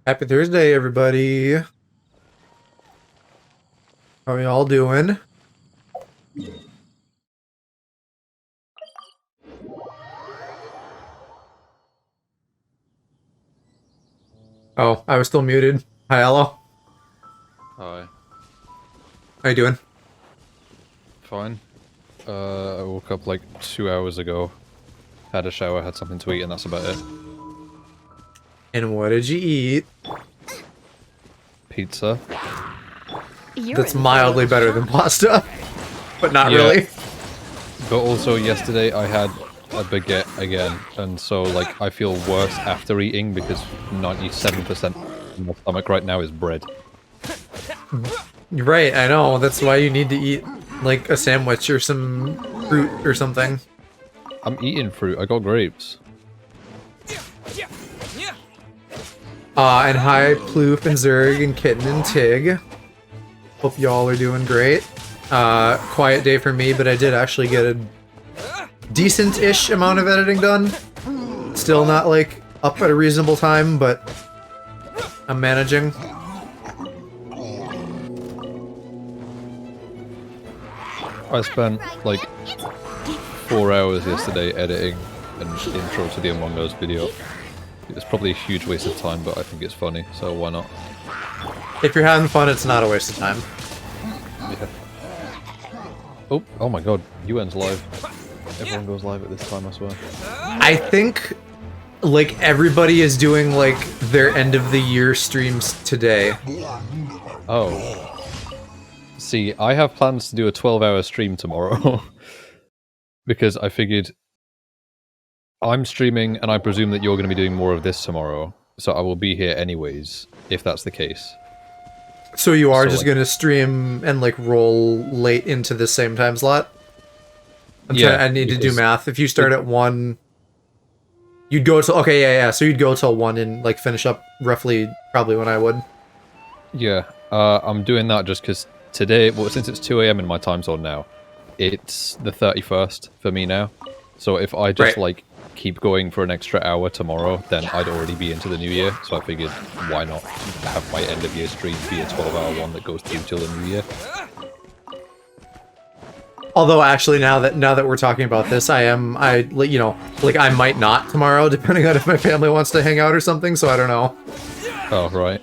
Happy Thursday, everybody. How are y'all doing? Oh, I was still muted. Hi, hello. Hi. How you doing? Fine. I woke up like 2 hours ago, had a shower, had something to eat, and that's about it. And what did you eat? Pizza. That's mildly better than pasta, but not really. But also yesterday I had a baguette again, and so like I feel worse after eating because 97% of my stomach right now is bread. You're right, I know. That's why you need to eat, like, a sandwich or some fruit or something. I'm eating fruit, I got grapes. And hi, Ploop and Zerg and Kitten and Tig. Hope y'all are doing great. Quiet day for me, but I did actually get a decent-ish amount of editing done. Still not, like, up at a reasonable time, but I'm managing. I spent like 4 hours yesterday editing an intro to the Among Us video. It's probably a huge waste of time, but I think it's funny, so why not? If you're having fun, it's not a waste of time. Yeah. Oh my god, UN's live. Everyone goes live at this time, I swear. I think, like, everybody is doing, like, their end-of-the-year streams today. Oh. See, I have plans to do a 12-hour stream tomorrow. Because I figured I'm streaming, and I presume that you're going to be doing more of this tomorrow. So I will be here anyways, if that's the case. So you are So, just like, gonna stream and, like, roll late into the same time slot? Yeah, I need to do math. If you start at 1, you'd go till... Okay, yeah. So you'd go till 1 and, like, finish up roughly probably when I would. Yeah, I'm doing that just because today, well, since it's 2 AM in my time zone now, it's the 31st for me now. So if I just, like, keep going for an extra hour tomorrow, then I'd already be into the new year. So I figured, why not have my end-of-year stream be a 12-hour one that goes through till the new year? Although, actually, now that we're talking about this, I might not tomorrow, depending on if my family wants to hang out or something, so I don't know. Oh, right.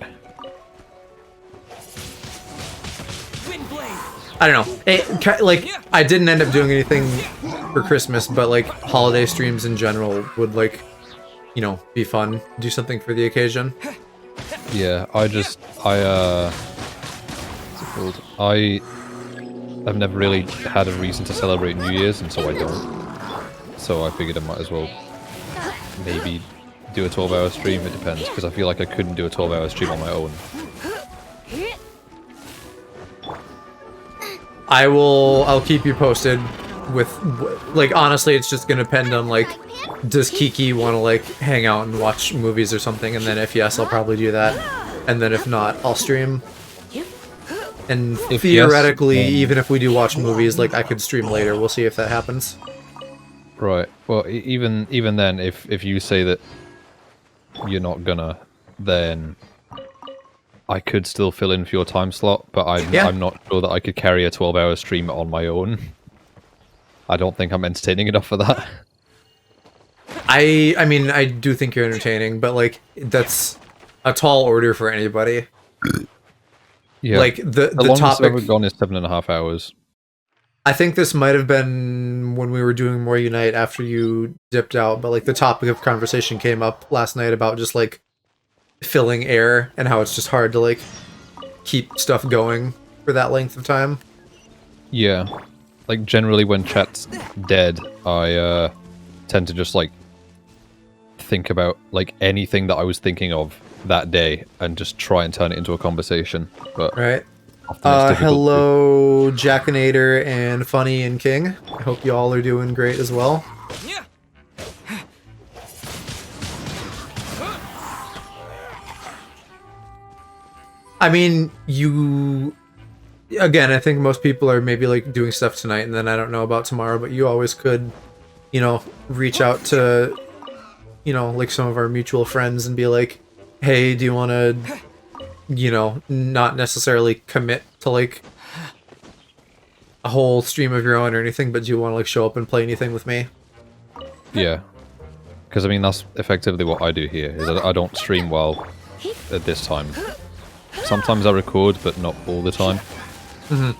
I don't know. Like, I didn't end up doing anything for Christmas, but, like, holiday streams in general would, like, you know, be fun. Do something for the occasion. Yeah, what's it called? I've never really had a reason to celebrate New Year's, and so I don't. So I figured I might as well maybe do a 12-hour stream. It depends, because I feel like I couldn't do a 12-hour stream on my own. I'll keep you posted with, like, honestly, it's just gonna depend on, like, does Kiki want to, like, hang out and watch movies or something, and then if yes, I'll probably do that, and then if not, I'll stream. And if theoretically, yes, even if we do watch movies, like, I could stream later. We'll see if that happens. Right. Well, even then, if you say that you're not gonna, then I could still fill in for your time slot, but I'm not sure that I could carry a 12-hour stream on my own. I don't think I'm entertaining enough for that. I mean, I do think you're entertaining, but, like, that's a tall order for anybody. Yeah. Like, the longest topic I've ever gone is 7.5 hours. I think this might have been when we were doing More Unite after you dipped out, but, like, the topic of conversation came up last night about just, like, filling air and how it's just hard to, like, keep stuff going for that length of time. Yeah. Like, generally when chat's dead, I tend to just, like, think about, like, anything that I was thinking of that day and just try and turn it into a conversation. But right. Hello, Jackinator and Funny and King. I hope you all are doing great as well. I mean, again, I think most people are maybe, like, doing stuff tonight, and then I don't know about tomorrow, but you always could, you know, reach out to, you know, like, some of our mutual friends and be like, hey, do you want to, you know, not necessarily commit to like a whole stream of your own or anything, but do you want to like show up and play anything with me? Yeah. Because, I mean, that's effectively what I do here, is I don't stream well at this time. Sometimes I record, but not all the time.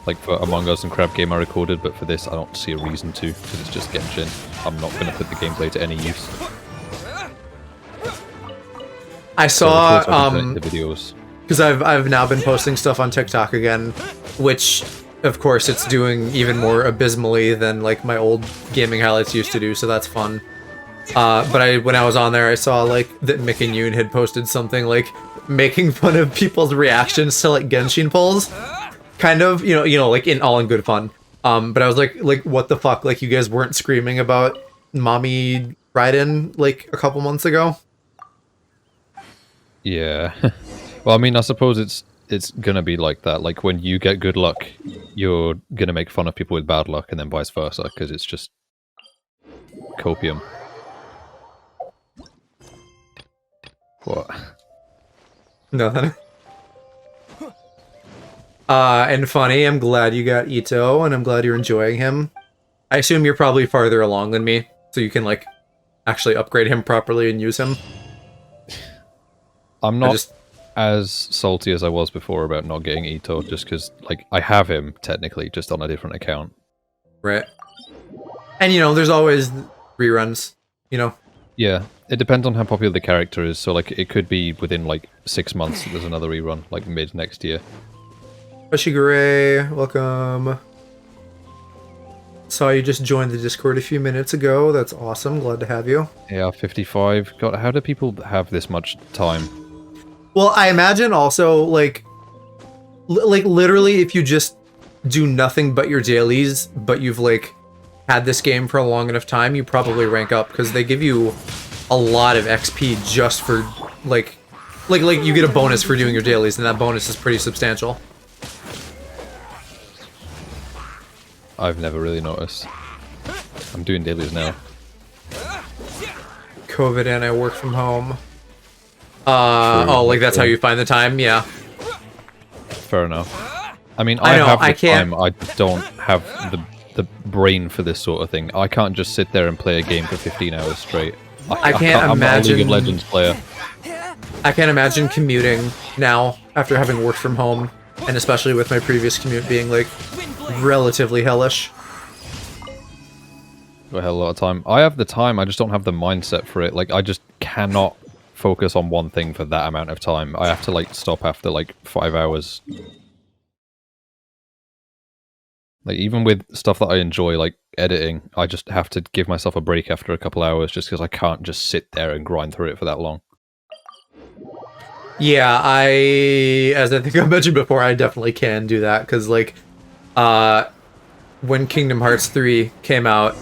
Like for Among Us and Crab Game I recorded, but for this I don't see a reason to, because it's just Genshin. I'm not going to put the gameplay to any use. I saw, the videos. because I've now been posting stuff on TikTok again, which, of course, it's doing even more abysmally than like my old gaming highlights used to do, so that's fun. But when I was on there, I saw like that Mick and Yoon had posted something like making fun of people's reactions to like Genshin polls, kind of, you know, like all in good fun. But I was like, what the fuck? Like, you guys weren't screaming about Mommy Raiden like a couple months ago? Yeah. Well, I mean, I suppose it's gonna be like that. Like, when you get good luck, you're gonna make fun of people with bad luck, and then vice versa, because it's just copium. What? Nothing. And funny, I'm glad you got Ito, and I'm glad you're enjoying him. I assume you're probably farther along than me, so you can, like, actually upgrade him properly and use him. I'm not as salty as I was before about not getting Ito, just because, like, I have him, technically, just on a different account. Right. And, you know, there's always reruns, you know? Yeah, it depends on how popular the character is, so, like, it could be within, like, 6 months that there's another rerun, like, mid next year. Oshigure, welcome. Saw you just joined the Discord a few minutes ago. That's awesome. Glad to have you. Yeah, 55. God, how do people have this much time? Well, I imagine also, like literally, if you just do nothing but your dailies, but you've, like, had this game for a long enough time, you probably rank up, because they give you a lot of XP just for, like, you get a bonus for doing your dailies, and that bonus is pretty substantial. I've never really noticed. I'm doing dailies now. COVID and I work from home. Oh, like that's how you find the time? Yeah. Fair enough. I mean, I have the time. I don't have the brain for this sort of thing. I can't just sit there and play a game for 15 hours straight. I can't imagine. I'm a League of Legends player. I can't imagine commuting now after having worked from home, and especially with my previous commute being, like, relatively hellish. Got a hell of a lot of time. I have the time, I just don't have the mindset for it. Like, I just cannot focus on one thing for that amount of time. I have to, like, stop after, like, 5 hours. Like, even with stuff that I enjoy, like editing, I just have to give myself a break after a couple hours just because I can't just sit there and grind through it for that long. Yeah, as I think I mentioned before, I definitely can do that, because, like, when Kingdom Hearts 3 came out,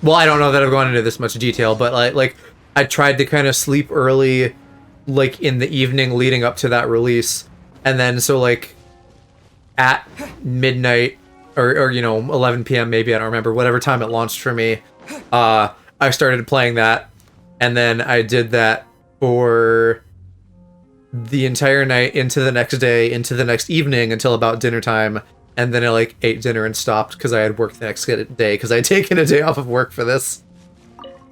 well, I don't know that I've gone into this much detail, but, like I tried to kind of sleep early, like, in the evening leading up to that release, and then, so, like, at midnight, or you know, 11 p.m. maybe, I don't remember, whatever time it launched for me, I started playing that, and then I did that for the entire night, into the next day, into the next evening, until about dinner time, and then I, like, ate dinner and stopped because I had work the next day, because I had taken a day off of work for this.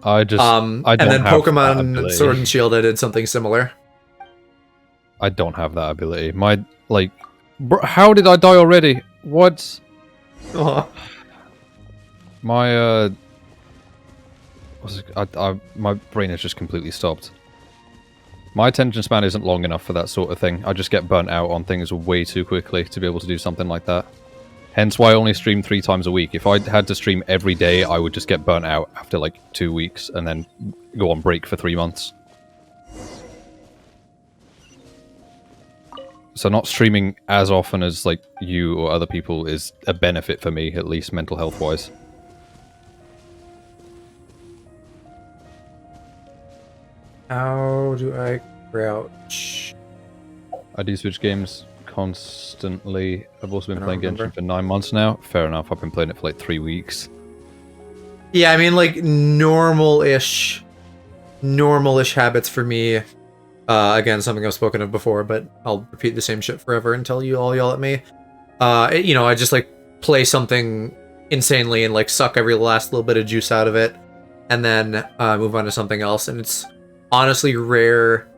I don't and then have Pokemon Sword and Shield, I did something similar. I don't have that ability. My, like, bro, how did I die already? What? My, my brain has just completely stopped. My attention span isn't long enough for that sort of thing. I just get burnt out on things way too quickly to be able to do something like that. Hence why I only stream 3 times a week. If I had to stream every day, I would just get burnt out after, like, 2 weeks and then go on break for 3 months. So not streaming as often as, like, you or other people is a benefit for me, at least mental health wise. How do I crouch? I do switch games constantly. I've also been playing Genshin for 9 months now. Fair enough, I've been playing it for like 3 weeks. Yeah, I mean, like, normal-ish habits for me Again, something I've spoken of before, but I'll repeat the same shit forever until you all yell at me. You know, I just like play something insanely and like suck every last little bit of juice out of it, and then move on to something else. And it's honestly rare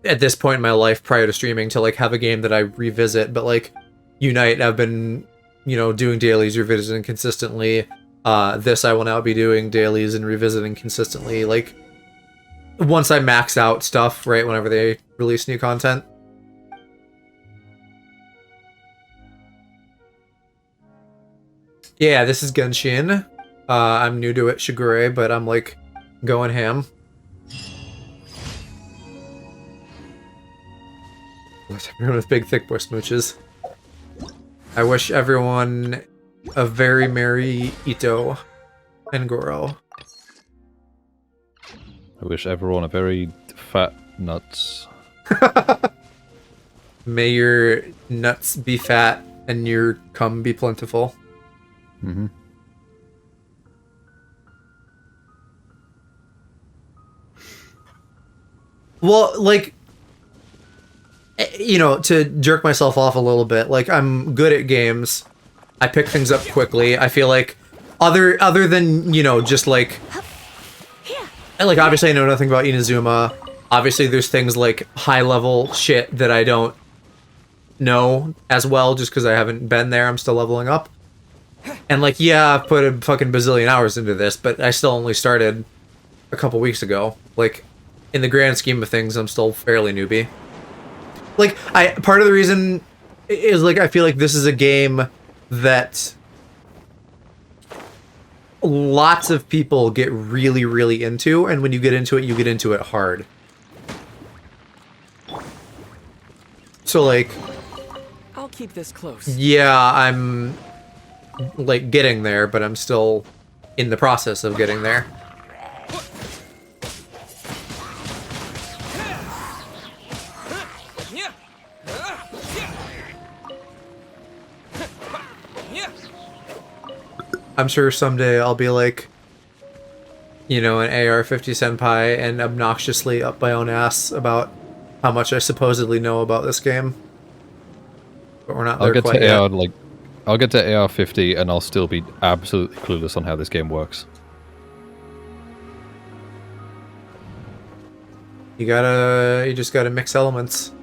at this point in my life prior to streaming to like have a game that I revisit. But like Unite, I've been, you know, doing dailies, revisiting consistently. This I will now be doing dailies and revisiting consistently. Like once I max out stuff, right, whenever they release new content. Yeah, this is Genshin. I'm new to it, Shigure, but I'm like going ham. Everyone with big thick boy smooches. I wish everyone a very merry Ito and Goro. I wish everyone a very fat nuts. May your nuts be fat and your cum be plentiful. Mm-hmm. Well, like, you know, to jerk myself off a little bit, like, I'm good at games. I pick things up quickly. I feel like other than, you know, just like obviously I know nothing about Inazuma. Obviously there's things like high level shit that I don't know as well just because I haven't been there. I'm still leveling up. And like, yeah, I've put a fucking bazillion hours into this, but I still only started a couple weeks ago. Like, in the grand scheme of things, I'm still fairly newbie. Like, part of the reason is like I feel like this is a game that lots of people get really, really into, and when you get into it, you get into it hard. So like, I'll keep this close. Yeah, I'm like getting there, but I'm still in the process of getting there. I'm sure someday I'll be like, you know, an AR-50 senpai and obnoxiously up my own ass about how much I supposedly know about this game. But we're not there quite yet. I'll get to AR-50 and I'll still be absolutely clueless on how this game works. You just gotta mix elements.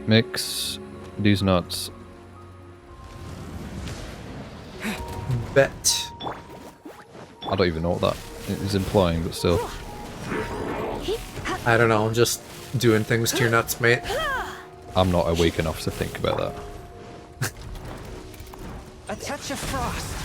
Mix these nuts. Bet. I don't even know what that is implying, but still. I don't know, I'm just doing things to your nuts, mate. I'm not awake enough to think about that. A touch of frost.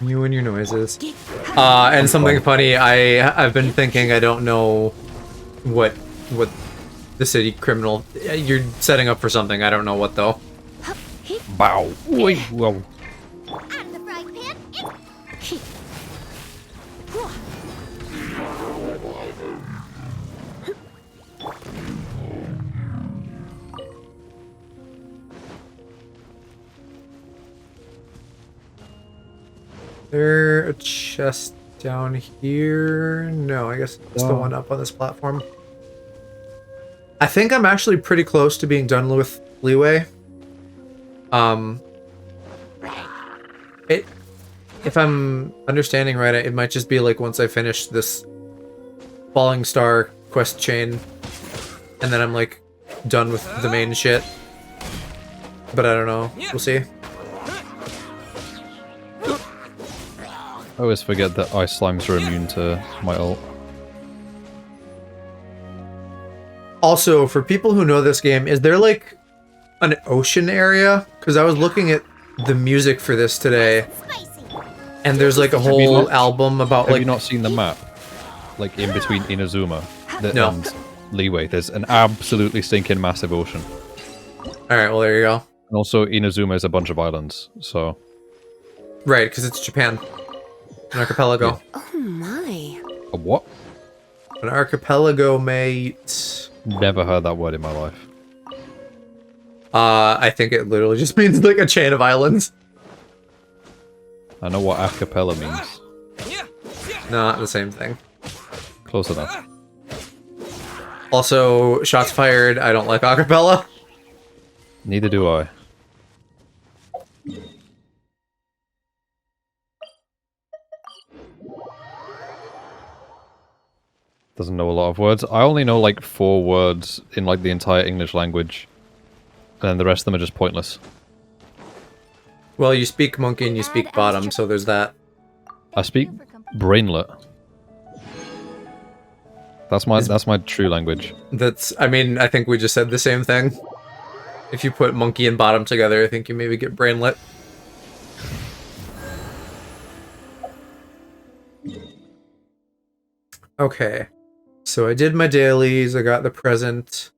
You and your noises. And something funny, I've been thinking I don't know what the city criminal... You're setting up for something, I don't know what though. Bow. Wait, whoa. There a chest down here? No, I guess it's the one up on this platform. I think I'm actually pretty close to being done with Liyue. If I'm understanding right, it might just be like once I finish this Falling Star quest chain, and then I'm like done with the main shit. But I don't know. We'll see. I always forget that ice slimes are immune to my ult. Also, for people who know this game, is there like an ocean area? Because I was looking at the music for this today, and there's like a whole album about Have like... you not seen the map? Like in between Inazuma No. and Liyue, there's an absolutely stinking massive ocean. Alright, well there you go. And also Inazuma is a bunch of islands, so... Right, because it's Japan. An archipelago. Oh my. A what? An archipelago, mate. Never heard that word in my life. I think it literally just means like a chain of islands. I know what acapella means. Not the same thing. Close enough. Also, shots fired. I don't like acapella. Neither do I. Doesn't know a lot of words. I only know like 4 words in like the entire English language. And then the rest of them are just pointless. Well, you speak monkey and you speak bottom, so there's that. I speak brainlet. That's my true language. That's, I mean, I think we just said the same thing. If you put monkey and bottom together, I think you maybe get brainlet. Okay. So I did my dailies, I got the present.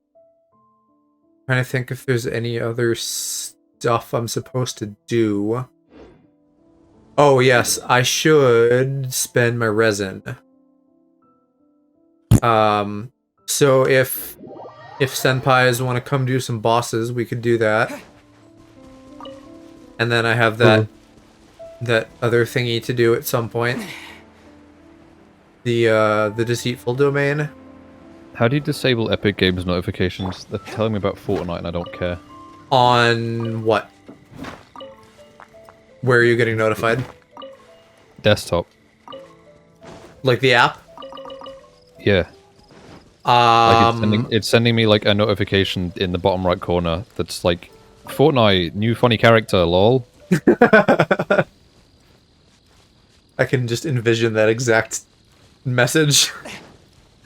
Trying to think if there's any other stuff I'm supposed to do. Oh yes, I should spend my resin. So if senpais want to come do some bosses, we could do that. And then I have that that other thingy to do at some point. The deceitful domain. How do you disable Epic Games notifications? They're telling me about Fortnite and I don't care. On what? Where are you getting notified? Desktop. Like the app? Yeah. Like it's sending me like a notification in the bottom right corner that's like, Fortnite, new funny character, lol. I can just envision that exact message.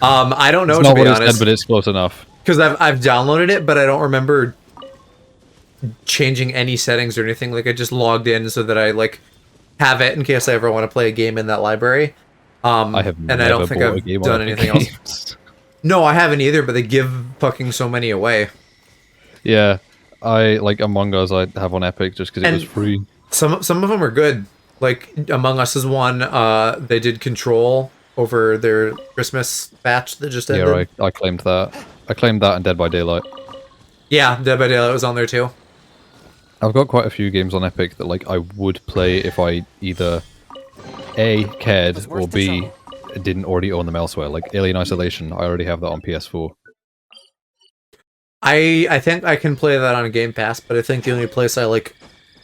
I don't know, It's to not be what it honest. said, but it's close enough. Because I've downloaded it, but I don't remember changing any settings or anything. Like, I just logged in so that I, like, have it in case I ever want to play a game in that library. I have and I don't think I've done anything else. No, I haven't either, but they give fucking so many away. Yeah, I like Among Us. I have on Epic just because it was free. Some of them are good. Like Among Us is one. They did Control over their Christmas batch that just ended. Yeah, right. I claimed that. I claimed that and Dead by Daylight. Yeah, Dead by Daylight was on there too. I've got quite a few games on Epic that like I would play if I either A, cared, or B, didn't already own them elsewhere. Like Alien Isolation, I already have that on PS4. I think I can play that on a Game Pass, but I think the only place I like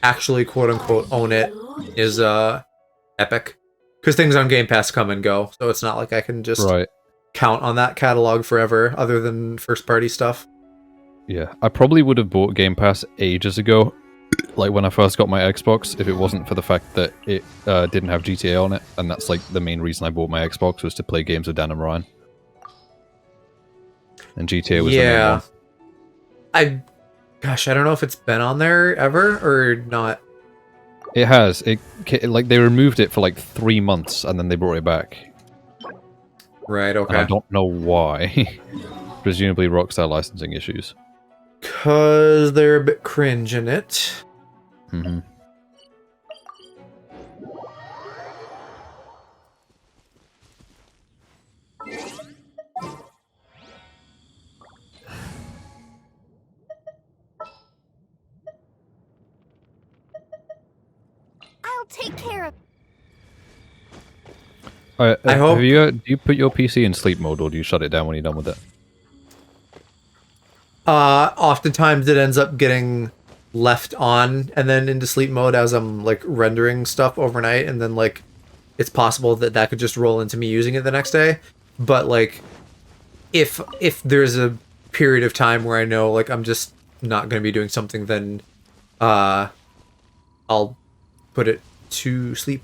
actually quote unquote own it is Epic. Because things on Game Pass come and go, so it's not like I can just count on that catalog forever, other than first party stuff. Yeah, I probably would have bought Game Pass ages ago, like when I first got my Xbox, if it wasn't for the fact that it didn't have GTA on it, and that's like the main reason I bought my Xbox was to play games with Dan and Ryan. And GTA was the main one. Gosh, I don't know if it's been on there ever or not. It has. It like they removed it for like 3 months and then they brought it back. Right. Okay. And I don't know why. Presumably Rockstar licensing issues. Cause they're a bit cringe in it. Mm-hmm. I'll take care of. I hope. Do you put your PC in sleep mode or do you shut it down when you're done with it? Oftentimes it ends up getting left on and then into sleep mode as I'm like rendering stuff overnight, and then like it's possible that that could just roll into me using it the next day. But like if there's a period of time where I know like I'm just not going to be doing something, then I'll put it to sleep.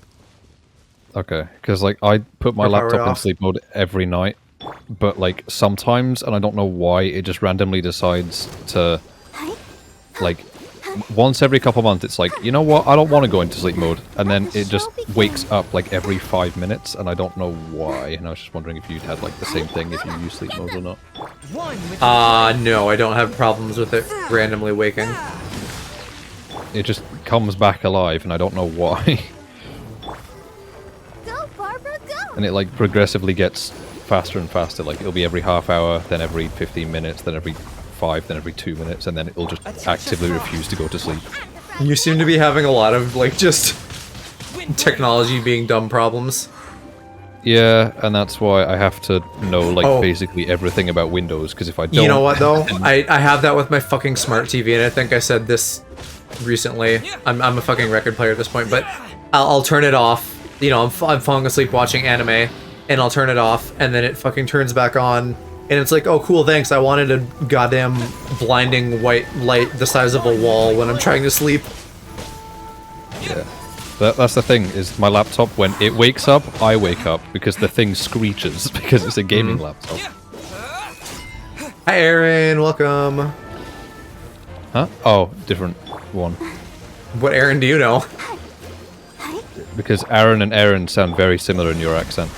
Okay, because like I put my laptop in sleep mode every night, but like sometimes, and I don't know why, it just randomly decides to, like, once every couple months, it's like, you know what, I don't want to go into sleep mode, and then it just wakes up like every 5 minutes, and I don't know why, and I was just wondering if you'd had like the same thing if you use sleep mode or not. No, I don't have problems with it randomly waking. It just comes back alive, and I don't know why. Go, Barbara, go! And it like progressively gets faster and faster, like it'll be every half hour, then every 15 minutes, then every 5, then every 2 minutes, and then it'll just actively refuse to go to sleep. You seem to be having a lot of, like, just technology being dumb problems. Yeah, and that's why I have to know, like, basically everything about Windows, because if I don't... You know what, though? I have that with my fucking smart TV, and I think I said this recently. I'm a fucking record player at this point, but I'll turn it off. You know, I'm falling asleep watching anime, and I'll turn it off, and then it fucking turns back on, and it's like, oh, cool, thanks. I wanted a goddamn blinding white light the size of a wall when I'm trying to sleep. Yeah. That's the thing, is my laptop, when it wakes up, I wake up, because the thing screeches, because it's a gaming laptop. Hi, Aaron, welcome. Huh? Oh, different one. What Aaron do you know? Because Aaron and Aaron sound very similar in your accent.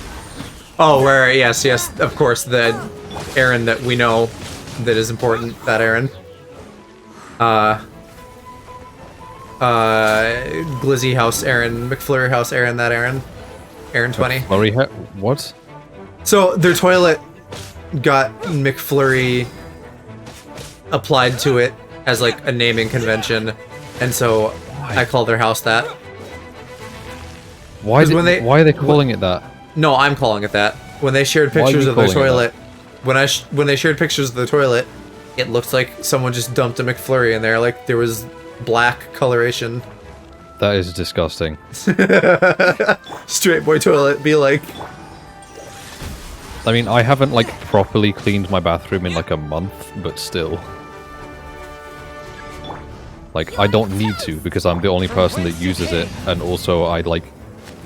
Oh, where, yes, of course, the Aaron that we know that is important, that Aaron. Glizzy House Aaron, McFlurry House Aaron, that Aaron. Aaron 20. McFlurry what? So, their toilet got McFlurry applied to it as, like, a naming convention, and so I call their house that. Why are they calling it that? No, I'm calling it that. When they shared pictures of their toilet, when they shared pictures of the toilet, it looked like someone just dumped a McFlurry in there. Like there was black coloration. That is disgusting. Straight boy toilet, be like. I mean, I haven't like properly cleaned my bathroom in like a month, but still. Like, I don't need to because I'm the only person that uses it, and also I like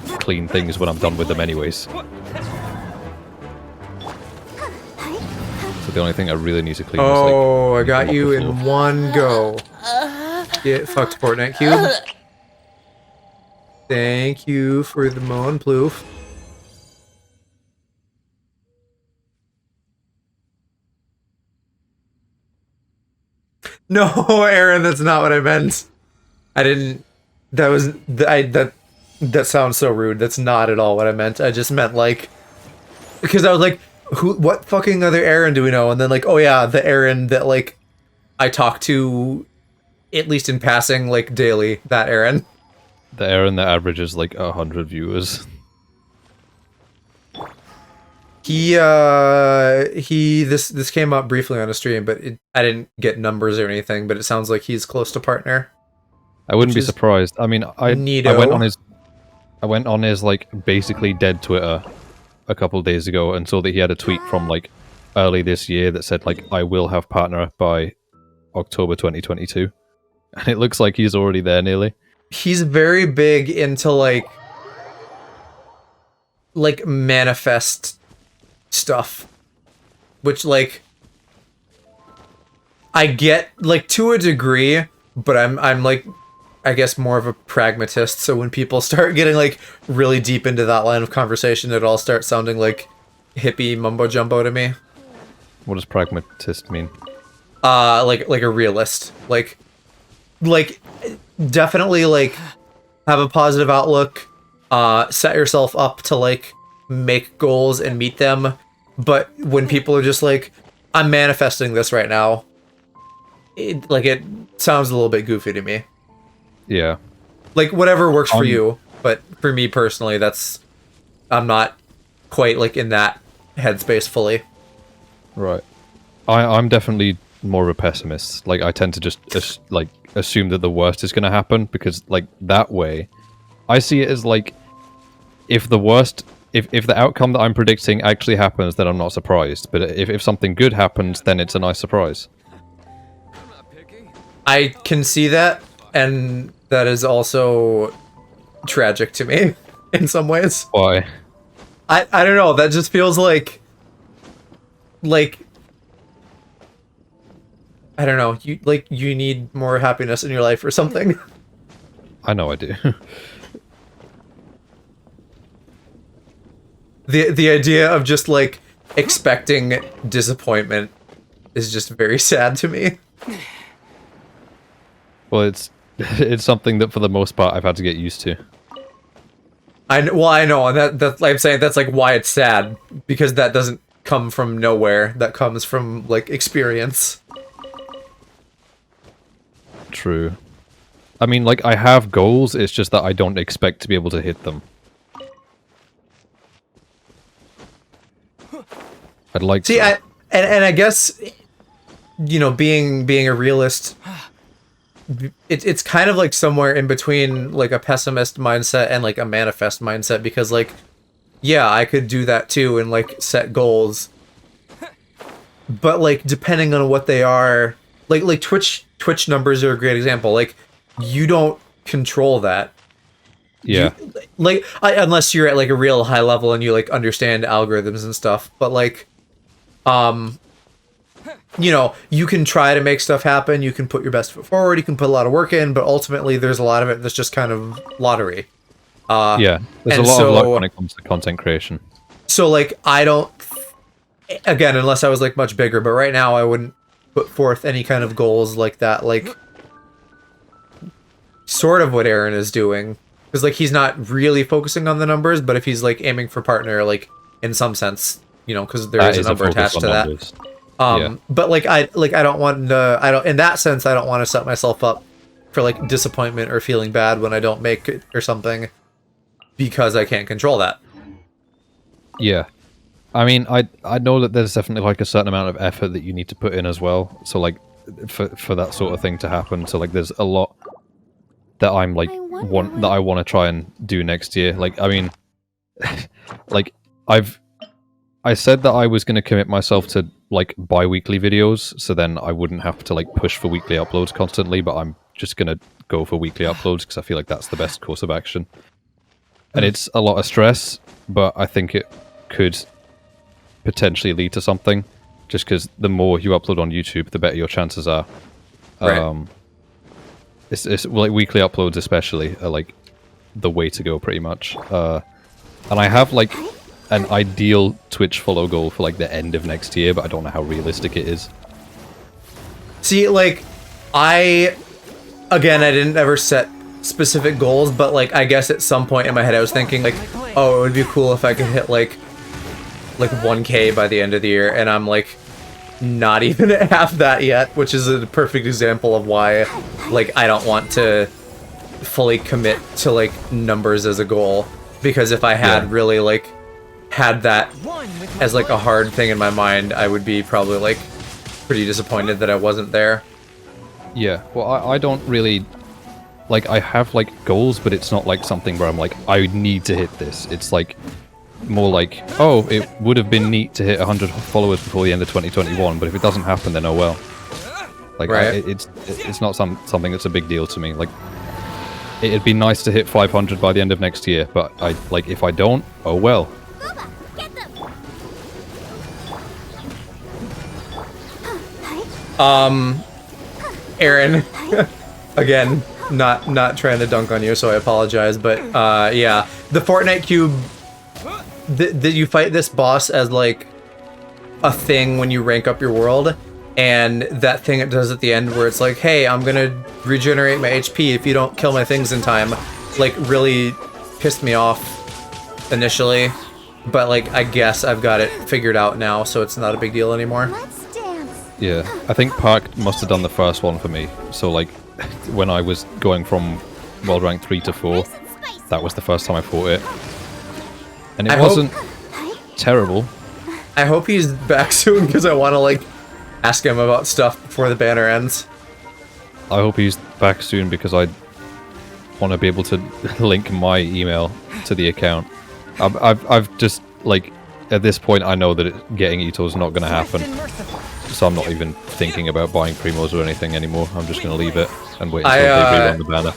clean things when I'm done with them anyways. So the only thing I really need to clean is like... Oh, I got you in one go. Get fucked, Fortnite Cube. Thank you for the moan ploof. No, Aaron, that's not what I meant. I didn't... That was... That sounds so rude. That's not at all what I meant. I just meant, like... Because I was like, what fucking other Aaron do we know? And then, like, oh yeah, the Aaron that, like, I talk to, at least in passing, like, daily. That Aaron. The Aaron that averages, like, 100 viewers. This came up briefly on a stream, but I didn't get numbers or anything, but it sounds like he's close to partner. I wouldn't be surprised. I mean, I went on his like basically dead Twitter a couple of days ago and saw that he had a tweet from like early this year that said like I will have partner by October 2022, and it looks like he's already there nearly. He's very big into like manifest stuff, which like I get like to a degree, but I'm like I guess more of a pragmatist, so when people start getting like really deep into that line of conversation, it all starts sounding like hippie mumbo jumbo to me. What does pragmatist mean? Like a realist. Like definitely like have a positive outlook, set yourself up to like make goals and meet them, but when people are just like, I'm manifesting this right now, it sounds a little bit goofy to me. Yeah. Like, whatever works for you, but for me personally, I'm not quite, like, in that headspace fully. Right. I'm definitely more of a pessimist. Like, I tend to just, assume that the worst is going to happen, because, like, that way, I see it as, like, if the outcome that I'm predicting actually happens, then I'm not surprised. But if something good happens, then it's a nice surprise. I can see that, and that is also tragic to me in some ways. Why? I don't know, that just feels like I don't know, you need more happiness in your life or something. I know I do. The idea of just like expecting disappointment is just very sad to me. Well, it's something that for the most part I've had to get used to. I know, and that's like I'm saying that's like why it's sad, because that doesn't come from nowhere. That comes from like experience. True. I mean, like, I have goals, it's just that I don't expect to be able to hit them. I'd like See, to. and I guess, you know, being a realist, it's kind of like somewhere in between like a pessimist mindset and like a manifest mindset, because like, yeah, I could do that too and like set goals, but like depending on what they are, like Twitch numbers are a great example. Like, you don't control that. Yeah. Unless you're at like a real high level and you like understand algorithms and stuff, but like, you know, you can try to make stuff happen, you can put your best foot forward, you can put a lot of work in, but ultimately there's a lot of it that's just kind of lottery. Yeah, there's a lot of luck when it comes to content creation. So like, I don't, again, unless I was like much bigger, but right now I wouldn't put forth any kind of goals like that, like sort of what Aaron is doing. Because like, he's not really focusing on the numbers, but if he's like aiming for partner, like in some sense, you know, because there is a number attached to that. Yeah. But like, I don't want to, in that sense, I don't want to set myself up for like disappointment or feeling bad when I don't make it or something, because I can't control that. Yeah. I mean, I know that there's definitely like a certain amount of effort that you need to put in as well. So like, for that sort of thing to happen. So like, there's a lot that I'm like that I want to try and do next year. Like, I mean, like I said that I was going to commit myself to like bi-weekly videos, so then I wouldn't have to like push for weekly uploads constantly, but I'm just going to go for weekly uploads because I feel like that's the best course of action. And it's a lot of stress, but I think it could potentially lead to something, just because the more you upload on YouTube, the better your chances are. Right. It's like weekly uploads especially are like the way to go pretty much. And I have like an ideal Twitch follow goal for like the end of next year, but I don't know how realistic it is. See, like, I didn't ever set specific goals, but like, I guess at some point in my head I was thinking like, oh, it would be cool if I could hit like 1K by the end of the year, and I'm like not even at half that yet, which is a perfect example of why like I don't want to fully commit to like numbers as a goal, because if I had really like had that as like a hard thing in my mind, I would be probably like pretty disappointed that I wasn't there. Yeah, well, I don't really like, I have like goals, but it's not like something where I'm like, I need to hit this. It's like more like, oh, it would have been neat to hit 100 followers before the end of 2021, but if it doesn't happen, then oh well. Like, right. it's not something that's a big deal to me. Like, it'd be nice to hit 500 by the end of next year, but I like, if I don't, oh well. Aaron, again, not trying to dunk on you, so I apologize, but yeah, the Fortnite cube, that you fight this boss as like a thing when you rank up your world, and that thing it does at the end where it's like, hey, I'm gonna regenerate my HP if you don't kill my things in time, like really pissed me off initially, but like I guess I've got it figured out now, so it's not a big deal anymore. Let's dance. Yeah, I think Park must have done the first one for me. So like, when I was going from world rank 3 to 4, that was the first time I fought it. And it wasn't terrible. I hope he's back soon, because I want to like ask him about stuff before the banner ends. I hope he's back soon because I want to be able to link my email to the account. I've just like, at this point I know that getting Ito is not going to happen, so I'm not even thinking about buying primos or anything anymore. I'm just going to leave it and wait until they rerun the banner.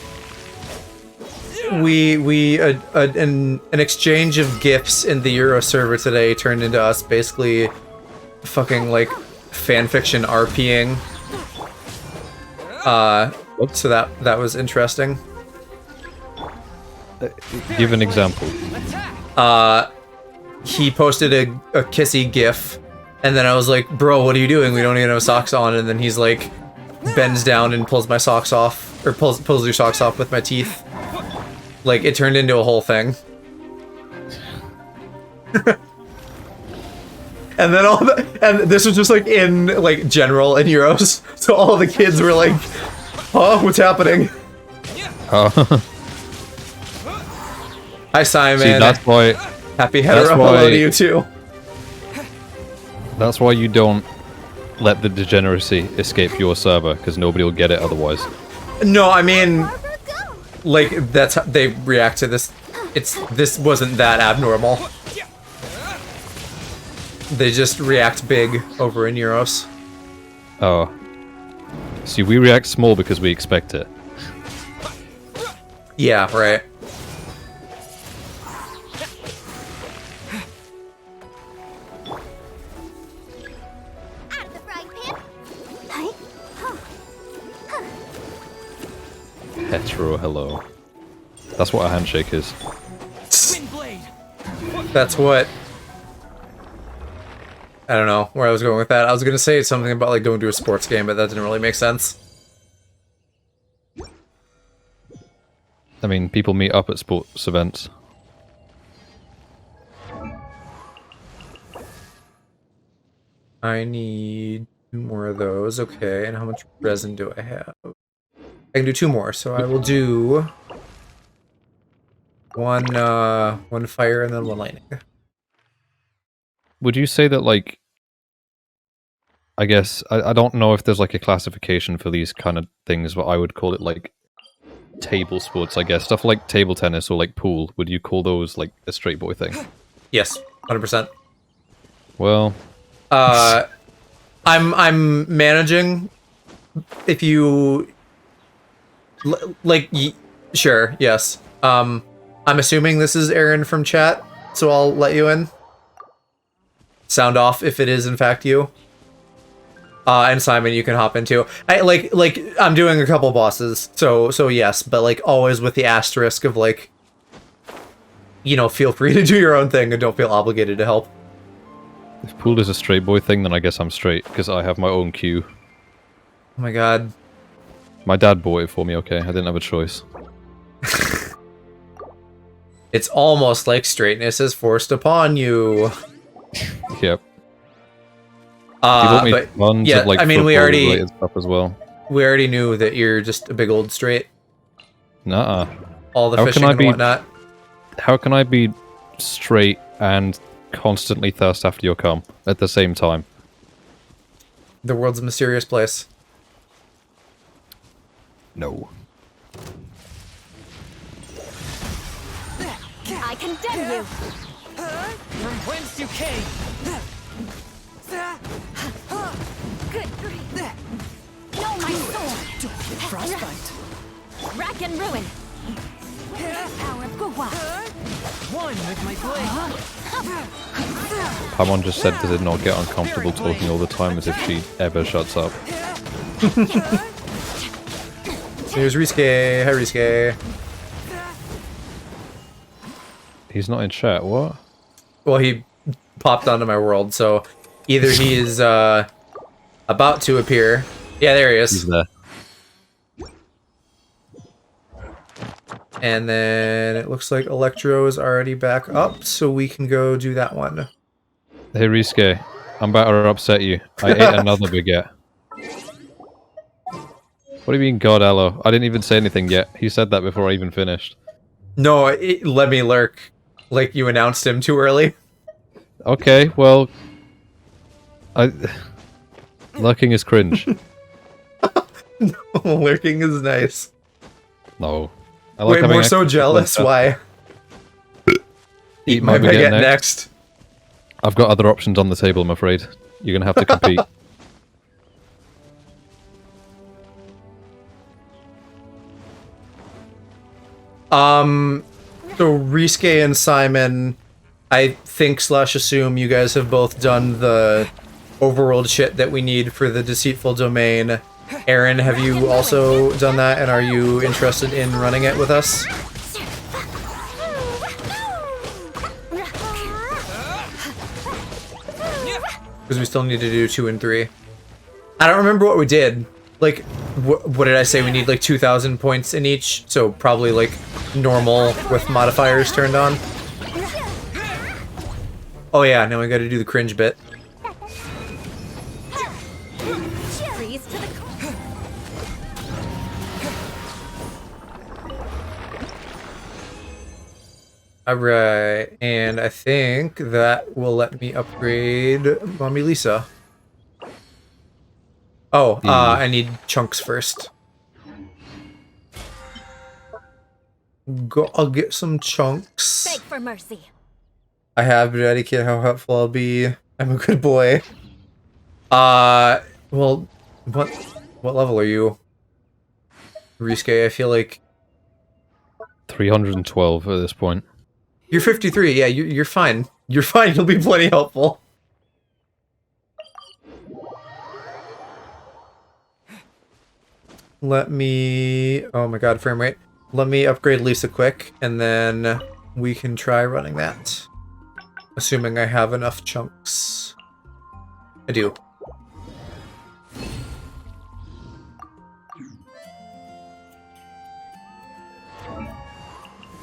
An exchange of gifts in the Euro server today turned into us basically fucking like fanfiction RPing. So that was interesting. Give an example. He posted a kissy gif, and then I was like, bro, what are you doing? We don't even have socks on. And then he's like, bends down and pulls my socks off, or pulls your socks off with my teeth. Like, it turned into a whole thing. And then and this was just like in like general in Euros, so all the kids were like Oh, what's happening? Oh. Hi, Simon. See, that's why. Happy hetero. that's why- Hello to you too. That's why you don't let the degeneracy escape your server, because nobody will get it otherwise. No, I mean, Barbara, go! like that's how they react to this. This wasn't that abnormal. They just react big over in Euros. Oh. See, we react small because we expect it. Yeah, right. Out of the frying pan. Hi. Hetero hello. That's what a handshake is. Wind blade. That's what. I don't know where I was going with that. I was gonna say something about like going to a sports game, but that didn't really make sense. I mean, people meet up at sports events. I need 2 more of those. Okay, and how much resin do I have? I can do 2 more, so I will do one fire and then 1 lightning. Would you say that, like, I guess, I don't know if there's like a classification for these kind of things, but I would call it like table sports, I guess. Stuff like table tennis or like pool. Would you call those like a straight boy thing? Yes, 100%. Well, I'm managing. If you sure, yes. I'm assuming this is Aaron from chat, so I'll let you in. Sound off if it is in fact you. And Simon, you can hop into. I'm doing a couple bosses, so yes, but like always with the asterisk of like, you know, feel free to do your own thing and don't feel obligated to help. if pool is a straight boy thing, then I guess I'm straight, because I have my own queue. Oh my god. My dad bought it for me, okay? I didn't have a choice. It's almost like straightness is forced upon you. Yep. He bought me But tons yeah, of, like, I mean, we football-related stuff as well. already knew that you're just a big old straight. Nuh-uh. All the How can fishing I and be- whatnot. How can I be straight and constantly thirst after your cum at the same time? The world's a mysterious place. No. I condemn you. From whence you came. Good grief. No, my sword. Frostbite. Rack and ruin. Power of Gugwa. One with my blade. Pamon just said, does it not get uncomfortable talking all the time as if she ever shuts up? Here's Risque. Hi, Risque. He's not in chat, what? Well, he popped onto my world, so either he is about to appear. Yeah, there he He's is. there. And then it looks like Electro is already back up, so we can go do that one. Hey Risque, I'm about to upset you. I ate another baguette. What do you mean, God, Aloe? I didn't even say anything yet. He said that before I even finished. No, let me lurk. Like you announced him too early. Okay, well... Lurking is cringe. Lurking is nice. No. I like Wait, having we're so extra jealous. like Why? Eat My my baguette baguette next. next. I've got other options on the table, I'm afraid. You're gonna have to compete. So Risque and Simon, I think / assume you guys have both done the overworld shit that we need for the deceitful domain. Aaron, have you also done that, and are you interested in running it with us? Because we still need to do 2 and 3. I don't remember what we did. Like, what did I say? We need like 2,000 points in each, so probably like normal with modifiers turned on. Oh yeah, now we gotta do the cringe bit. Freeze to the core. Alright, and I think that will let me upgrade Mommy Lisa. Oh, I need chunks first. I'll get some chunks. Beg for mercy. I have to educate how helpful I'll be. I'm a good boy. Well, what level are you? Risuke, I feel like 312 at this point. you're 53. Yeah, you're fine. You're fine. You'll be plenty helpful. Let me... Oh my god, frame rate. Let me upgrade Lisa quick, and then we can try running that. Assuming I have enough chunks. I do.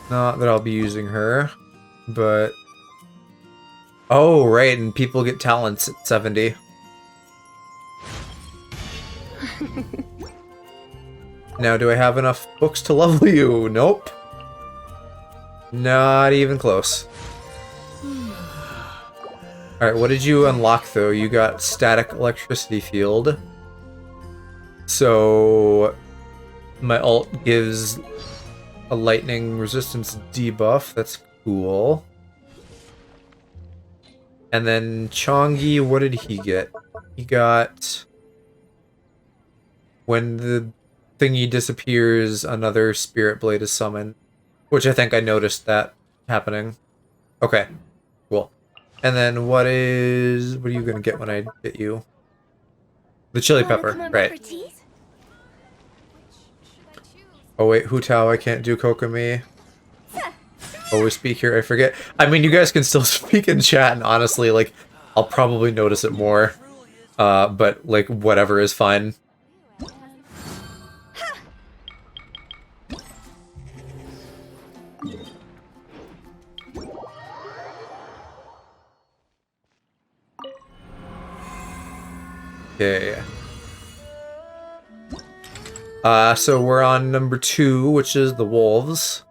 Not that I'll be using her, but... Oh, right, and people get talents at 70. Now, do I have enough books to level you? Nope. Not even close. Alright, what did you unlock, though? You got static electricity field. So... my ult gives a lightning resistance debuff. That's cool. And then Chongi, what did he get? He got... when the thingy disappears, another spirit blade is summoned. Which I think I noticed that happening. Okay, cool. And then what are you gonna get when I hit you? The chili pepper, right. Oh wait, Hu Tao, I can't do Kokomi. Always speak here, I forget. I mean, you guys can still speak in chat, and honestly, like, I'll probably notice it more. But, like, whatever is fine. Okay. So we're on number 2, which is the wolves.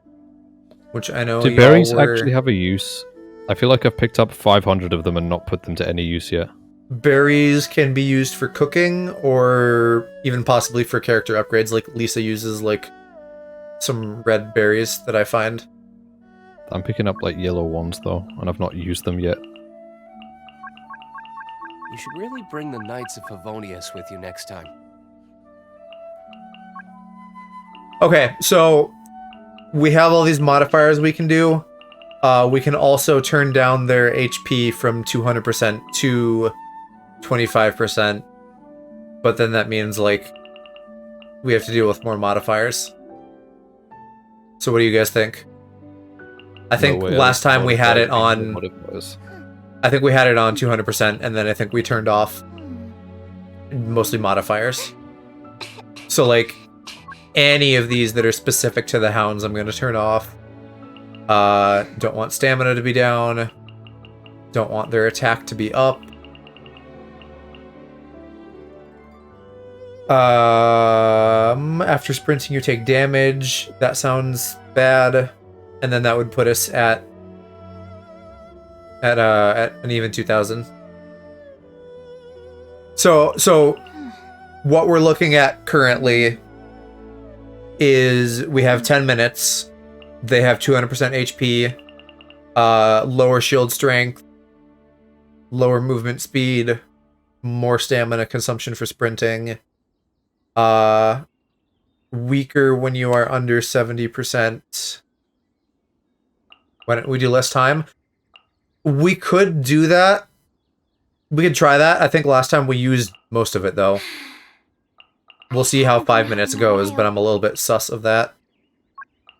Which I know Do berries actually have a use? I feel like I've picked up 500 of them and not put them to any use yet. Berries can be used for cooking, or even possibly for character upgrades. Like, Lisa uses, like, some red berries that I find. I'm picking up, like, yellow ones, though, and I've not used them yet. You should really bring the Knights of Favonius with you next time. Okay, so we have all these modifiers we can do. We can also turn down their HP from 200% to 25%. But then that means, like, we have to deal with more modifiers. So what do you guys think? I think last time we had it on... I think we had it on 200%, and then I think we turned off mostly modifiers. So, like, any of these that are specific to the hounds, I'm going to turn off. Don't want stamina to be down. Don't want their attack to be up. After sprinting, you take damage. That sounds bad. And then that would put us at an even 2,000. So what we're looking at currently is we have 10 minutes. They have 200% HP, lower shield strength, lower movement speed, more stamina consumption for sprinting, weaker when you are under 70%. Why don't we do less time? We could do that. We could try that. I think last time we used most of it, though. We'll see how 5 minutes goes, but I'm a little bit sus of that.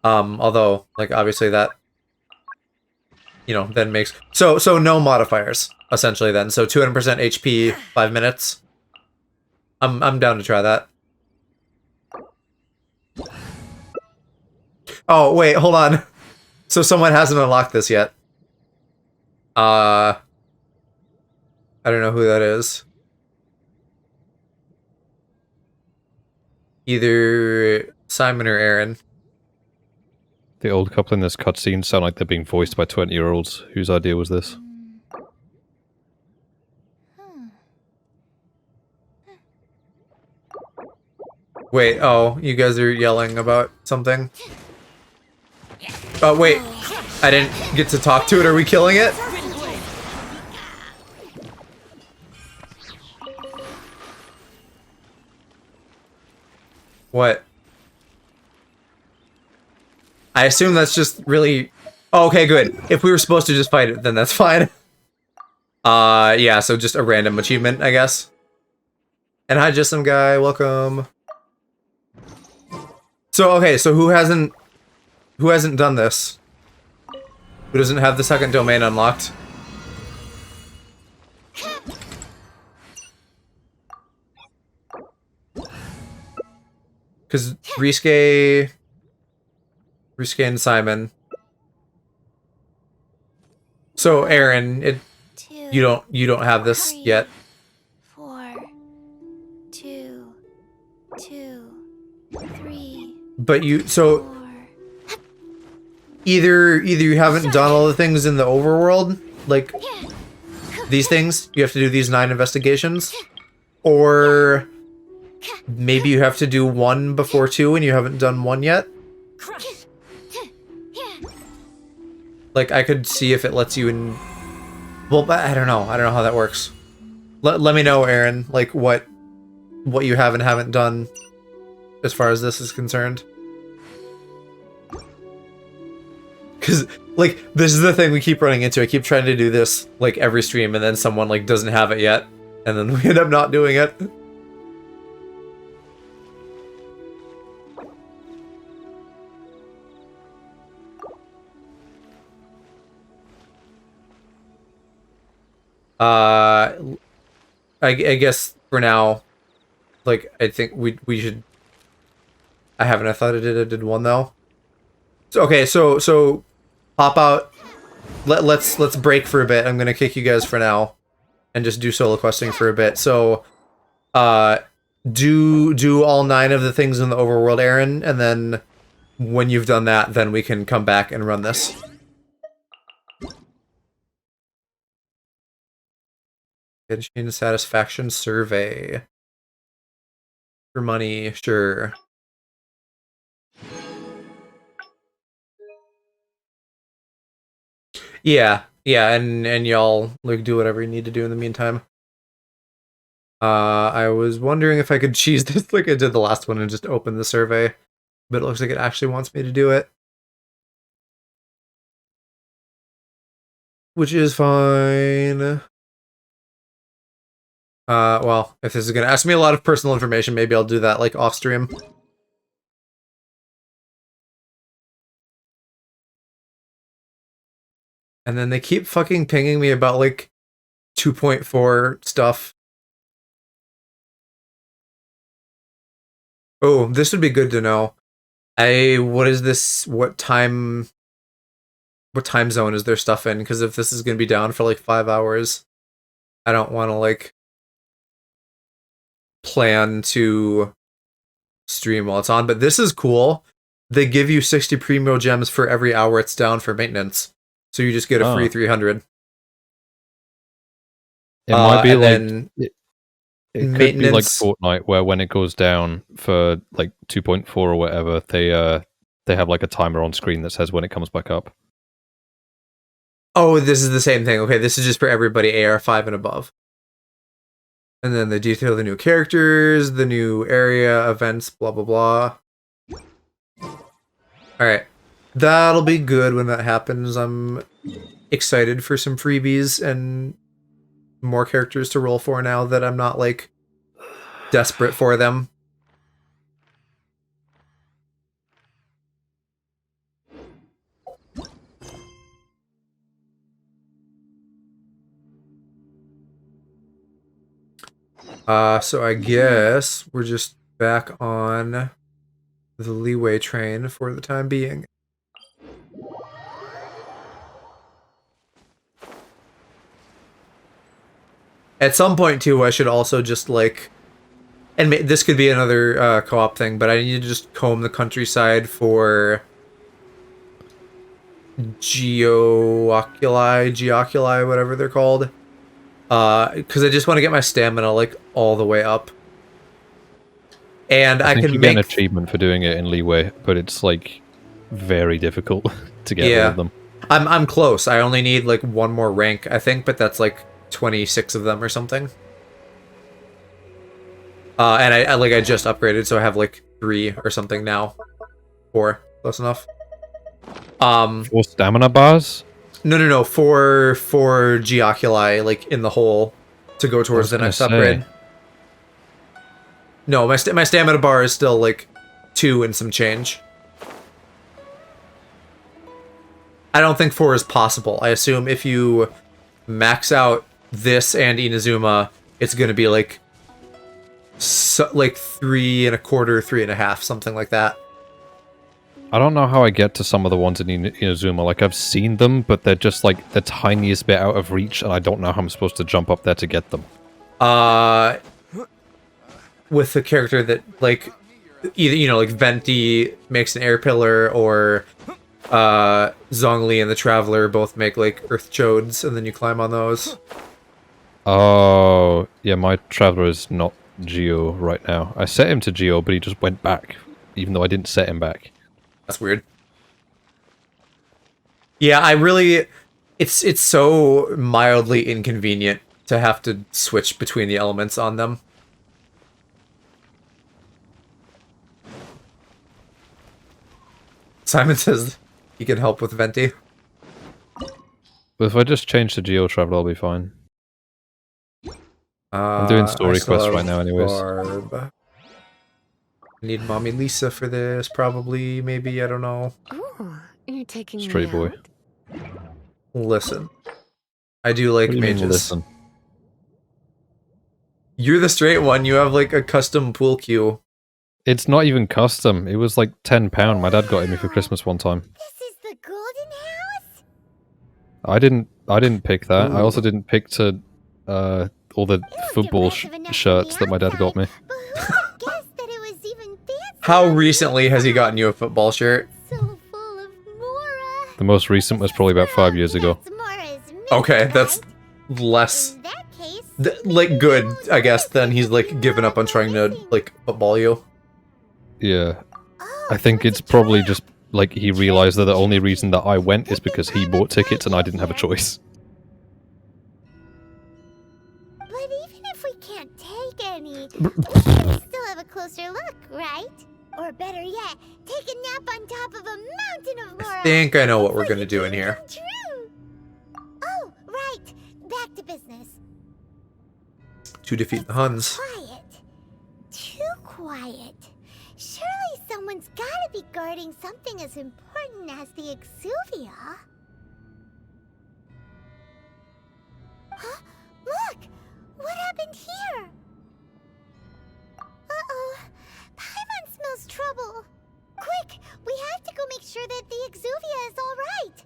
Although, like, obviously that, you know, then makes... So no modifiers, essentially, then. So 200% HP, 5 minutes. I'm down to try that. Oh, wait, hold on. So someone hasn't unlocked this yet. I don't know who that is. Either Simon or Aaron. The old couple in this cutscene sound like they're being voiced by 20-year-olds. Whose idea was this? Wait, oh, you guys are yelling about something? Oh, wait. I didn't get to talk to it. Are we killing it? Wind blade. What? I assume that's just really... Oh, okay, good. If we were supposed to just fight it, then that's fine. Yeah, so just a random achievement, I guess. And hi, just some guy. Welcome. So, okay, so who hasn't done this? Who doesn't have the second domain unlocked? Because Risuke and Simon. So Aaron, Two, you don't have this three, yet. 4, 2, 2, 3, But so 4. either you haven't done all the things in the overworld, like these things, you have to do these 9 investigations, or maybe you have to do 1 before 2 and you haven't done 1 yet. Crush. Like, I could see if it lets you in... Well, I don't know. I don't know how that works. Let me know, Aaron, like, what you have and haven't done as far as this is concerned. Because, like, this is the thing we keep running into. I keep trying to do this, like, every stream, and then someone, like, doesn't have it yet. And then we end up not doing it. I guess for now, like, I think we should. I haven't. I thought I did 1 though. So okay, so pop out. Let's break for a bit. I'm gonna kick you guys for now, and just do solo questing for a bit. So, do all 9 of the things in the overworld, Aaron, and then when you've done that, then we can come back and run this. Genshin satisfaction survey. For money, sure. Yeah, and y'all like do whatever you need to do in the meantime. I was wondering if I could cheese this like I did the last one and just open the survey, but it looks like it actually wants me to do it. Which is fine. Well, if this is gonna ask me a lot of personal information, maybe I'll do that, like, off-stream. And then they keep fucking pinging me about, like, 2.4 stuff. Oh, this would be good to know. What is this, what time zone is their stuff in? Because if this is gonna be down for, like, 5 hours, I don't want to, like, plan to stream while it's on, but this is cool. They give you 60 primo gems for every hour it's down for maintenance, so you just get a free 300. It might be like then it could be like Fortnite, where when it goes down for like 2.4 or whatever, they have like a timer on screen that says when it comes back up. Oh, this is the same thing. Okay, this is just for everybody AR5 and above. And then they detail the new characters, the new area, events, blah, blah, blah. Alright. That'll be good when that happens. I'm excited for some freebies and more characters to roll for now that I'm not, like, desperate for them. So I guess we're just back on the Liyue train for the time being. At some point, too, I should also just, like... And this could be another co-op thing, but I need to just comb the countryside for Geoculi, whatever they're called. Because I just want to get my stamina like all the way up. And I think can you get an make achievement for doing it in Liyue, but it's like very difficult to get all of them. I'm close. I only need like one more rank, I think, but that's like 26 of them or something. And I just upgraded, so I have like 3 or something now. 4, close enough. 4 stamina bars? No. 4 Geoculi, like in the hole, to go towards the next upgrade. No, my stamina bar is still like 2 and some change. I don't think 4 is possible. I assume if you max out this and Inazuma, it's gonna be like like 3 1/4, 3 1/2, something like that. I don't know how I get to some of the ones in Inazuma. Like, I've seen them, but they're just like the tiniest bit out of reach, and I don't know how I'm supposed to jump up there to get them. With a character that, like, either, you know, like Venti makes an air pillar, or Zhongli and the Traveler both make, like, earth chodes, and then you climb on those. Oh, yeah, my Traveler is not Geo right now. I set him to Geo, but he just went back, even though I didn't set him back. That's weird. Yeah, it's so mildly inconvenient to have to switch between the elements on them. Simon says he can help with Venti. But if I just change to Geo Traveler, I'll be fine. I'm doing story quests right now anyways. Barb. Need Mommy Lisa for this, probably, maybe, I don't know. Ooh, you're taking Straight me boy. out? Listen. I do like What do you mean, mages. listen? You're the straight one, you have like a custom pool cue. It's not even custom. It was like £10. My dad got it me for Christmas one time. This is the golden house? I didn't pick that. I also didn't pick to all the football shirts that my dad got me. But who would guess that it was even fancier? How recently has he gotten you a football shirt? So full of Mora. The most recent was probably about 5 years ago. That's Mora's myth, Okay, that's right? less, In that case, like, good, I guess, then he's, like, given up on trying to, like, football you. Yeah. oh, I think so it's probably just like he realized that the only reason that I went is because he bought tickets and I didn't have a choice. But even if we can't take any, we can still have a closer look, right? Or better yet, take a nap on top of a mountain of Mora. I think I know what we're Like gonna a do in dream here. come true. Oh, right. Back to business. To defeat the Huns. Quiet. Too quiet. Surely someone's gotta be guarding something as important as the Exuvia. Huh? Look! What happened here? Uh-oh. Paimon smells trouble. Quick! We have to go make sure that the Exuvia is alright.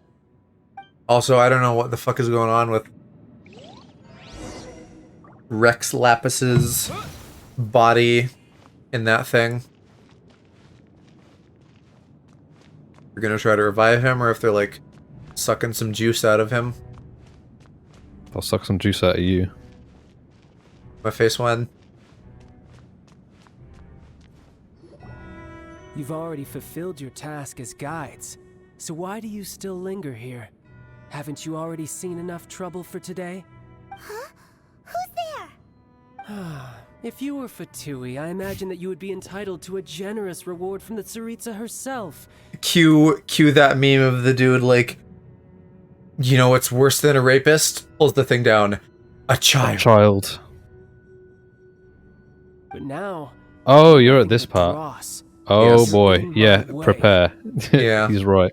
Also, I don't know what the fuck is going on with Rex Lapis's body in that thing. We're gonna try to revive him, or if they're like sucking some juice out of him. I'll suck some juice out of you. My face went. You've already fulfilled your task as guides, so why do you still linger here? Haven't you already seen enough trouble for today? Huh? Who's there? If you were Fatui, I imagine that you would be entitled to a generous reward from the Tsaritsa herself. Cue that meme of the dude like, you know what's worse than a rapist? Pulls the thing down. A child. Child. But now... Oh, you're at this part. Dross. Oh Yes. boy, yeah, prepare. Yeah. He's right.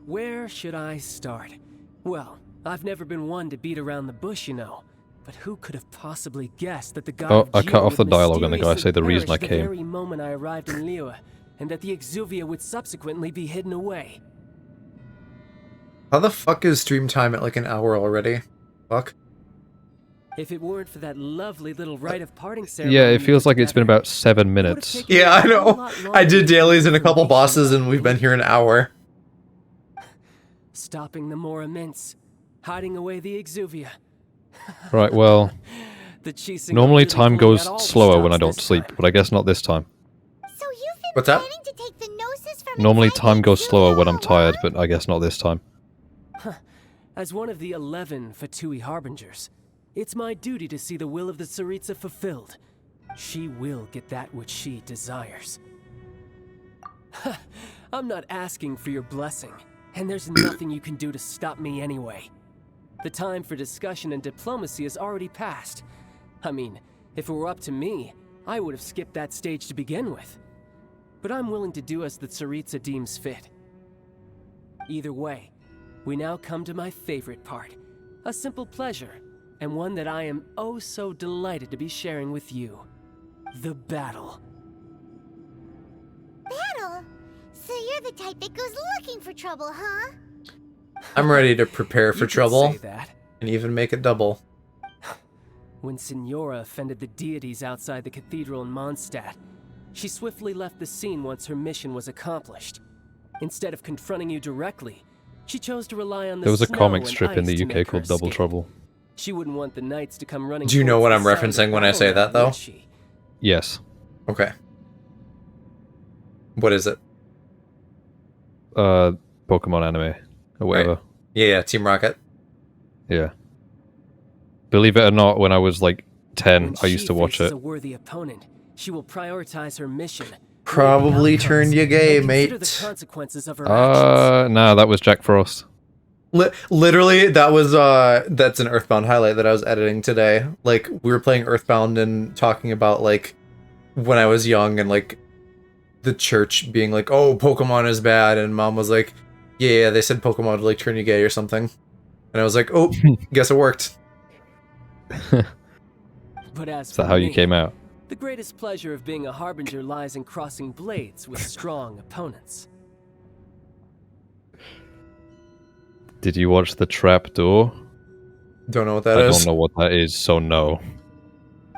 Where should I start? Well, I've never been one to beat around the bush, you know. But who could have possibly guessed that the god Oh, of I Geo cut off the would dialogue on the guy, say the mysteriously reason I perish came. The very moment I arrived in Liyue, and that the Exuvia would subsequently be hidden away. How the fuck is stream time at like an hour already? Fuck. If it weren't for that lovely little rite of parting ceremony, Yeah, it we feels put like it's been together, about 7 it would've minutes. taken Yeah, I a whole know. lot I longer did to dailies and a complete couple the bosses, mission. and we've been here an hour. stopping the more immense, hiding away the exuvia. Right, well, The cheesing normally are really time pulling goes out all the slower when I stops don't this sleep, time. but I guess not this time. So you've been What's that? planning to take the gnosis from Normally inside time the goes slower when I'm Exuvia tired, all but I guess not this time. As one of the 11 Fatui Harbingers, it's my duty to see the will of the Tsaritsa fulfilled. She will get that which she desires. I'm not asking for your blessing, and there's nothing you can do to stop me anyway. The time for discussion and diplomacy has already passed. I mean, if it were up to me, I would have skipped that stage to begin with. But I'm willing to do as the Tsaritsa deems fit. Either way, we now come to my favorite part. A simple pleasure, and one that I am oh so delighted to be sharing with you. The battle. Battle? So you're the type that goes looking for trouble, huh? I'm ready to prepare You for could trouble say that. and even make it double. When Signora offended the deities outside the cathedral in Mondstadt, she swiftly left the scene once her mission was accomplished. Instead of confronting you directly, she chose to rely on the There was a snow comic and strip in ice the to UK make her called Double escape. Trouble. She wouldn't want the knights to come running. Do you know towards what the I'm side of referencing the when I say that, battleground, though? would she? Yes. Okay. What is it? Pokemon anime. Or whatever. Yeah, Team Rocket. Yeah. Believe it or not, when I was like 10, When I used she to watch faces it. a worthy opponent, she will prioritize her mission. weigh the Probably outcomes, turned you gay, and consider mate. the consequences of her actions. Nah, that was Jack Frost. Literally, that was that's an Earthbound highlight that I was editing today. Like, we were playing Earthbound and talking about like when I was young and like the church being like, "Oh, Pokemon is bad," and Mom was like, "Yeah, they said Pokemon would like turn you gay or something," and I was like, "Oh, guess it worked." But as Is that for how you me, came out? the greatest pleasure of being a harbinger lies in crossing blades with strong opponents. Did you watch The Trapdoor? Don't know what that I is. don't know what that is, so no.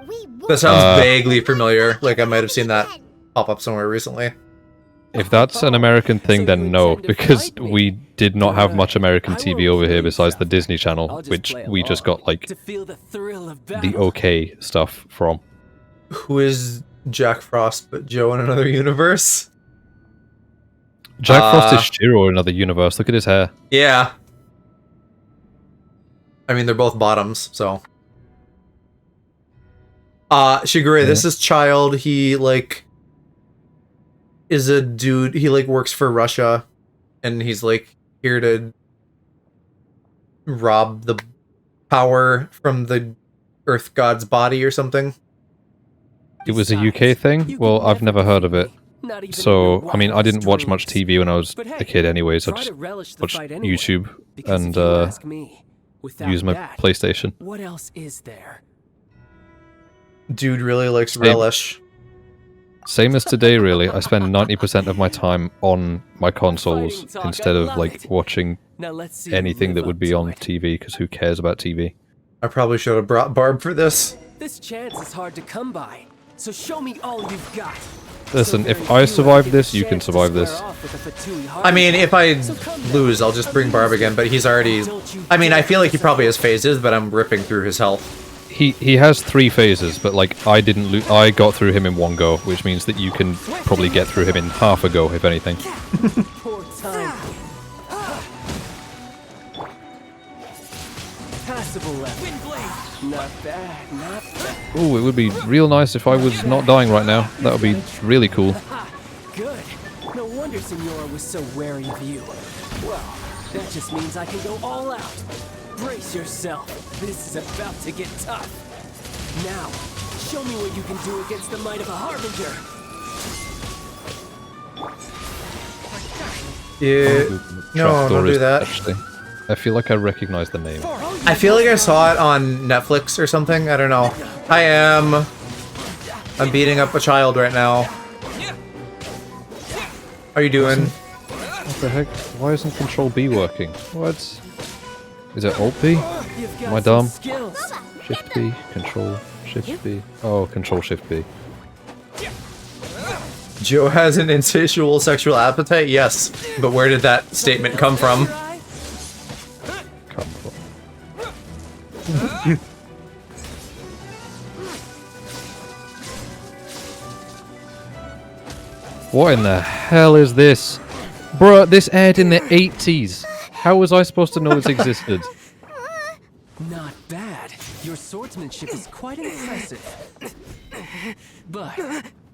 We That sounds Uh, vaguely familiar. Like I might have seen that pop up somewhere recently. If that's an American thing, So then you no, intend to because fight me? we did not have much Good. American I TV won't over here kill you, besides the Seth. Disney Channel, I'll just which play we just along got like to feel the thrill of the battle. OK stuff from. Who is Jack Frost but Joe in another universe? Jack Frost is Shiro in another universe. Look at his hair. Yeah. I mean, they're both bottoms, so. Shigure, this is Child. He, like, is a dude. He, like, works for Russia, and he's, like, here to rob the power from the Earth God's body or something. It was a Besides, UK thing? you Well, could I've never heard of it. defeat me, not even in So, your I mean, I didn't watch much wildest TV when I was dreams. But a hey, kid anyways. I try just to relish the watched fight anyway, YouTube because and if you ask me, without use my that, PlayStation. what else is there? Dude really likes Same. relish. Same as today, really. I spend 90% of my time on my consoles Fighting talk, instead I of, love like, it. watching Now let's see you anything that live would up be to on it. TV, because who cares about TV? I probably should have brought Barb for this. This chance is hard to come by, so show me all you've got. Listen, So if very I few survive get the this, you can chance to survive square this. off with the Fatui I mean, Harbinger. if I So come now, lose, I'll just bring Barb again, but he's already... I mean, I feel like he probably has phases, but I'm ripping through his health. He has 3 phases, but, like, I didn't I got through him in one go, which means that you can probably get through him in half a go, if anything. Poor time. Passable left. Not bad, not bad. Ooh, it would be real nice if I was not dying right now. That would be really cool. Good. No wonder Signora was so wary of you. Well, that just means I can go all out. Brace yourself. This is about to get tough. Now, show me what you can do against the might of a Harbinger. Yeah. No, Trapdoor don't do is that. Actually, I feel like I recognize the name. I feel like I saw it on Netflix or something. I don't know. I'm beating up a child right now. How are you doing? What the heck? Why isn't Control B working? What? Is it Alt B? You've got Am I some dumb? skills. Shift B, Control, Shift B. Oh, Control Shift B. Joe has an insatiable sexual appetite? Yes. But where did that statement come from? What in the hell is this? Bruh, this aired in the 80s. How was I supposed to know this existed? Not bad. Your swordsmanship is quite impressive. But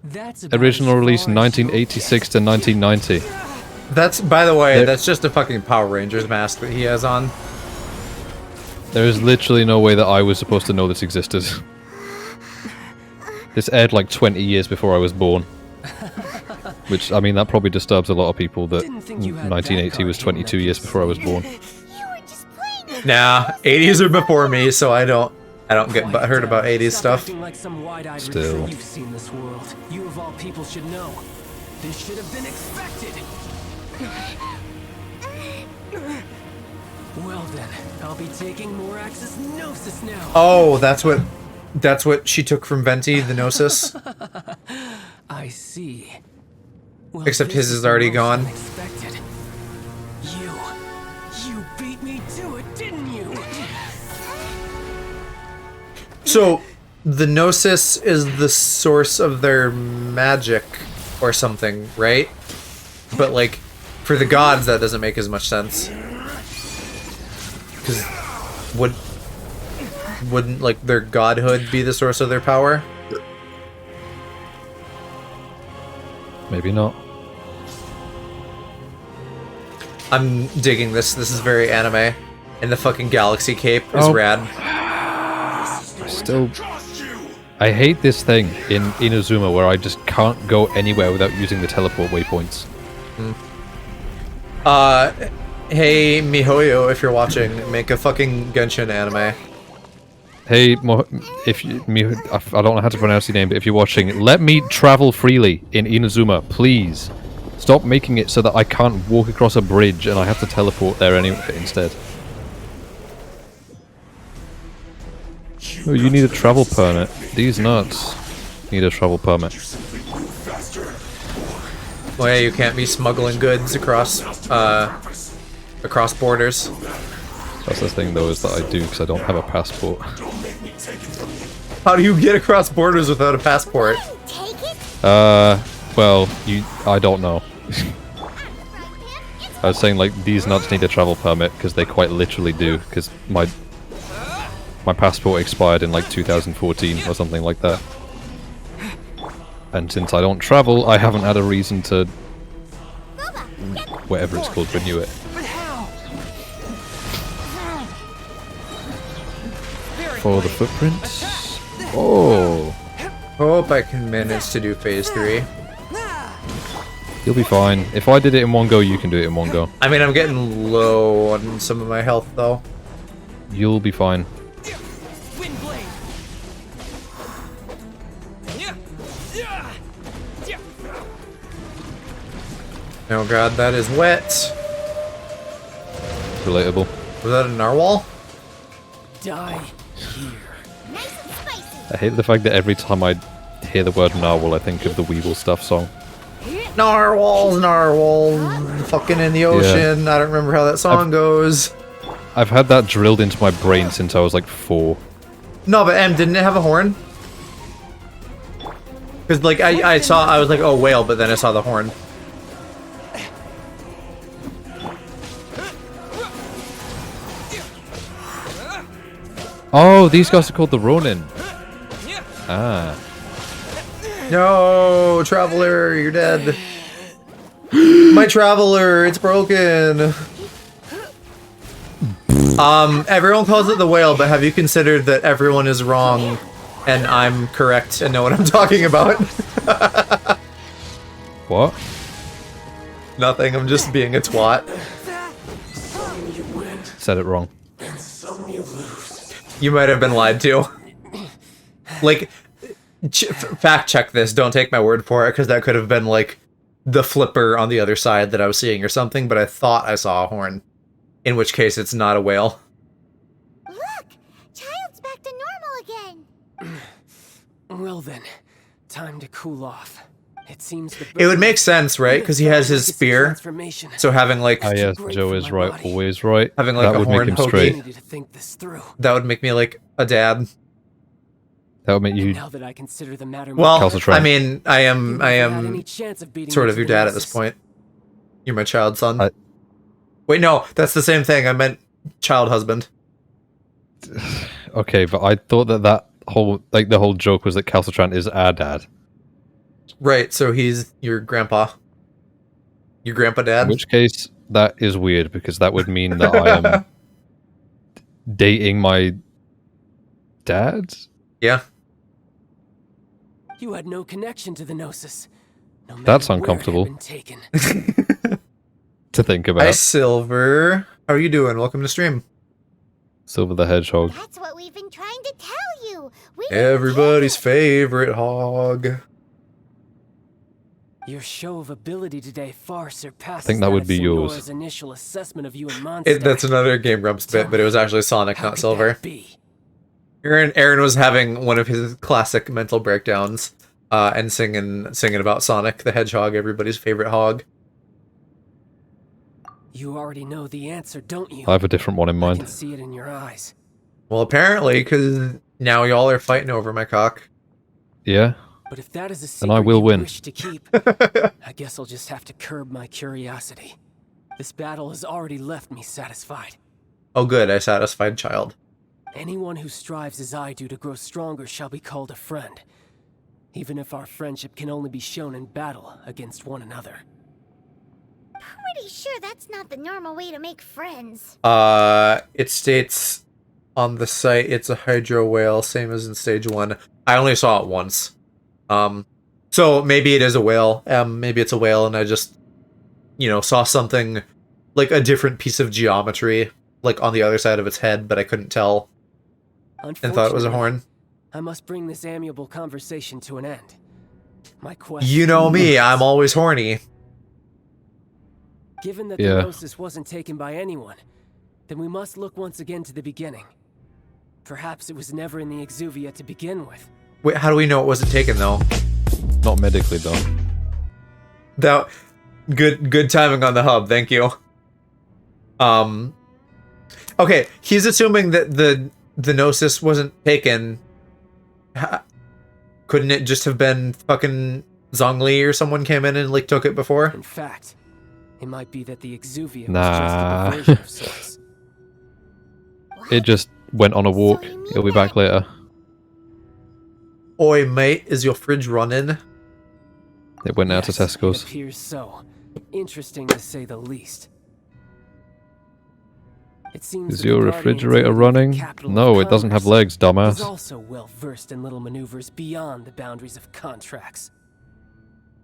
that's about Original as release far as 1986 to 1990. That's, by the way, There- that's just a fucking Power Rangers mask that he has on. There is literally no way that I was supposed to know this existed. This aired like 20 years before I was born. Which, I mean, that probably disturbs a lot of people that Didn't think you had that 1980 was card in 22 that years before I was born. You were just playing. Nah, 80s are before me, so I don't get Quiet butthurt about down. 80s Stop stuff. acting like some wide-eyed Still. retreat. You've seen this world. You of all people should know. This should have been expected. Well then, I'll be taking more Axis Gnosis now. Oh, that's what she took from Venti, the Gnosis. I see. Well, Except this his is already most gone. unexpected. You beat me to it, didn't you? So, the Gnosis is the source of their magic or something, right? But, like, for the gods, that doesn't make as much sense. Because wouldn't, like, their godhood be the source of their power? Maybe not. I'm digging this. This is very anime. And the fucking galaxy cape is Oh. rad. Still, I hate this thing in Inazuma where I just can't go anywhere without using the teleport waypoints. Hey, MiHoYo, if you're watching, make a fucking Genshin anime. Hey, if you, I don't know how to pronounce your name, but if you're watching, let me travel freely in Inazuma, please. Stop making it so that I can't walk across a bridge and I have to teleport there anyway instead. Oh, you need a travel permit. These nuts need a travel permit. Well, yeah, you can't be smuggling goods across borders. That's the thing though, is that I do because I don't have a passport. How do you get across borders without a passport? Take it. Well, I don't know. I was saying, like, these nuts need a travel permit, because they quite literally do, because my passport expired in, like, 2014, or something like that. And since I don't travel, I haven't had a reason to... whatever it's called, renew it. Follow the footprints. Oh! Hope I can manage to do phase 3. You'll be fine. If I did it in one go, you can do it in one go. I mean, I'm getting low on some of my health, though. You'll be fine. Windblade. Oh god, that is wet. Relatable. Was that a narwhal? Die here. Nice and spicy. I hate the fact that every time I hear the word narwhal, I think of the Weevil Stuff song. Narwhals, narwhals, fucking in the ocean. I don't remember how that song goes. I've had that drilled into my brain since I was like 4. No, but didn't it have a horn? Because, like, I was like, oh, whale, but then I saw the horn. Oh, these guys are called the Ronin. Ah. No, Traveler, you're dead. My Traveler, it's broken. Everyone calls it the whale, but have you considered that everyone is wrong and I'm correct and know what I'm talking about? What? Nothing, I'm just being a twat. Said it wrong. You might have been lied to. Like, fact check this, don't take my word for it, because that could have been, like, the flipper on the other side that I was seeing or something, but I thought I saw a horn. In which case, it's not a whale. Look, Child's back to normal again. Well then, time to cool off. It seems the It would make sense, right? Because he has his spear. Transformation. So having, like, Ah, yes, great Joe for is my right, body. always right. Having, like, that a would make horn him pokey. straight. Need to think this through. that would make me, like, a dad. That would make And you. now that I consider the matter Well, Calcitran. I mean, I you am never had any chance of beating sort me of to your the dad at this Gnosis. point. You're my child son. I- Wait, no, that's the same thing. I meant child husband. Okay, but I thought that whole the whole joke was that Calcitran is our dad. Right, so he's your grandpa. Your grandpa In dad? which case, that is weird because that would mean that I am dating my dad. Yeah. You had no connection to the Gnosis. No matter That's where it had uncomfortable. been taken. To think Hi, about. Silver. How are you doing? Welcome to stream. Silver the Hedgehog. That's what we've been trying to tell you. We didn't Everybody's take it. favorite hog. Your show of ability today far surpasses I think that would of be yours. Signora's initial assessment of you and Mondstadt. That's another Game Grumps bit, but it was actually Sonic, How not could Silver. that be? Aaron was having one of his classic mental breakdowns, and singing about Sonic the Hedgehog, everybody's favorite hog. You already know the answer, don't you? I have a different one in I can mind. see it in your eyes. Well, apparently, because now y'all are fighting over my cock. Yeah. But if that is a Then secret I will you win. wish to keep, I guess I'll just have to curb my curiosity. This battle has already left me satisfied. Oh, good, I satisfied child. Anyone who strives as I do to grow stronger shall be called a friend, even if our friendship can only be shown in battle against one another. Pretty sure that's not the normal way to make friends. It states on the site it's a hydro whale, same as in stage 1. I only saw it once. So maybe it is a whale. Maybe it's a whale and I just, saw something like a different piece of geometry, like on the other side of its head, but I couldn't tell and thought it was a horn. I must bring this amiable conversation to an end. My quest. You know me, I'm always horny. Given that Yeah. the Gnosis wasn't taken by anyone, then we must look once again to the beginning. Perhaps it was never in the Exuvia to begin with. Wait, how do we know it wasn't taken though? Not medically though. That good timing on the hub, thank you. Okay, he's assuming that the Gnosis wasn't taken. Couldn't it just have been fucking Zhongli or someone came in and like took it before? In fact, it might be that the Exuvia Nah. was just a diversion of sorts. It just went on a walk. So you mean It'll be back later. Oi, mate, is your fridge running? It went out to Yes, Tesco's. It appears so. Interesting to say the least. It seems Is that the your Guardian refrigerator Committee of the running? Capital of No, it doesn't have Commerce legs, is dumbass. also well versed in little maneuvers beyond the boundaries of contracts.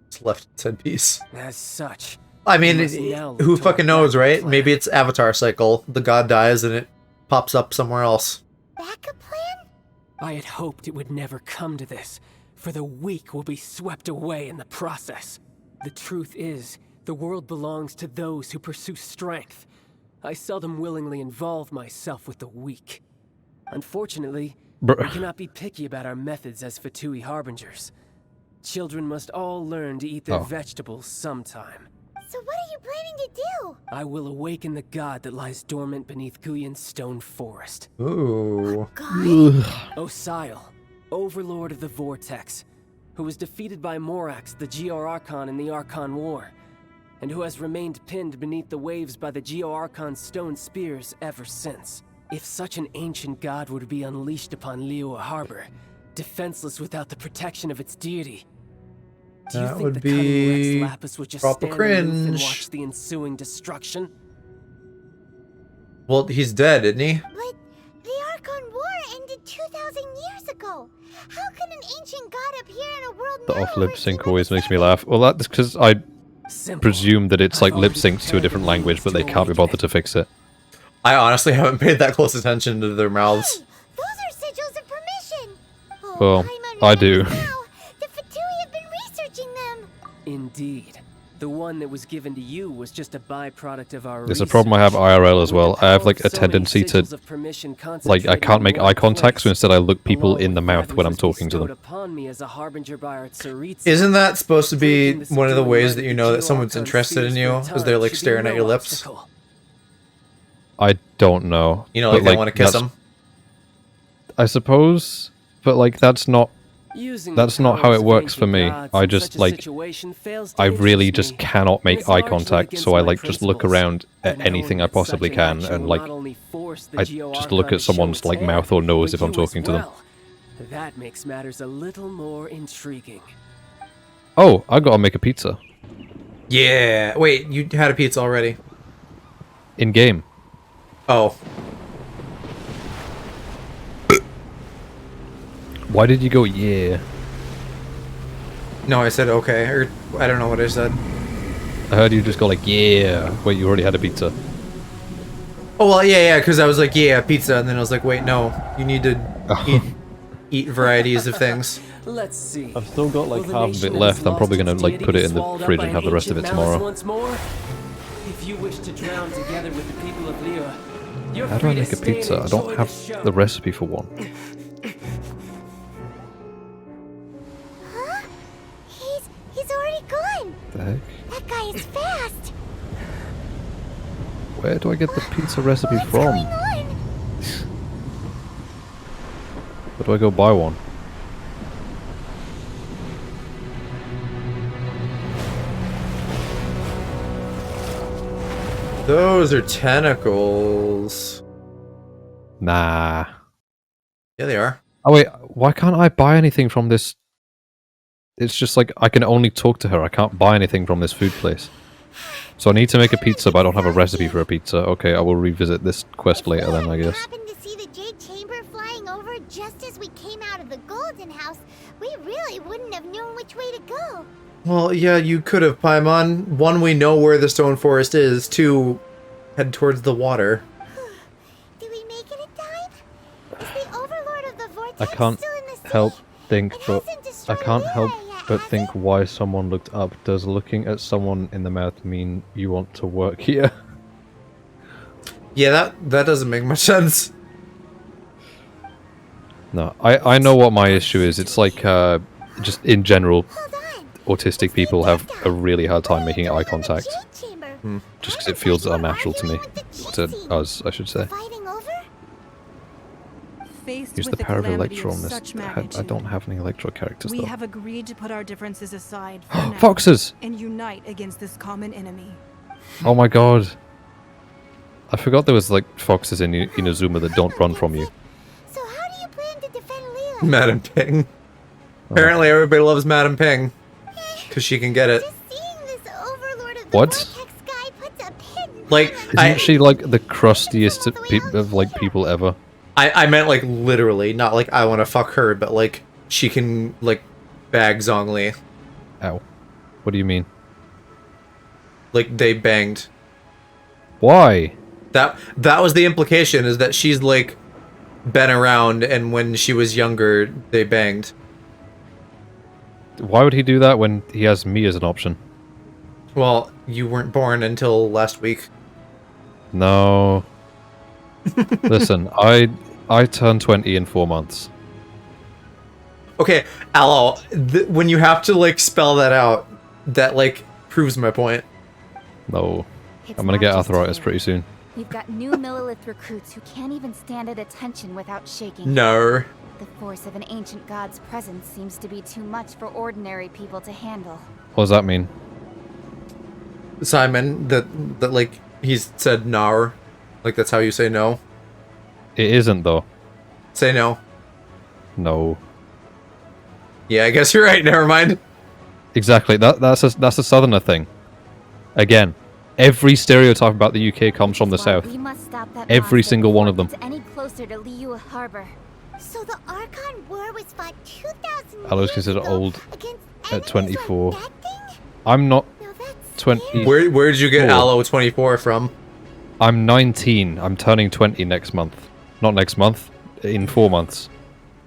It's left said piece. As such, I mean, we must now look who to our fucking knows, backup right? plan. Maybe it's Avatar cycle. The god dies and it pops up somewhere else. Backup plan? I had hoped it would never come to this, for the weak will be swept away in the process. The truth is, the world belongs to those who pursue strength. I seldom willingly involve myself with the weak. Unfortunately, we cannot be picky about our methods as Fatui harbingers. Children must all learn to eat their Oh. vegetables sometime. So what are you planning to do? I will awaken the god that lies dormant beneath Guyon's stone forest. Ooh. God? Osial, overlord of the Vortex, who was defeated by Morax, the Geo-Archon in the Archon War, and who has remained pinned beneath the waves by the Geo-Archon's stone spears ever since. If such an ancient god were to be unleashed upon Liyue Harbor, defenseless without the protection of its deity, do you That think would the cunning be Rex Lapis would just proper stand aloof and cringe. watch the ensuing destruction? Well, he's dead, isn't he? But the Archon War ended 2,000 years ago. How can an ancient god appear in a world The now off where lip sync he always never makes me said laugh. Well, that's because I Simple. presume that it's like I've lip already synced to a different prepared the language, but they means can't be to bothered to fix it. I honestly haven't paid that close attention to their mouths. Hey, those are sigils of permission. Oh, Well, I'm I do. unrelenting now. The Fatui have been researching them. Indeed. The one that was given to you was just a byproduct of our There's a problem I have research. IRL as With well. the I have power like of a so many tendency to sigils of permission like I concentrated can't in make one eye contact, so place, instead I look people along in the with mouth that when I'm which was talking to them. bestowed upon me as a harbinger by our Tsaritsa. Isn't that supposed to be Breaking the one of the subduing ways might that of you the know that someone's Geo-Archon interested in seers you? for a Because they're time like should be staring at no your lips? obstacle. I don't know. You know, but, like they want to kiss that's- him. I suppose but like that's not Using That's the not how powers it of works for ancient me. gods I in just, such a like, situation fails to I really interest just me. cannot And make it's eye largely contact, against so I my like just look principles. around at Knowing anything I that possibly such an can, action and will like not only force the I just Geo look Archon at to show someone's its like hand, mouth or nose but if I'm you as talking to them. well. That makes matters a little more intriguing. Oh, I gotta make a pizza Yeah. Wait, you had a pizza already? in game. Oh. Why did you go? Yeah, No, I said okay, or I don't know what I said. I heard you just go like yeah. Wait, you already had a pizza. Oh, well, yeah, because I was like, yeah, pizza, and then I was like, wait, no, you need to eat varieties of things. Let's see. I've still got like Will the half of nation it that left. has I'm probably lost gonna its like deity put be it in the swallowed up fridge by and have the rest of it ancient malice tomorrow. once more? If you wish to drown together with the people of Liyue, you're How do I free to make a stay and pizza? I enjoy don't the have show. the recipe for one. Huh? He's already gone. The heck? That guy is fast. Where do I get the pizza recipe What's from? going on? Where do I go buy one? Those are tentacles. Nah. Yeah, they are. Oh wait, why can't I buy anything from this? It's just like I can only talk to her. I can't buy anything from this food place. So I need to make a pizza, but I don't have a recipe for a pizza. Okay, I will revisit this quest later then, I guess. Happened to see the Jade Chamber flying over just as we came out of the Golden House. We really wouldn't have known which way to go. Well, yeah, you could have, Paimon. One, we know where the Stone Forest is. Two, head towards the water. Do we make it in time? Is the Overlord of the Vortex I can't still in the sea? help think, It but hasn't I destroyed can't help Liyue yet, but has think it? why someone looked up. Does looking at someone in the mouth mean you want to work here? Yeah, that doesn't make much sense. No, I know what my issue is. It's like just in general, Hold on. autistic people have a really hard time making eye contact. Jade Chamber. Just because it feels unnatural to me. To Cheating. us, I should say. Fighting over? Faced Use the with a power of calamity Electro on this. such I magnitude, don't have any Electro characters we though. have agreed to put our differences aside for now Foxes! and unite against this common enemy. Oh my god. I forgot there was like foxes in Inazuma that don't run from you. So how do you plan to defend Liyue? Madam Ping. Apparently everybody loves Madam Ping. Because she can get it. Just seeing this Overlord of the What? Vortex guy puts a pin Like, on Isn't she like the crustiest of like people ever? I meant like literally, not like I want to fuck her, but like she can like bag Zhongli. Ow. What do you mean? Like they banged. Why? That was the implication, is that she's like been around, and when she was younger they banged. Why would he do that when he has me as an option? Well, you weren't born until last week. No. Listen, I turned 20 in 4 months. Okay, Aloe, when you have to like spell that out, that like proves my point. No. It's I'm gonna get not just arthritis you. pretty soon. We've got new Millilith recruits who can't even stand at attention without shaking. No. The force of an ancient god's presence seems to be too much for ordinary people to handle. What does that mean? Simon, that like he's said nar. Like that's how you say no. It isn't though. Say no. No. Yeah, I guess you're right, never mind. Exactly. That's a southerner thing. Again, every stereotype about the UK comes from the That's why south. we must stop that Every monster single one of before them. it gets any closer to Liyue Harbor. So the Archon War was fought 2,000 I was years considered ago old against at enemies 24. like that thing? I'm not Now that's 20. scary. Where did you get Cool. Aloe 24 from? I'm 19. I'm turning 20 next month. Not next month. In 4 months.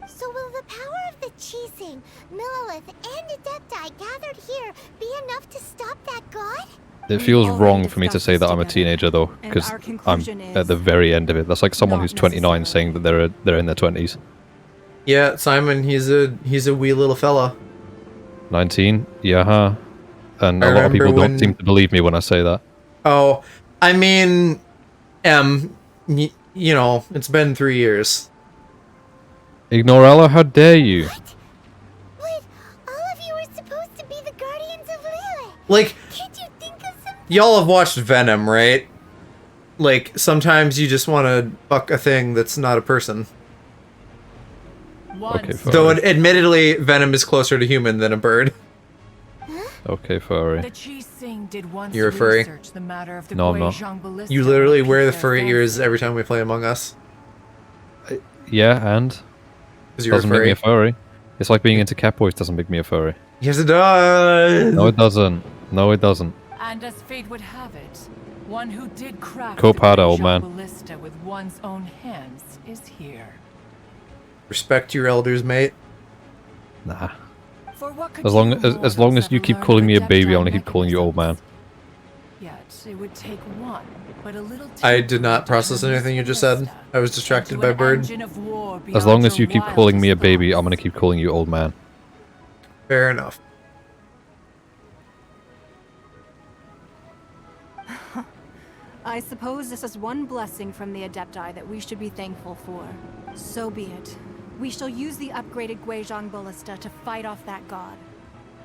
So will the power of the Chising, Millilith, and Adepti gathered here be enough to stop that god? It We've feels already wrong for me to discussed say this that I'm a together, teenager though, and because our I'm conclusion at the is very end of it. That's like someone not who's 29 necessarily. saying that they're in their 20s. Yeah, Simon, he's a wee little fella. 19? Yeah, huh? And I a lot of people remember don't when- seem to believe me when I say that. Oh, I mean, you know, it's been 3 years. Ignorella, how dare you? What? But all of you were supposed to be the guardians of Liyue. Like, Can't you think of something? y'all have watched Venom, right? Like, sometimes you just want to fuck a thing that's not a person. Okay, furry. Though, admittedly, Venom is closer to human than a bird. Okay, furry. The Cheese Sing did once You're a furry. research the matter of the No, I'm not. Guizhong ballista You literally and wear the piqued furry their ears fancy. every time we play Among Us. Yeah, and? Because you're a Doesn't make me furry. a furry. It's like being into cat boys doesn't make me a furry. Yes, it does! No, it doesn't. No, it doesn't. And as fate would have it, one who did craft Copada, the old Guizhong man. ballista with one's own hands is here. Respect your elders, mate. Nah. For what could As long as you keep calling me a baby, I want to keep calling you old man. Yet it would take one, but a little I did not process anything you just said. I was distracted by Bird. As long as you keep calling me a baby, I'm gonna keep calling you old man. Fair enough. I suppose this is one blessing from the Adepti that we should be thankful for. So be it. We shall use the upgraded Guizhong ballista to fight off that god.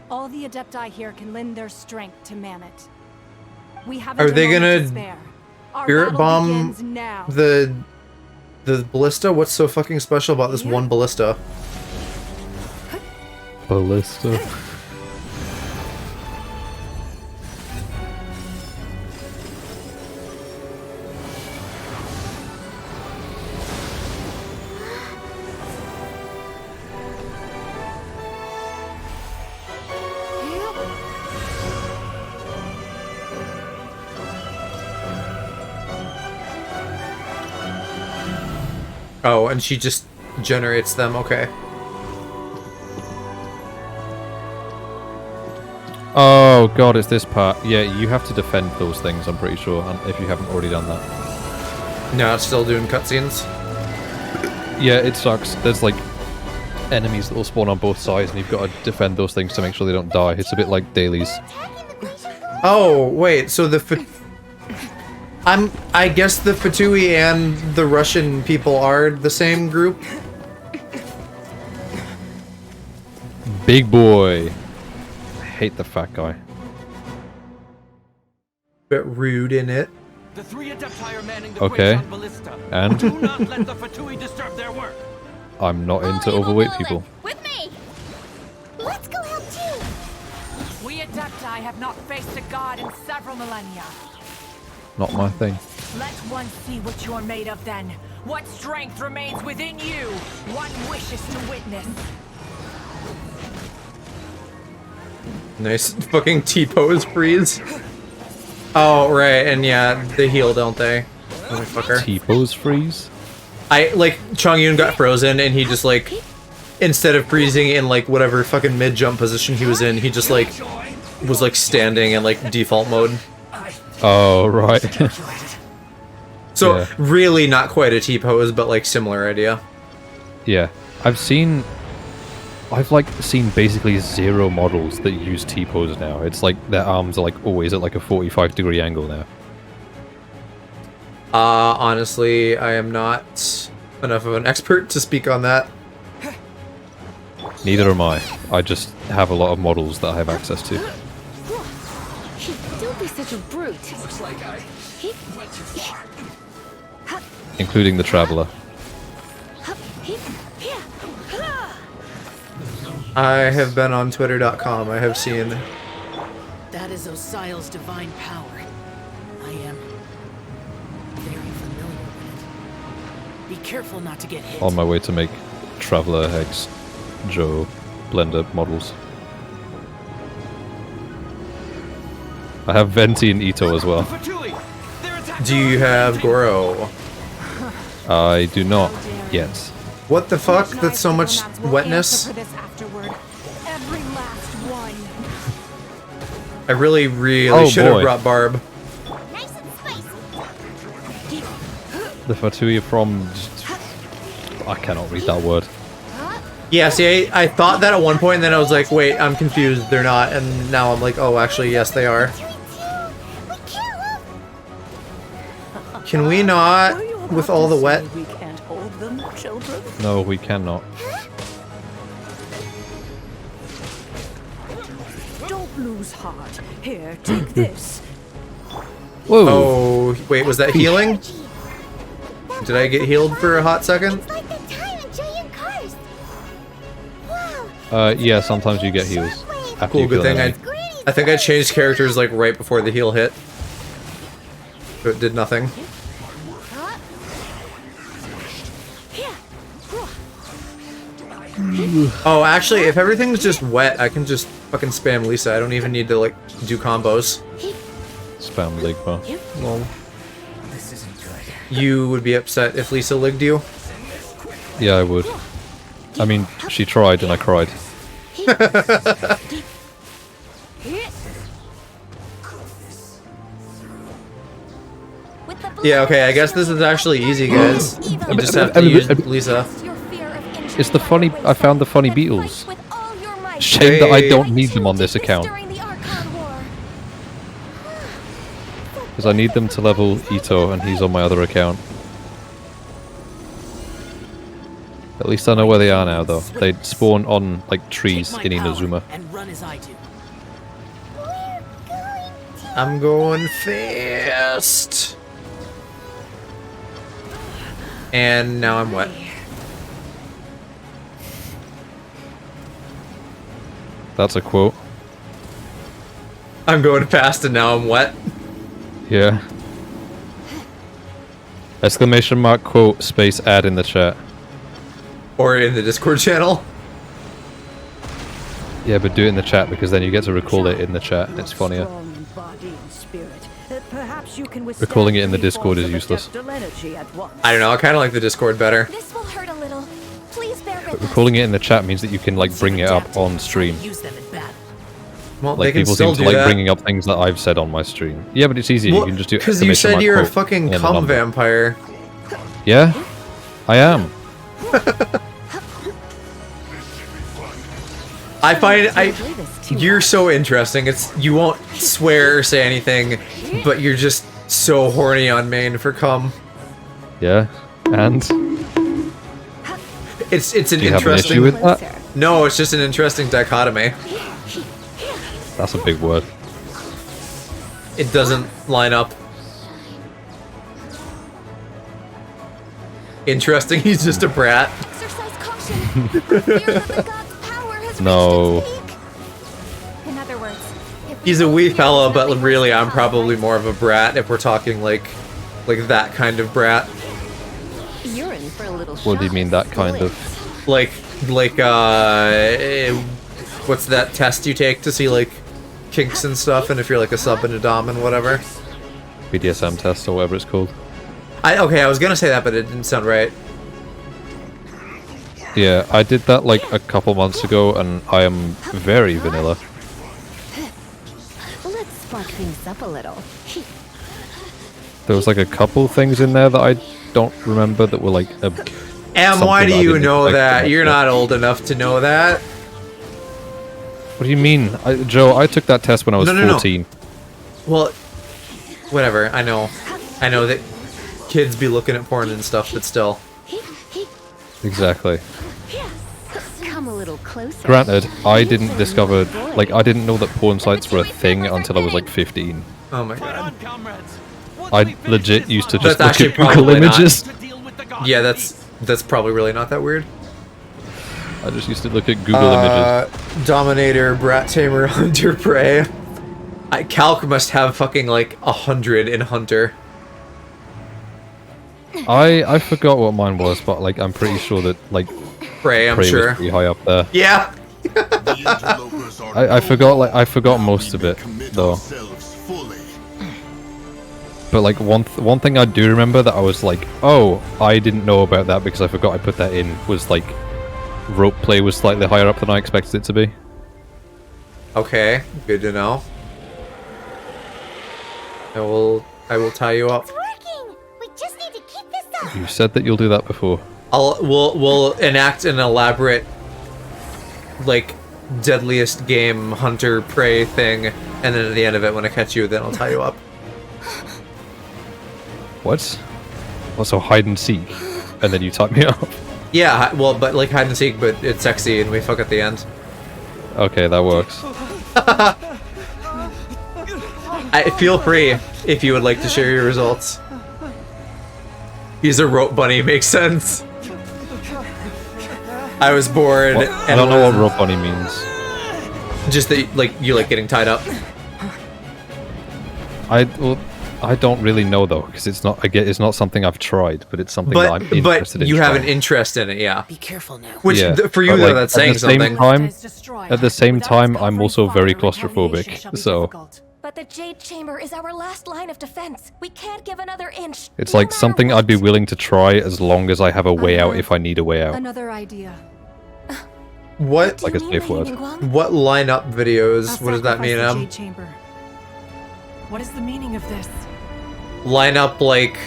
All the Adepti here can lend their strength to man it. We haven't Are they a moment gonna to spare. Our spirit battle bomb begins now. the ballista? What's so fucking special about this one ballista? Ballista. Oh, and she just generates them, okay. Oh god, it's this part. Yeah, you have to defend those things, I'm pretty sure, if you haven't already done that. No, it's still doing cutscenes. Yeah, it sucks. There's like enemies that will spawn on both sides and you've got to defend those things to make sure they don't die. It's a bit like dailies. Oh, wait, so the I guess the Fatui and the Russian people are the same group? Big boy. I hate the fat guy. Bit rude in it. The three Adepti are manning the Okay. Guizhong ballista. And? Do not let the Fatui disturb their work. I'm not into overweight people. With me! Let's go help too! We Adepti have not faced a god in several millennia. Not my thing. Let one see what you're made of then. What strength remains within you. One wishes to witness. Nice fucking T-pose freeze. Oh, right, and yeah, they heal, don't they? Motherfucker. T-pose freeze? Like, Chongyun got frozen, and he just, like, instead of freezing in, like, whatever fucking mid-jump position he was in, he just, like, was, like, standing in, like, default mode. Oh, right. So, Yeah. really not quite a T-pose, but, like, similar idea. Yeah. I've like seen basically 0 models that use T-pose now. It's like their arms are like always at like a 45-degree angle now. Honestly, I am not enough of an expert to speak on that. Neither am I. I just have a lot of models that I have access to. Don't be such a brute. Including the Traveler. I have been on Twitter.com. I have seen. That is Osial's divine power. I am very familiar with it. Be careful not to get hit. On my way to make Traveler, Hex, Joe, Blender models. I have Venti and Ito as well. Do you have Goro? I do not yet. What the fuck? That's so much wetness. Every last one. I really Oh, should have boy. brought Barb. Nice and spicy! The Fatui from... I cannot read that word. Yeah, see, I thought that at one point, and then I was like, wait, I'm confused, they're not, and now I'm like, oh, actually, yes, they are. Can we not, with all the wet? We can't hold them, children? No, we cannot. Don't lose heart. Here, take this. Whoa! Oh, wait, was that healing? Did I get healed for a hot second? It's like the time in giant cars. Wow. Yeah, sometimes you get heals. After Cool, you good kill thing an enemy. I think I changed characters like right before the heal hit. So it did nothing. Oh, actually, if everything's just wet, I can just fucking spam Lisa. I don't even need to, like, do combos. Spam Ligma. Lol. You would be upset if Lisa ligged you? Yeah, I would. I mean, she tried and I cried. Yeah, okay, I guess this is actually easy, guys. You just have to use Lisa. It's the funny... I found the funny beetles. Shame that I don't need them on this account. Because I need them to level Ito and he's on my other account. At least I know where they are now, though. They spawn on, like, trees in Inazuma. And run as I do. I'm going fast. And now I'm wet. That's a quote. I'm going fast and now I'm wet. Yeah. Exclamation mark quote space ad in the chat. Or in the Discord channel. Yeah, but do it in the chat because then you get to recall it in the chat. It's funnier. Recalling it in the Discord is useless. I don't know, I kind of like the Discord better. This will hurt a little. Please bear But with us. recalling it in the chat means that you can like bring it up on stream. Use them in battle. Well, Like they can people still seem to do like that. bring up things that I've said on my stream. Yeah, but it's easy. Well, You can just do because you exclamation said mark you're a quote fucking and then a cum number. vampire. Yeah, I am. I find you're so interesting. It's you won't swear or say anything, but you're just so horny on main for cum. Yeah, and It's an do you have an interesting. issue with that? No, it's just an interesting dichotomy. That's a big word. It doesn't line up. Interesting. He's just a brat. Exercise caution. Fear that the god's power has No. reached its peak. In other words, if He's a we wee don't fella, fear, but nothing really, will I'm stop, probably right? more of a brat if we're talking like that kind of brat. You're in for a little shock. What do you mean that kind of? Like what's that test you take to see like kinks and stuff, and if you're like a sub and a dom and whatever. BDSM test or whatever it's called. Okay, I was gonna say that, but it didn't sound right. Yeah, I did that like a couple months ago, and I am very vanilla. Let's spark things up a little. There was like a couple things in there that I don't remember that were like a... And why something do I you didn't know expect that? to You're know. not old enough to know that. What do you mean? Joe, I took that test when I was No. 14. Well, whatever. I know that kids be looking at porn and stuff, but still. Exactly. Come a little closer. Granted, I didn't discover... Like, I didn't know that porn sites were a thing until I was like 15. Oh my god. I legit used to just That's look actually at Google probably not. images. Yeah, that's probably really not that weird. I just used to look at Google images. Dominator, Brat Tamer, Hunter, Prey. Calc must have fucking like 100 in Hunter. I forgot what mine was, but like I'm pretty sure that like Prey, I'm Prey sure. was pretty high up there. Yeah. I forgot most of it though. But like one thing I do remember that I was like, oh, I didn't know about that because I forgot I put that in was like rope play was slightly higher up than I expected it to be. Okay, good to know. I will tie you up. It's working. We just need to keep this up. You said that you'll do that before. We'll enact an elaborate like deadliest game hunter prey thing, and then at the end of it when I catch you, then I'll tie you up. What? Also hide and seek, and then you type me up. Yeah, well, but like hide and seek, but it's sexy and we fuck at the end. Okay, that works. Feel free if you would like to share your results. He's a rope bunny, makes sense. I was bored. What? I don't know what rope bunny means. Just that, like, you like getting tied up. I don't really know though, because it's not. It's not something I've tried, but it's something that I'm interested in. But you have trying. an interest in it, yeah. Be careful now. Which for you but, though, like, that's saying something. At the same time, I'm also very claustrophobic, so. But the Jade Chamber is our last line of defense. We can't give another inch. It's like something I'd be willing to try as long as I have a way out if I need a way out. Another idea. What? Like a safe word. What lineup videos? What does that mean, Jade Chamber. What is the meaning of this? Line up like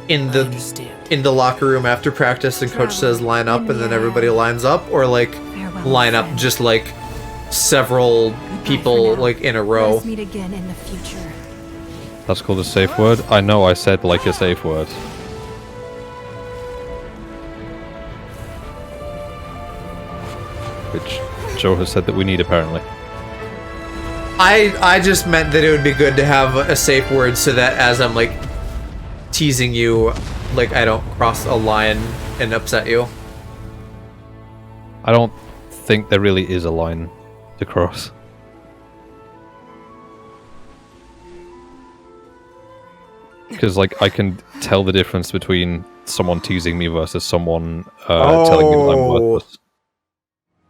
in the locker room after practice and coach says line up and then everybody lines up, or like line up just like several people like in a row. Let's meet again in the future. That's called a safe word? I know I said like a safe word. Which Joe has said that we need apparently. I just meant that it would be good to have a safe word so that as I'm like teasing you, like I don't cross a line and upset you. I don't think there really is a line to cross. Because like I can tell the difference between someone teasing me versus someone telling me that I'm worthless.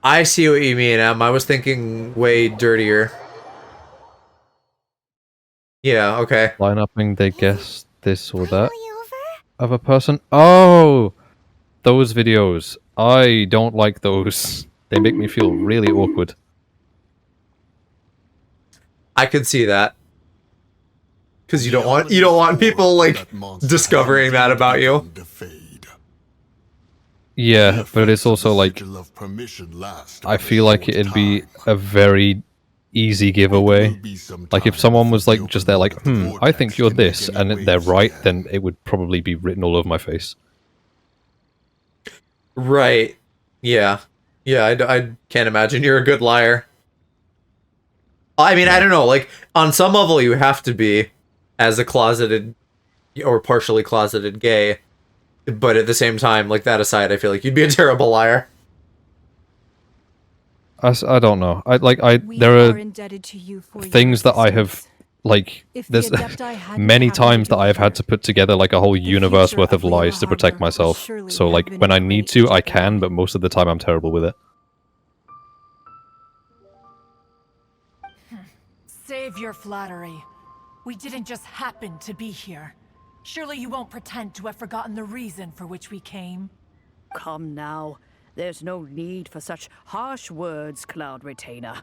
I see what you mean, Em. I was thinking way dirtier. Yeah, okay. Line upping, they guess this or that of a person. Oh! Those videos. I don't like those. They make me feel really awkward. I could see that. Because you don't want people like discovering that about you. Yeah, but it's also like I feel like it'd be a very easy giveaway. Like if someone was like just there like, I think you're this, and they're right, then it would probably be written all over my face. Right. Yeah. Yeah, I can't imagine you're a good liar. I mean, I don't know, like, on some level you have to be as a closeted or partially closeted gay, but at the same time, like, that aside, I feel like you'd be a terrible liar. I don't know. There are things that I have, like, there's many times that I have had to put together, like, a whole universe worth of lies to protect myself. So, like, when I need to, I can, but most of the time I'm terrible with it. Save your flattery. We didn't just happen to be here. Surely you won't pretend to have forgotten the reason for which we came. Come now. There's no need for such harsh words, Cloud Retainer.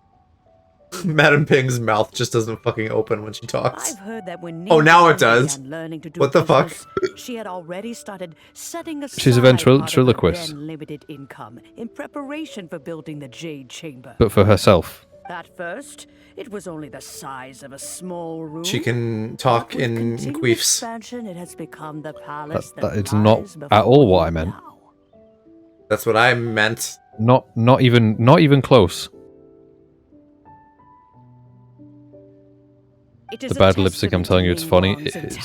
Madam Ping's mouth just doesn't fucking open when she talks. I've heard that when oh, now it does. What the fuck? She had already started setting aside She's a ventriloquist. limited income in preparation for building the Jade Chamber. But for herself. At first, it was only the size of a small room. She can talk in queefs. It has become the palace that is not at all what I meant. That's what I meant. Not even close. The bad lipstick, I'm telling you, it's funny. It is.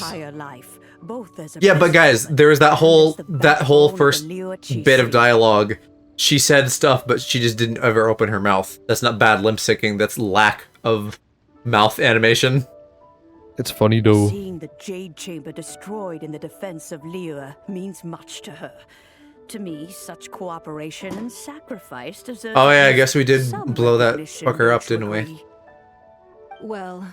Yeah, but guys, there was that whole first bit of dialogue. She said stuff, but she just didn't ever open her mouth. That's not bad lip syncing. That's lack of mouth animation. It's funny though. Seeing the Jade Chamber destroyed in the defense of Liyue means much to her. To me, such cooperation and sacrifice deserve. Oh yeah, I guess we did blow that fucker up, didn't we? Well,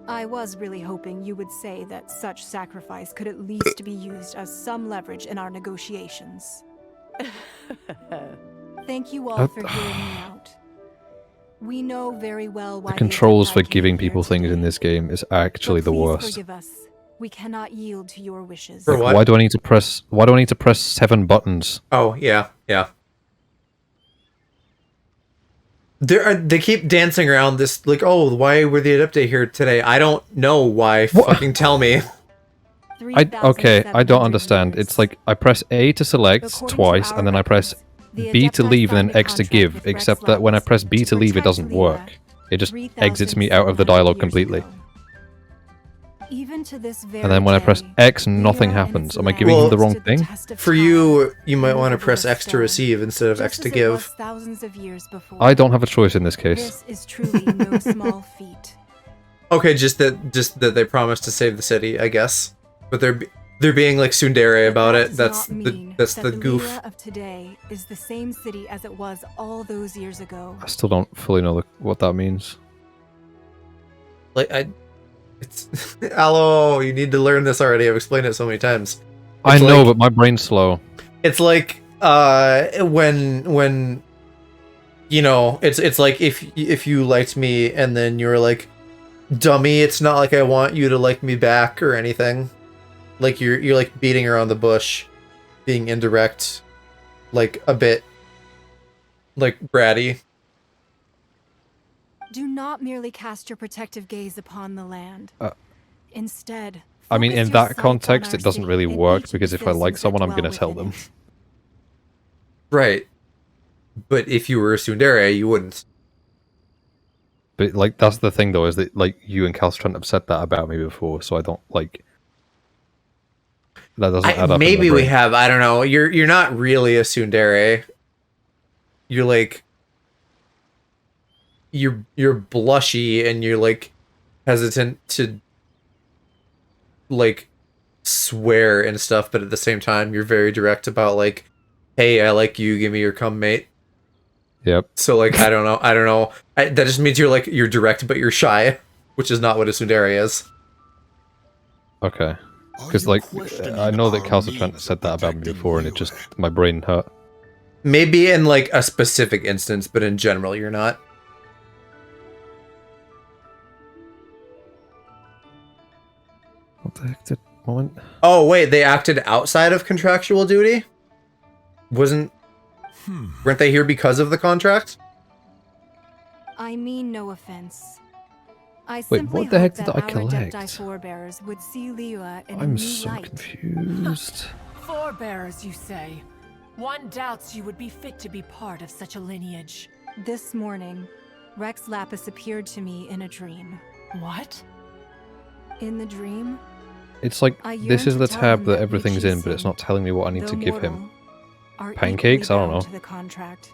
I was really hoping you would say that such sacrifice could at least be used as some leverage in our negotiations. Thank you all for hearing me out. We know very well why the controls for giving people things in this game is actually the worst. Forgive us. We cannot yield to your wishes. For what? Why do I need to press 7 buttons? Oh, yeah. They keep dancing around this, like, oh, why were the Adepti here today? I don't know why. What? Fucking tell me. Okay, I don't understand. It's like I press A to select twice, and then I press B to leave, and then X to give. Except that when I press B to leave, it doesn't work. It just exits me out of the dialogue completely. Even to this very And then when I press X, nothing happens. Am I giving him the wrong thing? For you, you might want to press X to receive instead of X to give. I don't have a choice in this case. This is truly no small feat. Okay, just that they promised to save the city, I guess. But they're being like tsundere about it. That's the goof. Liyue of today is the same city as it was all those years ago. I still don't fully know what that means. Like it's Aloe, you need to learn this already. I've explained it so many times. I know, but my brain's slow. It's like when you know, it's like if you liked me and then you're like, dummy, it's not like I want you to like me back or anything. Like you're like beating around the bush, being indirect, like a bit like bratty. Do not merely cast your protective gaze upon the land. Instead, I mean, in focus your that sights context, on it our doesn't city really and work each of because the if I like citizens someone, that I'm gonna dwell tell within them. it. Right. But if you were a tsundere, you wouldn't. But like, that's the thing though, is that like you and Calcitrant have said that about me before, so I don't like. That doesn't add up. Maybe in my we brain. have. I don't know. You're not really a tsundere. You're like you're blushy and you're like hesitant to like swear and stuff, but at the same time you're very direct about like, hey, I like you, give me your cum, mate. Yep. So like I don't know. That just means you're direct but you're shy, which is not what a tsundere is. Okay. Because like I know that Calcitrant said that about me before, and it just my brain hurt. Maybe in like a specific instance, but in general you're not. What the heck did moment? Oh wait, they acted outside of contractual duty? Weren't they here because of the contract? I mean no offense. I Wait, simply what the heck hope did that I our collect? Adepti forebearers would see Liyue in a I'm new so light. confused. Forebearers, you say? One doubts you would be fit to be part of such a lineage. This morning, Rex Lapis appeared to me in a dream. What? In the dream, It's like I this yearn is to the tell tab him that that everything's in, but it's not telling me what I need to though give him. mortal, are Pancakes? I equally don't bound know. to the contract.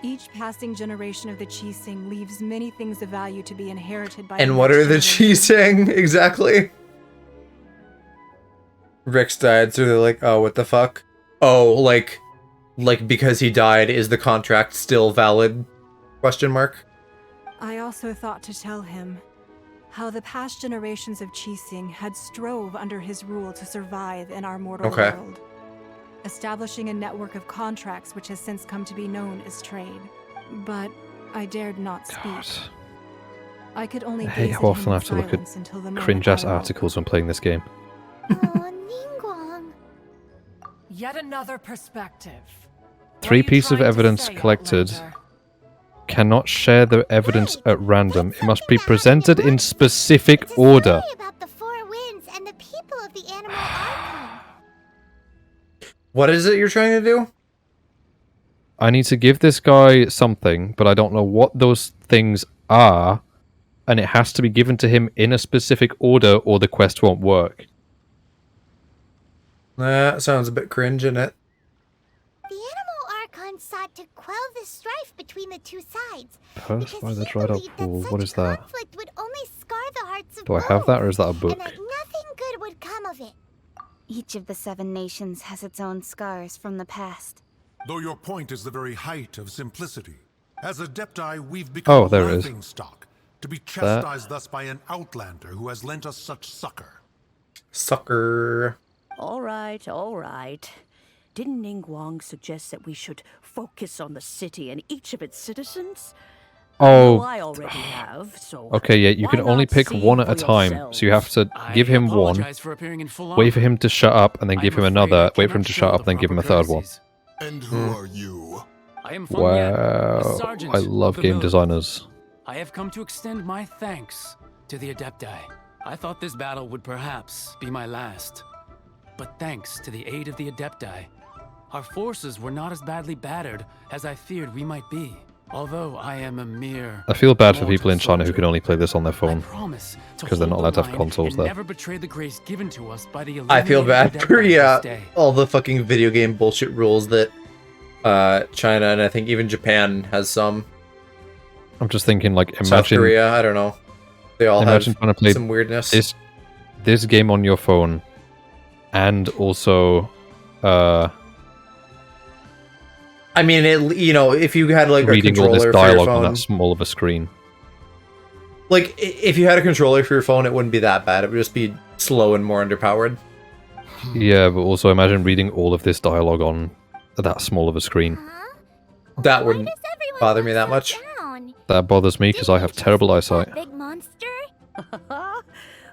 Each passing generation of the Qixing leaves many things of value to be inherited by And the what next are the generation. Qixing exactly? Rex died, so they're like, oh, what the fuck? Oh, like because he died, is the contract still valid? Question mark. I also thought to tell him how the past generations of Qixing had strove under his rule to survive in our mortal Okay. world, establishing a network of contracts which has since come to be known as trade. But I dared not speak. God. I could only I hate gaze how at often him I in have to look silence until the at moment cringe-ass I awoke. articles when playing this game. Oh, Ningguang. Yet another perspective. What 3 are you pieces of trying to evidence say, collected. Outlander? Cannot share the evidence at random. It must be presented in specific order. Story about the four winds and the people of the animal archon. What is it you're trying to do? I need to give this guy something, but I don't know what those things are, and it has to be given to him in a specific order or the quest won't work. That sounds a bit cringe, isn't it? The animal archon sought to quell the strife between the two sides. Purse by the he dried up believed pool. that What such is that? conflict would only scar the hearts of Do I have that, or is that a both, book? and that nothing good would come of it. Each of the 7 nations has its own scars from the past. Though your point is the very height of simplicity. As Adepti, we've become there it is. laughingstock, to be chastised thus by an outlander who has lent us such succor. Sucker. All right, all right. Didn't Ningguang suggest that we should focus on the city and each of its citizens? Oh. I already have, so Okay, yeah, you why can only not pick see one at for a time. yourselves? So you have to give him one, apologize for appearing in full wait for armor. him to shut up, and then give I'm him afraid I another, wait for cannot him to show shut up, the then give him a proper third one. courtesies. And who are you? I am Feng Yan, a Wow, sergeant I love of the game military. designers. I have come to extend my thanks to the Adepti. I thought this battle would perhaps be my last. But thanks to the aid of the Adepti, our forces were not as badly battered as I feared we might be. Although I am a mere... I feel bad for people in China who can only play this on their phone. Because they're not allowed to have consoles there. Never betray the grace given to us by the I feel bad illuminated for, Adepti yeah, this day. all the fucking video game bullshit rules that China and I think even Japan has some. I'm just thinking, like, imagine... South Korea, I don't know. They all have trying to play some weirdness. This game on your phone, and also... I mean, you know, if you had like reading a all this controller for your dialogue on phone, that small of a screen. like if you had a controller for your phone, it wouldn't be that bad. It would just be slow and more underpowered. Yeah, but also imagine reading all of this dialogue on that small of a screen. That wouldn't bother me that much. That bothers me because I have terrible eyesight. Big monster?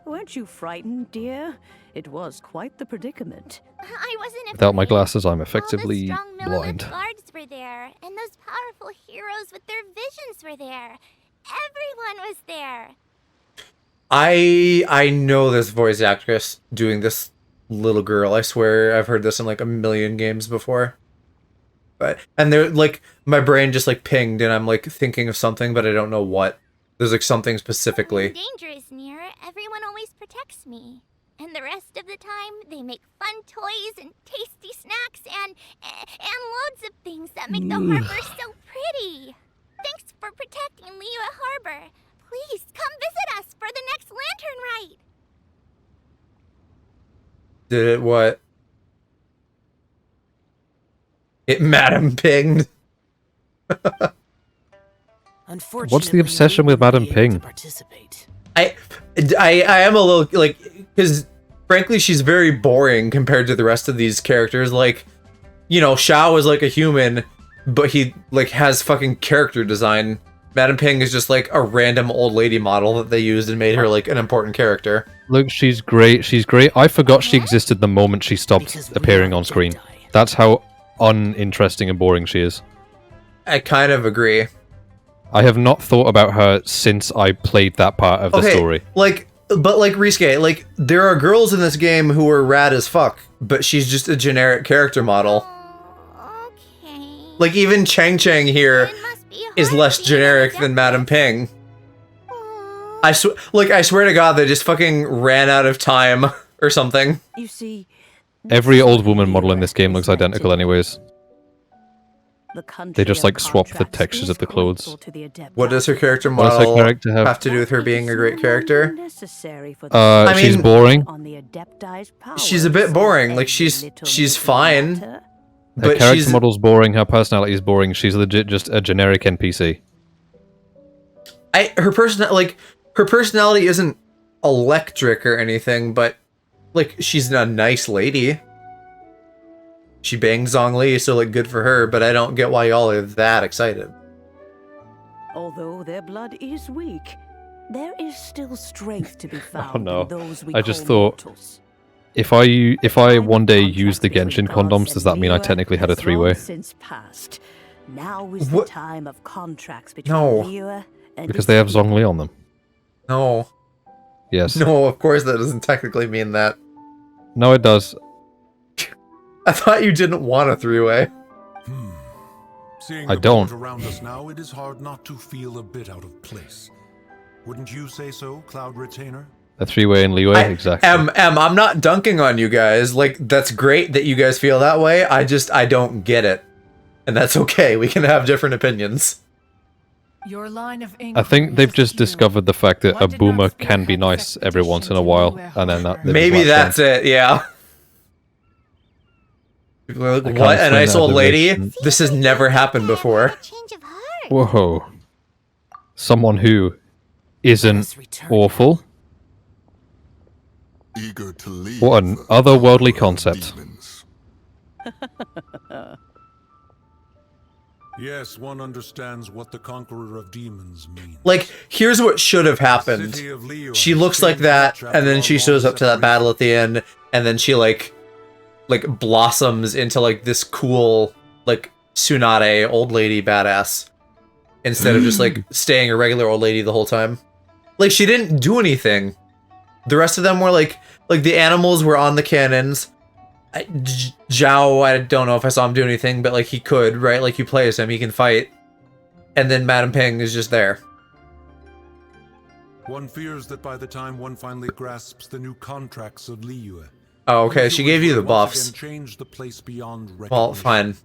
Weren't you frightened, dear? It was quite the predicament. I wasn't Without my glasses, I'm All the effectively strong blind. Millet guards were there, and those powerful heroes with their visions were there. Everyone was there. I know this voice actress doing this little girl. I swear I've heard this in like a million games before. And they're like, my brain just like pinged and I'm like thinking of something, but I don't know what. There's like something specifically. When danger is near, everyone always protects me. And the rest of the time, they make fun toys and tasty snacks and loads of things that make the harbor so pretty. Thanks for protecting Liyue Harbor. Please come visit us for the next lantern rite. Did it what? It Madam pinged. What's the obsession with Madam Ping? I am a little like, because frankly she's very boring compared to the rest of these characters. Like, you know, Shao is like a human, but he like has fucking character design. Madam Ping is just like a random old lady model that they used and made her like an important character. Look, she's great. She's great. I forgot she existed the moment she stopped appearing on screen. That's how uninteresting and boring she is. I kind of agree. I have not thought about her since I played that part of the story. Like, but like Risuke, like there are girls in this game who are rad as fuck, but she's just a generic character model. Like even Chang Chang here is less generic than Madam Ping. I swear to God, they just fucking ran out of time or something. You see, every old woman model in this game looks identical anyways. They just like swap the textures of the clothes. What does her character What does model her character have to do with her being a great character? She's boring. She's a bit boring. Like she's fine, Her but character model's boring. Her personality is boring. She's legit just a generic NPC. her personality isn't electric or anything, but like she's a nice lady. She bangs Zhongli, so like good for her, but I don't get why y'all are that excited. Although their blood is weak, there is still strength to be found Oh no! in those we I just call thought, mortals. if I one day use the Genshin condoms, does that mean I technically had a three-way? Since past. Now is the time of contracts between No. Liyue and Because they have Zhongli on them. No. Yes. No, of course that doesn't technically mean that. No, it does. I thought you didn't want a three-way. Seeing I the don't. world around us now, it is hard not to feel a bit out of place. Wouldn't you say so, Cloud Retainer? A three-way in Liyue, exactly. I'm not dunking on you guys. Like, that's great that you guys feel that way. I don't get it. And that's okay. We can have different opinions. Your line of I think they've just discovered the fact that a boomer can be nice every once in a while, and then that Maybe that's it, yeah. People are like, what? A nice old lady? This has never happened before. Whoa. Someone who isn't awful? Eager to leave What an otherworldly concept. Yes, one understands what the Conqueror of Demons means. Like, here's what should have happened. She looks like that, and then she shows up to that battle at the end, and then she, like blossoms into, like, this cool, like, Tsunade old lady badass. Instead of just, like, staying a regular old lady the whole time. Like, she didn't do anything. The rest of them were like the animals were on the cannons. Zhao, I don't know if I saw him do anything, but like he could, right? Like you play as him, he can fight. And then Madame Ping is just there. One fears that by the time one finally grasps the new contracts of Liyue, Oh, okay, she gave you the buffs. change the place beyond Well, fine.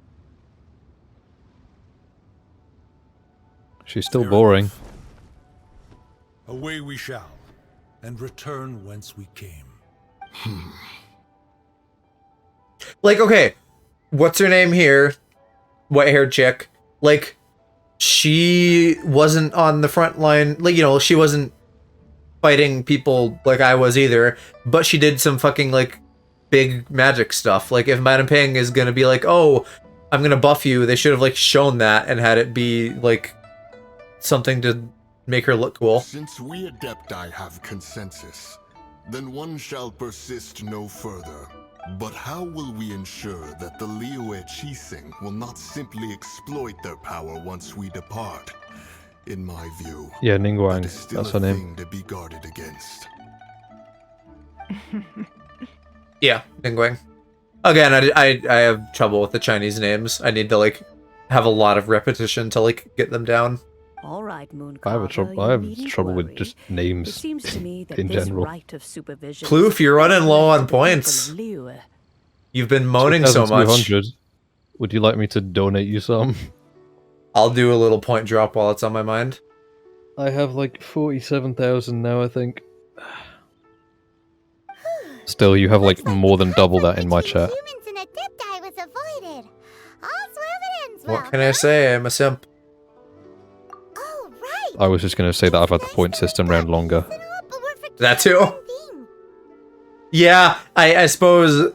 She's still boring. Away we shall, and return whence we came. Like, okay, what's her name here? White-haired chick. Like, she wasn't on the front line. Like, you know, she wasn't fighting people like I was either, but she did some fucking, like, big magic stuff. Like, if Madame Ping is gonna be like, oh, I'm gonna buff you, they should have, like, shown that and had it be, like, something to make her look cool. Since we Adepti have consensus, then one shall persist no further. But how will we ensure that the Liyue Chising will not simply exploit their power once we depart? In my view, yeah, Ningguang, that is still that's her a name. thing to be guarded against. Yeah, Ningguang. Again, I have trouble with the Chinese names. I need to, like, have a lot of repetition to, like, get them down. All right, I have trouble with just names It seems to me that in this general. right of supervision Kloof, you're running low on points. You've been moaning so much. 2,200. Would you like me to donate you some? I'll do a little point drop while it's on my mind. I have like 47,000 now, I think. Still, you have like more than double that in my chat. Humans and Adepti was avoided. All's well that ends well. What can I say? I'm a simp. I was just going to say that I've had the point system round longer. That too? Yeah, I suppose...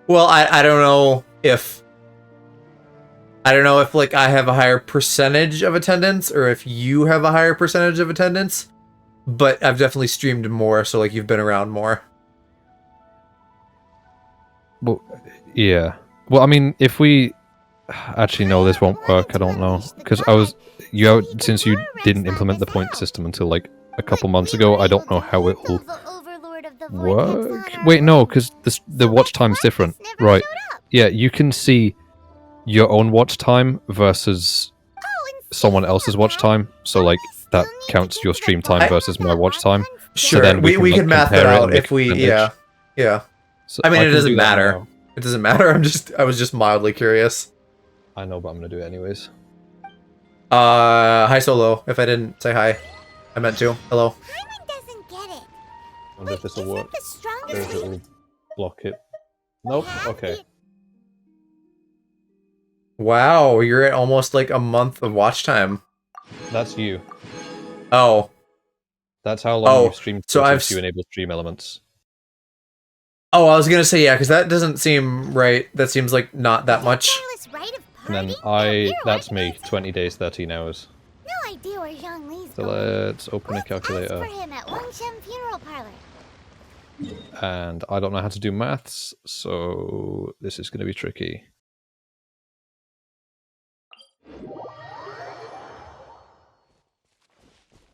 Well, I don't know if... I don't know if, like, I have a higher percentage of attendance, or if you have a higher percentage of attendance, but I've definitely streamed more, so, like, you've been around more. Well, yeah. Well, I mean, if we... Actually, no, this won't work, I don't know. Because since you didn't implement the point system until, like, a couple months ago, I don't know how it will work. Wait, no, because the watch time's different. Right. Yeah, you can see your own watch time versus someone else's watch time. So, like, that counts your stream time versus my watch time. Sure, so then we can math that out if we... Yeah. Yeah. So I mean, it doesn't do that matter. now. It doesn't matter, I was just mildly curious. I know, but I'm gonna do it anyways. Hi Solo, if I didn't say hi. I meant to. Hello. Hyman doesn't get it. I wonder if this will work. The strongest Or if it will block it. Nope, okay. Wow, you're at almost like a month of watch time. That's you. Oh. That's how long you've streamed so since you enable stream elements. Oh, I was gonna say, yeah, because that doesn't seem right. That seems like not that much. And then that's me, 20 days, 13 hours. No idea where Zhongli's So going. let's open a calculator. Ask for him at Wangshen Funeral Parlor. And I don't know how to do maths, so this is going to be tricky.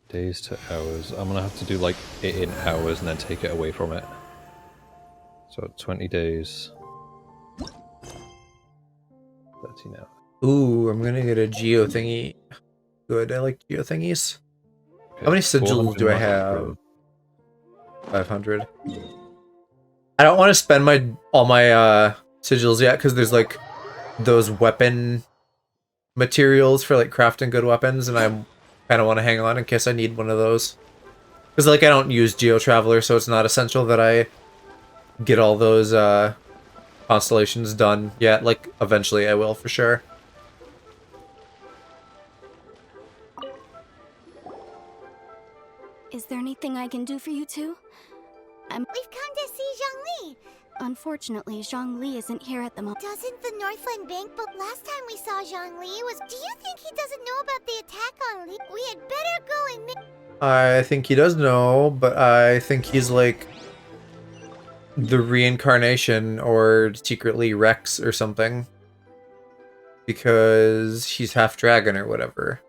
Days to hours. I'm going to have to do like it in hours and then take it away from it. So 20 days. 13 hours. Ooh, I'm gonna get a geo thingy. Good, I like geo thingies. Okay, How many sigils do I have? 500. I don't want to spend all my sigils yet, because there's like those weapon materials for like crafting good weapons, and I kind of want to hang on in case I need one of those. Because like I don't use Geo Traveler, so it's not essential that I get all those constellations done yet. Like eventually I will for sure. Is there anything I can do for you two? We've come to see Zhongli. Unfortunately, Zhongli isn't here at the moment. Doesn't the Northland Bank? But last time we saw Zhongli was... Do you think he doesn't know about the attack on Li? We had better go and... I think he does know, but I think he's like the reincarnation or secretly Rex or something. Because he's half dragon or whatever.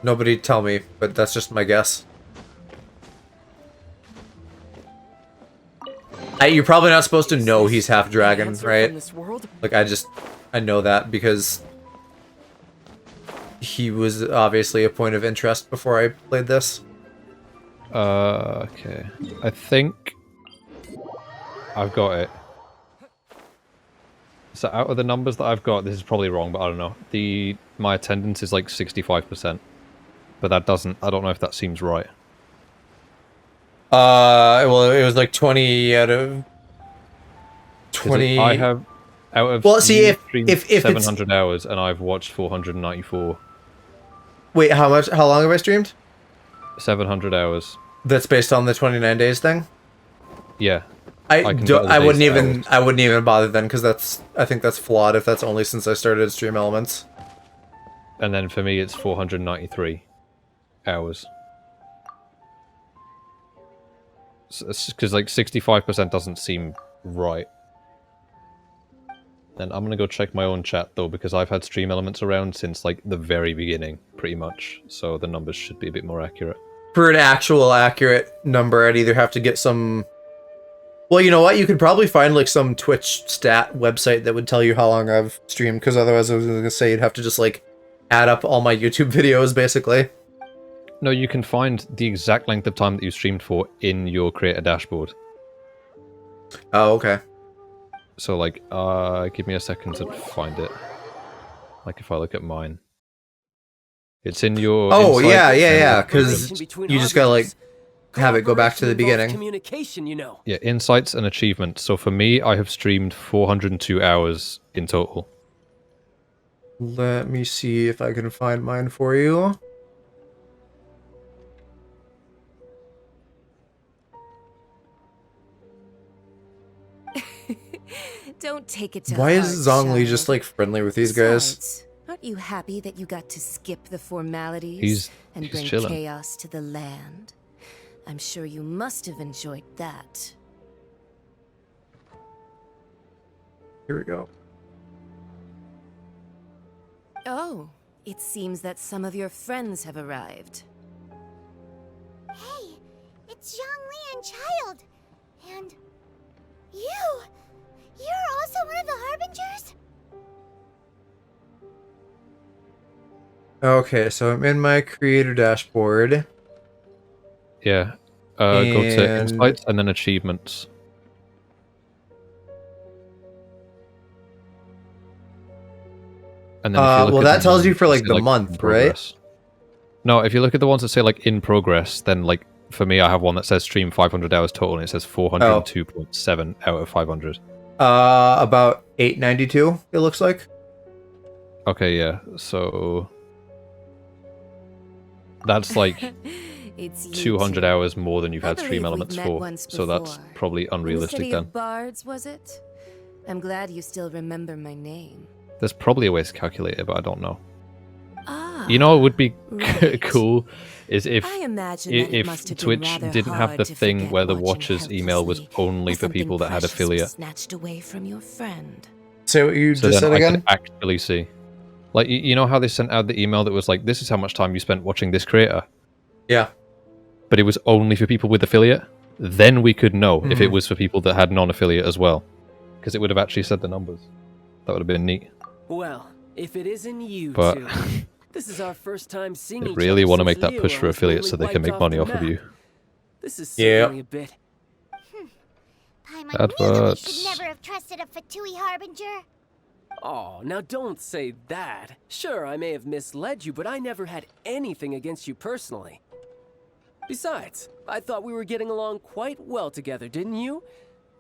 Nobody tell me, but that's just my guess. You're probably not supposed to know he's half dragon, right? Like, I know that because he was obviously a point of interest before I played this. Okay. I think I've got it. So out of the numbers that I've got, this is probably wrong, but I don't know. My attendance is like 65%. But that doesn't, I don't know if that seems right. Well, it was like 20 out of 20. I have out of well, see if 700 hours and I've watched 494. Wait, how long have I streamed? 700 hours. That's based on the 29 days thing? Yeah. I wouldn't even bother then because I think that's flawed if that's only since I started Stream Elements. And then for me it's 493 hours. Because like 65% doesn't seem right. And I'm gonna go check my own chat though, because I've had Stream Elements around since like the very beginning, pretty much. So the numbers should be a bit more accurate. For an actual accurate number, I'd either have to get some... Well, you know what? You could probably find like some Twitch stat website that would tell you how long I've streamed, because otherwise I was gonna say you'd have to just like add up all my YouTube videos, basically. No, you can find the exact length of time that you streamed for in your creator dashboard. Oh, okay. So, like, give me a second to find it. Like, if I look at mine. It's in your... Oh, yeah, because you just gotta, like, have it go back to the beginning. Communication, you know. Yeah, insights and achievements. So for me, I have streamed 402 hours in total. Let me see if I can find mine for you. Don't take it to Why heart, is Zhongli child. just like friendly with these guys? Besides, aren't you happy that you got to skip the formalities He's and bring chilling. chaos to the land? I'm sure you must have enjoyed that. Here we go. Oh, it seems that some of your friends have arrived. Hey, it's Zhongli and Child. And you! You're also one of the Harbingers? Okay, so I'm in my creator dashboard. Yeah. Go to insights and then achievements. And then if you look well, at that the tells you ones for that like say, the in month, right? progress. No, if you look at the ones that say like in progress, then like for me, I have one that says stream 500 hours total, and it says 402.7 out of 500. About 892, it looks like. Okay, yeah. So that's like It's 200 hours more than you've I had Stream believe we've Elements met for. once So that's before. probably In the unrealistic city then. of Bards, was it? I'm glad you still remember my name. There's probably a way to calculate it, but I don't know. Ah, You know what would be right. cool is if I imagine that it must have been Twitch rather didn't have hard the to thing forget where the watching Watcher's email was only for something people that had precious was affiliate. snatched away from your friend. Say what you So just then said I again? could actually see. Like, you know how they sent out the email that was like, this is how much time you spent watching this creator? Yeah. But it was only for people with affiliate? Then we could know if it Mhm. was for people that had non-affiliate as well. Because it would have actually said the numbers. That would have been neat. Well, if it isn't you But two, this is our first time seeing they each really other want to since make that push Liyue for was affiliates so totally they can wiped make money the off of map. you. This is Yeah. certainly a bit. Paimon knew that we Adverts. should never have trusted a Fatui Harbinger. Oh, now don't say that. Sure, I may have misled you, but I never had anything against you personally. Besides, I thought we were getting along quite well together, didn't you?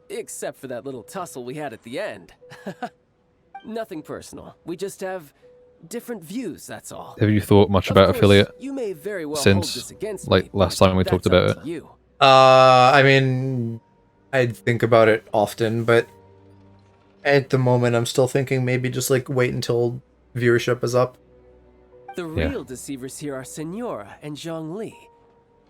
Except for that little tussle we had at the end. Nothing personal. We just have different views, that's all. Have you thought much Of about course, affiliate you may very well hold since, this against like, me, last but time we talked that's about up it? to you. I mean, I'd think about it often, but at the moment I'm still thinking maybe just like wait until viewership is up. The Yeah. real deceivers here are Senora and Zhongli.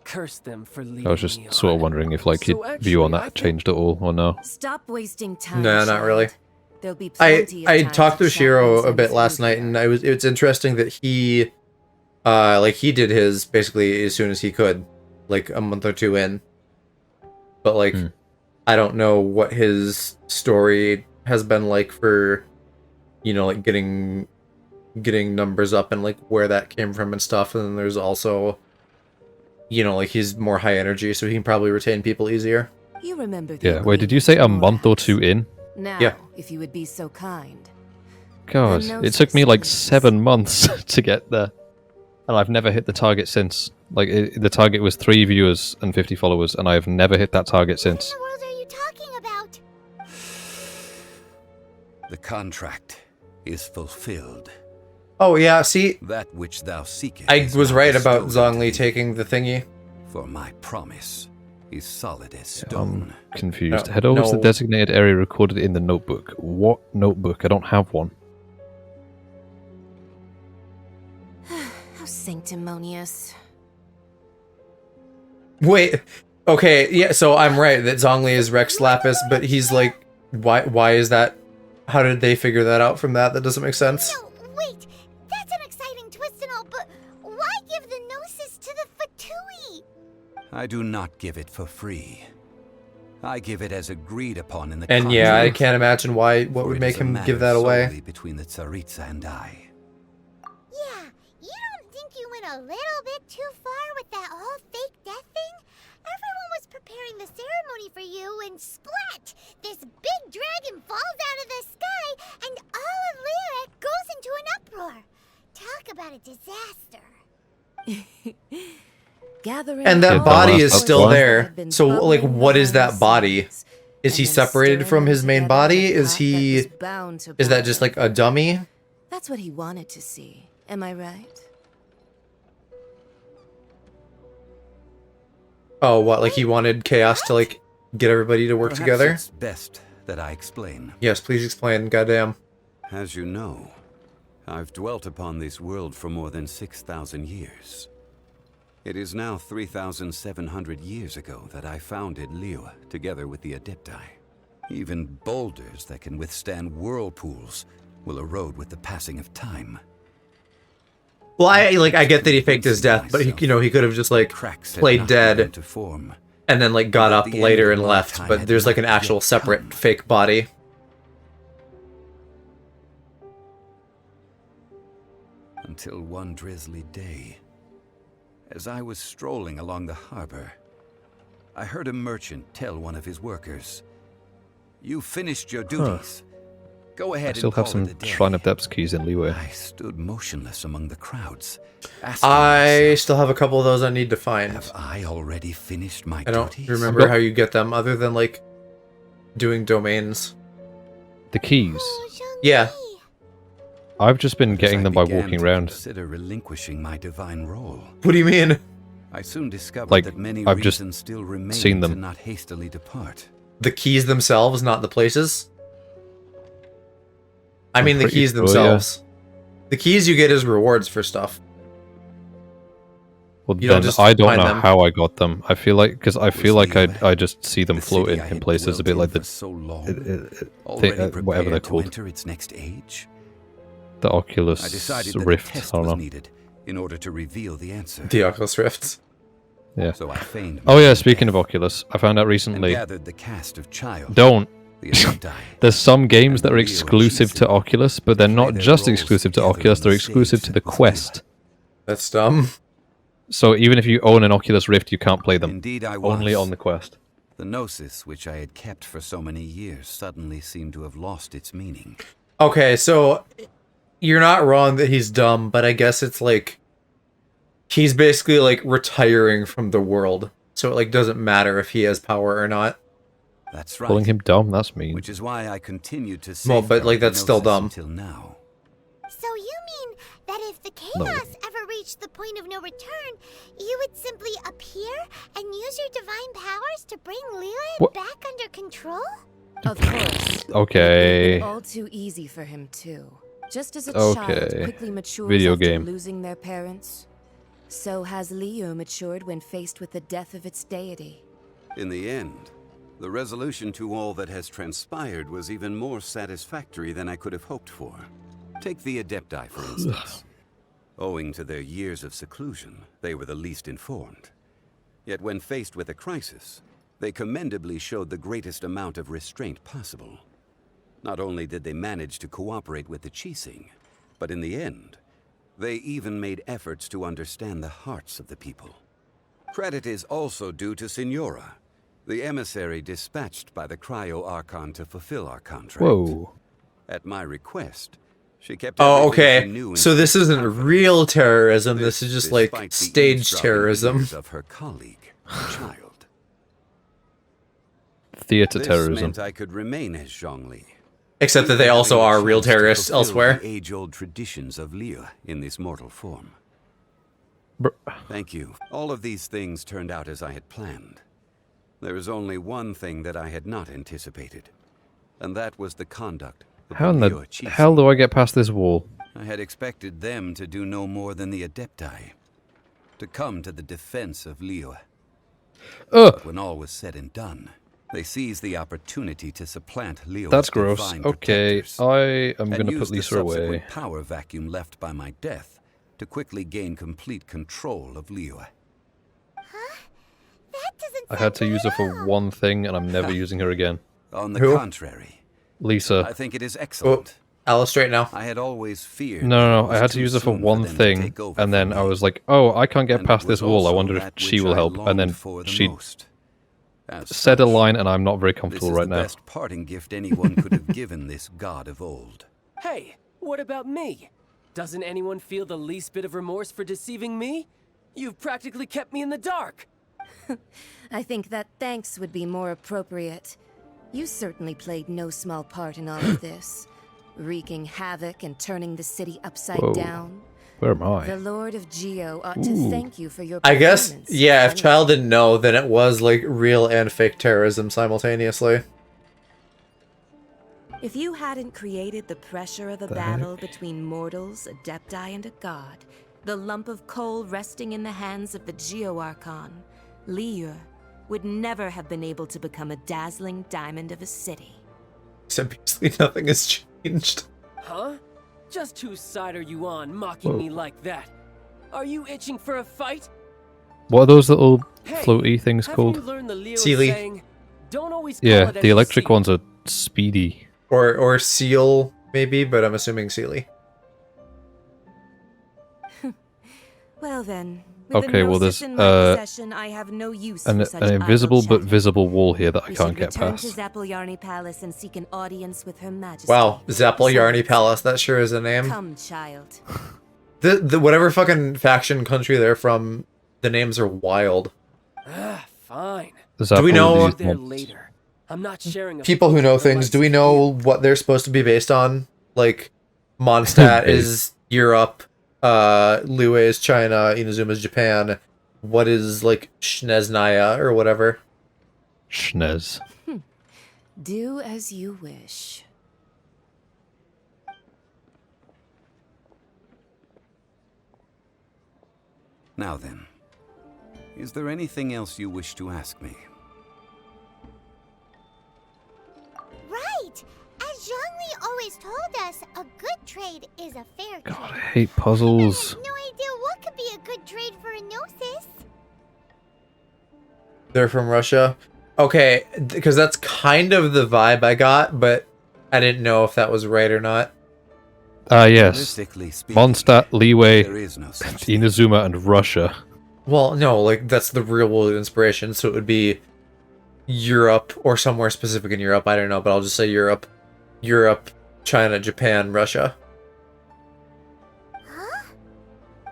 Curse them for leading I was just me sort of on. wondering if, like, So your view on actually, I that changed at all, or no. Stop wasting time. No, not child. really. There'll be I plenty of time talked to chat Shiro once a bit I'm last through night, here. and it's interesting that he Like he did his basically as soon as he could, like a month or two in. But like, I don't know what his story has been like for, you know, like getting numbers up and like where that came from and stuff. And then there's also, you know, like he's more high energy, so he can probably retain people easier. You remember the Yeah, wait, did you say a month or two in? Now, yeah. if you would be so kind. God, it took me like 7 months to get there. And I've never hit the target since. Like, the target was 3 viewers and 50 followers, and I have never hit that target since. What are you talking about? The contract is fulfilled. Oh yeah, see, that which thou seekest. I was right about Zhongli taking the thingy. For my promise is solid as stone. I'm confused. Head over to the designated area recorded in the notebook. What notebook? I don't have one. How sanctimonious. Wait, okay, yeah, so I'm right that Zhongli is Rex Lapis, but he's like, why is that? How did they figure that out from that? That doesn't make sense. No, wait, that's an exciting twist and all, but why give the Gnosis to the Fatui? I do not give it for free. I give it as agreed upon in the And yeah, I can't imagine what would make him give that away. Between the Tsaritsa and I. Yeah, you don't think you went a little bit too far with that whole fake death thing? Everyone was preparing the ceremony for you, and splat! This big dragon falls out of the sky, and all of Liyue goes into an uproar. Talk about a disaster. And that body is still there. So, like, what is that body? Is he separated from his main body? Is that just like a dummy? That's what he wanted to see. Am I right? Oh, what? Like he wanted chaos to like get everybody to work Perhaps together? It's best that I explain. Yes, please explain. Goddamn. As you know, I've dwelt upon this world for more than 6,000 years. It is now 3,700 years ago that I founded Liyue together with the Adepti. Even boulders that can withstand whirlpools will erode with the passing of time. Well, I get that he faked his death, but he could have just like played dead and then like got up later and left, but there's like an actual separate fake body. Until one drizzly day, as I was strolling along the harbor, I heard a merchant tell one of his workers, "You finished your duties. Go ahead." I still have some Shrine of Depths keys in Liyue. I stood motionless among the crowds. I still have a couple of those I need to find. Have I already finished my I don't duties? remember how you get them other than like doing domains. The keys? Yeah. I've just been getting them by began walking to around. Consider relinquishing my divine role. What do you mean? I soon discovered Like, that many I've just reasons still remain seen them. to not hastily depart. The keys themselves, not the places? I mean the pretty keys sure, themselves. The keys you get as rewards for stuff. Well, You don't then just I don't find know them. how I got them. I feel like, because I feel like I just see them floating in places, a bit like the whatever they're called, Enter its next age. the Oculus I decided that Rift. a test I don't was know. needed in order to reveal the answer. The Oculus Rifts. Yeah. So I feigned Oh yeah, speaking of Oculus, I found out recently. gathered the cast of Child. Don't. The Adepti. There's some games that are exclusive to Oculus, but they're not just exclusive to Oculus, they're exclusive to the Quest. That's dumb. So even if you own an Oculus Rift, you can't play them. Indeed I was. Only on the Quest. The Gnosis, which I had kept for so many years, suddenly seemed to have lost its meaning. Okay, so you're not wrong that he's dumb, but I guess it's like he's basically like retiring from the world. So it like doesn't matter if he has power or not. That's right. Calling him dumb, that's mean. Which is why I continued to Well, but like that's still dumb. until now. So you mean that if the chaos ever reached the point of no return, you would simply appear and use your divine powers to bring Liyue back under control? Of course. Okay. All too easy for him too. Just as a Okay. child quickly matures Video after game. losing their parents, so has Liyue matured when faced with the death of its deity. In the end, the resolution to all that has transpired was even more satisfactory than I could have hoped for. Take the Adepti, for instance. Owing to their years of seclusion, they were the least informed. Yet when faced with a crisis, they commendably showed the greatest amount of restraint possible. Not only did they manage to cooperate with the Qixing, but in the end, they even made efforts to understand the hearts of the people. Credit is also due to Signora, the emissary dispatched by the Cryo Archon to fulfill our contract. Whoa. At my request, she kept Oh, everything she okay. knew in So this strict isn't confidence. real terrorism. This is just like Despite the staged eavesdropping terrorism. ears of her colleague, the child. Theater This terrorism. meant I could remain as Zhongli. Except that they Even also having are the real chance to terrorists fulfill elsewhere. The age-old traditions of Liyue in this mortal form. Thank you. All of these things turned out as I had planned. There is only one thing that I had not anticipated, and that was the conduct of How in the the Liyue Qixing. hell do I get past this wall? I had expected them to do no more than the Adepti, to come to the defense of Liyue. But when all was said and done, they seized the opportunity to supplant Liyue's That's gross. divine Okay, protectors, I am and gonna used put the Lisa away. subsequent power vacuum left by my death to quickly gain complete control of Liyue. I had to use her for one thing, and I'm never using her again. On the Who? contrary, Lisa. I think it is excellent. Alice, straight now. I had always feared. No, that no, it no. was I had to too use her for soon one them to thing, take over and then from I me. was like, "Oh, I can't get And past it this was wall. I also wonder if that she which will I help." And then longed for the she most. As said a such, line, and I'm not very this comfortable is right the now. best parting gift anyone could have given this god of old. Hey, what about me? Doesn't anyone feel the least bit of remorse for deceiving me? You've practically kept me in the dark. I think that thanks would be more appropriate. You certainly played no small part in all of this, wreaking havoc and turning the city upside Whoa. down. Where am I? The Lord of Geo ought to Ooh. thank you for your I guess, performance. yeah, if Anything. Child didn't know, then it was like real and fake terrorism simultaneously. If you hadn't created the pressure of a The battle between mortals, Adepti, and a god, the lump of coal resting in the hands of the Geo Archon, Liyue, would never have been able to become a dazzling diamond of a city. Except basically nothing has changed. Huh? Just whose side are you on, mocking me like that? Are you itching for a fight? What are those little Hey, floaty things haven't called? you learned the Liyue Sealy. saying, don't always call Yeah, it as the you electric see it." ones are speedy. Or Seal, maybe, but I'm assuming Sealy. Well then, with Okay, the well Gnosis there's in my possession, I have no use for such an idle invisible but chatter. visible wall here that I We can't should get return past. to Zappolyarny Palace and seek an audience with Her Majesty. Wow, Zappolyarny Palace, that sure is a name. Come, child. The whatever fucking faction country they're from, the names are wild. Fine. Do we know There later. I'm not sharing a people who know fucking things? Do we know what they're supposed to be based on? Like, Mondstadt is Europe, Liyue is China, Inazuma is Japan. What is like Shneznaya or whatever? Schnez. Do as you wish. Now then, is there anything else you wish to ask me? Right! As Zhongli always told us, a good trade is a fair trade. I hate puzzles. No idea what could be a good trade for a Gnosis. They're from Russia. Okay, because that's kind of the vibe I got, but I didn't know if that was right or not. Yes. Realistically speaking, Mondstadt, Liyue, there is no such Inazuma, and Russia. Well, no, like that's the real world inspiration, so it would be Europe or somewhere specific in Europe. I don't know, but I'll just say Europe. Europe, China, Japan, Russia.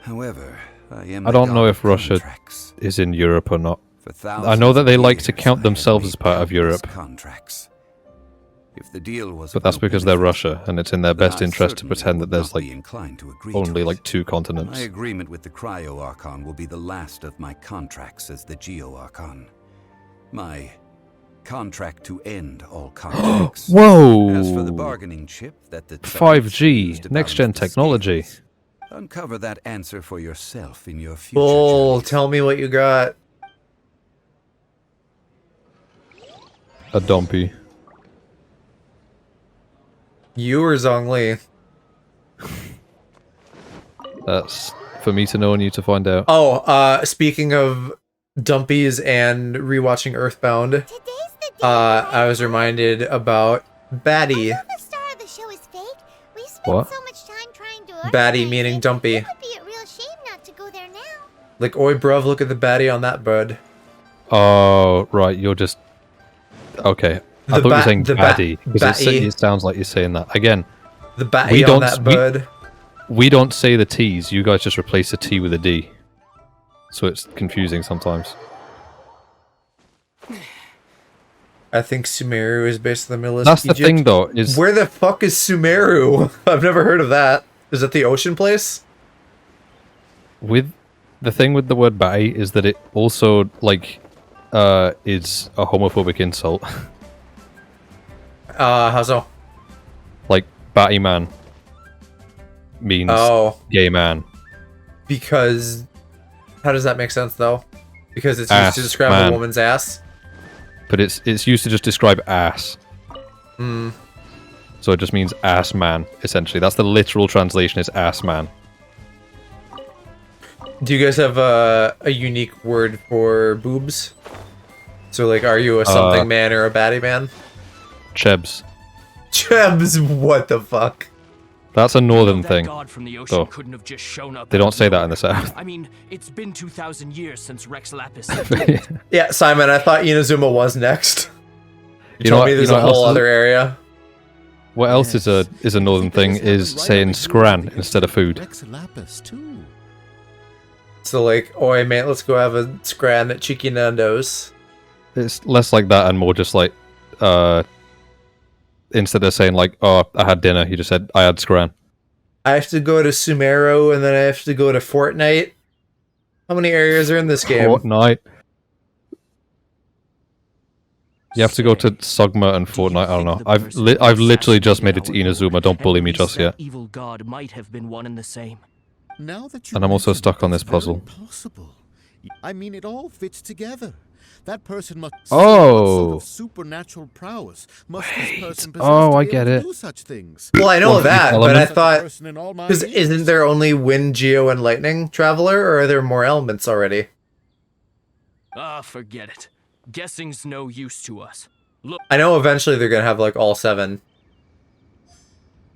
However, I don't know if Russia is in Europe or not. I know that they like to count themselves as part of Europe. Contracts. If the deal was But that's because they're Russia, and it's in their then best I interest to certainly pretend that would there's not be like inclined to agree only to like it. 2 continents. My agreement with the Cryo Archon will be the last of my contracts as the Geo Archon. My contract to end all contracts. Whoa! As for the bargaining chip that the 5G, next-gen technology. uncover that answer for yourself in your future. Bull, tell me what you got. A dumpy. You or Zhongli? That's for me to know and you to find out. Oh, speaking of dumpies and rewatching Earthbound, I was reminded about Batty. The star of the show is fake. We spent What? so much time trying to Batty meaning dumpy. It would be a real shame not to go there now. Like, oi bruv, look at the Batty on that bird. Oh, right, you're just... Okay. I thought you were saying baddie, because it sounds like you're saying that. Again, the Batty on that bird. We don't say the T's, you guys just replace the T with a D. So it's confusing sometimes. I think Sumeru is based on the Middle East. That's the thing, though, is... Where the fuck is Sumeru? I've never heard of that. Is that the ocean place? With... The thing with the word batty is that it also, like, is a homophobic insult. How so? Like, batty man means gay man. Because... How does that make sense, though? Because it's Ass used to describe man. a woman's ass? But it's used to just describe ass. Hmm. So it just means ass man, essentially. That's the literal translation, is ass man. Do you guys have a unique word for boobs? So, like, are you a something man or a baddie man? Chebs. Chebs, what the fuck? That's a northern That thing. god from the ocean though. couldn't have just shown up. They don't say that in the south. I mean, it's been 2,000 years since Rex Lapis. Yeah, Simon, I thought Inazuma was next. You told know me what- there's you know a what whole else other area. What else is a northern thing is saying scran instead of food. So, like, oi, mate, let's go have a scran at Cheeky Nando's. It's less like that and more just like, instead of saying like, oh, I had dinner, you just said, I had scran. I have to go to Sumeru, and then I have to go to Fortnite. How many areas are in this game? Fortnite. You have to go to Sogma and Fortnite, I don't know. I've literally just made it to Inazuma, don't bully me just yet. Evil god might have been one and the same. Now that you And I'm also mention stuck it, on this it's very puzzle. Possible. I mean, it all fits together. That person must Oh. what sort of supernatural prowess must this person possess Oh, to I be get able it. to do such things. Well, I know Well, that, each but I element- thought... Person in all my Because years. isn't there only Wind, Geo, and Lightning Traveler, or are there more elements already? Ah, forget it. Guessing's no use to us. Look, I know eventually they're gonna have, like, all 7.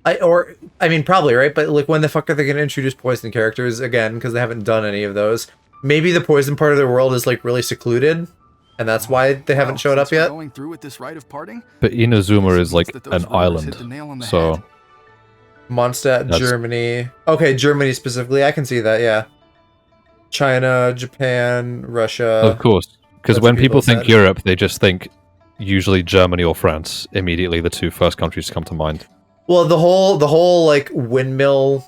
I mean, probably, right? But, like, when the fuck are they gonna introduce poison characters again? Because they haven't done any of those. Maybe the poison part of the world is, like, really secluded, and that's why they haven't showed up yet? Going through with this rite of parting? But Inazuma is like an island, so... Mondstadt, That's- Germany. Okay, Germany specifically. I can see that, yeah. China, Japan, Russia. Of course, because That's when what people think said. Europe, they just think usually Germany or France. Immediately, the two first countries to come to mind. Well, the whole like windmill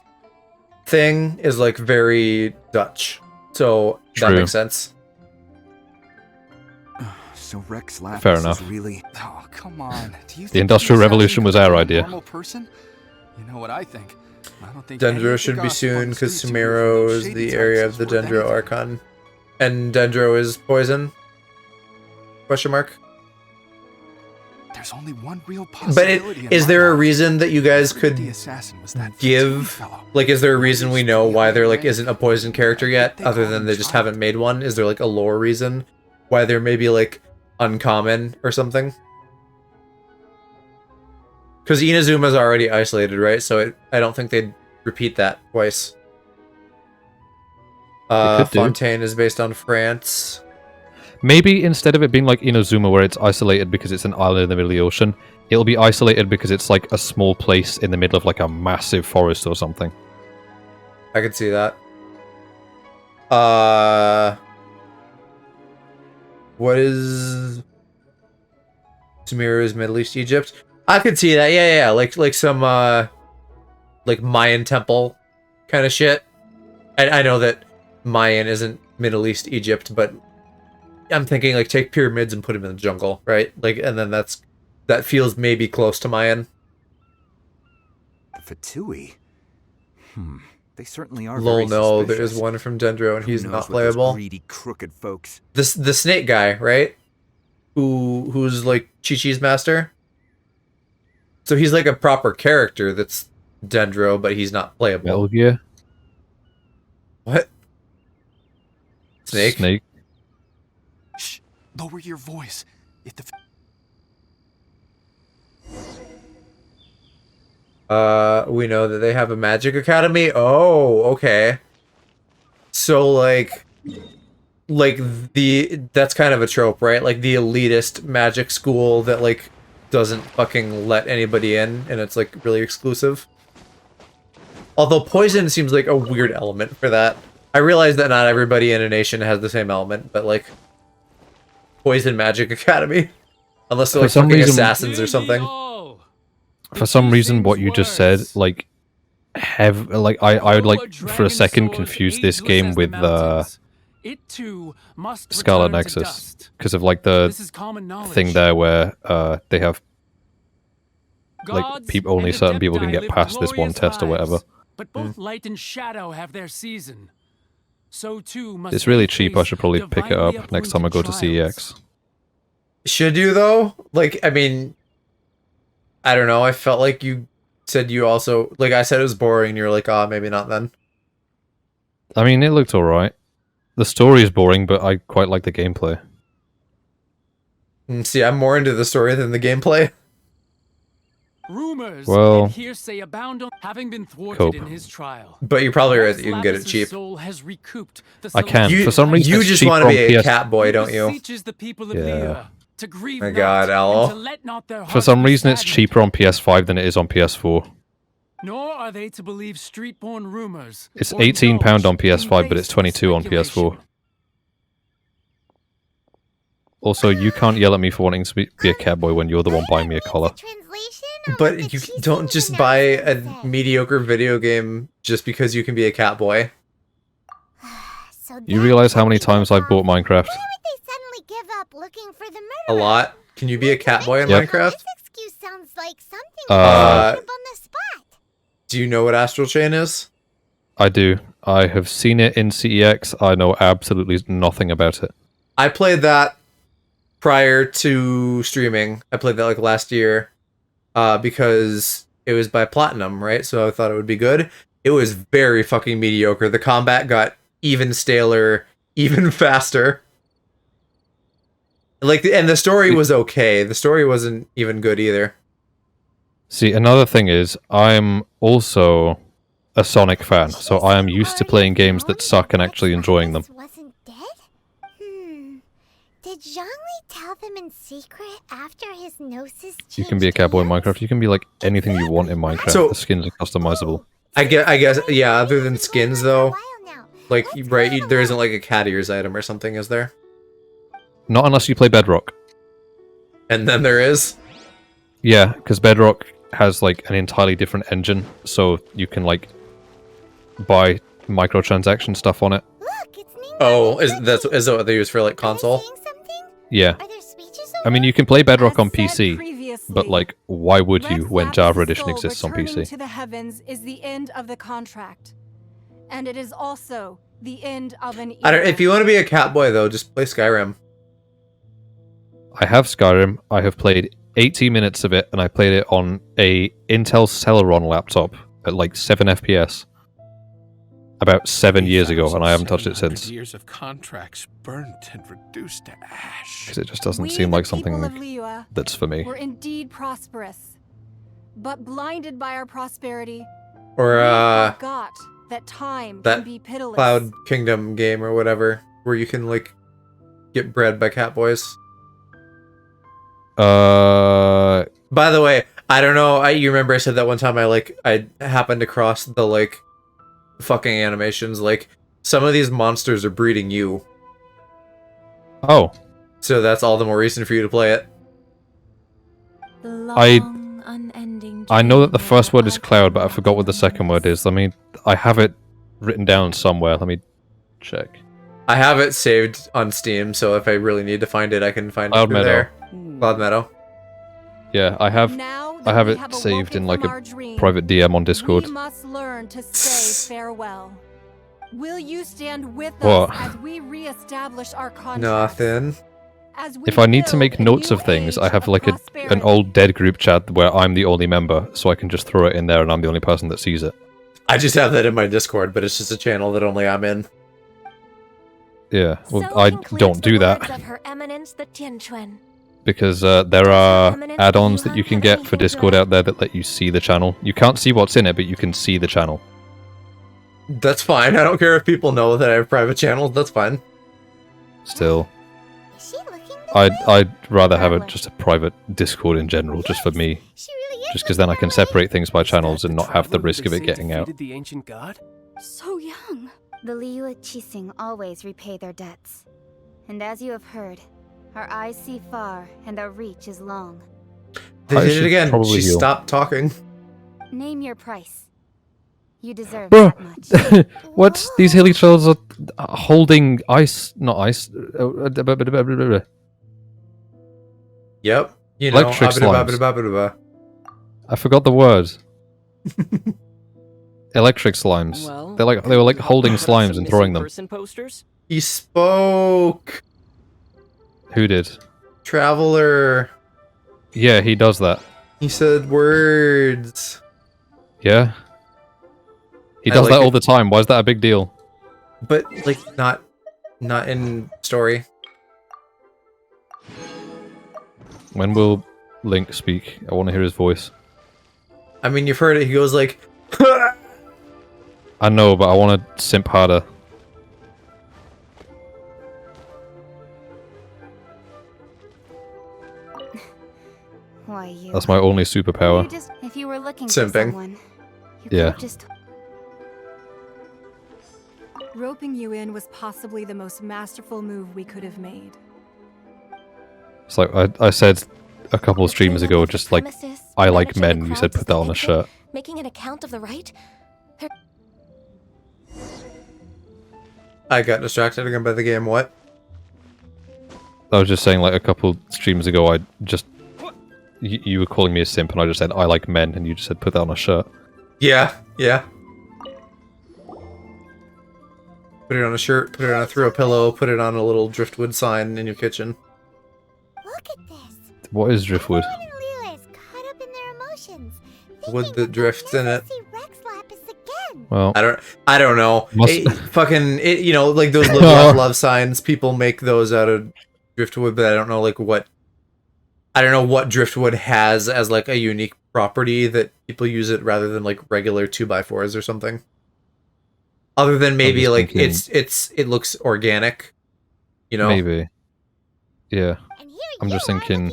thing is like very Dutch, so that True. makes sense. So Rex Lapis Fair is enough. really... Oh, come on. Do you The think Industrial he's Revolution was our idea. normal person? You know what I think? I don't think Dendro should be soon because Sumero is the area of the Dendro Archon, and Dendro is poison. Question mark. There's only one real But possibility. is there a reason that you guys could give? Like, is there a reason we know why there like isn't a poison character yet, other than they just haven't made one? Is there like a lore reason why there may be like uncommon or something? Because Inazuma's already isolated, right? So I don't think they'd repeat that twice. could do. Fontaine is based on France. Maybe instead of it being like Inazuma, where it's isolated because it's an island in the middle of the ocean, it'll be isolated because it's like a small place in the middle of like a massive forest or something. I could see that. What is Sumeru's Middle East Egypt? I could see that. Yeah. Like some like Mayan temple kind of shit. I know that Mayan isn't Middle East Egypt, but I'm thinking like take pyramids and put them in the jungle, right? Like, and then that feels maybe close to Mayan. The Fatui? They certainly are Lol, very no, there is suspicious. one from Dendro and Who he's knows not what those playable. greedy, crooked folks. The snake guy, right? Who's like Chi-Chi's master? So he's like a proper character that's Dendro, but he's not playable. Metal Gear? What? Snake? Snake. Shh! Lower your voice. If the We know that they have a magic academy. Oh, okay. So like that's kind of a trope, right? Like the elitist magic school that like doesn't fucking let anybody in, and it's like really exclusive. Although poison seems like a weird element for that. I realize that not everybody in a nation has the same element, but like poison magic academy, unless they're like fucking assassins or something. For some reason, what you just said, like, I would like for a second confuse this game with Scarlet Nexus because of like the thing there where they have like only certain people can get past this one test or whatever. But both light and shadow have their season. So too must It's really cheap. I should probably pick it up next time I go to CEX. Should you though? Like, I mean, I don't know. I felt like you said you also like I said it was boring. And you're like, ah, maybe not then. I mean, it looked alright. The story is boring, but I quite like the gameplay. See, I'm more into the story than the gameplay. Rumors well, and hearsay abound on having been thwarted in his trial. But you're probably right that you can get it cheap. I can. For some reason, you just want to be a cat boy, don't you? Yeah. My God, Aloe. For some reason, it's cheaper on PS5 than it is on PS4. Nor are they to believe street-born rumors. It's £18 on PS5, but it's $22 on PS4. Also, you can't yell at me for wanting to be a catboy when you're the one buying me a collar. But you don't just buy a mediocre video game just because you can be a catboy. You realize how many times I've bought Minecraft? A lot. Can you be a catboy in Yep. Minecraft? Sounds like something Uh, on the spot. Do you know what Astral Chain is? I do. I have seen it in CEX. I know absolutely nothing about it. I played that prior to streaming. I played that like last year because it was by Platinum, right? So I thought it would be good. It was very fucking mediocre. The combat got even staler, even faster. Like, and the story was okay. The story wasn't even good either. See, another thing is, I'm also a Sonic fan, so I am used to playing games that suck and actually enjoying them. Did Zhongli tell them in secret after his gnosis You can be a cowboy in Minecraft. You can be like anything you want in Minecraft. So- The skins are customizable. I guess, yeah, other than skins, though. Like, right, there isn't like a cat ears item or something, is there? Not unless you play Bedrock. And then there is? Yeah, because Bedrock has like an entirely different engine, so you can like buy microtransaction stuff on it. Oh, is that what they use for like console? Yeah. I mean, you can play Bedrock on PC, but like, why would you when Java Edition exists on Returning PC? to the heavens is the end of the contract, and it is also the end of an I don't. era. If you want to be a catboy, though, just play Skyrim. I have Skyrim. I have played 80 minutes of it, and I played it on a Intel Celeron laptop at like 7 FPS about 7 years ago, and I haven't touched it since. Years of contracts burnt and reduced to ash. Because it just doesn't We, seem the like something people of Liyue, that's for me. We're indeed prosperous, but blinded by our prosperity, Or, we forgot that time that can be pitiless. Cloud Kingdom game or whatever, where you can, like, get bred by catboys. By the way, I don't know, you remember I said that one time I happened across the, like, fucking animations, like, some of these monsters are breeding you. Oh. So that's all the more reason for you to play it. I know that the first word is cloud, but I forgot what the second word is. I have it written down somewhere. Let me check. I have it saved on Steam, so if I really need to find it, I can find Cloud it through Meadow. there. Cloud Meadow. Yeah, I have it saved in like a private DM on Discord. We must learn to say farewell. Will you stand with What? us as we re-establish our contract? Nothing. As we If I need to build make a notes new of things, age I have of like an old dead group chat where I'm the only member, so I can just throw it in there and I'm the only person that sees it. I just have that in my Discord, but it's just a channel that only I'm in. Yeah, well, So I concludes don't the do words that. of Her Eminence the Tianquan. Because there are add-ons that you can get for Discord out there that let you see the channel. You can't see what's in it, but you can see the channel. That's fine. I don't care if people know that I have private channels. That's fine. Still, I'd rather have it just a private Discord in general, just for me. Just because then I can separate things by channels and not have the risk of it getting out. The ancient god? So young. The Liyue Qixing always repay their debts. And as you have heard, our eyes see far and our reach is long. They did it again. She stopped talking. Name your price. You deserve Bro, that much. what? These hilly trolls are holding ice, not ice. Yep. You know, Electric slimes. abba-da-ba-ba-da-ba-ba-da-ba. I forgot the word. Electric slimes. Well, They were like holding slimes and throwing them. Person posters? He spoke. Who did? Traveler. Yeah, he does that. He said words. Yeah. He I does like that all it. the time. Why is that a big deal? But like not in story. When will Link speak? I want to hear his voice. I mean, you've heard it. He goes like, I know, but I want to simp harder. Why you? That's my only superpower. If you were looking for Simping. someone, you Yeah. could just. Roping you in was possibly the most masterful move we could have made. It's like I said a couple of streams ago, just like, I like men. You said put that on a shirt. Making an account of the right? I got distracted again by the game. What? I was just saying, like, a couple streams ago, I just... You were calling me a simp, and I just said, I like men, and you just said, put that on a shirt. Yeah, yeah. Put it on a shirt, put it on a throw pillow, put it on a little driftwood sign in your kitchen. What is driftwood? Wood that drifts in it. Well, I don't know. Must- You know, like those love signs, people make those out of driftwood, but I don't know like what driftwood has as like a unique property that people use it rather than like regular 2x4s or something. Other than maybe like thinking- it looks organic, you know? Maybe. Yeah. I'm just thinking,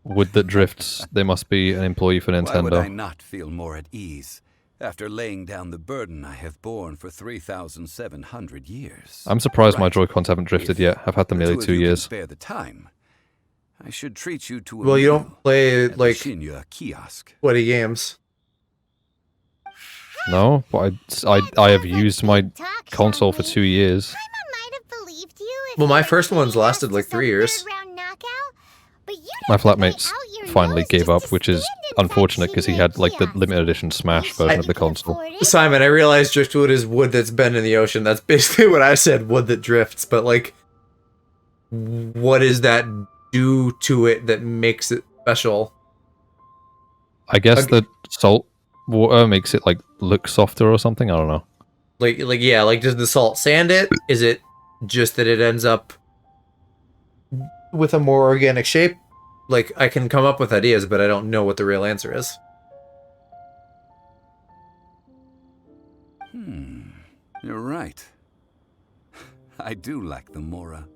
wood that drifts, there must be an employee for Why would I Nintendo. not feel more at ease after laying down the burden I have borne for 3,700 years? I'm surprised my Joy-Cons haven't drifted yet. I've had them The nearly two of 2 you can years. spare the time. I should treat you to a Well, you meal don't play at the like Shinya kiosk. sweaty games. No, but I have used my console for 2 years. Well, my first ones lasted like 3 years. My flatmates finally gave up, which is unfortunate because he had like the limited edition Smash version of the console. Simon, I realize driftwood is wood that's been in the ocean. That's basically what I said, wood that drifts. But like, what does that do to it that makes it special? I guess the salt water makes it like look softer or something. I don't know. Like yeah, like does the salt sand it? Is it just that it ends up with a more organic shape? Like, I can come up with ideas, but I don't know what the real answer is. You're right. I do lack the Mora.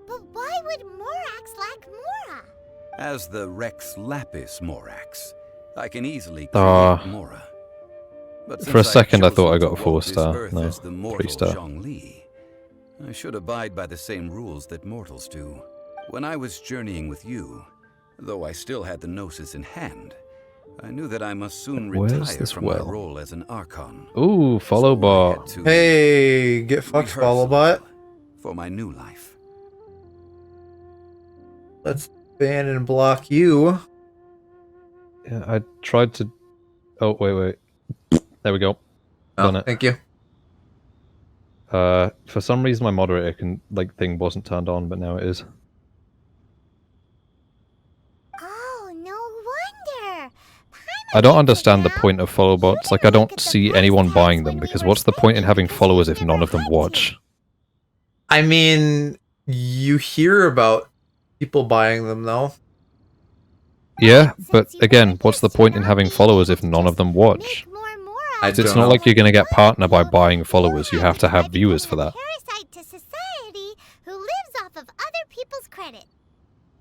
But why would Morax lack Mora? As the Rex Lapis Morax, I can easily Ah. create Mora. But For a since I've second, I thought I chosen got a to walk 4-star. this earth No, as the mortal 3-star. Zhongli, I should abide by the same rules that mortals do. When I was journeying with you, though I still had the Gnosis in hand, I knew that I must soon Where's retire this from well? my role as an Archon Ooh, follow bot. Hey, get fucked, follow bot. for my new life. Let's ban and block you. Yeah, I tried to. Oh wait. There we go. Done it. Thank you. For some reason my moderator thing wasn't turned on, but now it is. Oh, no wonder. I don't understand the point of follow bots. Like, I don't see anyone buying them, because what's the point in having followers if none of them watch? I mean, you hear about people buying them, though. Yeah, but again, what's the point in having followers if none of them watch? It's not like you're going to get partner by buying followers. You have to have viewers for that. Parasite to society who lives off of other people's credit.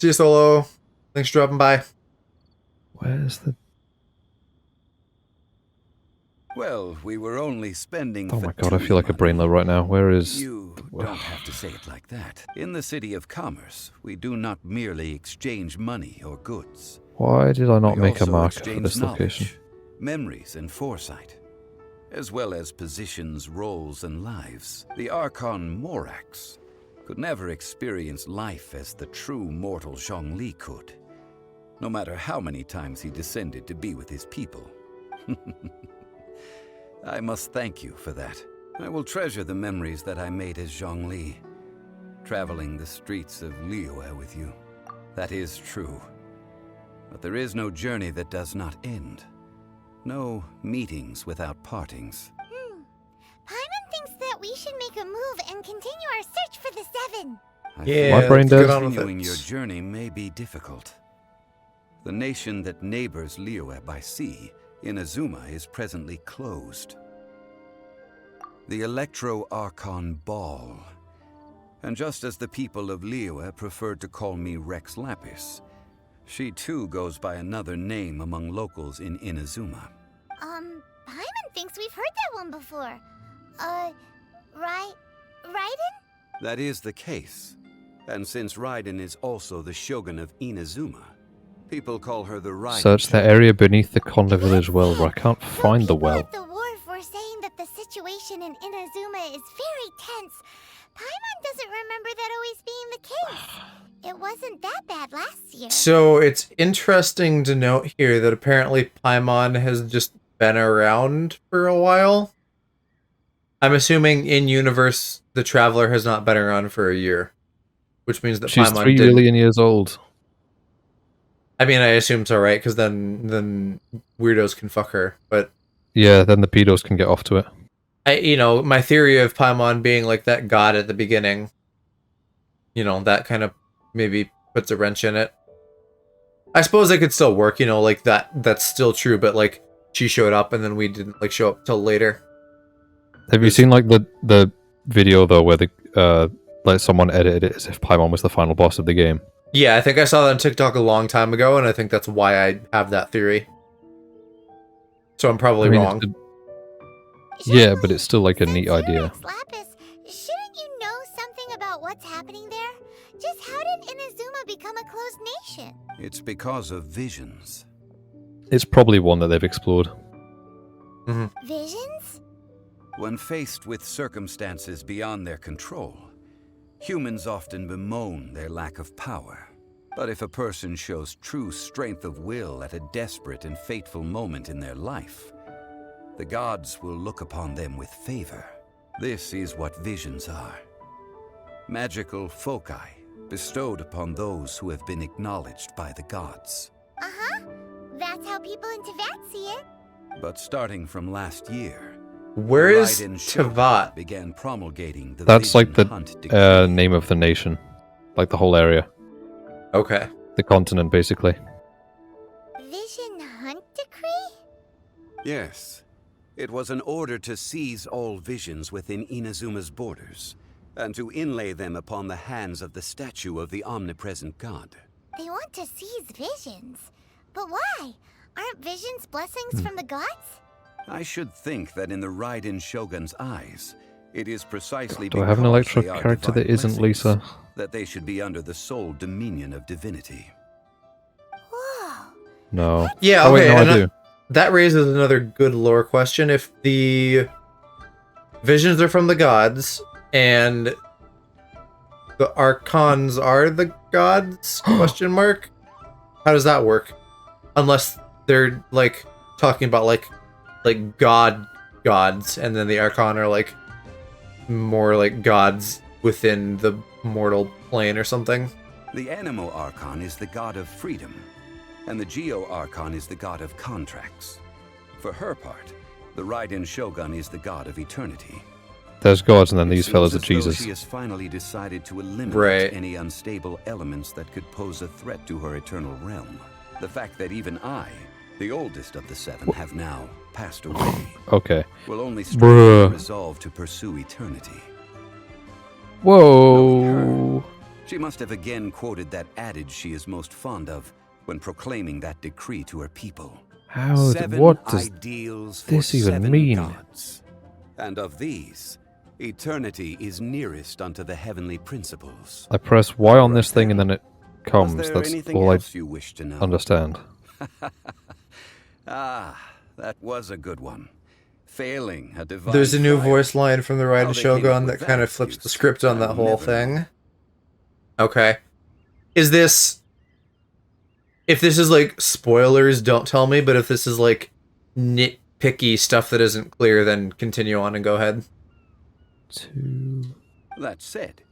See you, Solo. Thanks for dropping by. Where's the... Well, we were only spending. Oh my god, I feel like a brainlow right now. Where is... You don't have to say it like that. In the City of Commerce, we do not merely exchange money or goods. Why did I not We make a also marker for exchange this location? knowledge, memories, and foresight, as well as positions, roles, and lives. The Archon Morax could never experience life as the true mortal Zhongli could, no matter how many times he descended to be with his people. I must thank you for that. I will treasure the memories that I made as Zhongli, traveling the streets of Liyue with you. That is true. But there is no journey that does not end. No meetings without partings. Paimon thinks that we should make a move and continue our search for the Seven. Yeah, my brain let's get does. on with Continuing it. your journey may be difficult. The nation that neighbors Liyue by sea, Inazuma, is presently closed. The Electro-Archon Ball. And just as the people of Liyue preferred to call me Rex Lapis, she too goes by another name among locals in Inazuma. Paimon thinks we've heard that one before. Raiden? That is the case. And since Raiden is also the Shogun of Inazuma, people call her the Raiden. Search the area beneath the Conda Village well, where I can't find the well. At the wharf were saying that the situation in Inazuma is very tense. Paimon doesn't remember that always being the case. It wasn't that bad last year. So it's interesting to note here that apparently Paimon has just been around for a while. I'm assuming in-universe, the Traveler has not been around for a year. Which means that She's Paimon 3 million years old. I mean, I assume so, right? Because then weirdos can fuck her. But Yeah, then the pedos can get off to it. my theory of Paimon being like that god at the beginning, that kind of maybe puts a wrench in it. I suppose it could still work, like that's still true, but like she showed up and then we didn't like show up till later. Have you seen like the video though where the like someone edited it as if Paimon was the final boss of the game? Yeah, I think I saw that on TikTok a long time ago, and I think that's why I have that theory. So I'm probably wrong. Yeah, but it's still like a neat idea. Lapis, shouldn't you know something about what's happening there? Just how did Inazuma become a closed nation? It's because of visions. It's probably one that they've explored. Visions? When faced with circumstances beyond their control, humans often bemoan their lack of power. But if a person shows true strength of will at a desperate and fateful moment in their life, the gods will look upon them with favor. This is what visions are. Magical foci bestowed upon those who have been acknowledged by the gods. Uh-huh. That's how people in Teyvat see it. But starting from last year, Where is Raiden Shogun Teyvat? began promulgating the That's like Vision the name of the nation. Like the whole area. Okay. The continent, basically. Vision Hunt Decree? Yes. It was an order to seize all visions within Inazuma's borders, and to inlay them upon the hands of the statue of the omnipresent god. They want to seize visions. But why? Aren't visions blessings from the gods? I should think that in the Raiden Shogun's eyes, it is precisely Do I have an because Electro they are character that divine isn't blessings Lisa? that they should be under the sole dominion of divinity. No. Yeah, Oh, okay. wait, no, and I do. that raises another good lore question. If the visions are from the gods and the archons are the gods? Question mark. How does that work? Unless they're like talking about like gods, and then the archon are like more like gods within the mortal plane or something. The Animo Archon is the god of freedom, and the Geo Archon is the god of contracts. For her part, the Raiden Shogun is the god of eternity. There's gods, and then It these seems fellas are as though Jesus. She has finally decided to eliminate Right. any unstable elements that could pose a threat to her eternal realm. The fact that even I, the oldest of the seven, have now passed away, Okay. will only strengthen her Bruh. resolve to pursue eternity. Whoa. She must have again quoted that adage she is most fond of when proclaiming that decree to her people. How? Seven What does ideals for this even seven mean? gods. And of these, eternity is nearest unto the heavenly principles. I press Y on this thing and then it comes. there That's anything all I else you wish to know? understand. Ah, that was a good one. Failing a divine There's a new triumph. voice line from the How Raiden they came Shogun up that with kind of that flips the excuse, script on I'll that whole never thing. know. Okay. Is this... If this is like spoilers, don't tell me, but if this is like nitpicky stuff that isn't clear, then continue on and go ahead. That said,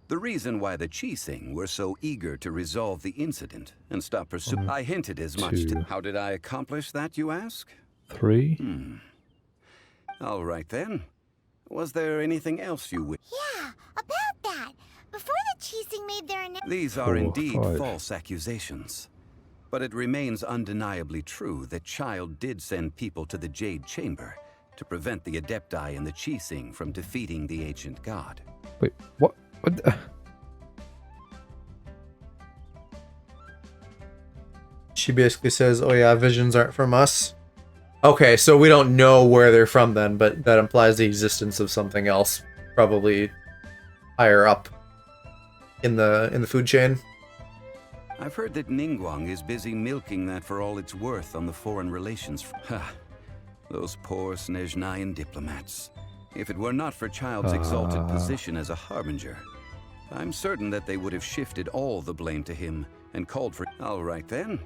the reason why the Chi-Sing were so eager to resolve the incident and stop pursuing... I hinted as much to... How did I accomplish that, you ask? 3. All right then. Was there anything else you wish? Yeah, about that. Before the Chi-Sing made their These are 4, indeed 5. false accusations. But it remains undeniably true that Child did send people to the Jade Chamber to prevent the Adepti and the Chi-Sing from defeating the ancient god. Wait, what? She basically says, oh yeah, visions aren't from us. Okay, so we don't know where they're from then, but that implies the existence of something else, probably higher up in the food chain. I've heard that Ningguang is busy milking that for all it's worth on the foreign relations. Those poor Snezhnayan diplomats. If it were not for Child's exalted position as a harbinger, I'm certain that they would have shifted all the blame to him and called for... All right then.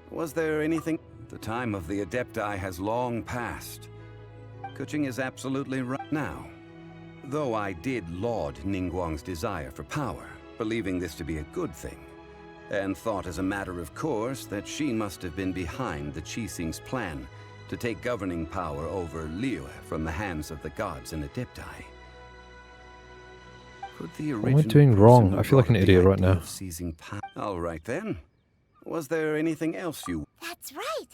Was there anything... The time of the Adepti has long passed. Kuching is absolutely right now. Though I did laud Ningguang's desire for power, believing this to be a good thing, and thought as a matter of course that she must have been behind the Chi-Sing's plan to take governing power over Liyue from the hands of the gods and Adepti. Could the What am I doing wrong? I feel like an idiot right now. All right then. Was there anything else you... That's right.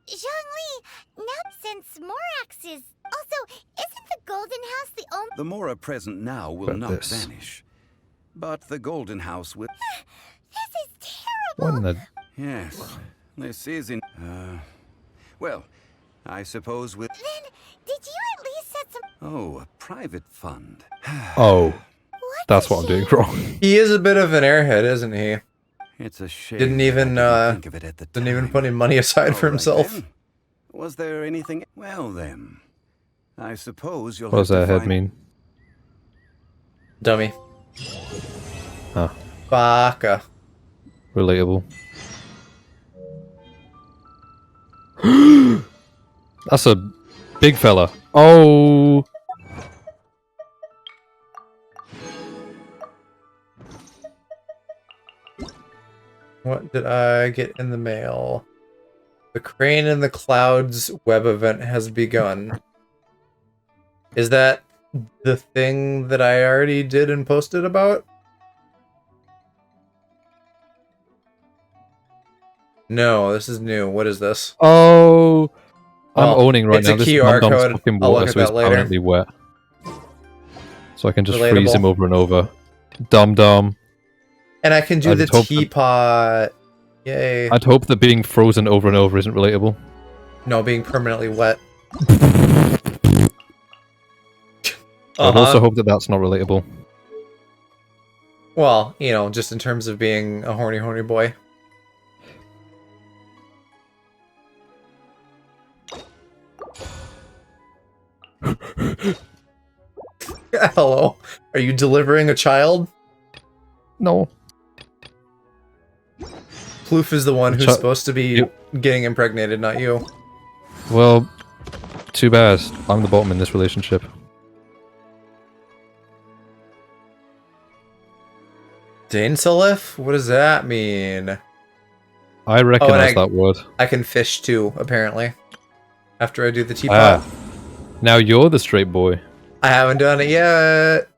Zhongli, now since Morax is... Also, isn't the Golden House the only... The Mora present now will About not this. vanish. But the Golden House will... This is terrible. What in the... Yes, this is in... well, I suppose with... Then, did you at least set some... Oh, a private fund. Oh. That's what I'm doing wrong. He is a bit of an airhead, isn't he? It's a shame. Didn't even think of it at the didn't even put any money aside for All right himself. then. Was there anything... Well then, I suppose you'll What does have that to head find... mean? Dummy. Huh. Baka. Relatable. That's a big fella. Oh. What did I get in the mail? The Crane in the Clouds web event has begun. Is that the thing that I already did and posted about? No, this is new. What is this? Oh. I'm Well, owning right it's now. a This QR Dum-Dum's code. fucking I'll look water, at so he's that later. permanently wet. So I can just freeze Relatable. him over and over. Dum-Dum. And I can do I'd the hope that- teapot. Yay. I'd hope that being frozen over and over isn't relatable. No, being permanently wet. I'd also hope that that's not relatable. Well, you know, just in terms of being a horny boy. Hello. Are you delivering a child? No. Ploof is the one who's supposed to be getting impregnated, not you. Well, too bad. I'm the bottom in this relationship. Dainsalif? What does that mean? I recognize that word. I can fish too, apparently. After I do the teapot. Now you're the straight boy. I haven't done it yet.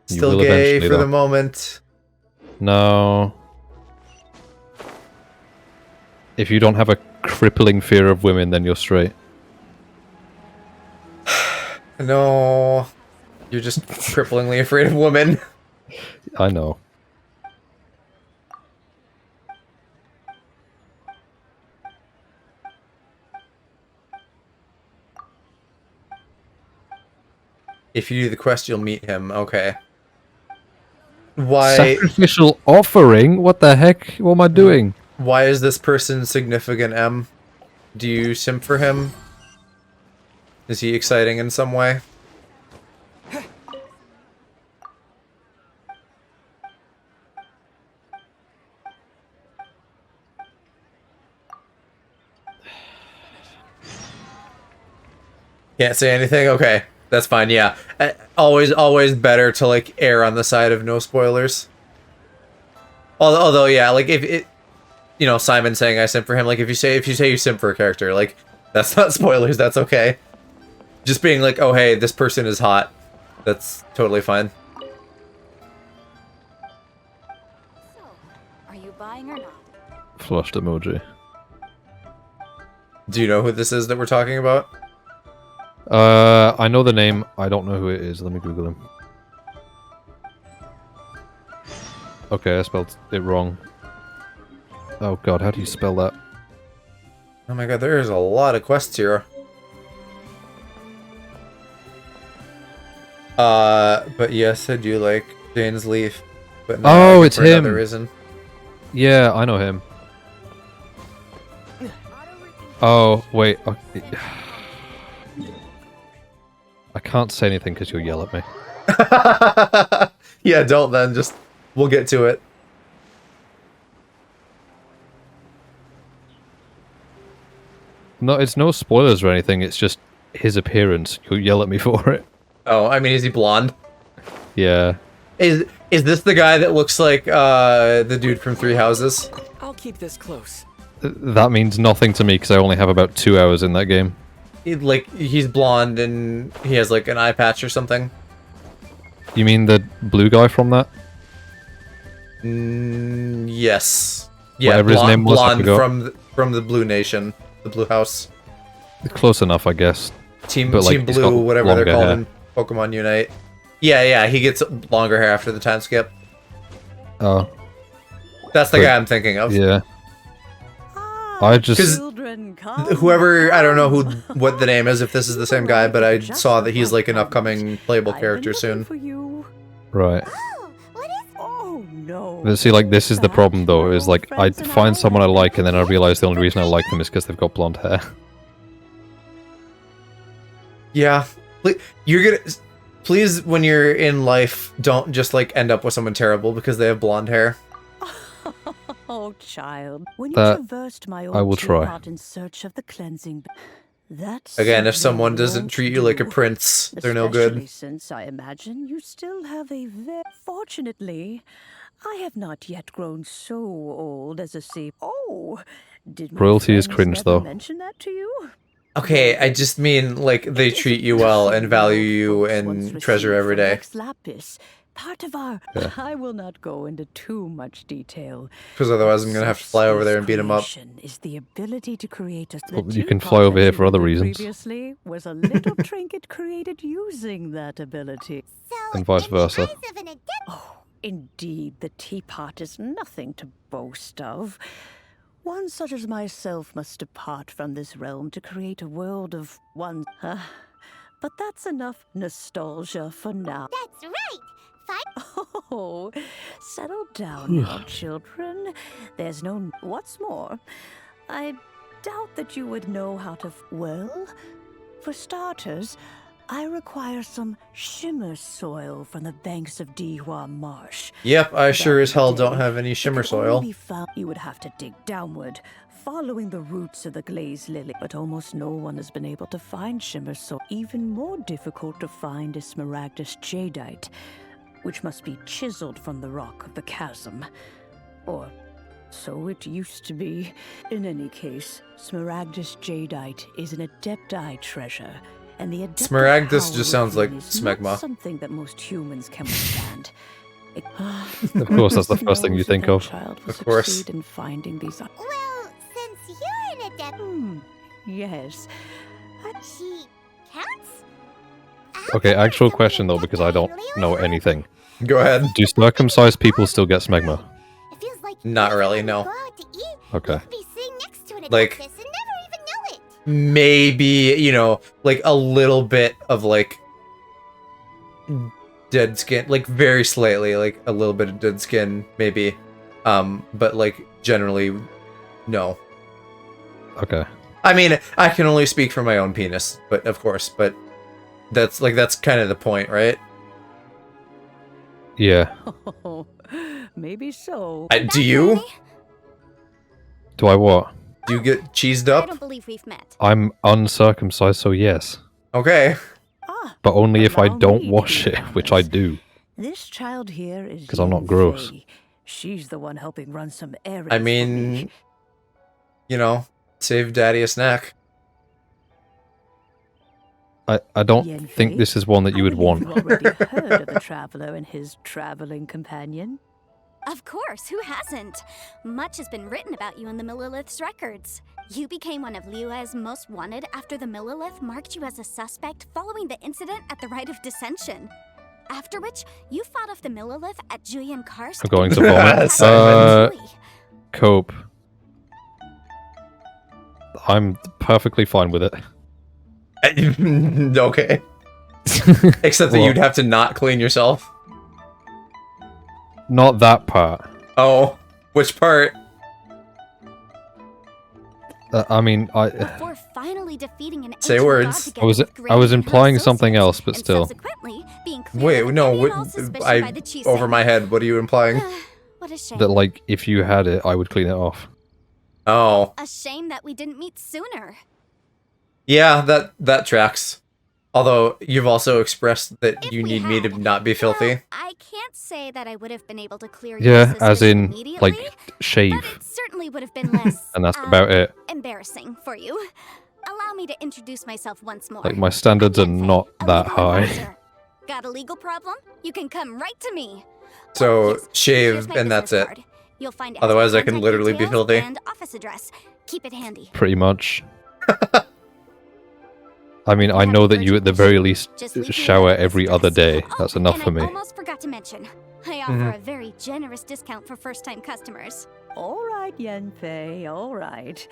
You Still will gay eventually, for the though. moment. No. If you don't have a crippling fear of women, then you're straight. No. You're just cripplingly afraid of women. I know. If you do the quest, you'll meet him. Okay. Why? Sacrificial offering? What the heck? What am I doing? Why is this person significant, M? Do you simp for him? Is he exciting in some way? Can't say anything? Okay. That's fine, yeah. Always better to, like, err on the side of no spoilers. Although, yeah, like, if it... You know, Simon saying I simp for him, like, if you say you simp for a character, like, that's not spoilers, that's okay. Just being like, oh, hey, this person is hot. That's totally fine. So, are you buying or not? Flushed emoji. Do you know who this is that we're talking about? I know the name. I don't know who it is. Let me Google him. Okay, I spelled it wrong. Oh god, how do you spell that? Oh my god, there's a lot of quests here. But yes, I do like Jane's Leaf. But no, it's for him! another reason. Yeah, I know him. Oh, wait. Okay. I can't say anything because you'll yell at me. Yeah, don't then. Just, we'll get to it. No, it's no spoilers or anything. It's just his appearance. You'll yell at me for it. Oh, I mean, is he blonde? Yeah. Is this the guy that looks like the dude from Three Houses? I'll keep this close. That means nothing to me because I only have about 2 hours in that game. He's blonde and he has like an eye patch or something. You mean the blue guy from that? Yes. Yeah, Whatever his name was, I blonde forgot. from the Blue Nation, the Blue House. Close enough, I guess. Team But, like, Team he's got Blue, whatever they're longer called hair. in Pokemon Unite. Yeah, he gets longer hair after the time skip. Oh. That's the guy I'm thinking of. Yeah. I just... Whoever, I don't know what the name is, if this is the same guy, but I saw that he's like an upcoming playable character soon. Right. Oh no. But see, like, this is the problem, though, is, like, I find someone I like, and then I realize the only reason I like them is because they've got blonde hair. Yeah. You're gonna... Please, when you're in life, don't just, like, end up with someone terrible because they have blonde hair. Oh, child. When you That traversed my I will old try. teapot in search of the cleansing, that's Again, if something someone you doesn't won't treat you like a do, prince, they're no good. especially since I imagine you still have a Fortunately, I have not yet grown so old as a sea. Oh, did my Royalty is friends cringe, never though. mention that to you? Okay, I just mean, like, they treat you well and value you and treasure every day. Ex Lapis, part of our... Yeah. I will not go into too much detail. Because otherwise I'm gonna have to fly over there and beat him up. Is the ability to create a... Well, you can fly over here for other reasons. Previously was a little trinket created using that ability. And vice versa. Oh, indeed, the teapot is nothing to boast of. One such as myself must depart from this realm to create a world of one. But that's enough nostalgia for now. That's right. Oh, settle down now, children. There's no... What's more, I doubt that you would know how to... Well, for starters, I require some shimmer soil from the banks of Dihua Marsh. Yep, I sure as hell don't have any shimmer soil. You would have to dig downward, following the roots of the glazed lily. But almost no one has been able to find shimmer soil. Even more difficult to find is smaragdus jadeite, which must be chiseled from the rock of the chasm. Or So it used to be. In any case, Smaragdus Jadeite is an Adepti treasure, and the Adepti Smaragdus power just sounds like within is smegma. not something that most humans can withstand. Of course, that's the first thing you think of. Of course. In finding these. Well, since you're an adept, Yes. she counts? Okay, actual question though, because I don't know anything. Go ahead. Do circumcised people still get smegma? Not really, no. Okay. Like, maybe, you know, like a little bit of like dead skin, like very slightly, like a little bit of dead skin, maybe. But like generally, no. Okay. I mean, I can only speak for my own penis, but of course, but that's kind of the point, right? Yeah. Oh, maybe so. Do you? Do I what? Do you get cheesed up? I don't believe we've met. I'm uncircumcised, so yes. Okay. But only if I don't wash it, which I do. This child here is Because I'm not gross. Faye. She's the one helping run some errands. I mean, you know, save daddy a snack. I don't think this is one that you would want. You've already heard of the traveler and his traveling companion. Of course, who hasn't? Much has been written about you in the Millilith's records. You became one of Liyue's most wanted after the Millilith marked you as a suspect following the incident at the Rite of Dissension. After which, you fought off the Millilith at Julian Karst. I'm going to vomit. Cope. I'm perfectly fine with it. Okay. Except that you'd have to not clean yourself. Not that part. Oh, which part? I mean, Before finally defeating an say words. I was implying something else, but still. Wait, no. Over my head. What are you implying? What a shame. That like, if you had it, I would clean it off. Oh. A shame that we didn't meet sooner. Yeah, that tracks. Although you've also expressed that you need me to not be filthy. I can't say that I would have been able to clear Yeah, your as in immediately, like shave. but it certainly would have been less And that's about it. embarrassing for you. Allow me to introduce myself once more. Like my standards are not that high. Got a legal problem? You can come right to me. So shave and that's it. You'll find Otherwise, I can literally be filthy. And office address. Keep it handy. Pretty much. I mean, I know that you at the very least shower every other day. That's enough for me. I almost forgot to mention, I offer a very generous discount for first-time customers. All right, Yanfei, all right.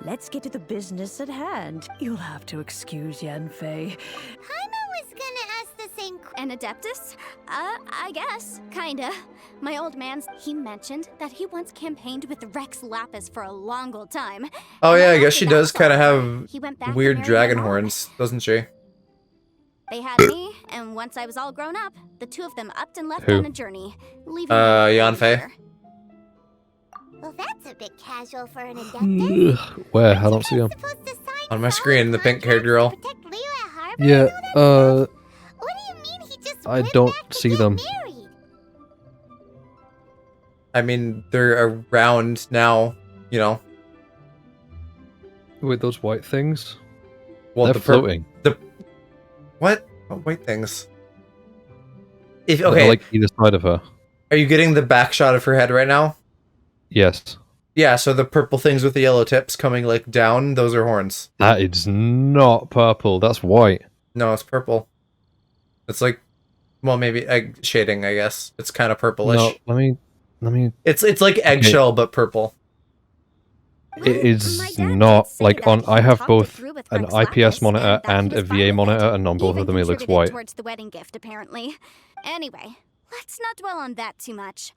Let's get to the business at hand. You'll have to excuse Yanfei. Paimon was gonna ask the same An Adeptus? I guess. Kinda. My old man's, he mentioned that he once campaigned with Rex Lapis for a long old time. Oh yeah, I guess she does kind of He went back have to weird marry dragon her mom. horns, doesn't she? They had me, and once I was all grown up, the two of them upped and left Who? on a journey, leaving me Yanfei. here. Well, that's a bit casual for an Adeptus. Where? I don't see him. On my screen, the pink-haired girl. Yeah, I don't see them. I mean, they're around now, you know. With those white things? Well, They're floating. What? What white things? If They're okay, like either side of her. are you getting the back shot of her head right now? Yes. Yeah, so the purple things with the yellow tips coming like down, those are horns. That is not purple. That's white. No, it's purple. It's like, well, maybe egg shading, I guess. It's kind of purplish. No, let me. It's like eggshell but purple. It is not like on. I have both an IPS monitor and a VA monitor, and on both of them it looks white. Towards the wedding gift, apparently. Anyway, let's not dwell on that too much.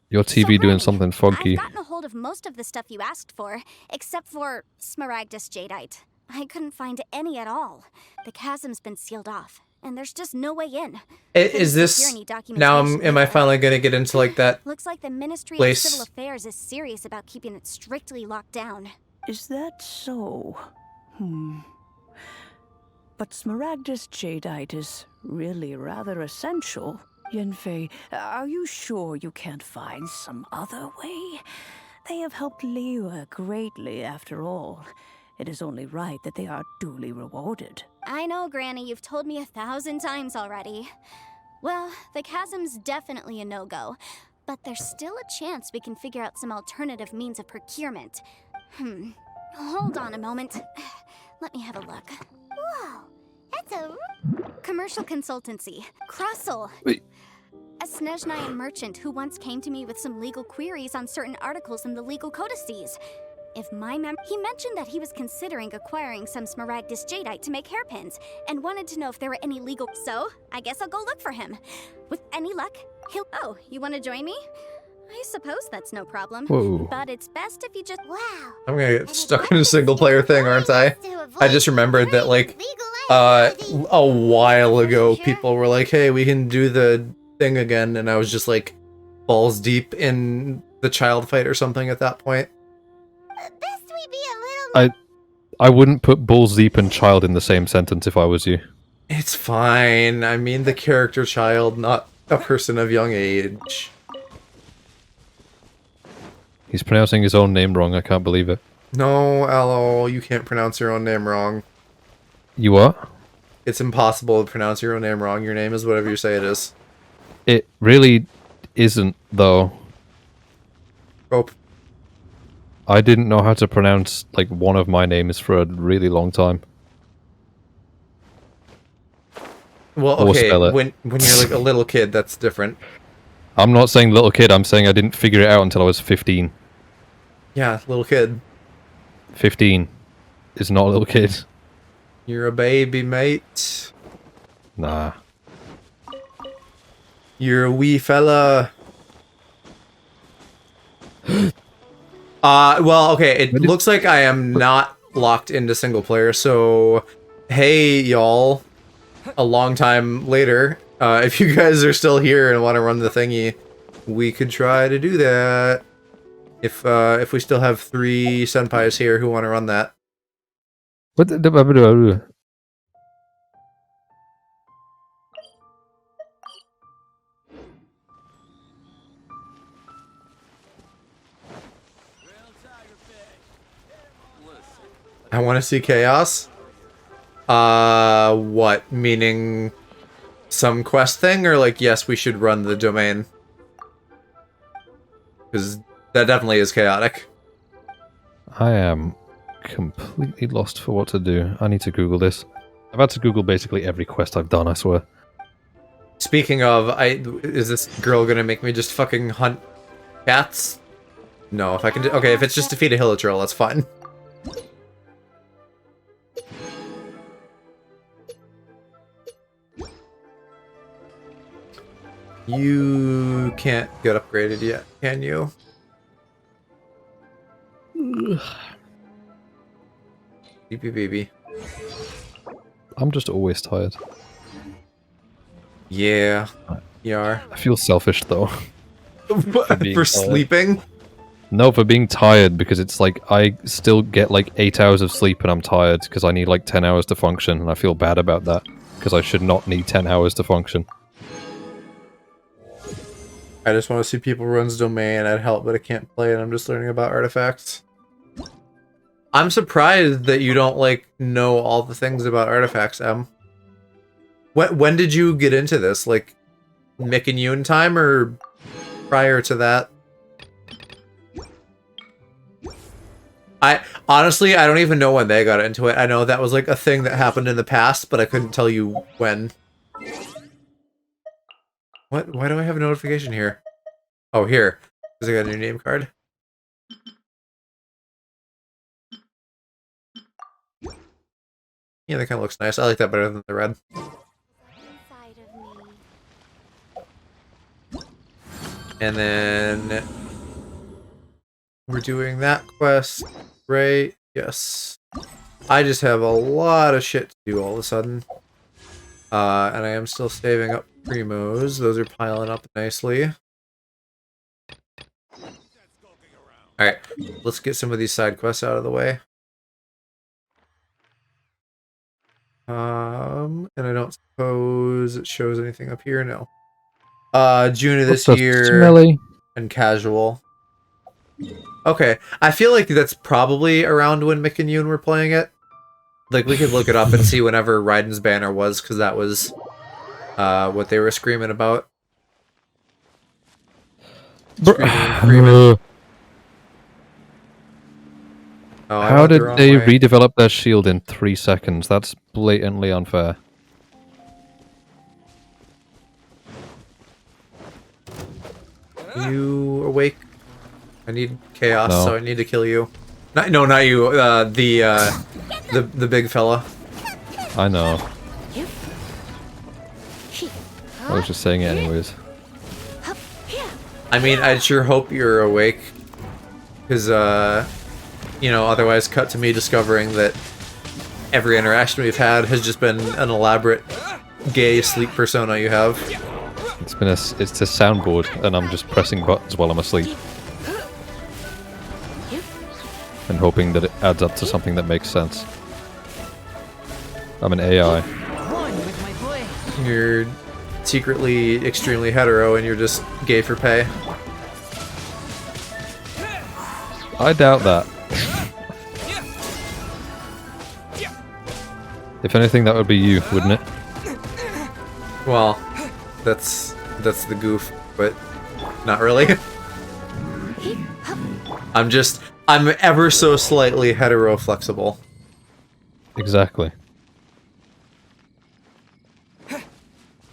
Your TV doing something funky. I've gotten a hold of most of the stuff you asked for, except for Smaragdus Jadeite. I couldn't find any at all. The chasm's been sealed off, and there's just no way in. Is this now? Am I finally gonna get into like that? Looks like the Ministry place? of Civil Affairs is serious about keeping it strictly locked down. Is that so? But Smaragdus Jadeite is really rather essential. Yanfei, are you sure you can't find some other way? They have helped Liyue greatly, after all. It is only right that they are duly rewarded. I know, Granny, you've told me 1,000 times already. Well, the chasm's definitely a no-go, but there's still a chance we can figure out some alternative means of procurement. Hold on a moment. Let me have a look. Whoa, that's a... Commercial consultancy. Crossel. Wait. A Snezhnayan merchant who once came to me with some legal queries on certain articles in the legal codices. If my he mentioned that he was considering acquiring some Smaragdus jadeite to make hairpins, and wanted to know if there were any legal... So, I guess I'll go look for him. With any luck, he'll... Oh, you want to join me? I suppose that's no problem. Whoa. But it's best if you just... Wow. I'm gonna get stuck in a single player thing, aren't I? I just remembered that, like, a while ago, people were like, hey, we can do the thing again, and I was just, like, balls deep in the child fight or something at that point. I wouldn't put balls deep and child in the same sentence if I was you. It's fine. I mean the character child, not a person of young age. He's pronouncing his own name wrong, I can't believe it. No, Aloe, you can't pronounce your own name wrong. You what? It's impossible to pronounce your own name wrong. Your name is whatever you say it is. It really isn't, though. Hope. I didn't know how to pronounce, like, one of my names for a really long time. Well, okay, when you're like a little kid, that's different. I'm not saying little kid, I'm saying I didn't figure it out until I was 15. Yeah, little kid. 15 is not a little kid. You're a baby, mate. Nah. You're a wee fella. Well, okay, it looks like I am not locked into single player, so hey, y'all. A long time later, if you guys are still here and want to run the thingy, we could try to do that. If we still have 3 senpais here who want to run that. I want to see chaos. What? Meaning some quest thing? Or like, yes, we should run the domain? Because that definitely is chaotic. I am completely lost for what to do. I need to Google this. I've had to Google basically every quest I've done, I swear. Speaking of, is this girl gonna make me just fucking hunt cats? No, if I can okay, if it's just defeat a Hilichurl, that's fine. You can't get upgraded yet, can you? Beepy baby. I'm just always tired. Yeah, you are. I feel selfish though. For sleeping? No, for being tired, because it's like I still get like 8 hours of sleep and I'm tired because I need like 10 hours to function, and I feel bad about that because I should not need 10 hours to function. I just want to see people runs domain. I'd help, but I can't play it. I'm just learning about artifacts. I'm surprised that you don't like know all the things about artifacts, Em. When did you get into this? Like Mick and Yoon time or prior to that? Honestly, I don't even know when they got into it. I know that was like a thing that happened in the past, but I couldn't tell you when. What? Why do I have a notification here? Oh, here. Because I got a new name card. Yeah, that kind of looks nice. I like that better than the red. And then we're doing that quest, right? Yes. I just have a lot of shit to do all of a sudden. And I am still saving up primos. Those are piling up nicely. Alright, let's get some of these side quests out of the way. And I don't suppose it shows anything up here. No. June of this year. Smelly? And casual. Okay, I feel like that's probably around when Mick and Yoon were playing it. Like, we could look it up and see whenever Raiden's banner was, because that was what they were screaming about. Screaming. Oh, How did they redevelop their shield in 3 seconds? That's blatantly unfair. You awake? I need chaos, No. so I need to kill you. No, not you. The big fella. I know. I was just saying it anyways. I mean, I'd sure hope you're awake, because you know, otherwise cut to me discovering that every interaction we've had has just been an elaborate gay sleep persona you have. It's a soundboard, and I'm just pressing buttons while I'm asleep. And hoping that it adds up to something that makes sense. I'm an AI. You're secretly extremely hetero and you're just gay for pay. I doubt that. If anything, that would be you, wouldn't it? Well, that's the goof, but not really. I'm ever so slightly hetero-flexible. Exactly.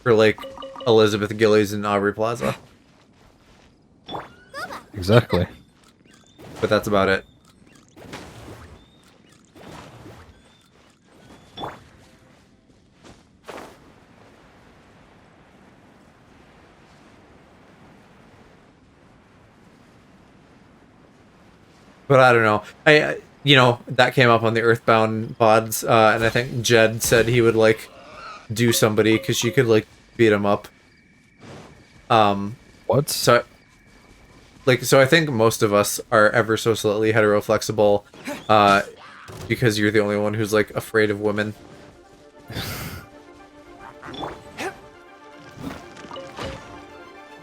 For, like, Elizabeth Gillies and Aubrey Plaza. Exactly. But that's about it. But I don't know. You know, that came up on the Earthbound pods, and I think Jed said he would, like, do somebody, because she could, like, beat him up. What? So I think most of us are ever so slightly hetero-flexible, because you're the only one who's, like, afraid of women.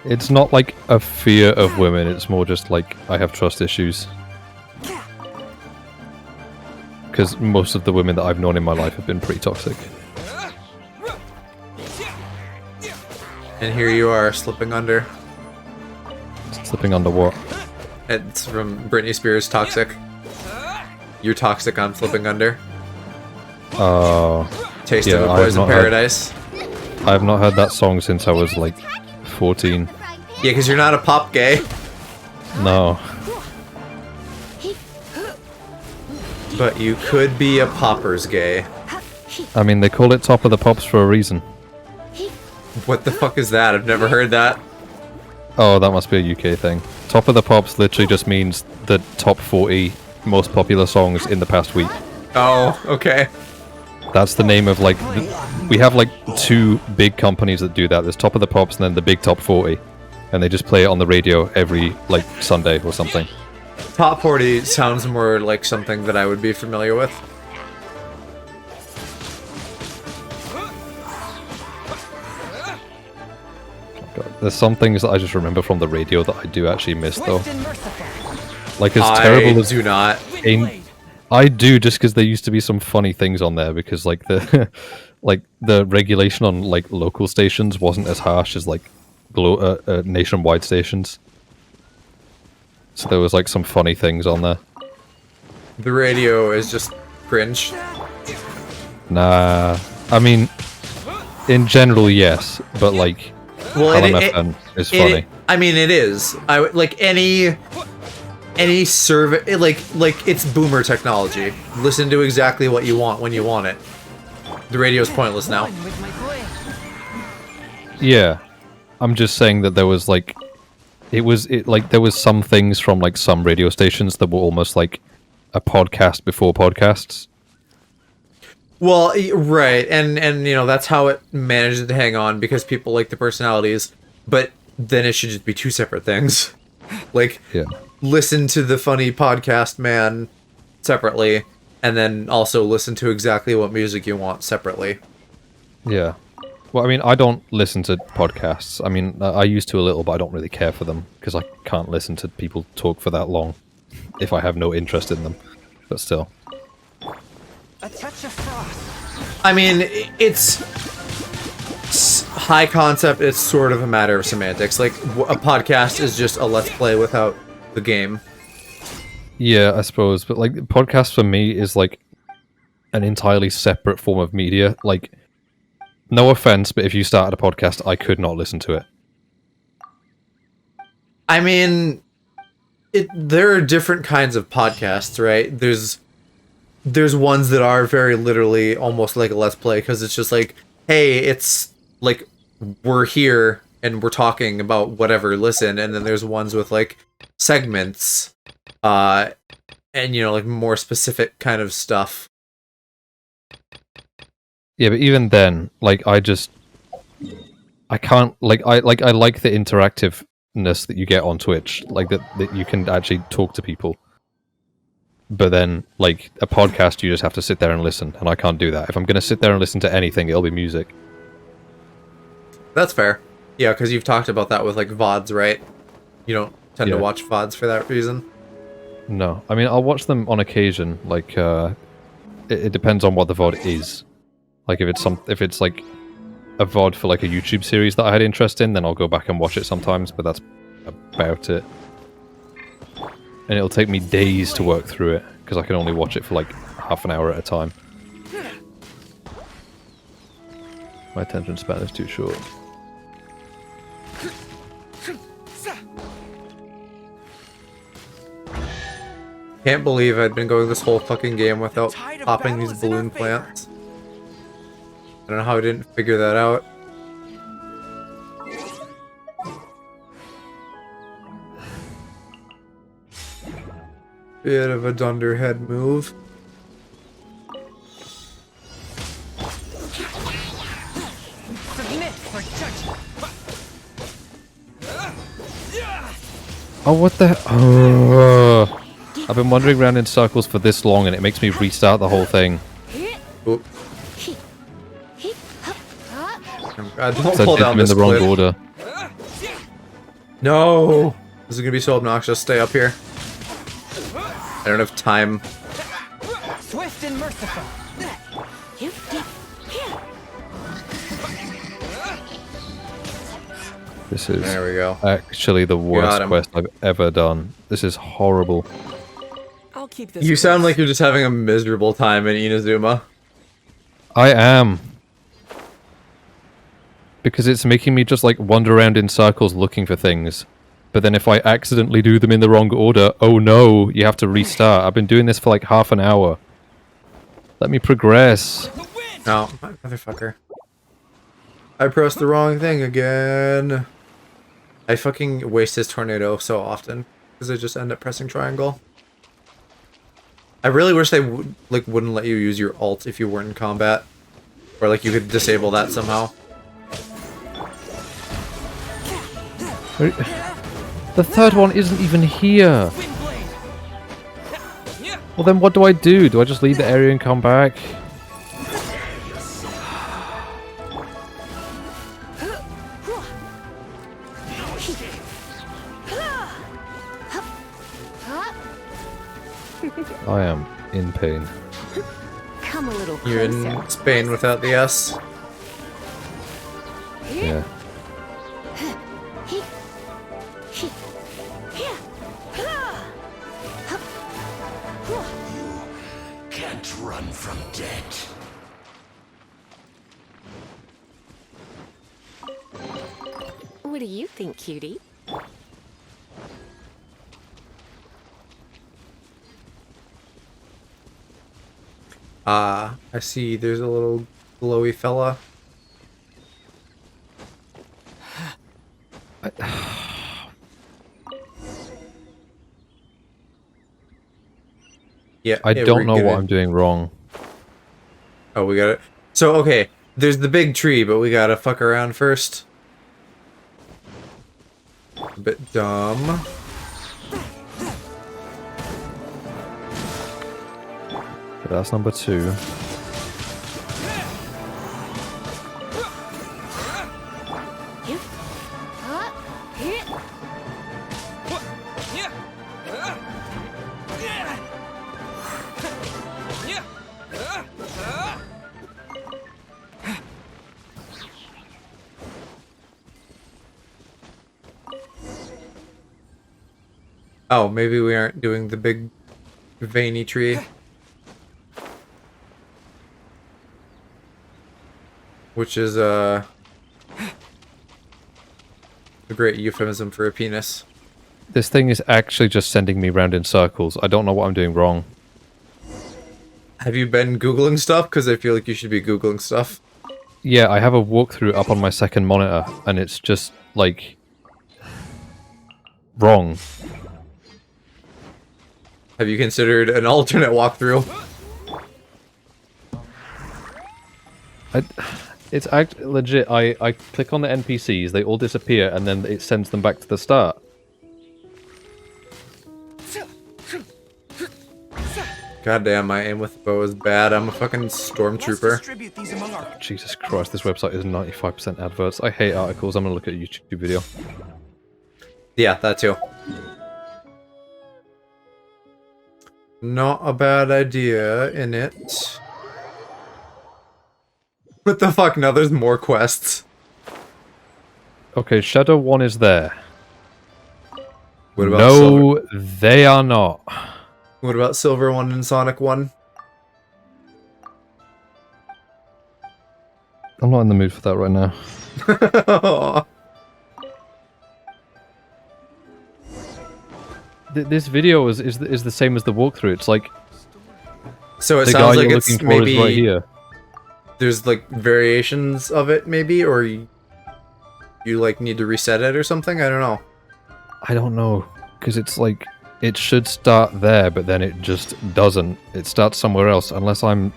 It's not like a fear of women, it's more just like, I have trust issues. Because most of the women that I've known in my life have been pretty toxic. And here you are, slipping under. Slipping under what? It's from Britney Spears' Toxic. You're toxic, I'm slipping under. Oh. Taste of a Poison Paradise. I have not heard that song since I was like 14. Yeah, because you're not a pop gay. No. But you could be a poppers gay. I mean, they call it Top of the Pops for a reason. What the fuck is that? I've never heard that. Oh, that must be a UK thing. Top of the Pops literally just means the top 40 most popular songs in the past week. Oh, okay. That's the name of, like, we have, like, 2 big companies that do that. There's Top of the Pops and then the Big Top 40. And they just play it on the radio every, like, Sunday or something. Top 40 sounds more like something that I would be familiar with. God, there's some things that I just remember from the radio that I do actually miss, though. Like, as terrible as... I do not. I do, just because there used to be some funny things on there, because, like, the like the regulation on, like, local stations wasn't as harsh as, like, nationwide stations. So there was, like, some funny things on there. The radio is just cringe. Nah, I mean, in general, yes, but, like, well, LMFN is funny. I mean, it is. Like any survey, like it's boomer technology. Listen to exactly what you want when you want it. The radio's pointless now. Yeah, I'm just saying that there was, like, there was some things from, like, some radio stations that were almost like a podcast before podcasts. Well, right, and you know, that's how it managed to hang on, because people like the personalities, but then it should just be 2 separate things. Like, yeah. Listen to the funny podcast man separately, and then also listen to exactly what music you want separately. Yeah. Well, I mean, I don't listen to podcasts. I mean, I used to a little, but I don't really care for them because I can't listen to people talk for that long if I have no interest in them. But still. A touch of frost. I mean, it's high concept. It's sort of a matter of semantics. Like, a podcast is just a let's play without the game. Yeah, I suppose. But, like, podcast for me is, like, an entirely separate form of media. Like, no offense, but if you started a podcast, I could not listen to it. I mean, there are different kinds of podcasts, right? There's ones that are very literally almost like a let's play because it's just like, hey, it's like we're here and we're talking about whatever, listen. And then there's ones with like segments, and you know, like more specific kind of stuff. Yeah, but even then, like, I can't, like I like the interactiveness that you get on Twitch, like that you can actually talk to people. But then, like, a podcast, you just have to sit there and listen, and I can't do that. If I'm going to sit there and listen to anything, it'll be music. That's fair. Yeah, because you've talked about that with, like, VODs, right? You don't tend to watch VODs for that reason? No. I mean, I'll watch them on occasion. Like, it depends on what the VOD is. Like, if it's, like, a VOD for, like, a YouTube series that I had interest in, then I'll go back and watch it sometimes, but that's about it. And it'll take me days to work through it, because I can only watch it for like half an hour at a time. My attention span is too short. Can't believe I'd been going this whole fucking game without popping these balloon plants. I don't know how I didn't figure that out. Bit of a dunderhead move. Oh, what the... Oh. I've been wandering around in circles for this long and it makes me restart the whole thing. Oop. God, don't So pull I did down them in this the wrong cliff. order. No! This is gonna be so obnoxious. Stay up here. I don't have time. Swift and merciful. This is there we go. Actually the worst quest I've ever done. This is horrible. I'll keep this. You sound like you're just having a miserable time in Inazuma. I am. Because it's making me just like wander around in circles looking for things. But then if I accidentally do them in the wrong order, oh no, you have to restart. I've been doing this for like half an hour. Let me progress. No, motherfucker. I pressed the wrong thing again. I fucking waste his tornado so often because I just end up pressing triangle. I really wish they wouldn't let you use your ult if you weren't in combat, or like you could disable that somehow. The third one isn't even here. Well then what do I do? Do I just leave the area and come back? I am in pain. Come a little You're closer. in Spain without the S. Yeah. Can't run from death. What do you think, cutie? I see there's a little glowy fella. Yeah, I don't know what I'm doing wrong. Oh, we got it. So, okay, there's the big tree, but we gotta fuck around first. A bit dumb. But that's number 2. Oh, maybe we aren't doing the big veiny tree. Which is a great euphemism for a penis. This thing is actually just sending me round in circles. I don't know what I'm doing wrong. Have you been Googling stuff? Because I feel like you should be Googling stuff. Yeah, I have a walkthrough up on my second monitor, and it's just, like... wrong. Have you considered an alternate walkthrough? It's legit. I click on the NPCs, they all disappear, and then it sends them back to the start. Goddamn, my aim with the bow is bad. I'm a fucking stormtrooper. Jesus Christ, this website is 95% adverts. I hate articles. I'm gonna look at a YouTube video. Yeah, that too. Not a bad idea in it. What the fuck? No, there's more quests. Okay, Shadow 1 is there. What about no, Silver? They are not. What about Silver 1 and Sonic 1? I'm not in the mood for that right now. This video is the same as the walkthrough. It's like... So it the sounds guy like you're it's looking for maybe... is right here. There's like variations of it maybe, or you like need to reset it or something? I don't know. I don't know, because it's like... It should start there, but then it just doesn't. It starts somewhere else, unless I'm...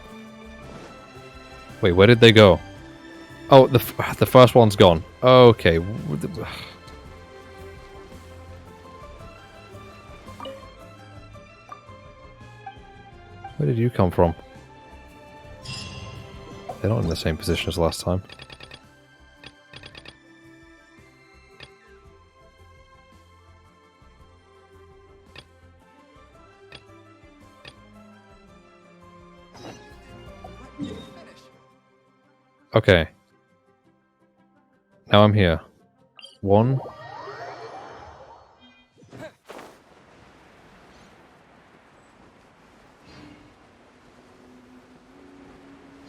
Wait, where did they go? Oh, the first one's gone. Okay. Where did you come from? They're not in the same position as last time. Okay. Now I'm here. 1.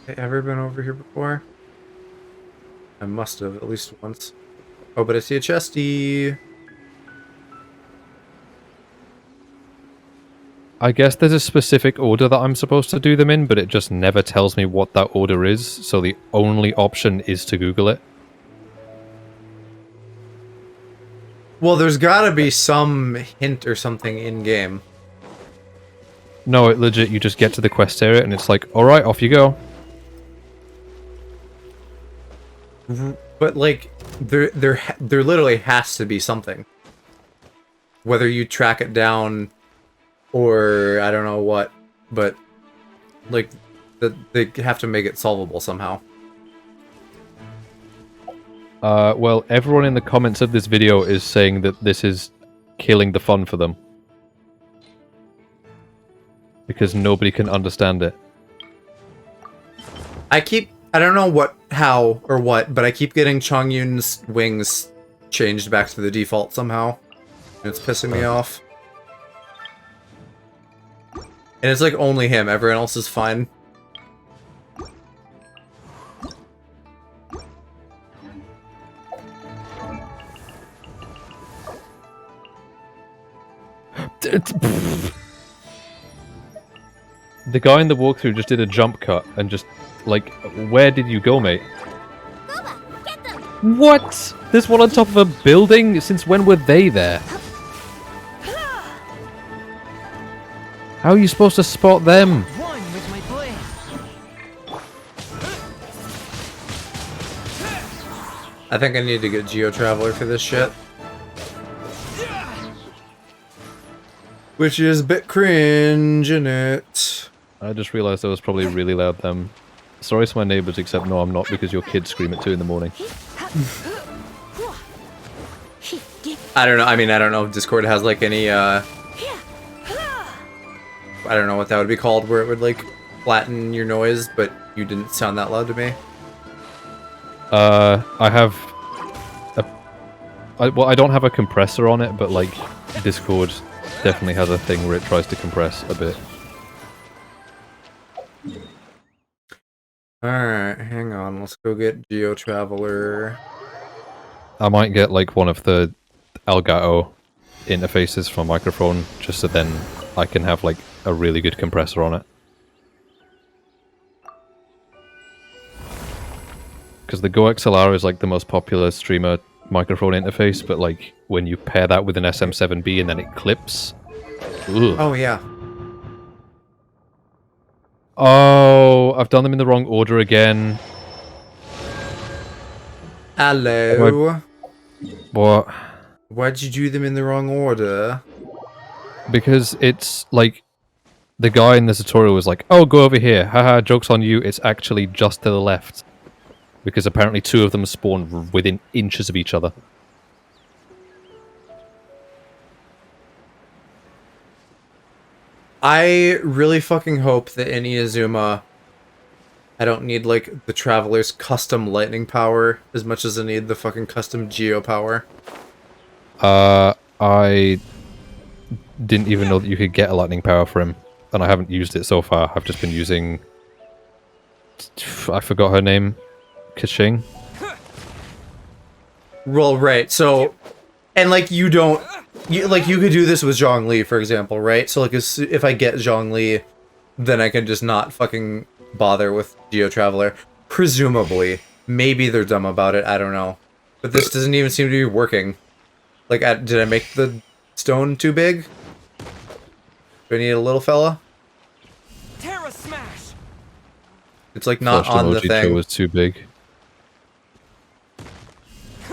Have I ever been over here before? I must have, at least once. Oh, but I see a chesty. I guess there's a specific order that I'm supposed to do them in, but it just never tells me what that order is, so the only option is to Google it. Well, there's gotta be some hint or something in-game. No, it legit, you just get to the quest area and it's like, alright, off you go. But, like, there literally has to be something. Whether you track it down... or I don't know what, but like they have to make it solvable somehow. Well, everyone in the comments of this video is saying that this is killing the fun for them. Because nobody can understand it. I don't know how or what, but I keep getting Chongyun's wings changed back to the default somehow. And it's pissing me off. And it's like only him, everyone else is fine. The guy in the walkthrough just did a jump cut and just, like, where did you go, mate? What? There's one on top of a building? Since when were they there? How are you supposed to spot them? I think I need to get Geo Traveler for this shit. Which is a bit cringe, innit? I just realized I was probably really loud then. Sorry to my neighbors, except no, I'm not, because your kids scream at 2 in the morning. I don't know, I mean, I don't know if Discord has like any, I don't know what that would be called, where it would like flatten your noise, but you didn't sound that loud to me. I have well, I don't have a compressor on it, but like Discord definitely has a thing where it tries to compress a bit. Alright, hang on. Let's go get Geo Traveler. I might get like one of the Elgato interfaces from a microphone, just so then I can have like a really good compressor on it. Because the Go XLR is like the most popular streamer microphone interface, but like when you pair that with an SM7B and then it clips. Ugh. Oh yeah. Oh, I've done them in the wrong order again. Hello. What? Why'd you do them in the wrong order? Because it's like the guy in the tutorial was like, "Oh, go over here. Haha, joke's on you. It's actually just to the left." Because apparently two of them spawn within inches of each other. I really fucking hope that in Inazuma I don't need like the Traveler's custom lightning power as much as I need the fucking custom Geo power. I didn't even know that you could get a lightning power for him, and I haven't used it so far. I've just been using... I forgot her name. Kashing? Well, right, so... And like you don't... You could do this with Zhongli, for example, right? So like if I get Zhongli, then I can just not fucking bother with Geo Traveler. Presumably. Maybe they're dumb about it, I don't know. But this doesn't even seem to be working. Like, did I make the stone too big? Do I need a little fella? Terra Smash! It's like not Flushed on the emoji thing. was too big.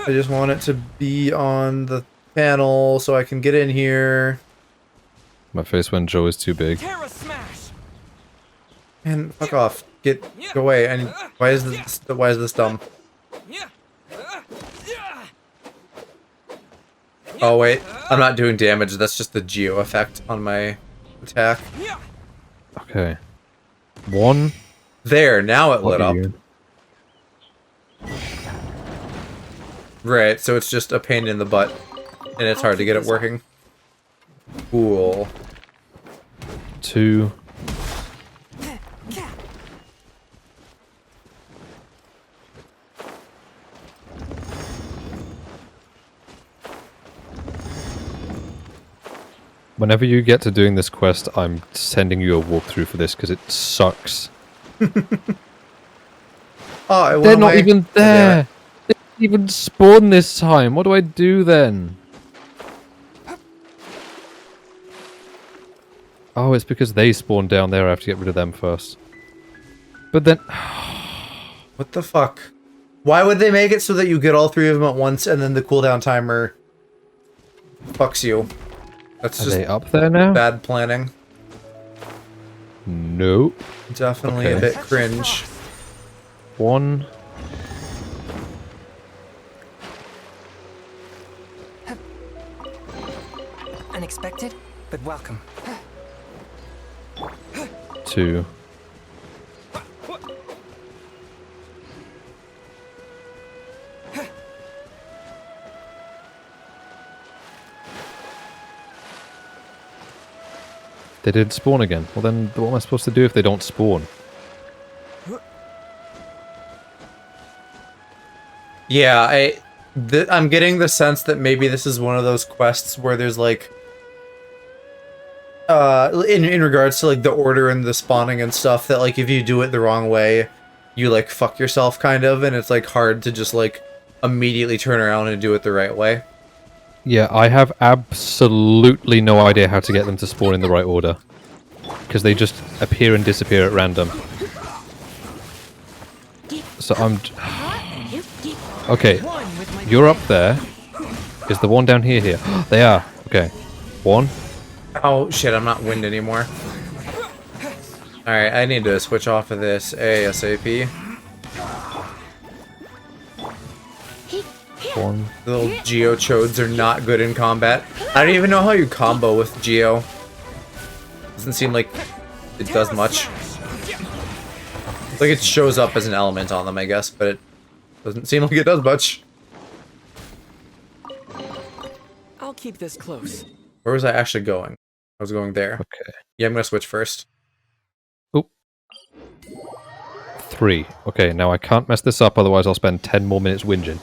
I just want it to be on the panel so I can get in here. My face when Joe is too big. Terra Smash! Man, fuck off. Go away. And why is this dumb? Oh wait, I'm not doing damage, that's just the Geo effect on my attack. Okay. One. There, now it lit up. Right, so it's just a pain in the butt. And it's hard to get it working. Cool. 2. Whenever you get to doing this quest, I'm sending you a walkthrough for this because it sucks. Oh, they're not even there. They didn't even spawn this time. What do I do then? Oh, it's because they spawned down there. I have to get rid of them first. But then... What the fuck? Why would they make it so that you get all three of them at once and then the cooldown timer fucks you? That's Are just they up there now? Bad planning. Nope. Definitely a bit cringe. 1. Unexpected, but welcome. 2. They did spawn again. Well then, what am I supposed to do if they don't spawn? Yeah, I'm getting the sense that maybe this is one of those quests where there's like... in regards to like the order and the spawning and stuff, that like if you do it the wrong way, you like fuck yourself kind of, and it's like hard to just like immediately turn around and do it the right way. Yeah, I have absolutely no idea how to get them to spawn in the right order. Because they just appear and disappear at random. So I'm... Okay, you're up there. Is the one down here? They are. Okay. 1. Oh shit, I'm not wind anymore. Alright, I need to switch off of this ASAP. 1. The little Geo chodes are not good in combat. I don't even know how you combo with Geo. Doesn't seem like it does much. Like it shows up as an element on them, I guess, but it doesn't seem like it does much. I'll keep this close. Where was I actually going? I was going there. Okay. Yeah, I'm gonna switch first. Oop. 3. Okay, now I can't mess this up, otherwise I'll spend 10 more minutes whinging.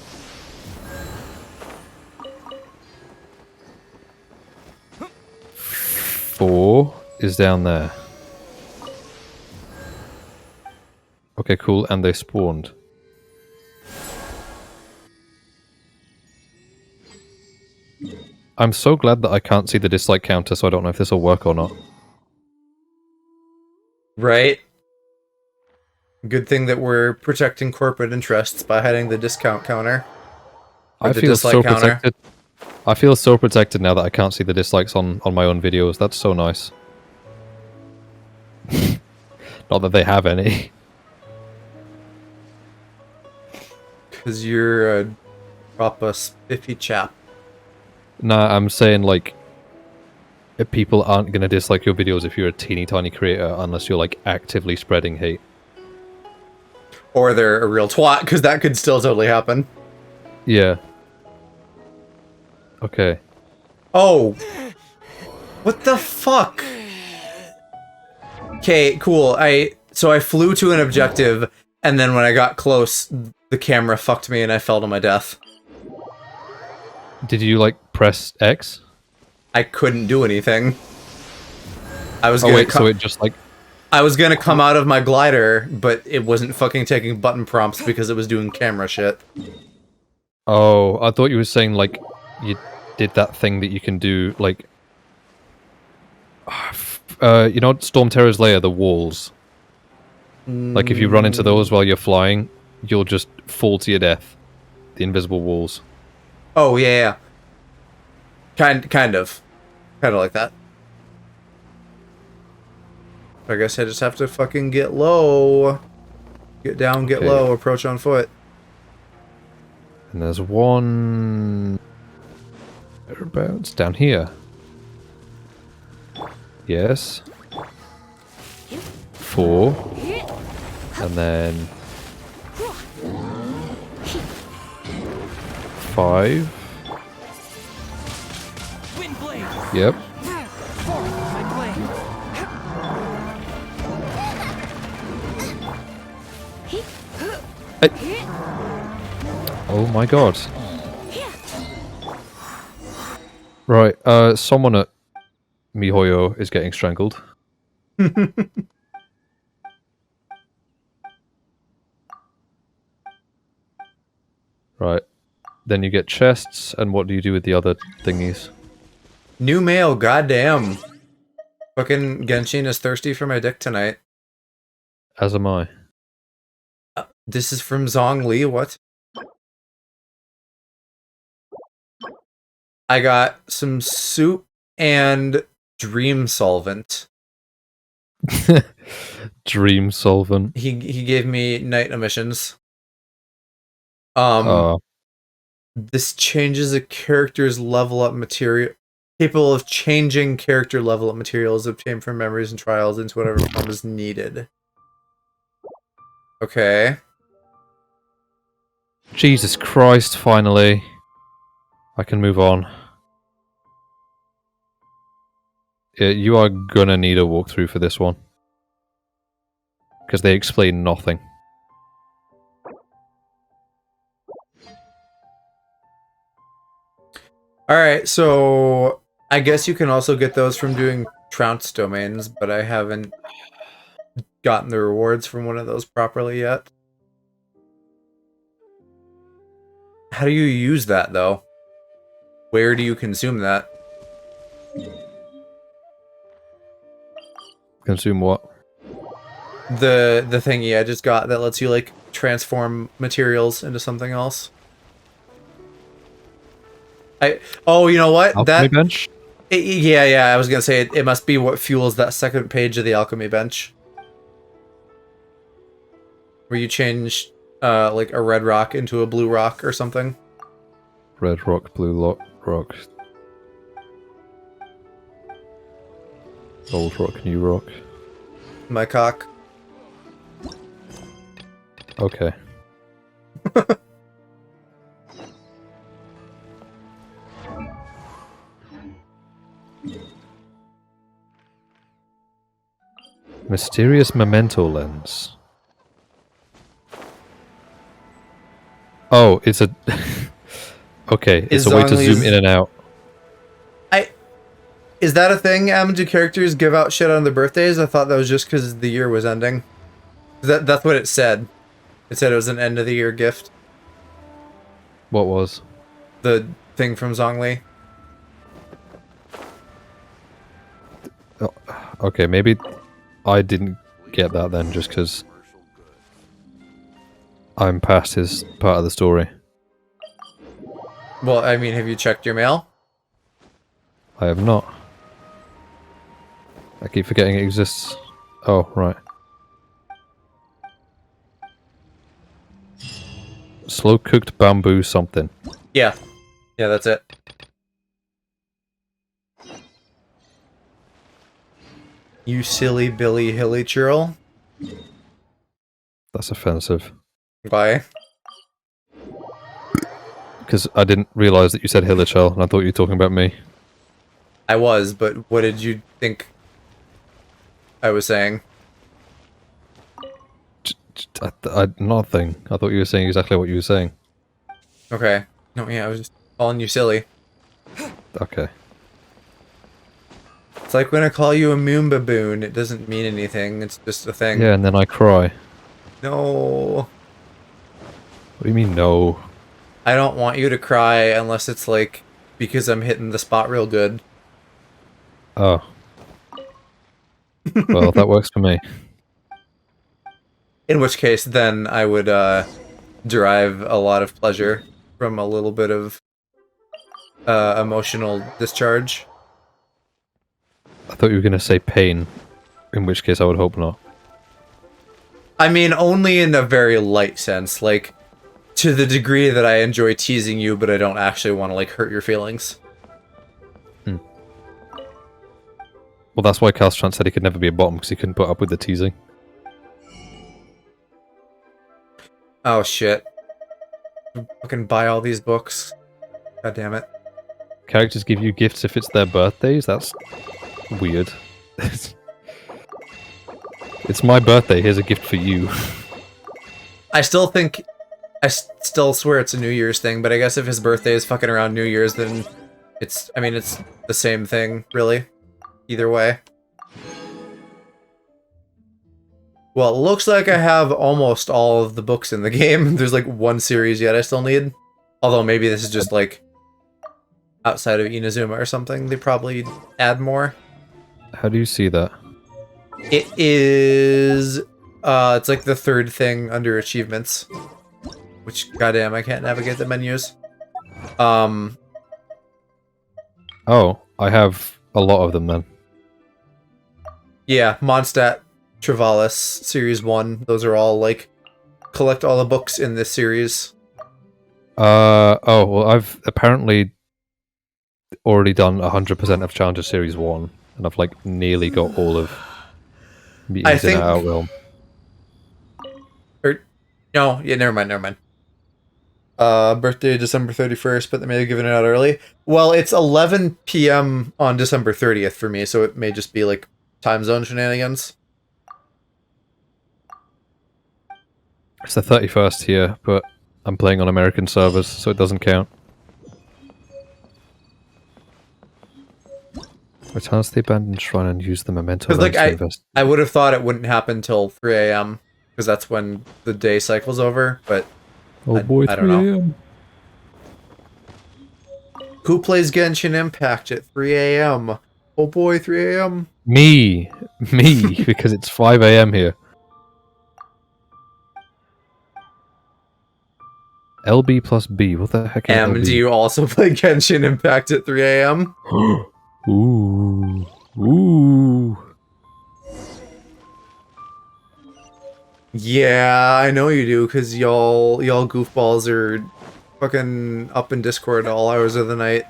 4 is down there. Okay, cool, and they spawned. I'm so glad that I can't see the dislike counter, so I don't know if this will work or not. Right? Good thing that we're protecting corporate interests by hiding the discount counter. Or I the feel dislike so counter. protected. I feel so protected now that I can't see the dislikes on my own videos. That's so nice. Not that they have any. Because you're a proper spiffy chap. Nah, I'm saying, like, people aren't gonna dislike your videos if you're a teeny tiny creator unless you're, like, actively spreading hate. Or they're a real twat, because that could still totally happen. Yeah. Okay. Oh! What the fuck? Okay, cool. So I flew to an objective, and then when I got close, the camera fucked me and I fell to my death. Did you, like, press X? I couldn't do anything. I was Oh gonna wait, so it just, like... I was gonna come out of my glider, but it wasn't fucking taking button prompts because it was doing camera shit. Oh, I thought you were saying, like, you did that thing that you can do, like... you know Storm Terror's lair, the walls? Like, if you run into those while you're flying, you'll just fall to your death. The invisible walls. Oh, yeah. Kind of. Kind of like that. I guess I just have to fucking get low. Get down, get low, approach on foot. And there's one... Whereabouts? Down here. Yes. 4. And then... 5. Yep. Oh my god. Right, someone at MiHoYo is getting strangled. Right. Then you get chests, and what do you do with the other thingies? New mail, goddamn. Fucking Genshin is thirsty for my dick tonight. As am I. This is from Zhongli, what? I got some soup and dream solvent. Dream solvent. He gave me night emissions. This changes a character's level up material. Capable of changing character level up materials obtained from memories and trials into whatever form is needed. Okay. Jesus Christ, finally. I can move on. Yeah, you are gonna need a walkthrough for this one. Because they explain nothing. Alright, so I guess you can also get those from doing trounce domains, but I haven't gotten the rewards from one of those properly yet. How do you use that, though? Where do you consume that? Consume what? The thingy I just got that lets you, like, transform materials into something else. Oh, you know what? Alchemy bench? Yeah, I was gonna say it must be what fuels that second page of the alchemy bench. Where you change, like, a red rock into a blue rock or something. Red rock, blue rock. Old rock, new rock. My cock. Okay. Mysterious memento lens. Oh, it's a... okay, it's a way to zoom in and out. Is that a thing? Do characters give out shit on their birthdays? I thought that was just because the year was ending. That's what it said. It said it was an end of the year gift. What was? The thing from Zhongli. Oh, okay, maybe I didn't get that then, just because I'm past his part of the story. Well, I mean, have you checked your mail? I have not. I keep forgetting it exists. Oh, right. Slow cooked bamboo something. Yeah. Yeah, that's it. You silly Billy Hilly churl. That's offensive. Why? Because I didn't realise that you said Hilichel, and I thought you were talking about me. I was, but what did you think I was saying? Nothing. I thought you were saying exactly what you were saying. Okay. No, yeah, I was just calling you silly. Okay. It's like when I call you a moon baboon, it doesn't mean anything, it's just a thing. Yeah, and then I cry. No. What do you mean, no? I don't want you to cry unless it's like because I'm hitting the spot real good. Oh. Well, that works for me. In which case, then I would derive a lot of pleasure from a little bit of emotional discharge. I thought you were going to say pain, in which case I would hope not. I mean, only in a very light sense, like, to the degree that I enjoy teasing you, but I don't actually want to, like, hurt your feelings. Hmm. Well, that's why Calstran said he could never be a bottom, because he couldn't put up with the teasing. Oh, shit. Fucking buy all these books. God damn it. Characters give you gifts if it's their birthdays? That's weird. It's my birthday, here's a gift for you. I still think... I still swear it's a New Year's thing, but I guess if his birthday is fucking around New Year's, then it's... I mean, it's the same thing, really. Either way. Well, it looks like I have almost all of the books in the game. There's like one series yet I still need. Although maybe this is just like... outside of Inazuma or something. They probably add more. How do you see that? It is... it's like the third thing under achievements. Which, goddamn, I can't navigate the menus. Oh, I have a lot of them then. Yeah, Mondstadt, Travalis, Series 1. Those are all, like, collect all the books in this series. Oh, well, I've apparently already done 100% of Challenger Series 1, and I've, like, nearly got all of Meetings in Outrealm. No, yeah, never mind. Birthday December 31st, but they may have given it out early. Well, it's 11 p.m. on December 30th for me, so it may just be, like, time zone shenanigans. It's the 31st here, but I'm playing on American servers, so it doesn't count. Return to the abandoned shrine and use the memento lens to invest. I would have thought it wouldn't happen till 3 a.m. because that's when the day cycle's over, but oh boy, I don't know. Who plays Genshin Impact at 3 a.m.? Oh boy, 3 a.m. Me, because it's 5 a.m. here. LB plus B, what the heck is LB? Do you also play Genshin Impact at 3 a.m.? Ooh. Ooh. Yeah, I know you do, because y'all goofballs are fucking up in Discord all hours of the night.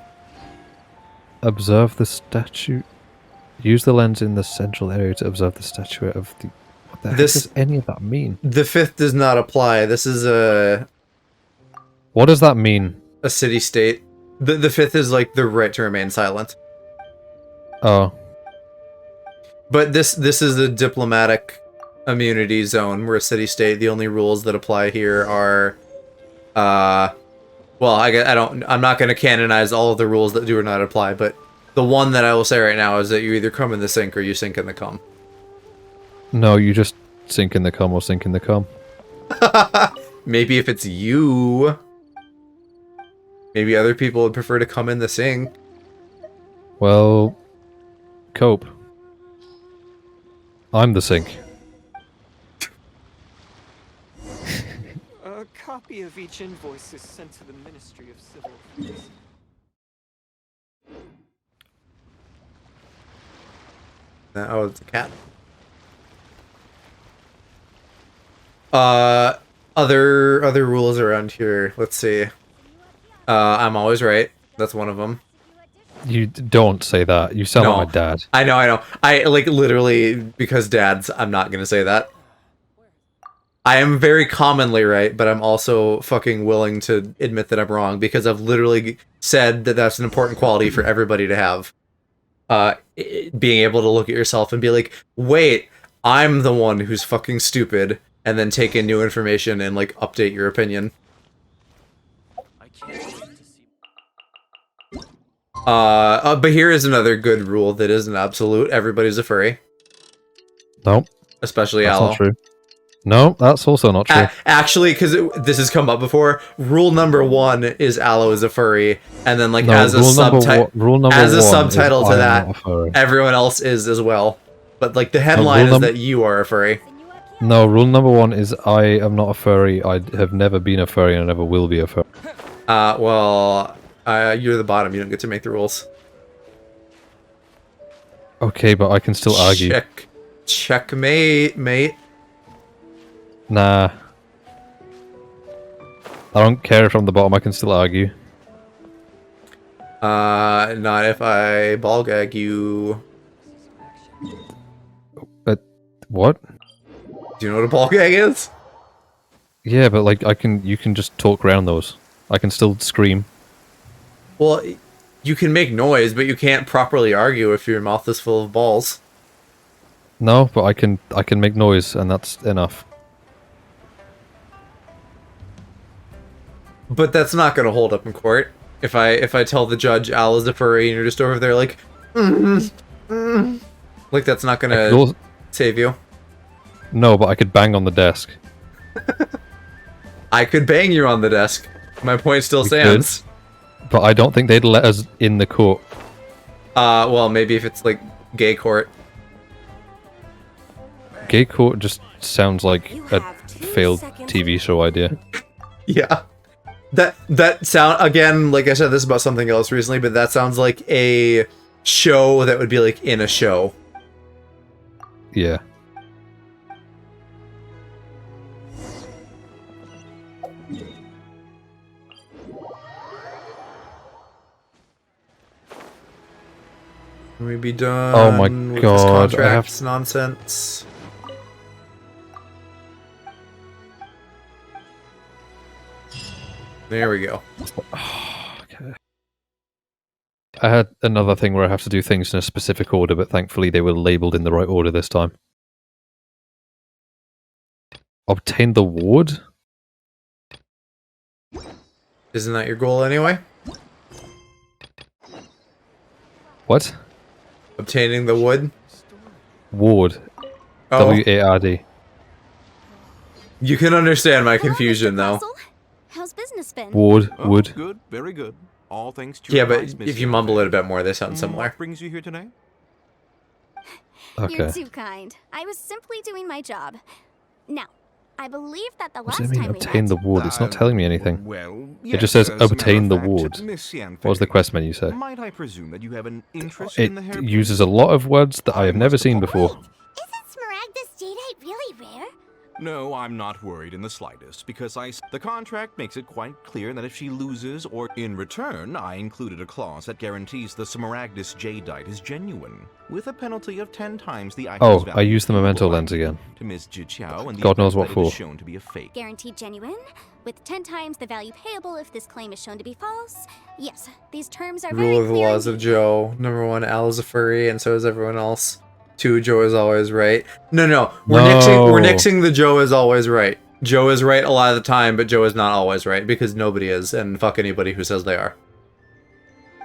Observe the statue. Use the lens in the central area to observe the statuette of the... What the heck does any of that mean? The fifth does not apply. This is a... What does that mean? A city-state. The fifth is like the right to remain silent. Oh. But this is a diplomatic immunity zone. We're a city-state. The only rules that apply here are, well, I'm not going to canonize all of the rules that do or not apply, but the one that I will say right now is that you either come in the sink or you sink in the cum. No, you just sink in the cum or sink in the cum. Maybe if it's you. Maybe other people would prefer to come in the sink. Well, cope. I'm the sink. A copy of each invoice is sent to the Ministry of Civil Affairs. Oh, it's a cat. Other rules around here. Let's see. I'm always right. That's one of them. You don't say that. You sound like my dad. I know. I, like, literally, because dads, I'm not gonna say that. I am very commonly right, but I'm also fucking willing to admit that I'm wrong, because I've literally said that that's an important quality for everybody to have. Being able to look at yourself and be like, wait, I'm the one who's fucking stupid, and then take in new information and, like, update your opinion. But here is another good rule that isn't absolute. Everybody's a furry. Nope. Especially That's Aloe. not true. No, that's also not true. Actually, because this has come up before, rule number 1 is Aloe is a furry, and then, like, No, as a subtitle to that, furry. everyone else is as well. But, like, the headline is that you are a furry. No, rule number 1 is I am not a furry. I have never been a furry and I never will be a furry. Well, you're the bottom. You don't get to make the rules. Okay, but I can still argue. Checkmate, mate. Nah. I don't care if I'm the bottom, I can still argue. Not if I ball gag you. But what? Do you know what a ball gag is? Yeah, but like you can just talk around those. I can still scream. Well, you can make noise, but you can't properly argue if your mouth is full of balls. No, but I can make noise and that's enough. But that's not gonna hold up in court. If I tell the judge Al is a furry and you're just over there like, like that's not gonna save you. No, but I could bang on the desk. I could bang you on the desk. My point still stands. But I don't think they'd let us in the court. Well, maybe if it's like gay court. Gay court just sounds like a failed TV show idea. Yeah. That sound, again, like I said this about something else recently, but that sounds like a show that would be like in a show. Yeah. Can we be done? Oh my with god, this I contracts have nonsense. There we go. Okay. I had another thing where I have to do things in a specific order, but thankfully they were labeled in the right order this time. Obtain the ward? Isn't that your goal anyway? What? Obtaining the wood? Ward. Oh. W-A-R-D. You can understand my confusion, though. How's business been? Ward, wood. Good, very good. All thanks to Yeah, your but advice, Miss if you Liyue. mumble it a bit more, they sound similar. What brings you here tonight? Okay. You're too kind. I was simply doing my job. Now, I believe that the What last does it mean, time we obtain met... the ward? It's not telling me anything. Well, It just says, yes, as a obtain the matter of fact, ward. Miss Yanfei, What does the quest menu say? Might I presume that you have an interest It in the hairpin? uses a lot of words that I have never seen before. Isn't Smaragdus Jadeite really rare? No, I'm not worried in the slightest, because the contract makes it quite clear that if she loses or in return, I included a clause that guarantees the Smaragdus Jadeite is genuine, with a penalty of 10 times the item's Oh, value I used the memento lens again. to Ms. Jiqiao, and the God knows event what that it is for. shown to be a fake. Guaranteed genuine, with 10 times the value payable if this claim is shown to be false. Yes, these terms are very Rule of the clear laws of Joe. Number 1, Al is a furry, and so is everyone else. to Joe is always right. No. We're nixing the Joe is always right. Joe is right a lot of the time, but Joe is not always right because nobody is, and fuck anybody who says they are.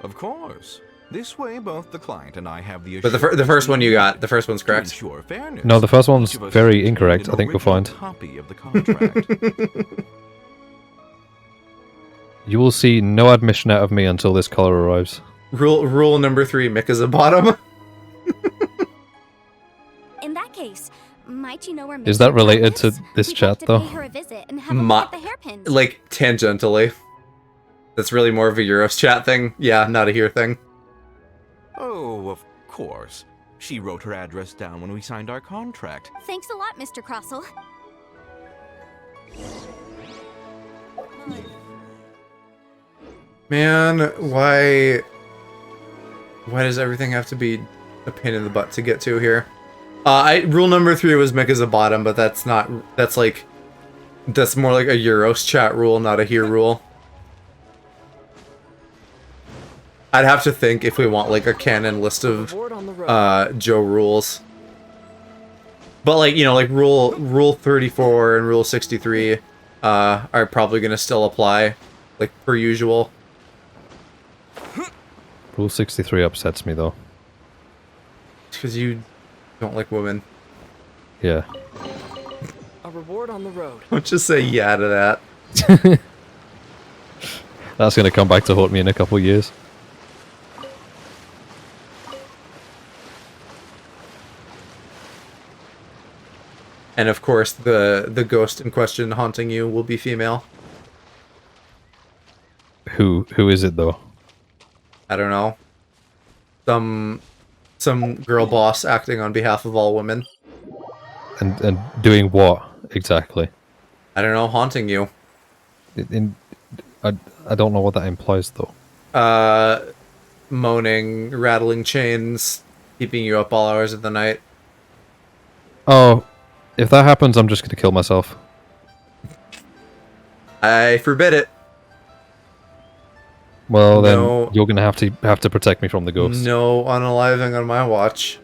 Of course. This way, both the client and I have the. But the first one you got, the first one's correct. No, the first one's very incorrect. I think we'll find. Copy of the contract. You will see no admission out of me until this color arrives. Rule number 3: Mick is a bottom. In that case, might you know where Is that related to this chat though? Like tangentially. That's really more of a Euros chat thing. Yeah, not a here thing. Oh, of course. She wrote her address down when we signed our contract. Thanks a lot, Mr. Crossell. Man, why does everything have to be a pain in the butt to get to here? Rule number 3 was Mick is a bottom, but that's more like a Euros chat rule, not a here rule. I'd have to think if we want like a canon list of Joe rules. But like, you know, like rule 34 and rule 63 are probably gonna still apply, like per usual. Rule 63 upsets me though. Because you don't like women. Yeah. A reward on the road. Don't just say yeah to that. That's gonna come back to haunt me in a couple years. And of course, the ghost in question haunting you will be female. Who is it though? I don't know. Some girl boss acting on behalf of all women. And doing what exactly? I don't know, haunting you. I don't know what that implies though. Moaning, rattling chains, keeping you up all hours of the night. Oh, if that happens, I'm just gonna kill myself. I forbid it. Well, then No. you're gonna have to protect me from the ghost. No unaliving on my watch.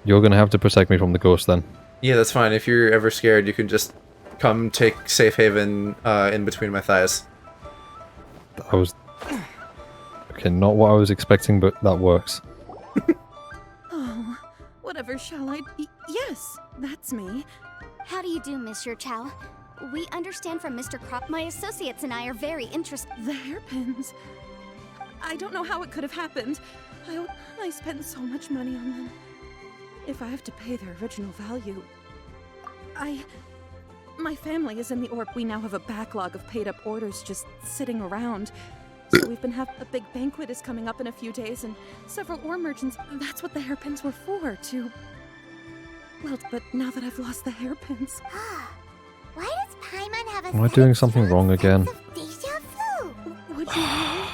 You're gonna have to protect me from the ghost then. Yeah, that's fine. If you're ever scared, you can just come take safe haven in between my thighs. Okay, not what I was expecting, but that works. Oh, whatever shall I be? Yes, that's me. How do you do, Monsieur Chow? We understand from Mr. Crop. My associates and I are very interested. The hairpins. I don't know how it could have happened. I spent so much money on them. If I have to pay their original value... My family is in the orb. We now have a backlog of paid-up orders just sitting around. So we've been having a big banquet is coming up in a few days, and several ore merchants... That's what the hairpins were for, to... Well, but now that I've lost the hairpins... Why does Paimon have a Am I doing something wrong again? deja vu? Would you know?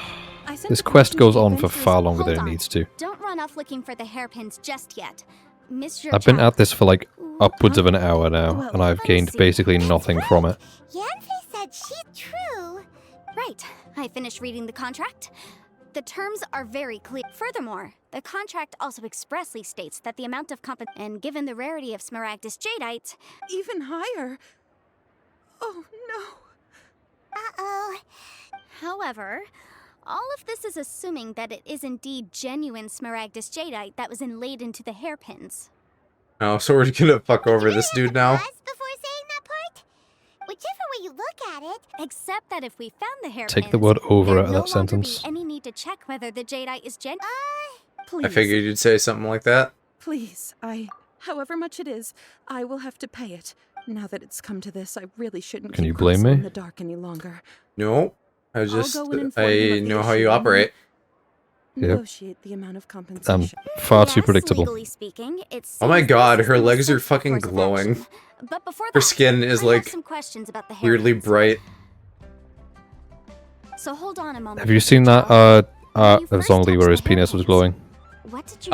I sent This a quest goes on adventures- for far longer than Hold it on. needs to. Don't run off looking for the hairpins just yet. Monsieur I've been Chow. at this for like upwards of an hour now, and I've gained basically nothing from it. Yanfei said she's true. Right. I finished reading the contract. The terms are very clear. Furthermore, the contract also expressly states that the amount of and given the rarity of Smaragdus jadeite... Even higher. Oh, no. Uh-oh. However, all of this is assuming that it is indeed genuine Smaragdus jadeite that was inlaid into the hairpins. Oh, so we're gonna fuck over this dude now? Before saying that part? Whichever way you look at it. Except that if we found the hairpins... Take the word over there'd out of no that sentence. Be any need to check whether the jadeite is Please. I figured you'd say something like that. Please, however much it is, I will have to pay it. Now that it's come to this, I really shouldn't Can keep you blame Crossell me? in the dark any longer. No, I go and inform him I of the know how issue you and operate. Yep. Negotiate the amount of compensation. Far too predictable. Legally speaking, it's Oh my god, her legs are fucking glowing. But before Her that, skin is I like have some questions about the weirdly hairpins. bright. So hold on a moment. Have you seen that of song Lee where his penis was glowing? What did you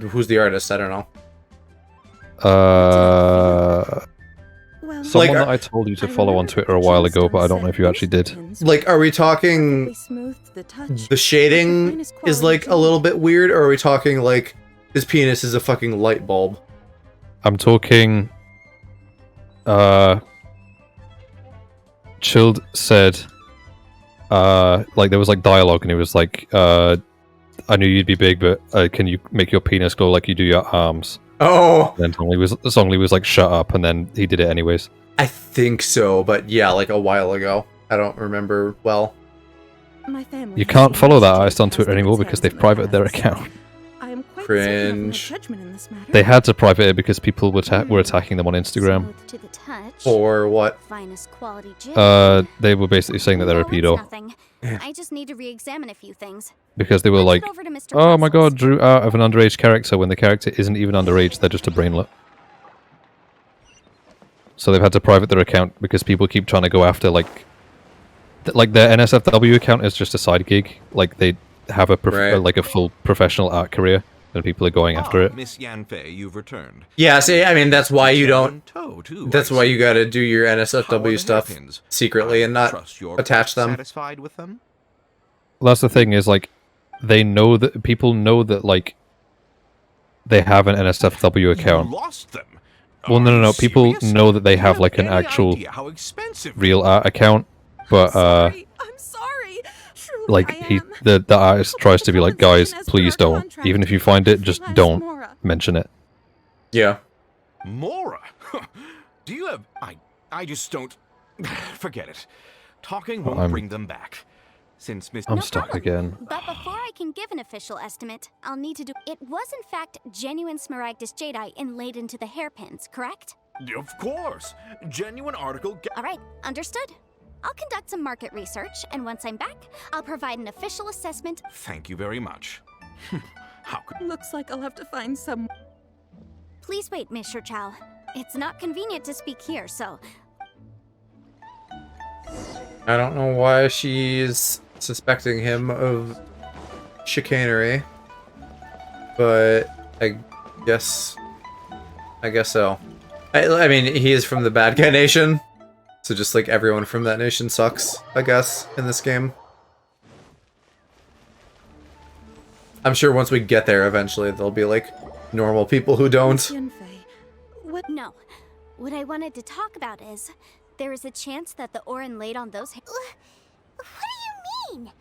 Who's the artist? I don't know. Someone Like, that I told you to follow on Twitter a while ago, but I don't know if you actually did. Like, are we talking the shading is like a little bit weird, or are we talking like His penis is a fucking light bulb. I'm talking. Chilled said, like there was like dialogue, and he was like, "I knew you'd be big, but can you make your penis glow like you do your arms?" Oh. And then Zhongli was like, "Shut up," and then he did it anyways. I think so, but yeah, like a while ago. I don't remember well. My family You can't follow that artist on Twitter anymore because they've privated their account. I am quite Cringe. judgment in this matter. They had to private it because people were attacking them on Instagram. To the touch. Or what? Finest quality gin. They were basically saying that they're a pedo. Nothing. I just need to re-examine a few things. Because they were like, over to Mr. "Oh my god, drew out of an underage character," when the character isn't even underage, they're just a brainlet. So they've had to private their account because people keep trying to go after, like their NSFW account is just a side gig. Like, they have a like a full professional art career, and people are going after it. Miss Yanfei, you've returned. Yeah, see, I mean, that's why you don't... too, That's why you gotta do your NSFW stuff secretly and not Trust you're attach them. satisfied with them? Well, that's the thing, is like, they know that people know that, like, they have an NSFW account. Lost them. Well, no. People know that they have like an actual real art account, but I'm sorry. like the artist tries to be like, "Guys, please don't. Even if you find it, just don't mention it." Yeah. Mora? Do you have... I just don't... Forget it. Talking won't bring them back. Since Miss... I'm stuck again. But before I can give an official estimate, I'll need to do... It was in fact genuine Smaragdus jadeite inlaid into the hairpins, correct? Of course. Genuine article... Alright, understood. I'll conduct some market research, and once I'm back, I'll provide an official assessment. Thank you very much. How could... Looks like I'll have to find some... Please wait, Mr. Chow. It's not convenient to speak here, so... I don't know why she's suspecting him of chicanery, but I guess so. I mean, he is from the bad guy nation, so just like everyone from that nation sucks, I guess, in this game. I'm sure once we get there, eventually there'll be like normal people who don't. What? No. What I wanted to talk about is, there is a chance that the Orin laid on those. What do you mean?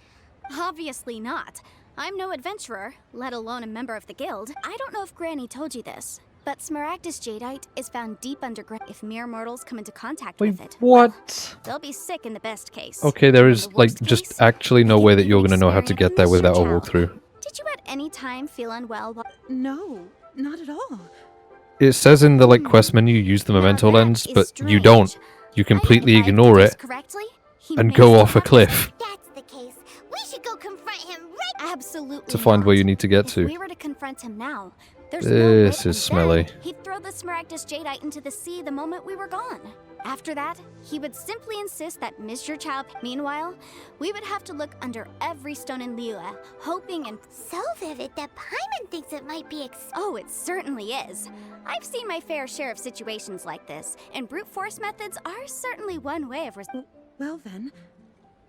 Obviously not. I'm no adventurer, let alone a member of the guild. I don't know if Granny told you this, but Smaragdus jadeite is found deep underground. If mere mortals come into contact with it, what? They'll be sick in the best case. Okay, there is like just actually no way that you're gonna know how to get there without a walkthrough. Did you at any time feel unwell? No, not at all. It says in the like quest menu, use the memento lens, but you don't. You completely ignore it and go off a cliff That's the case. We should go confront him right. Absolutely. to find where you need to get If to. we were to confront him now, there's no way This is smelly. he'd throw the Smaragdus jadeite into the sea the moment we were gone. After that, he would simply insist that Mr. Chow... Meanwhile, we would have to look under every stone in Liyue, hoping and... So vivid that Paimon thinks it might be Oh, it certainly is. I've seen my fair share of situations like this, and brute force methods are certainly one way of... Well then,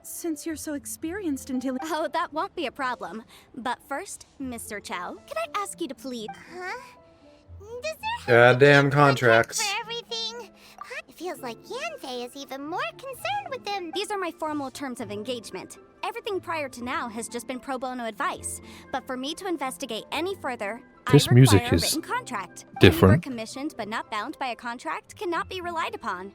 since you're so experienced in dealing... Oh, that won't be a problem. But first, Mr. Chow, can I ask you to please... Huh? Does there Goddamn contracts. for everything? It feels like Yanfei is even more concerned with them. These are my formal terms of engagement. Everything prior to now has just been pro bono advice. But for me to investigate any further, This I music require a is written contract. different. Any work commissioned but not bound by a contract cannot be relied upon.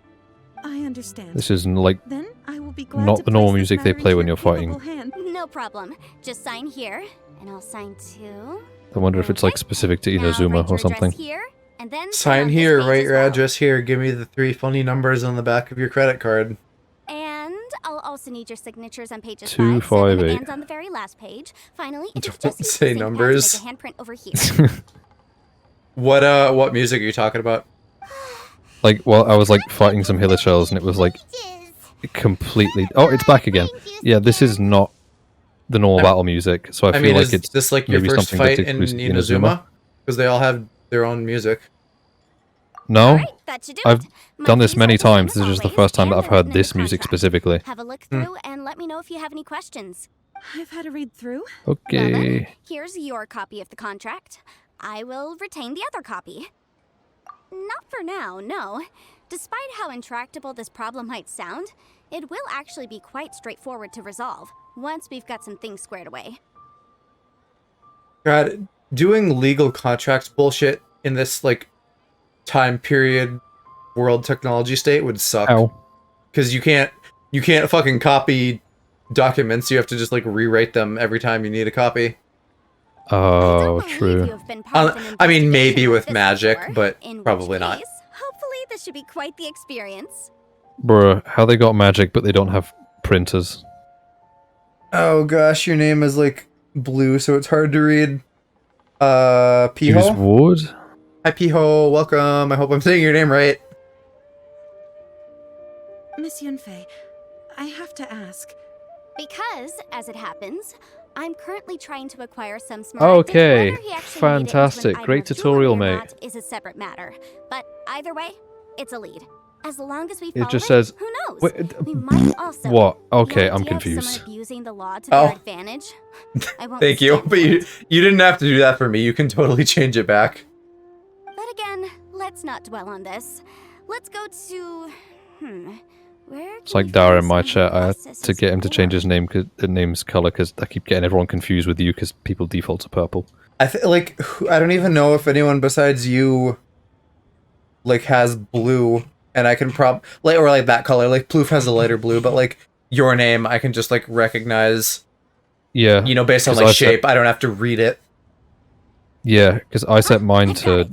I understand. This is like Then I will be glad not to the normal place this music they matter play into when your you're fighting. capable hand. No problem. Just sign here, and I'll sign too. I wonder if it's like specific to Inazuma or something. Here, and then Sign here, write your address here, give me the 3 funny numbers on the back of your credit card. And I'll also need your signatures on pages 2, 5, 7, 5, 8. and on the very last page. Finally, if it's Don't just say using numbers. make a handprint over here. What music are you talking about? Like, well, I was like fighting some Hiller shells, and it was like completely. Oh, it's back again. Yeah, this is not the normal battle music, so I feel mean, like is it's this like your maybe first something that's fight in exclusive to Inazuma? Because they all have their own music. No, I've done this many times. This is just the first time that I've heard this music specifically. Have a look through and let me know if you have any questions. I've had a read through. Okay. Here's your copy of the contract. I will retain the other copy. Not for now, no. Despite how intractable this problem might sound, it will actually be quite straightforward to resolve, once we've got some things squared away. God, doing legal contracts bullshit in this, like, time period world technology state would suck. Ow. Because you can't fucking copy documents, you have to just, like, rewrite them every time you need a copy. Oh, true. I mean, maybe with magic, but probably not. Hopefully this should be quite the experience. Bruh, how they got magic but they don't have printers? Oh gosh, your name is, like, blue, so it's hard to read. Piho? Use wood? Hi, Piho. Welcome. I hope I'm saying your name right. Miss Yunfei, I have to ask. Because, as it happens, I'm currently trying to acquire some smaragdus. Okay, Whether he actually fantastic. made it into an Great item of tutorial, jewelry or mate. not is a separate matter. But either way, it's a lead. As long as we It follow just says. who knows? Wait, We might also. what? Okay, The I'm idea of confused. someone abusing the law to Oh. their advantage. I won't Thank you, stand but you didn't have to do that for me. You can totally change it back. But again, let's not dwell on this. Let's go to. Where It's like Dara in my chat. I had to get him to change his name's color because I keep getting everyone confused with you because people default to purple. I don't even know if anyone besides you, like, has blue, and I can or like that color. Like, Ploof has a lighter blue, but like your name, I can just like recognize. Yeah. You know, based on 'cause like I set- shape. I don't have to read it. Yeah, because I set mine to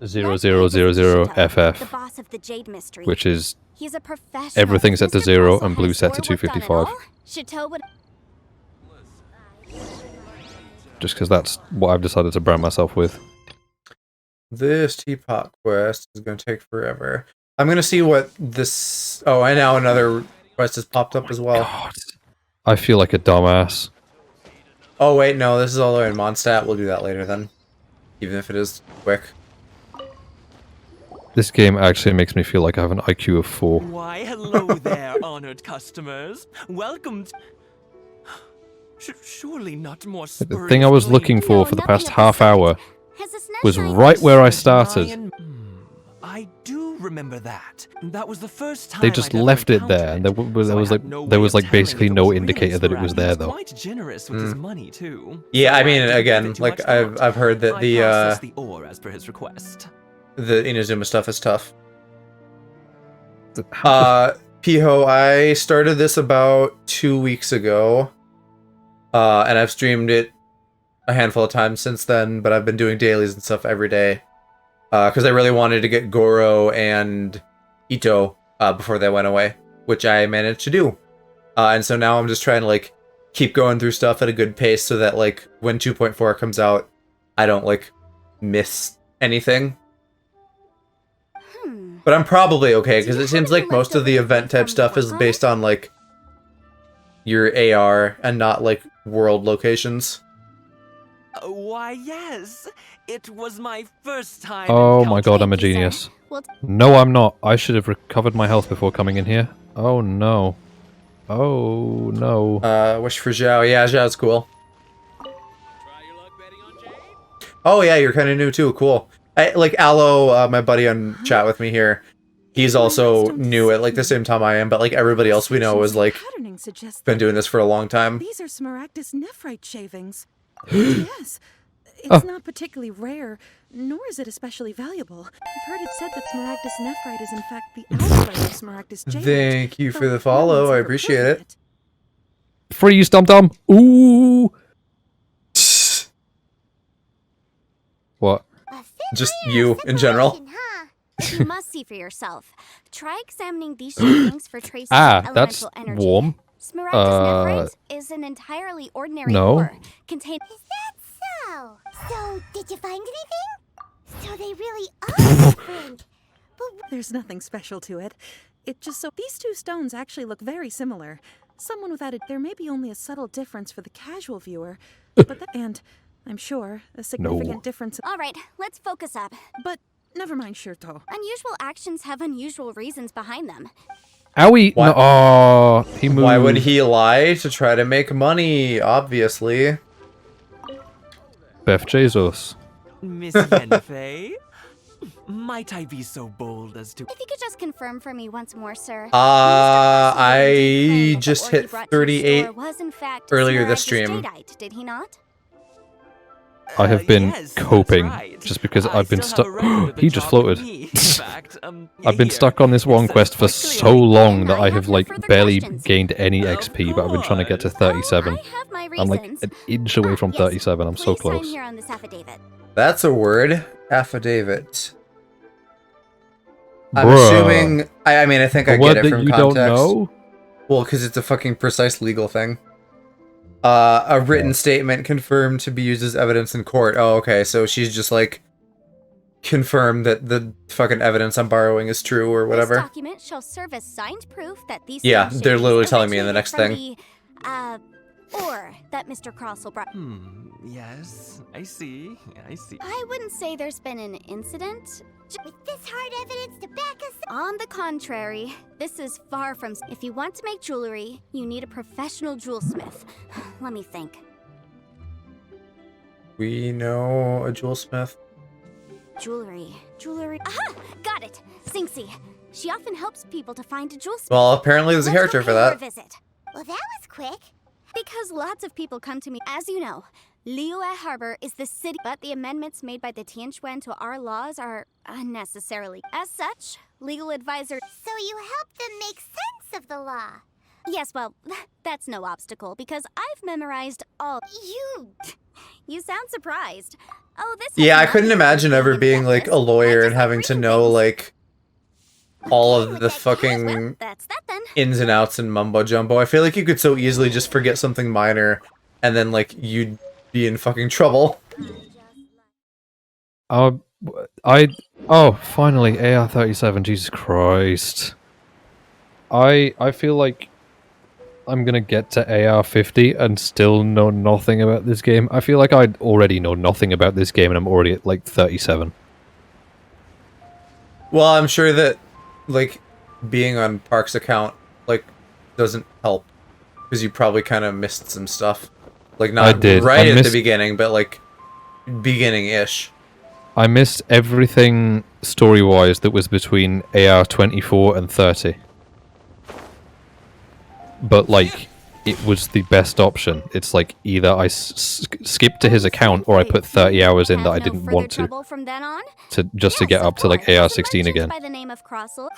0000FF, the boss of the Jade Mystery. which is He's a professional. everything set to Mr. 0 Castle and blue has set to more work done and 255. all. Chateau would. Just because that's what I've decided to brand myself with. This teapot quest is going to take forever. I'm going to see what this... Oh, and now another quest has popped up as well. I feel like a dumbass. Oh, wait, no, this is all the way in Mondstadt. We'll do that later then. Even if it is quick. This game actually makes me feel like I have an IQ of 4. Why, hello there, honored customers. Welcome to... Surely not more The thing I was looking for the past half hour was right where I started. I do remember that. That was the first time They just left it there, and there was like basically no indicator that it was there though. Quite generous with his money too. Yeah, I mean, again, like I've heard that the ore as per his request. The Inazuma stuff is tough. Piho, I started this about 2 weeks ago. And I've streamed it a handful of times since then, but I've been doing dailies and stuff every day. Because I really wanted to get Goro and Ito before they went away, which I managed to do. And so now I'm just trying to, like, keep going through stuff at a good pace so that, like, when 2.4 comes out, I don't, like, miss anything. But I'm probably okay, because it seems like most of the event-type stuff is based on, like, your AR and not, like, world locations. Why, yes. It was my first time. Oh my god, I'm a genius. No, I'm not. I should have recovered my health before coming in here. Oh no. Oh no. Wish for Zhao. Yeah, Zhao's cool. Oh yeah, you're kind of new too. Cool. Like Aloe, my buddy on chat with me here, he's also new at like the same time I am, but like everybody else we know is like been doing this for a long time. These are Smaragdus nephrite shavings. Yes. It's not particularly rare, nor is it especially valuable. I've heard it said that Smaragdus nephrite is in fact the alpha of Smaragdus jade. Thank you for the follow. I appreciate it. Freeze, Dum Dum. Ooh. What? Just you in general. You must see for yourself. Try examining these shavings for traces of elemental that's energy. warm. Smaragdus nephrite is an entirely ordinary no. ore. Contain. Is that so? So, did you find anything? So they really are different. There's nothing special to it. It just so these two stones actually look very similar. Someone without it, there may be only a subtle difference for the casual viewer, but and I'm sure a significant difference. All right, let's focus up. But never mind, Shirto. Unusual actions have unusual reasons behind them. Owie! No, oh, he moved. Why would he lie? To try to make money, obviously. Beth Jesus. Miss Yenfei? Might I be so bold as to... If you could just confirm for me once more, sir. I just hit 38 was in fact earlier this Smaragdus stream. Jadeite, did he not? I have been yes, coping that's right. just because I I've been still stuck. have a record of the He just job with floated. me. In fact, I've been here, stuck on this one it quest for says so long that I have like barely gained any XP, but I've been trying to get to 37. I'm like an inch away from 37. I'm so Please sign close. here on this affidavit. That's a word. Affidavit. I'm Bruh. assuming. I mean, I think A I word get it that from you context. don't know? Well, because it's a fucking precise legal thing. A written statement confirmed to be used as evidence in court. Oh, okay. So she's just like confirmed that the fucking evidence I'm borrowing is true or This whatever. document shall serve as signed proof that these Yeah, same they're shades literally telling me in the originated next from thing. Or that Mr. Crossell brought. Yes, I see. I wouldn't say there's been an incident. With this hard evidence to back us up. On the contrary, this is far from. If you want to make jewelry, you need a professional jewelsmith. Let me think. We know a jewelsmith. Jewelry. Aha! Got it! Sinxie. She often helps people to find a jewelsmith. Well, apparently there's a character for that. Visit. Well, that was quick. Because lots of people come to me. As you know, Liyue Harbor is the city, but the amendments made by the Tianquan to our laws are unnecessarily. As such, legal advisor. So you helped them make sense of the law. Yes, well, that's no obstacle because I've memorized all. You sound surprised. Oh, this. Yeah, I couldn't imagine ever being like a lawyer and having to know like all of the fucking ins and outs and mumbo jumbo. I feel like you could so easily just forget something minor and then like you'd be in fucking trouble. Oh, finally, AR-37, Jesus Christ. I feel like I'm gonna get to AR-50 and still know nothing about this game. I feel like I already know nothing about this game and I'm already at like 37. Well, I'm sure that like being on Park's account like doesn't help because you probably kind of missed some stuff. Like not right at the beginning, but like beginning-ish. I missed everything story-wise that was between AR-24 and 30. But like, it was the best option. It's like either I skip to his account or I put 30 hours in that I didn't want to. From then on? Just to get up to like AR-16 again. By the name of Crossell.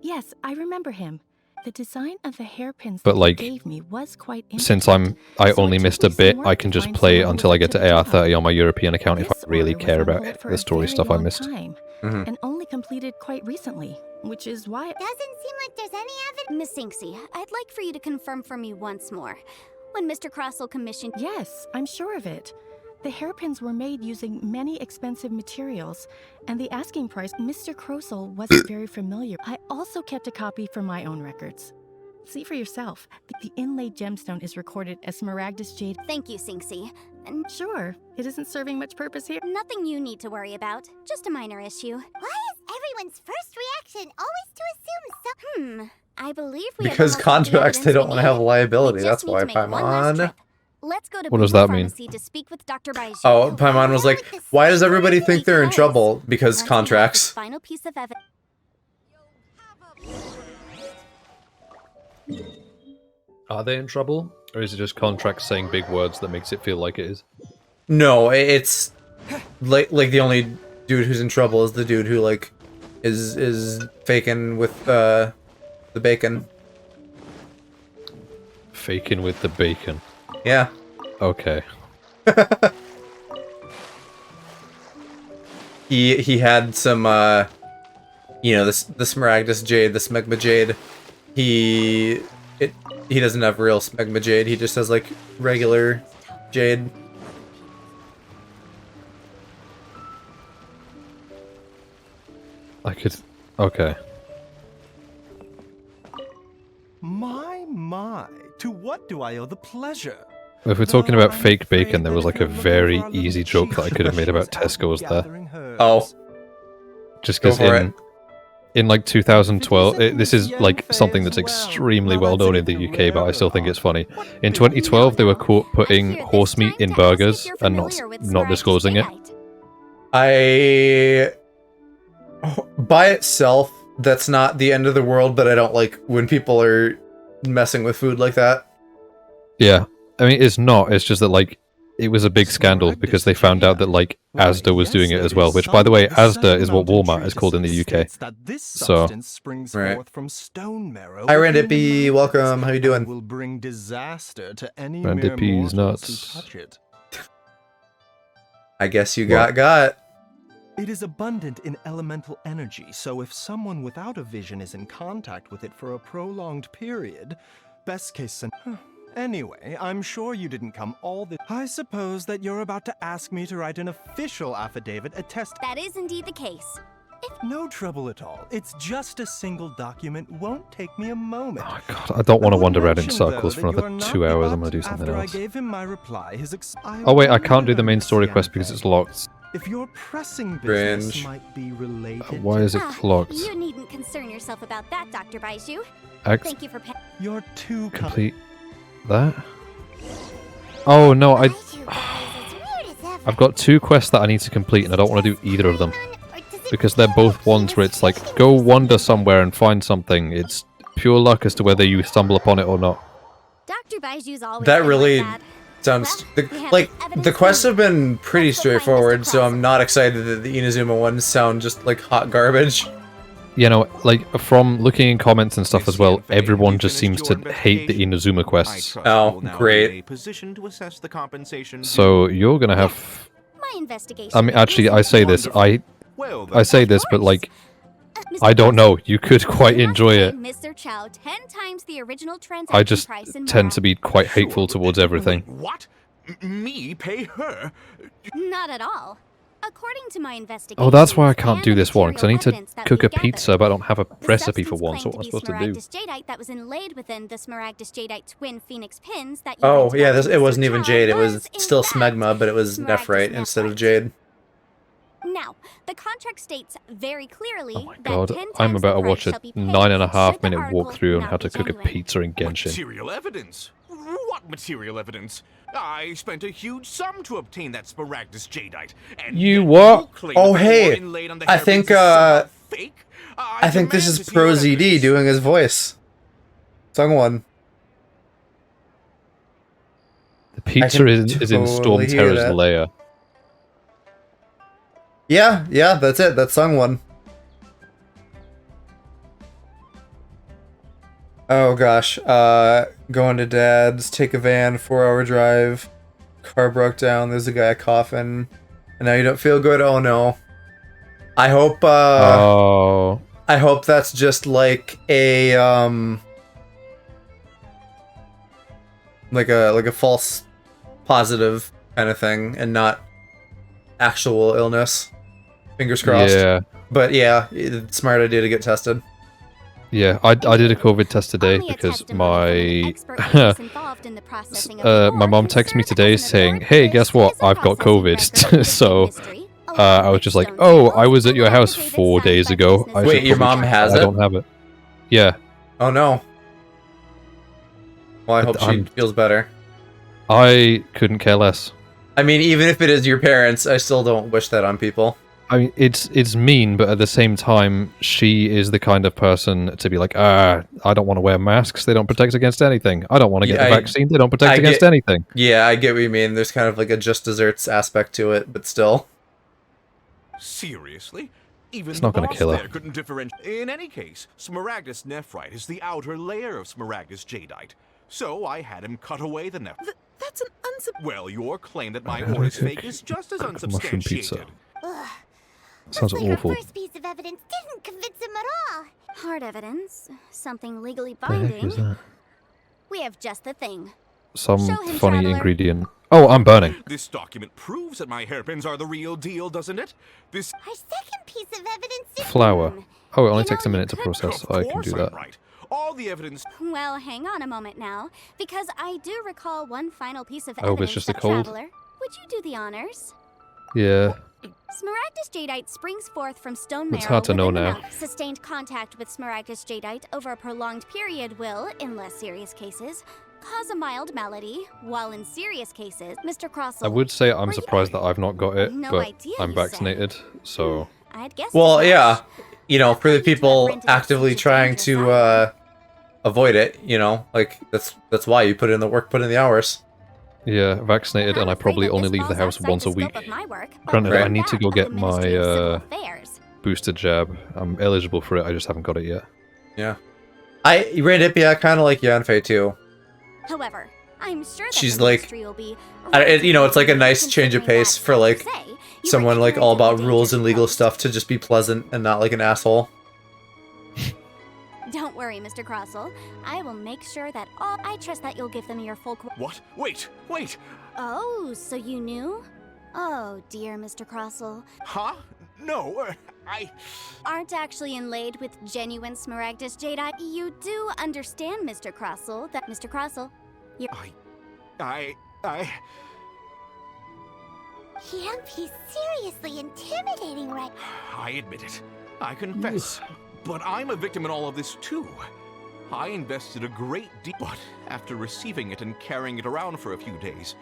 Yes, I remember him. The design of the hairpins But that like, he gave me was quite since I only missed a bit, I can just play until I get to AR-30 on my European account if I really care about the story stuff I missed. And only completed quite recently, which is why Doesn't seem like there's any evidence. Miss Sinxie, I'd like for you to confirm for me once more. When Mr. Crossell commissioned. Yes, I'm sure of it. The hairpins were made using many expensive materials, and the asking price, Mr. Crossell wasn't very familiar. I also kept a copy for my own records. See for yourself. The inlaid gemstone is recorded as Smaragdus Jade. Thank you, Sinxie. And sure, it isn't serving much purpose here. Nothing you need to worry about. Just a minor issue. Why is everyone's first reaction always to assume so? I believe we Because contracts, they don't want to have liability. That's why, Paimon. Let's go to What does that mean? to speak with Dr. Baiju. Oh, Paimon was like, why does everybody think they're in trouble? Because contracts. Final piece of evidence. Are they in trouble? Or is it just contracts saying big words that makes it feel like it is? No, it's like the only dude who's in trouble is the dude who like is faking with the bacon. Faking with the bacon. Yeah. Okay. He had some you know, the Smaragdus Jade, the Smegma Jade. He doesn't have real Smegma Jade, he just has like regular Jade. Okay. My, to what do I owe the pleasure? If we're talking about fake bacon, there was like a very easy joke that I could have made about Tesco's there. Oh. Just because in like 2012, this is like something that's extremely well known in the UK, but I still think it's funny. In 2012, they were caught putting horse meat in burgers and not disclosing it. By itself, that's not the end of the world, but I don't like when people are messing with food like that. Yeah, I mean, it's not. It's just that, like, it was a big scandal because they found out that, like, Asda was doing it as well. Which, by the way, Asda is what Walmart is called in the UK. So, right. Hi, Randippy. Welcome. How you doing? Will bring disaster to any Randippy's nuts. I guess you got. It is abundant in elemental energy, so if someone without a vision is in contact with it for a prolonged period, best case scenario. Anyway, I'm sure you didn't come all the— I suppose that you're about to ask me to write an official affidavit attest— That is indeed the case. No trouble at all. It's just a single document. Won't take me a moment. oh god, I don't want to wander around in circles for another 2 hours. I'm gonna do something After I else. gave him my reply, Oh wait, I can't do the main story quest because it's locked. If your pressing business Cringe. might be related— Why is it locked? You needn't concern yourself about that, Dr. Baiju. X Thank you for You're too complete that? Oh no, I've got 2 quests that I need to complete and I don't want to do either of them. Because they're both ones where it's like, go wander somewhere and find something. It's pure luck as to whether you stumble upon it or not. Dr. Baiju's always That been really like that. sounds... the quests have been pretty straightforward, so I'm not excited that the Inazuma ones sound just like hot garbage. You know, like, from looking in comments and stuff as well, everyone just seems to hate the Inazuma quests. Oh, great. So, you're gonna have... My investigation. I mean, actually, I say this, I say this, but, like, I don't know, you could quite enjoy it. Mr. Chow 10 times the original transaction I just price and tend to be quite hateful towards everything. What? Me pay her? Not at all. According to my investigation. Oh, that's why I can't do this one, because I need to cook a pizza, but I don't have a recipe for one, so what am I supposed to do? Jadeite that was inlaid within the Smaragdus Jadeite twin phoenix pins that you Oh, yeah, it wasn't even Jade. It was still Smegma, but it was Nephrite instead of Jade. Now, the contract states very clearly that God, 10 I'm times about the to watch price a shall be paid 9.5 minute should the walkthrough on article how to not be cook a genuine. pizza in Genshin. Material evidence? What material evidence? I spent a huge sum to obtain that Smaragdus Jadeite. And You what? Oh, hey! I think this is Pro ZD doing his voice. Sungwon. The pizza is in Storm totally hear Terror's that. lair. Yeah, that's it. That's Sungwon. Oh gosh, going to Dad's, take a van, 4-hour drive, car broke down, there's a guy coughing, and now you don't feel good? Oh no. I hope, I hope that's just like a, like a false positive kind of thing, and not actual illness. Fingers crossed. Yeah. But yeah, it's a smart idea to get tested. Yeah, I did a COVID test today because my my mom texted me today saying, "Hey, guess what? I've got COVID." So I was just like, "Oh, I was at your house 4 days ago." Wait, your mom has it? I don't have it. Yeah. Oh no. Well, I hope she feels better. I couldn't care less. I mean, even if it is your parents, I still don't wish that on people. I mean, it's mean, but at the same time, she is the kind of person to be like, I don't want to wear masks. They don't protect against anything. I don't want to get the vaccine. They don't protect against anything. Yeah, I get what you mean. There's kind of like a just desserts aspect to it, but still. Seriously? Even It's not the gonna boss kill her. there couldn't differentiate. In any case, Smaragdus Nephrite is the outer layer of Smaragdus Jadeite. So I had him cut away the Nephrite. That's an Well, your claim that my ore is fake is just as mushroom pizza. unsubstantiated. Sounds awful. Your first piece of evidence didn't convince him at all. Hard evidence, something legally The heck binding. is that? We have just the thing. Some Show him, funny traveler. ingredient. Oh, I'm burning. This document proves that my hairpins are the real deal, doesn't it? This Our second piece of evidence is Flour. Oh, it only takes a minute to process. I can do I'm that. right. All the evidence. Well, hang on a moment now, because I do recall one final piece of I hope evidence. it's just a that cold. Traveler, would you do the honors? Yeah. Smaragdus jadeite springs forth from stone It's marrow hard to know within the now. mouth. Sustained contact with Smaragdus jadeite over a prolonged period will, in less serious cases, cause a mild malady, while in serious cases, Mr. Crossell... I would say I'm surprised that I've not got it, No but idea, I'm you say? vaccinated, so... I'd guess Well, yeah. You know, for the people actively trying to avoid it, you know, like that's why you put in the work, put in the hours. Yeah, vaccinated, and I probably only leave the house once a week. Granted, I need to go get my booster jab. I'm eligible for it, I just haven't got it yet. Yeah. I kind of like Yanfei too. However, I'm sure that She's the like, ministry will be you know, it's like a nice change of pace for like someone like all about rules and legal stuff to just be pleasant and not like an asshole. Don't worry, Mr. Crossell. I will make sure that all... I trust that you'll give them your full... What? Wait! Oh, so you knew? Oh, dear, Mr. Crossell. Huh? No, Aren't actually inlaid with genuine Smaragdus jadeite. You do understand, Mr. Crossell, that... Mr. Crossell, you're... He's seriously intimidating right I admit it. I confess. But I'm a victim in all of this too. I invested a great deal, but after receiving it and carrying it around for a few days,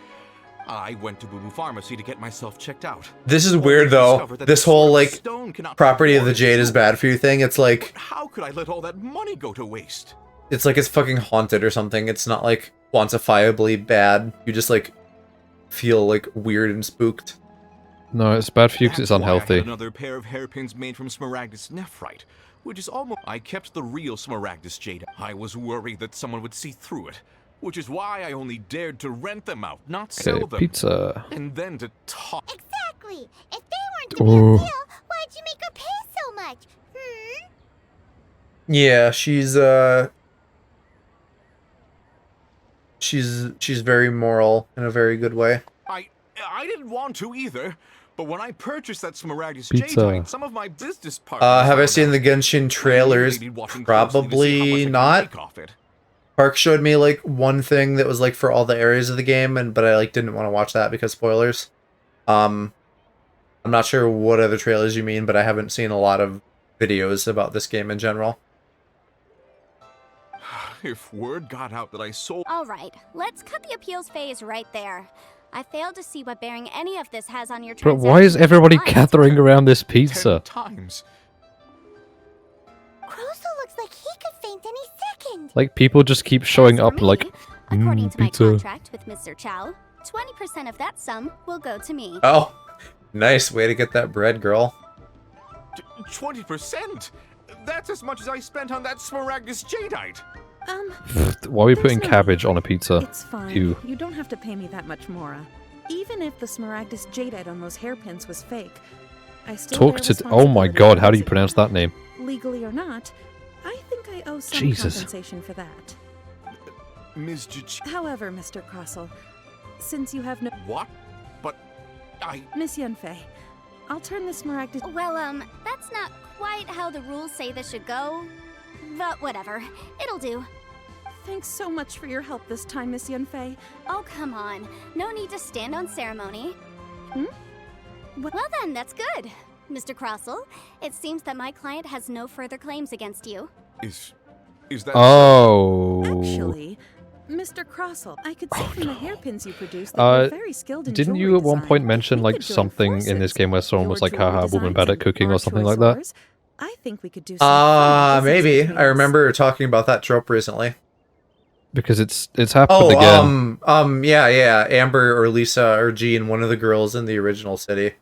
I went to Boo Boo Pharmacy to get myself checked out. This is weird though. This whole like property of the jade is bad for you thing. It's like, How could I let all that money go to waste? it's like it's fucking haunted or something. It's not like quantifiably bad. You just like feel like weird and spooked. No, it's bad for you because it's That's why I unhealthy. had another pair of hairpins made from Smaragdus nephrite, which is almost... I kept the real Smaragdus jade. I was worried that someone would see through it, which is why I only dared to rent them out, not sell them. Pizza. And then to talk. Exactly. If they weren't to be a deal, why'd you make her pay so much? Yeah, she's very moral in a very good way. I didn't want to either, but when I purchased that Smaragdus Pizza. jadeite, some of my business partners... Have I seen the Genshin trailers? Probably not. Park showed me like one thing that was like for all the areas of the game, but I like didn't want to watch that because spoilers. I'm not sure what other trailers you mean, but I haven't seen a lot of videos about this game in general. If word got out that I sold... All right, let's cut the appeals phase right there. I failed to see what bearing any of this has on your But transaction. why is everybody gathering around this pizza? times. Crossell looks like he could faint any second. Like, people just keep showing up like, According to my pizza. contract with Mr. Chow, 20% of that sum will go to me. Oh, nice way to get that bread, girl. 20%? That's as much as I spent on that Smaragdus jadeite. Why are we putting cabbage on a pizza? It's fine. Ew. You don't have to pay me that much, Mora. Even if the Smaragdus jadeite on those hairpins was fake, I still Talk bear to... Oh my responsibility god, for how do you using pronounce that name? them. Legally or not, I think I owe some Jesus. compensation for that. Ms. J... However, Mr. Crossell, since you have no... What? But I... Miss Yanfei, I'll turn the Smaragdus... Well, that's not quite how the rules say this should go. But whatever, it'll do. Thanks so much for your help this time, Miss Yanfei. Oh, come on. No need to stand on ceremony. Well then, that's good. Mr. Crossell, it seems that my client has no further claims against you. Is that... Oh. Actually, Mr. Crossell, I could see from the hairpins you produced that you're very skilled in Didn't jewelry you at one design. point mention We like could join something in this game where someone was like, haha, woman bad at cooking or something like that? I think we could do some Maybe. I remember talking about that trope recently. Because it's happened again. Yeah. Amber or Lisa or Jean, one of the girls in the original city.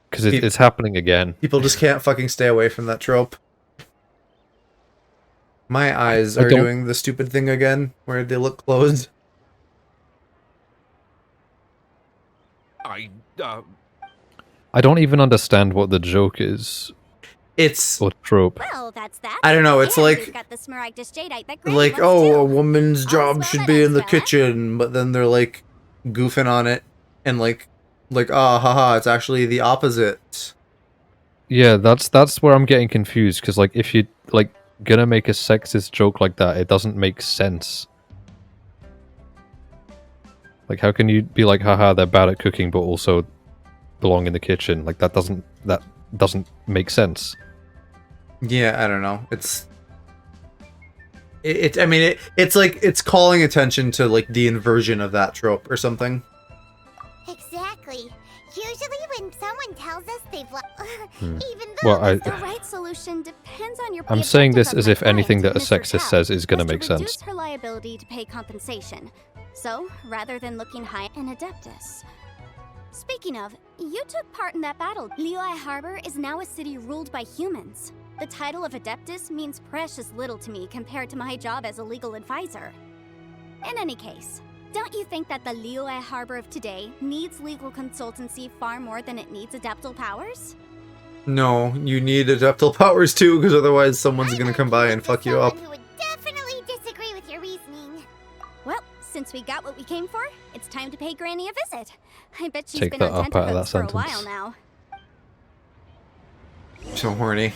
Because it's happening again. People just can't fucking stay away from that trope. My eyes are doing the stupid thing again, where they look closed. I don't even understand what the joke is. It's... Or trope. Well, that's that. I don't know, it's And like... we've got the Smaragdus jadeite that Granny Like, wants oh, too. a woman's job should be in the kitchen, but then they're like goofing on it and like haha, it's actually the opposite. Yeah, that's where I'm getting confused, because like if you like gonna make a sexist joke like that, it doesn't make sense. Like, how can you be like, haha, they're bad at cooking, but also belong in the kitchen. Like that doesn't make sense. Yeah, I don't know. I mean, it's like it's calling attention to like the inversion of that trope or something. Exactly. Usually when someone tells us they've even Well, The right solution depends on your I'm saying this objective as of if my client, anything that a Mr. sexist Tao, says is going to was make reduce sense. her liability to pay compensation. So, rather than looking high an Adeptus. Speaking of, you took part in that battle. Liyue Harbor is now a city ruled by humans. The title of Adeptus means precious little to me compared to my job as a legal advisor. In any case, don't you think that the Liyue Harbor of today needs legal consultancy far more than it needs adeptal powers? No, you need adeptal powers too, because otherwise someone's gonna come by and fuck you up. who would definitely disagree with your reasoning. Well, since we got what we came for, it's time to pay Granny a visit. I bet she's Take been that on up out of that tenterhooks for a sentence. while now. So horny.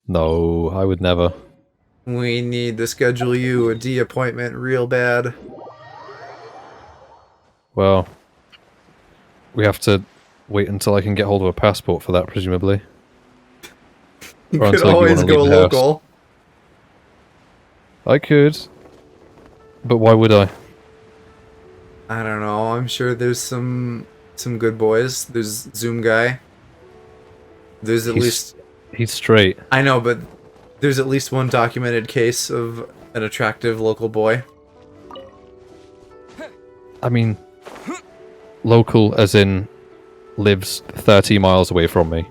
No, I would never. We need to schedule you a D appointment real bad. Well, we have to wait until I can get hold of a passport for that, presumably. You Or could until always wanna go leave the house. local. I could, but why would I? I don't know. I'm sure there's some good boys. There's Zoom guy. There's at least he's straight. I know, but there's at least one documented case of an attractive local boy. I mean, local as in lives 30 miles away from me,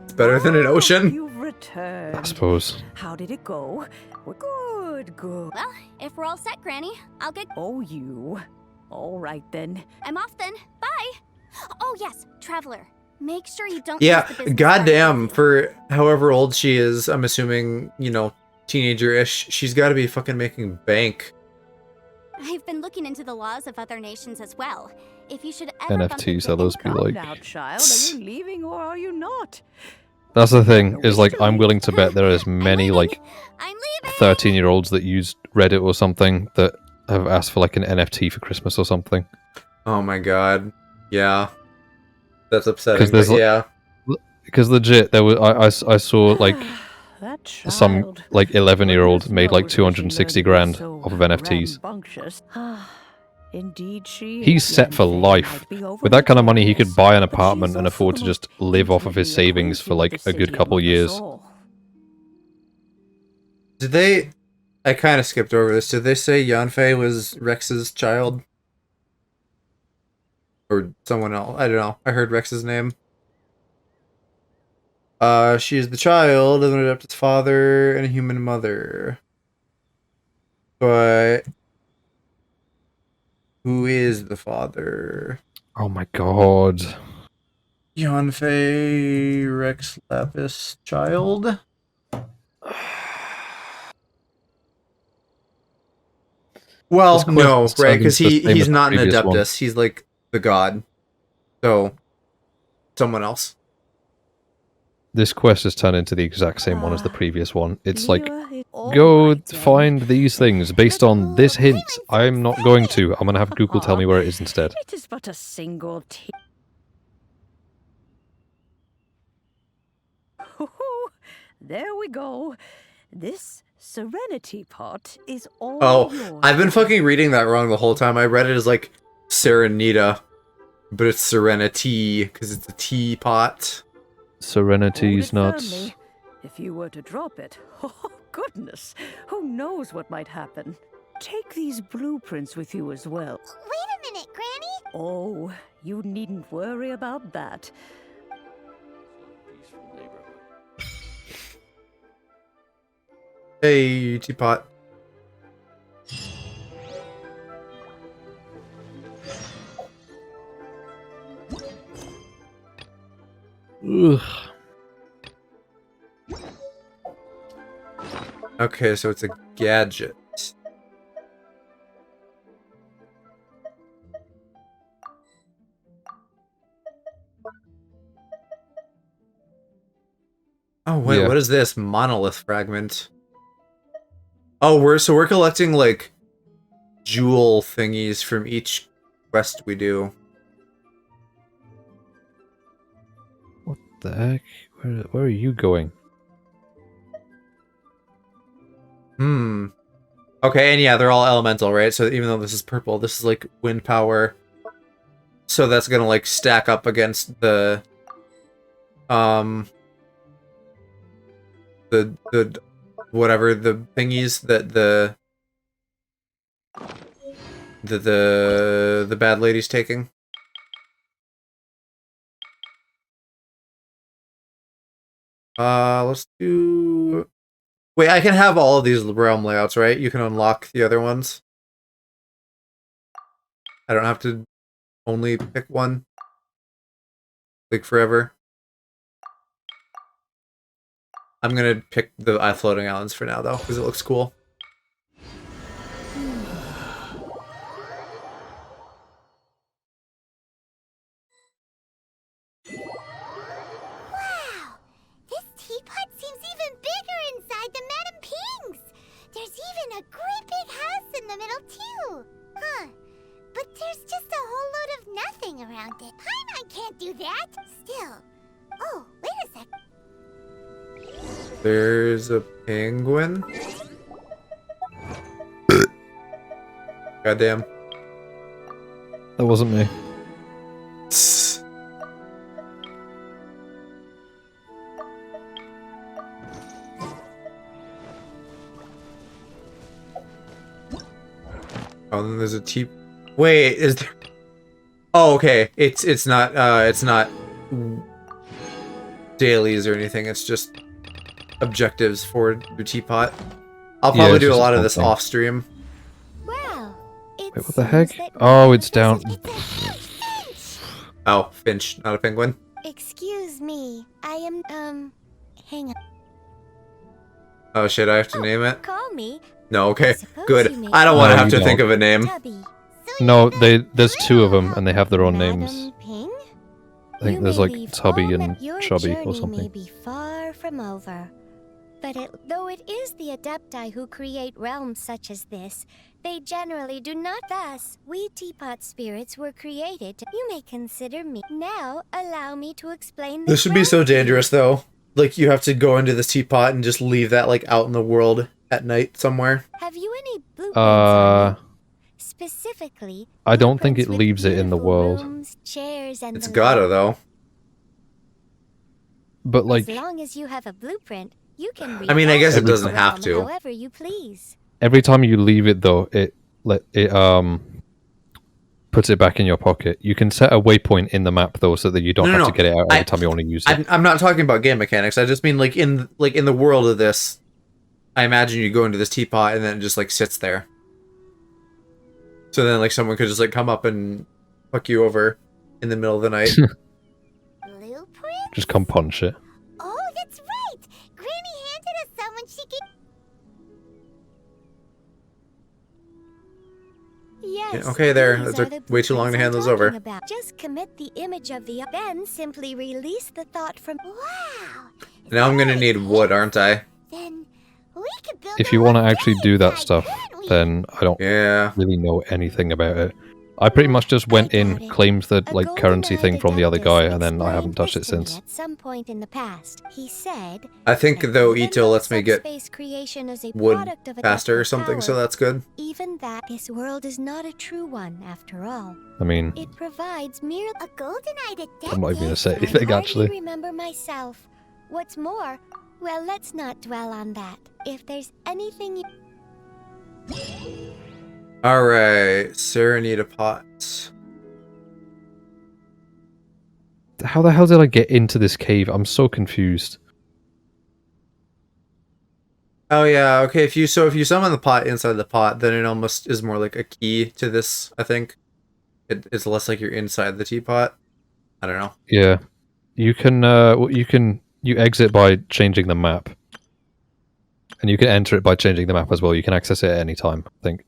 It's better than an ocean. You've returned. I suppose. How did it go? We're good, good. Well, if we're all set, Granny, I'll get... Oh, you. All right, then. I'm off then. Bye! Oh, yes, Traveler. Make sure you don't Yeah, use the business goddamn, for however old she is, I'm assuming, you know, teenager-ish, she's gotta be fucking making bank. I've been looking into the laws of other nations as well. If you should ever bump NFTs, into those be like... Now, child, are you leaving or are you not? That's the thing, is like, I'm willing to bet there are as many, like, 13-year-olds that use Reddit or something that have asked for, like, an NFT for Christmas or something. Oh my god. Yeah. That's upsetting, There's, but yeah. Because legit, there was, I saw, like, some, like, 11-year-old made, like, 260 grand off of NFTs. Rambunctious. Indeed, she. He's set for life. With that kind of money, he could buy an apartment and afford to just live off of his savings for, like, a good couple years. Did they... I kind of skipped over this. Did they say Yanfei was Rex's child? Or someone else? I don't know. I heard Rex's name. She is the child of an adopted father and a human mother. But... who is the father? Oh my god. Yanfei Rex Lapis child? Well, no, right, because he's not an Adeptus. He's like the god. So, someone else. This quest has turned into the exact same one as the previous one. It's like, go find these things based on this hint. I'm not going to. I'm going to have Google tell me where it is instead. It is but a single There we go. This Serenity pot is all yours. Oh, I've been fucking reading that wrong the whole time. I read it as like Serenita, but it's Serenity because it's a teapot. Serenity's nuts. Firmly. If you were to drop it, oh goodness, who knows what might happen. Take these blueprints with you as well. Wait a minute, Granny. Oh, you needn't worry about that. Hey, teapot. Ugh. Okay, so it's a gadget. Oh wait, Yeah. what is this? Monolith fragment. Oh, we're collecting like jewel thingies from each quest we do. What the heck? Where are you going? Okay, and yeah, they're all elemental, right? So even though this is purple, this is like wind power. So that's gonna like stack up against the whatever the thingies that the bad lady's taking. Let's do... Wait, I can have all of these realm layouts, right? You can unlock the other ones. I don't have to only pick one. Like forever. I'm gonna pick the floating islands for now, though, because it looks cool. This teapot seems even bigger inside than Madame Ping's. There's even a great big house in the middle, too. Huh. But there's just a whole load of nothing around it. Paimon can't do that. Still. Oh, wait a sec. There's a penguin. Goddamn. That wasn't me. Oh, then there's a teep. Wait, is there? Oh, okay. It's not dailies or anything. It's just objectives for your teapot. I'll probably do a lot of this off stream. Wait, what the heck? Oh, it's down. Oh, Finch, not a penguin. Excuse me. I am, hang on. Oh shit, I have to name it? Call me. No, okay, good. I don't want to have to think of a name. No, there's two of them, and they have their own names. I think there's like Tubby and Chubby or something. May be far from over, but though it is the Adepti who create realms such as this, they generally do not. Thus, we teapot spirits were created. You may consider me. Now, allow me to explain This should be so dangerous, though. Like, you have to go into this teapot and just leave that, like, out in the world at night somewhere. Have you any blueprints? Specifically, I don't think it leaves it in the world. Chairs and It's gotta, though. But, like... As long as you have a blueprint, you can I mean, I guess it doesn't have to. However you please. Every time you leave it, though, it puts it back in your pocket. You can set a waypoint in the map, though, so that you don't have to get it out every time you want to use it. I'm not talking about game mechanics. I just mean, like in the world of this, I imagine you go into this teapot and then it just, like, sits there. So then, like, someone could just, like, come up and fuck you over in the middle of the night. Just come punch it. Oh, that's right! Granny handed us some when she gave... Yes. Yeah, okay, there. These That are took the way too long to hand those over. about. Just commit the image of the... Then simply release the thought from... Wow! Now I'm gonna need wood, aren't I? Then we could build If you want to actually do that stuff, then I don't really know anything about it. I pretty much just went in, claimed the like currency thing from the other guy, and then I haven't touched it since. At some point in the past, he said, I think, though, Ito lets me get space creation is a wood product of faster or adaptive something, so power. that's good. Even that, this world is not a true one, after all. I mean, It provides mere a golden-eyed adept. I'm not even going to say anything, I hardly actually. remember myself. What's more, well, let's not dwell on that. If there's anything you... Alright, Serenita Pot. How the hell did I get into this cave? I'm so confused. Oh yeah, okay, if you summon the pot inside the pot, then it almost is more like a key to this, I think. It's less like you're inside the teapot. I don't know. Yeah. You can you exit by changing the map. And you can enter it by changing the map as well. You can access it at any time, I think.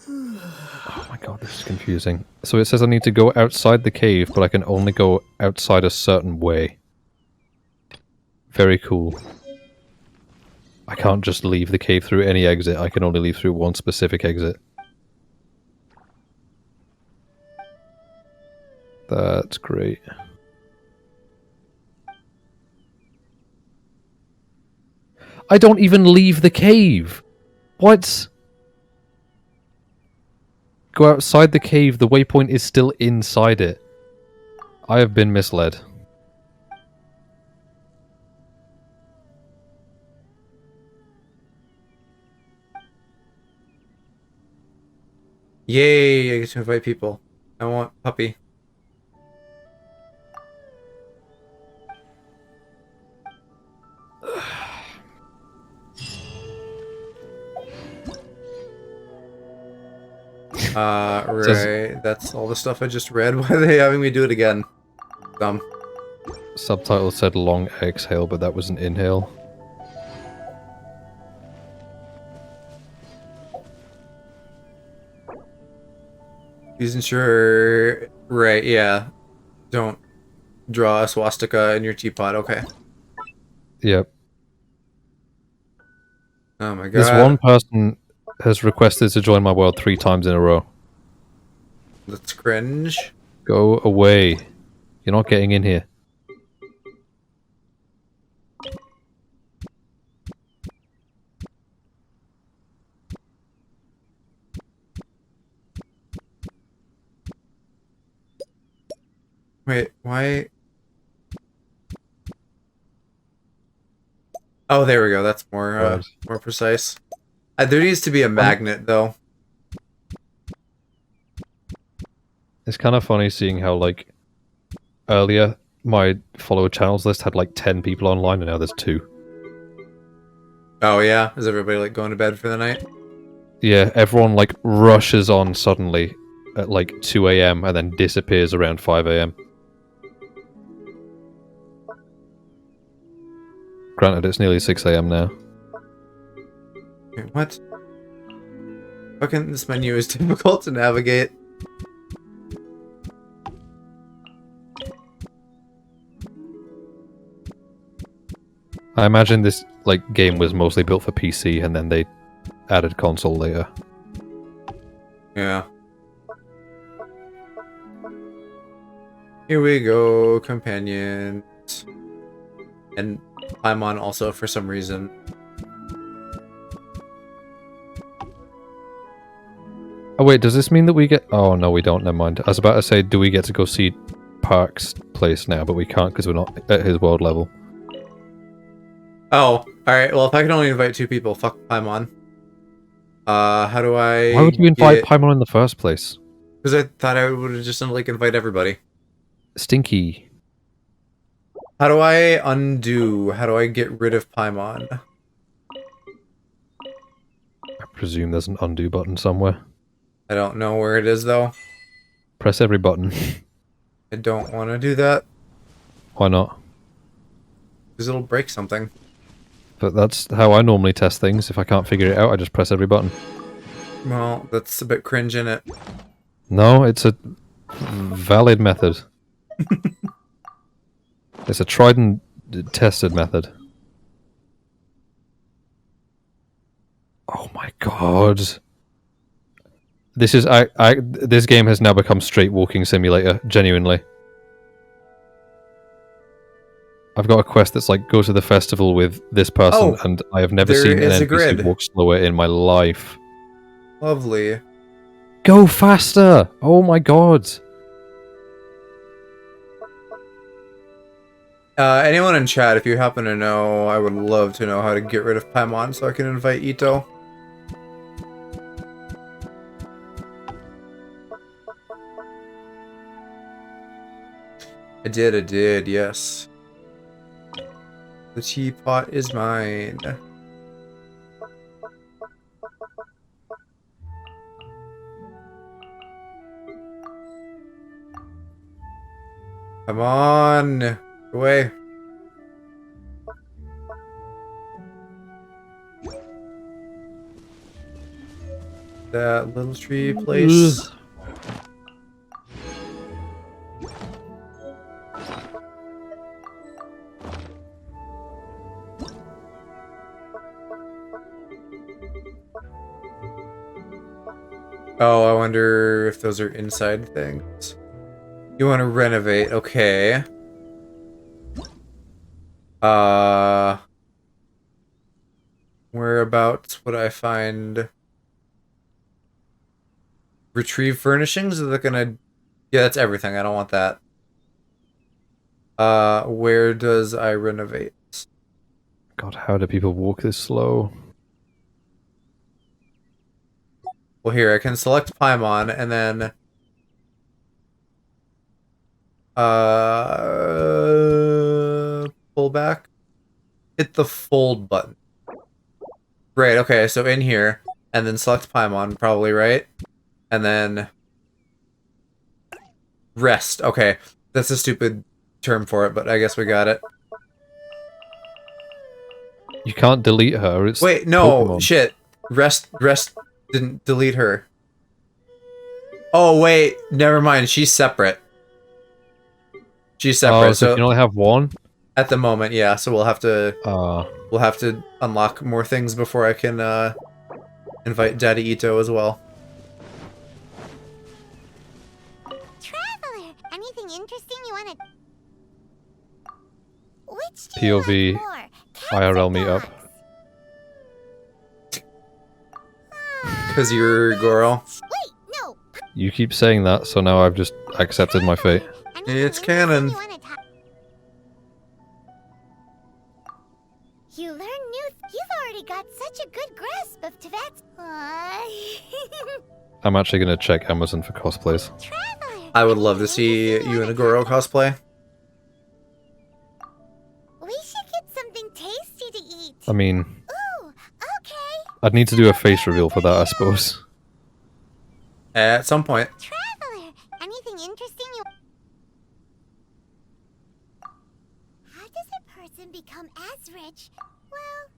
Oh my god, this is confusing. So it says I need to go outside the cave, but I can only go outside a certain way. Very cool. I can't just leave the cave through any exit. I can only leave through one specific exit. That's great. I don't even leave the cave! What? Go outside the cave, the waypoint is still inside it. I have been misled. Yay, I get to invite people. I want puppy. Right. That's all the stuff I just read. Why are they having me do it again? Dumb. Subtitle said long exhale, but that was an inhale. Please ensure... Right, yeah. Don't draw a swastika in your teapot, okay. Yep. Oh my god. This one person has requested to join my world 3 times in a row. Let's cringe. Go away. You're not getting in here. Wait, why? Oh, there we go. That's more more precise. There needs to be a magnet, though. It's kind of funny seeing how, like, earlier my follower channels list had like 10 people online and now there's 2. Oh yeah? Is everybody like going to bed for the night? Yeah, everyone like rushes on suddenly at like 2 AM and then disappears around 5 AM. Granted, it's nearly 6 AM now. Wait, what? Fucking this menu is difficult to navigate. I imagine this like game was mostly built for PC and then they added console later. Yeah. Here we go, companions. And Paimon also for some reason. Oh wait, does this mean that we get... Oh no, we don't, never mind. I was about to say, do we get to go see Park's place now, but we can't because we're not at his world level. Oh, alright, well if I can only invite 2 people, fuck Paimon. How do I... Why would you invite Paimon in the first place? Because I thought I would just like invite everybody. Stinky. How do I undo? How do I get rid of Paimon? I presume there's an undo button somewhere. I don't know where it is though. Press every button. I don't want to do that. Why not? Because it'll break something. But that's how I normally test things. If I can't figure it out, I just press every button. Well, that's a bit cringe in it. No, it's a valid method. It's a tried and tested method. Oh my god. This is this game has now become straight walking simulator, genuinely. I've got a quest that's like, go to the festival with this person, and I have never seen an NPC walk slower in my life. Lovely. Go faster! Oh my god! Anyone in chat, if you happen to know, I would love to know how to get rid of Paimon so I can invite Ito. I did, yes. The teapot is mine. Come on! Away. That little tree place. Oh, I wonder if those are inside things. You want to renovate, okay. Whereabouts would I find... Retrieve furnishings? Is that gonna... Yeah, that's everything. I don't want that. Where does I renovate? God, how do people walk this slow? Well, here, I can select Paimon, and then... Pull back. Hit the fold button. Right, okay, so in here, and then select Paimon, probably, right? And then... Rest, okay. That's a stupid term for it, but I guess we got it. You can't delete her, it's Wait, no, Pokemon. shit. Rest didn't delete her. Oh, wait, never mind, she's separate. She's separate, Oh, so you can only have one? At the moment, yeah, so we'll have to unlock more things before I can invite Daddy Ito as well. Traveler, anything interesting you wanna... Which do POV IRL meetup. Cause you're Goro. Wait, no. You keep saying that, so now I've just accepted my fate. It's canon. You learn new... You've already got such a good grasp of Tibet's... I'm actually gonna check Amazon for cosplays. I would love to see you in a Goro cosplay. We should get something tasty to eat. I mean... Ooh, okay. I'd need to do a face reveal for that, I suppose. At some point. Traveler, anything interesting you... How does a person become as rich? Well,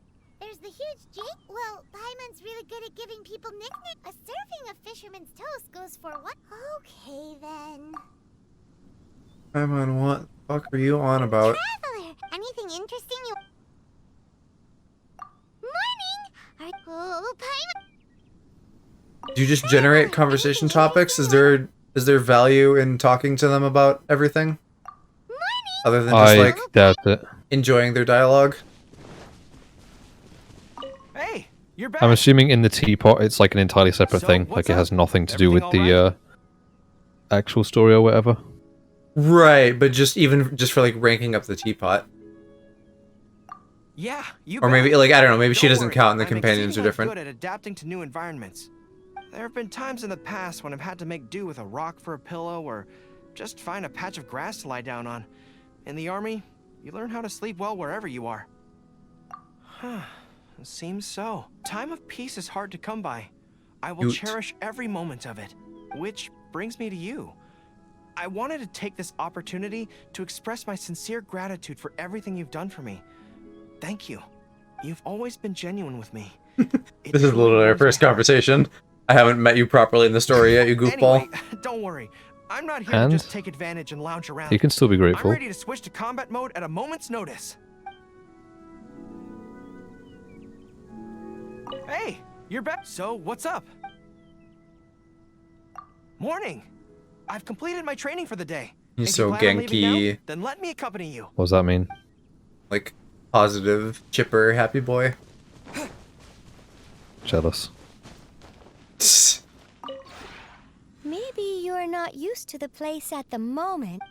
there's the huge Jake. Well, Paimon's really good at giving people nicknames. A serving of fisherman's toast goes for what? Okay, then. Paimon, what the fuck are you on about? Traveler, anything interesting you... Morning! Oh, Paimon... Do you just generate conversation topics? Is there value in talking to them about everything? Other than just like doubt it. Enjoying their dialogue? Hey, you're back. I'm assuming in the teapot it's like an entirely separate thing, like it has nothing to do with the actual story or whatever. Right, but just for like ranking up the teapot. Yeah, you Or maybe, bet. like, I don't know, maybe she Don't doesn't worry, count and the I'm companions are exceedingly different. good at adapting to new environments. There have been times in the past when I've had to make do with a rock for a pillow or just find a patch of grass to lie down on. In the army, you learn how to sleep well wherever you are. It seems so. Time of peace is hard to come by. I will cherish every moment of it. Which brings me to you. I wanted to take this opportunity to express my sincere gratitude for everything you've done for me. Thank you. You've always been genuine with me. This is literally our first conversation. I haven't met you properly in the story yet, you goofball. Anyway, don't worry. I'm not here And to just take advantage and lounge around. you can still be grateful. I'm ready to switch to combat mode at a moment's notice. Hey, you're back. So, what's up? Morning. I've completed my training for the day. He's If you so plan on leaving now, Genki. then let me accompany you. What does that mean? Like, positive, chipper, happy boy. Jealous. Maybe you're not used to the place at the moment.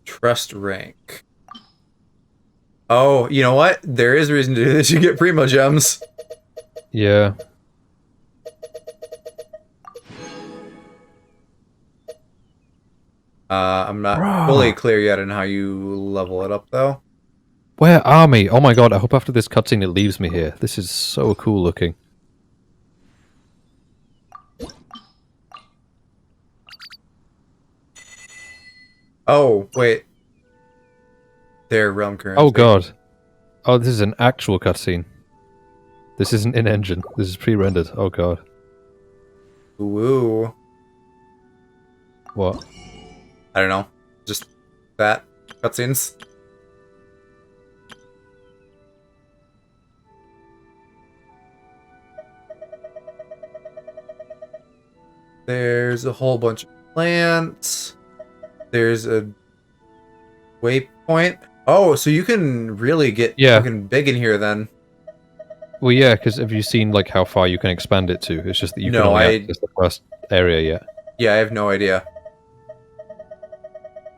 Trust rank. Oh, you know what? There is reason to do this. You get Primo Gems. Yeah. I'm not fully clear yet on how you level it up, though. Where are me? Oh my god, I hope after this cutscene it leaves me here. This is so cool looking. Oh, wait. Their realm currency. Oh god. Oh, this is an actual cutscene. This isn't in-engine. This is pre-rendered. Oh god. Woo. What? I don't know. Just that. Cutscenes. There's a whole bunch of plants. There's a waypoint. Oh, so you can really get fucking big in here then. Well, yeah, because have you seen like how far you can expand it to? It's just that you can only access the first area yet. Yeah, I have no idea.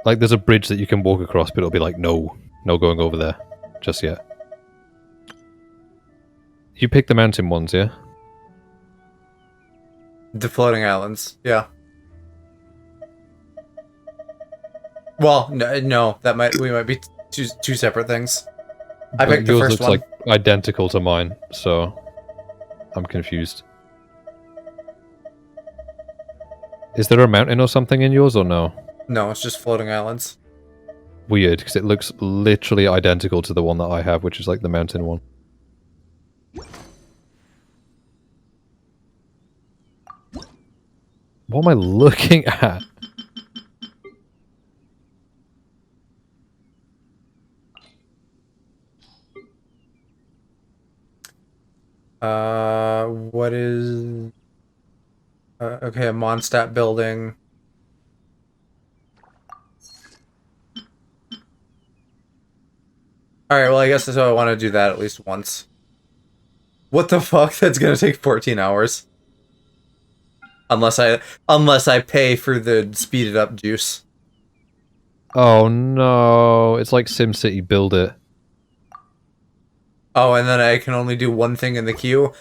Like, there's a bridge that you can walk across, but it'll be like, no going over there just yet. You pick the mountain ones, yeah? The floating islands, yeah. Well, no, we might be two separate things. I picked the Yours first looks one. like identical to mine, so I'm confused. Is there a mountain or something in yours, or no? No, it's just floating islands. Weird, because it looks literally identical to the one that I have, which is like the mountain one. What am I looking at? What is... okay, a Mondstadt building. Alright, well I guess so I want to do that at least once. What the fuck? That's gonna take 14 hours. Unless I pay for the speeded up juice. Oh no, it's like SimCity Build It. Oh, and then I can only do one thing in the queue?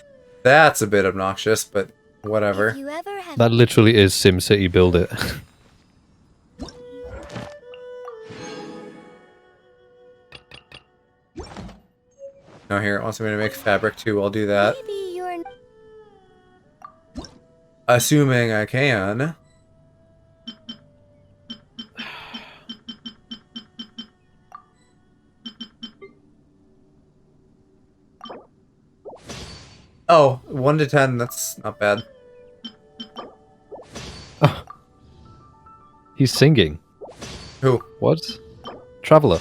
That's a bit obnoxious, but whatever. That literally is SimCity Build It. No, here, it wants me to make fabric too, I'll do that. Maybe you're... Assuming I can. Oh, 1 to 10, that's not bad. He's singing. Who? What? Traveler.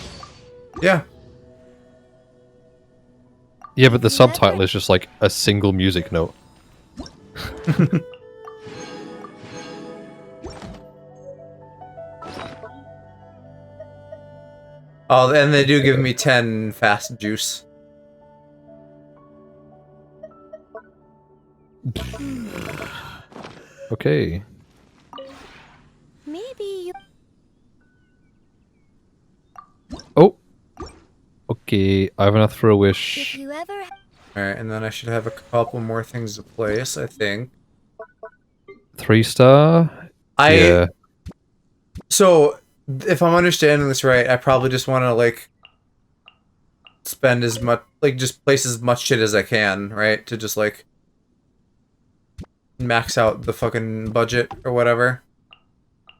Yeah. Yeah, but the subtitle is just like a single music note. Oh, and they do give me 10 fast juice. Okay. Maybe you... Oh! Okay, I have enough for a wish. If you ever... Alright, and then I should have a couple more things to place, I think. 3-star? Yeah. So, if I'm understanding this right, I probably just want to, like, spend as much, like, just place as much shit as I can, right? To just, like, max out the fucking budget or whatever.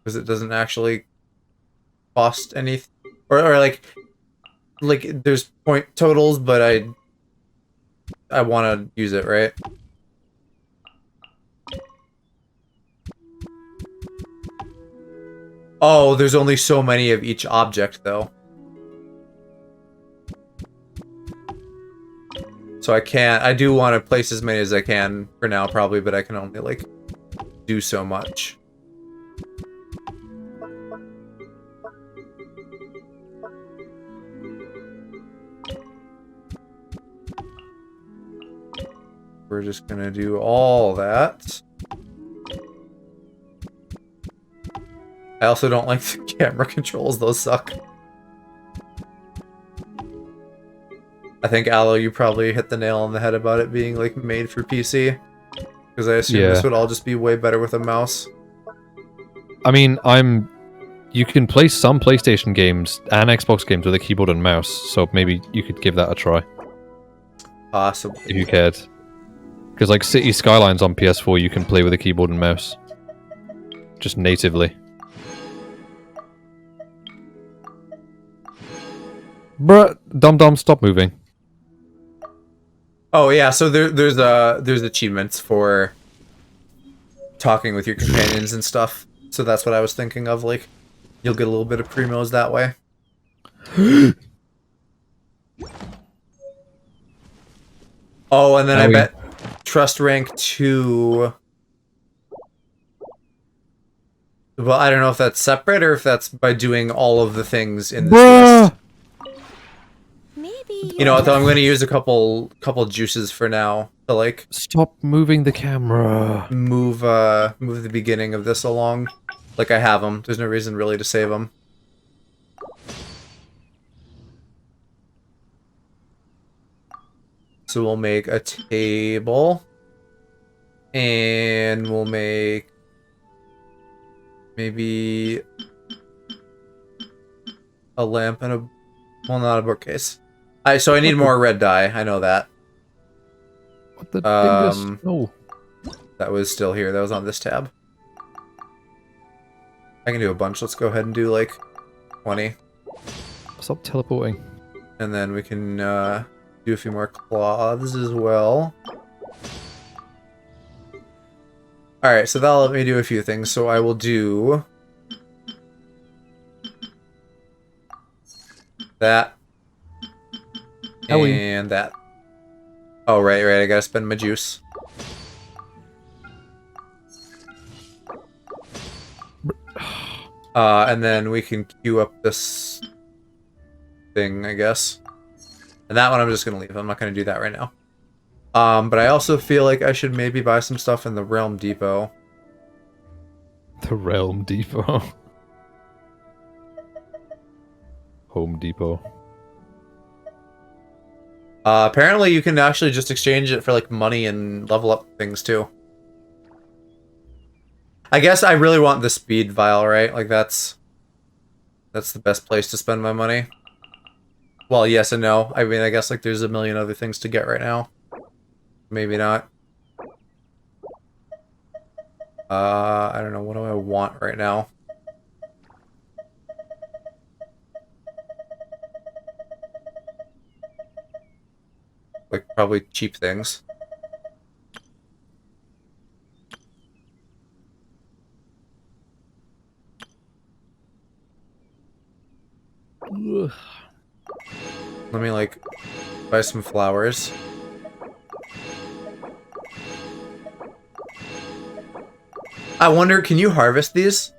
Because it doesn't actually cost anything. Or like, there's point totals, but I want to use it, right? Oh, there's only so many of each object, though. So I do want to place as many as I can for now, probably, but I can only, like, do so much. We're just gonna do all that. I also don't like the camera controls, those suck. I think, Aloe, you probably hit the nail on the head about it being, like, made for PC. Because I assume this would all just be way better with a mouse. I mean, you can play some PlayStation games and Xbox games with a keyboard and mouse, so maybe you could give that a try. Possibly. If you cared. Because, like, City Skylines on PS4, you can play with a keyboard and mouse. Just natively. Bruh, Dum-Dum, stop moving. Oh yeah, so there's achievements for talking with your companions and stuff. So that's what I was thinking of, like, you'll get a little bit of primos that way. Oh, and then I bet trust rank 2 Well, I don't know if that's separate or if that's by doing all of the things in this Bruh! list. Maybe You know what, though? I'm going to use a couple juices for now to, like... Stop moving the camera. Move the beginning of this along. Like, I have them. There's no reason really to save them. So we'll make a table. And we'll make... maybe... a lamp and a... well, not a bookcase. So I need more red dye. I know that. What the dingus? No. That was still here. That was on this tab. I can do a bunch. Let's go ahead and do, like, 20. Stop teleporting. And then we can do a few more cloths as well. Alright, so that'll let me do a few things. So I will do... that. Ellie. And that. Oh, right, I gotta spend my juice. And then we can queue up this thing, I guess. And that one I'm just gonna leave. I'm not gonna do that right now. But I also feel like I should maybe buy some stuff in the Realm Depot. The Realm Depot. Home Depot. Apparently you can actually just exchange it for, like, money and level up things, too. I guess I really want the speed vial, right? Like, that's the best place to spend my money. Well, yes and no. I mean, I guess, like, there's a million other things to get right now. Maybe not. I don't know. What do I want right now? Like, probably cheap things. Ugh. Let me, like, buy some flowers. I wonder, can you harvest these?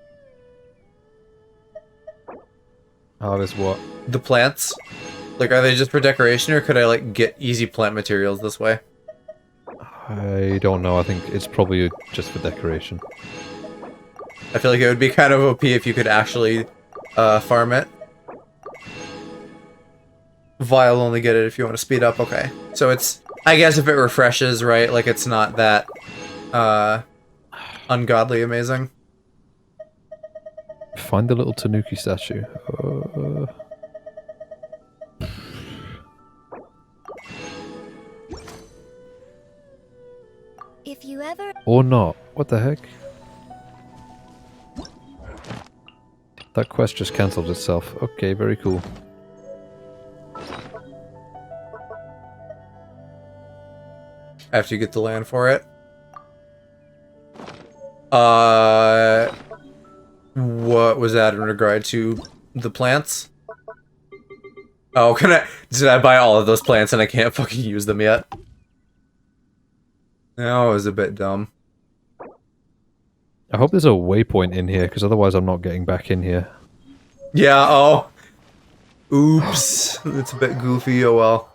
Harvest what? The plants? Like, are they just for decoration, or could I, like, get easy plant materials this way? I don't know. I think it's probably just for decoration. I feel like it would be kind of OP if you could actually farm it. Vial only get it if you want to speed up. Okay. So it's... I guess if it refreshes, right? Like, it's not that ungodly amazing. Find the little Tanuki statue. If you ever... Or not. What the heck? That quest just cancelled itself. Okay, very cool. After you get the land for it. What was that in regard to the plants? Oh, did I buy all of those plants and I can't fucking use them yet? No, it was a bit dumb. I hope there's a waypoint in here, because otherwise I'm not getting back in here. Yeah, oh. Oops. It's a bit goofy, oh well.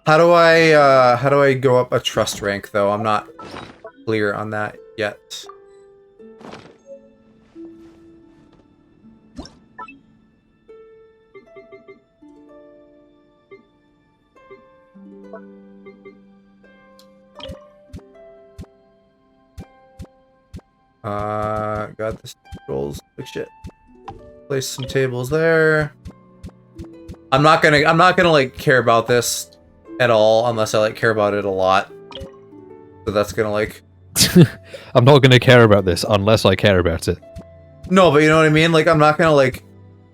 How do I go up a trust rank, though? I'm not clear on that yet. Got this rolls like shit. Place some tables there. I'm not gonna like care about this at all unless I like care about it a lot. So that's gonna like I'm not gonna care about this unless I care about it. No, but you know what I mean? Like, I'm not gonna like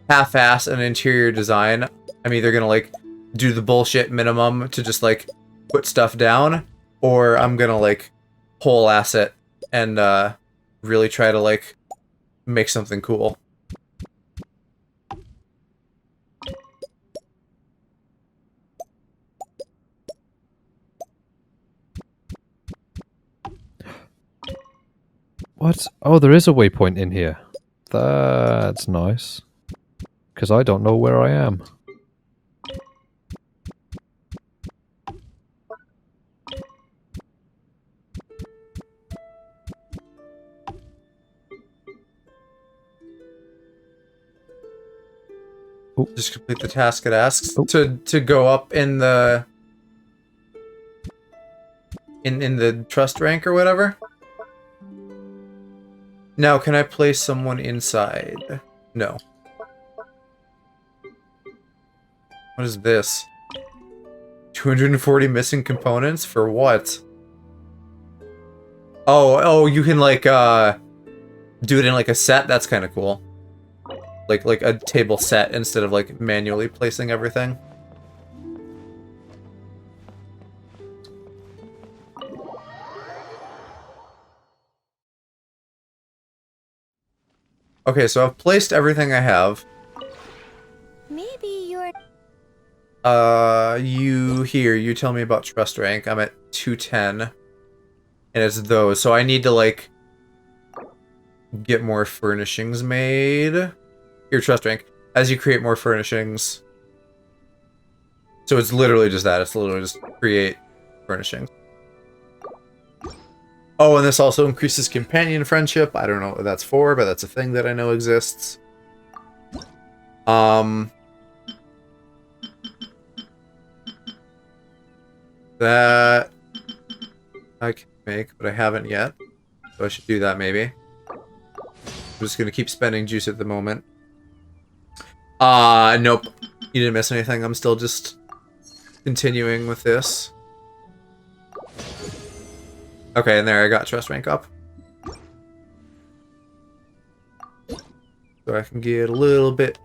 half-ass an interior design. I'm either gonna like do the bullshit minimum to just like put stuff down, or I'm gonna like whole ass it and really try to like make something cool. What? Oh, there is a waypoint in here. That's nice. Because I don't know where I am. Ooh. Just complete the task it asks to go up in the in the trust rank or whatever. Now, can I place someone inside? No. What is this? 240 missing components for what? Oh, you can like do it in like a set. That's kind of cool. Like a table set instead of like manually placing everything. Okay, so I've placed everything I have. Maybe you're... You tell me about trust rank. I'm at 210. And it's those. So I need to, like, get more furnishings made. Here, trust rank. As you create more furnishings. So it's literally just that. It's literally just create furnishings. Oh, and this also increases companion friendship. I don't know what that's for, but that's a thing that I know exists. That I can make, but I haven't yet. So I should do that maybe. I'm just gonna keep spending juice at the moment. Nope. You didn't miss anything. I'm still just continuing with this. Okay, and there I got trust rank up. So I can get a little bit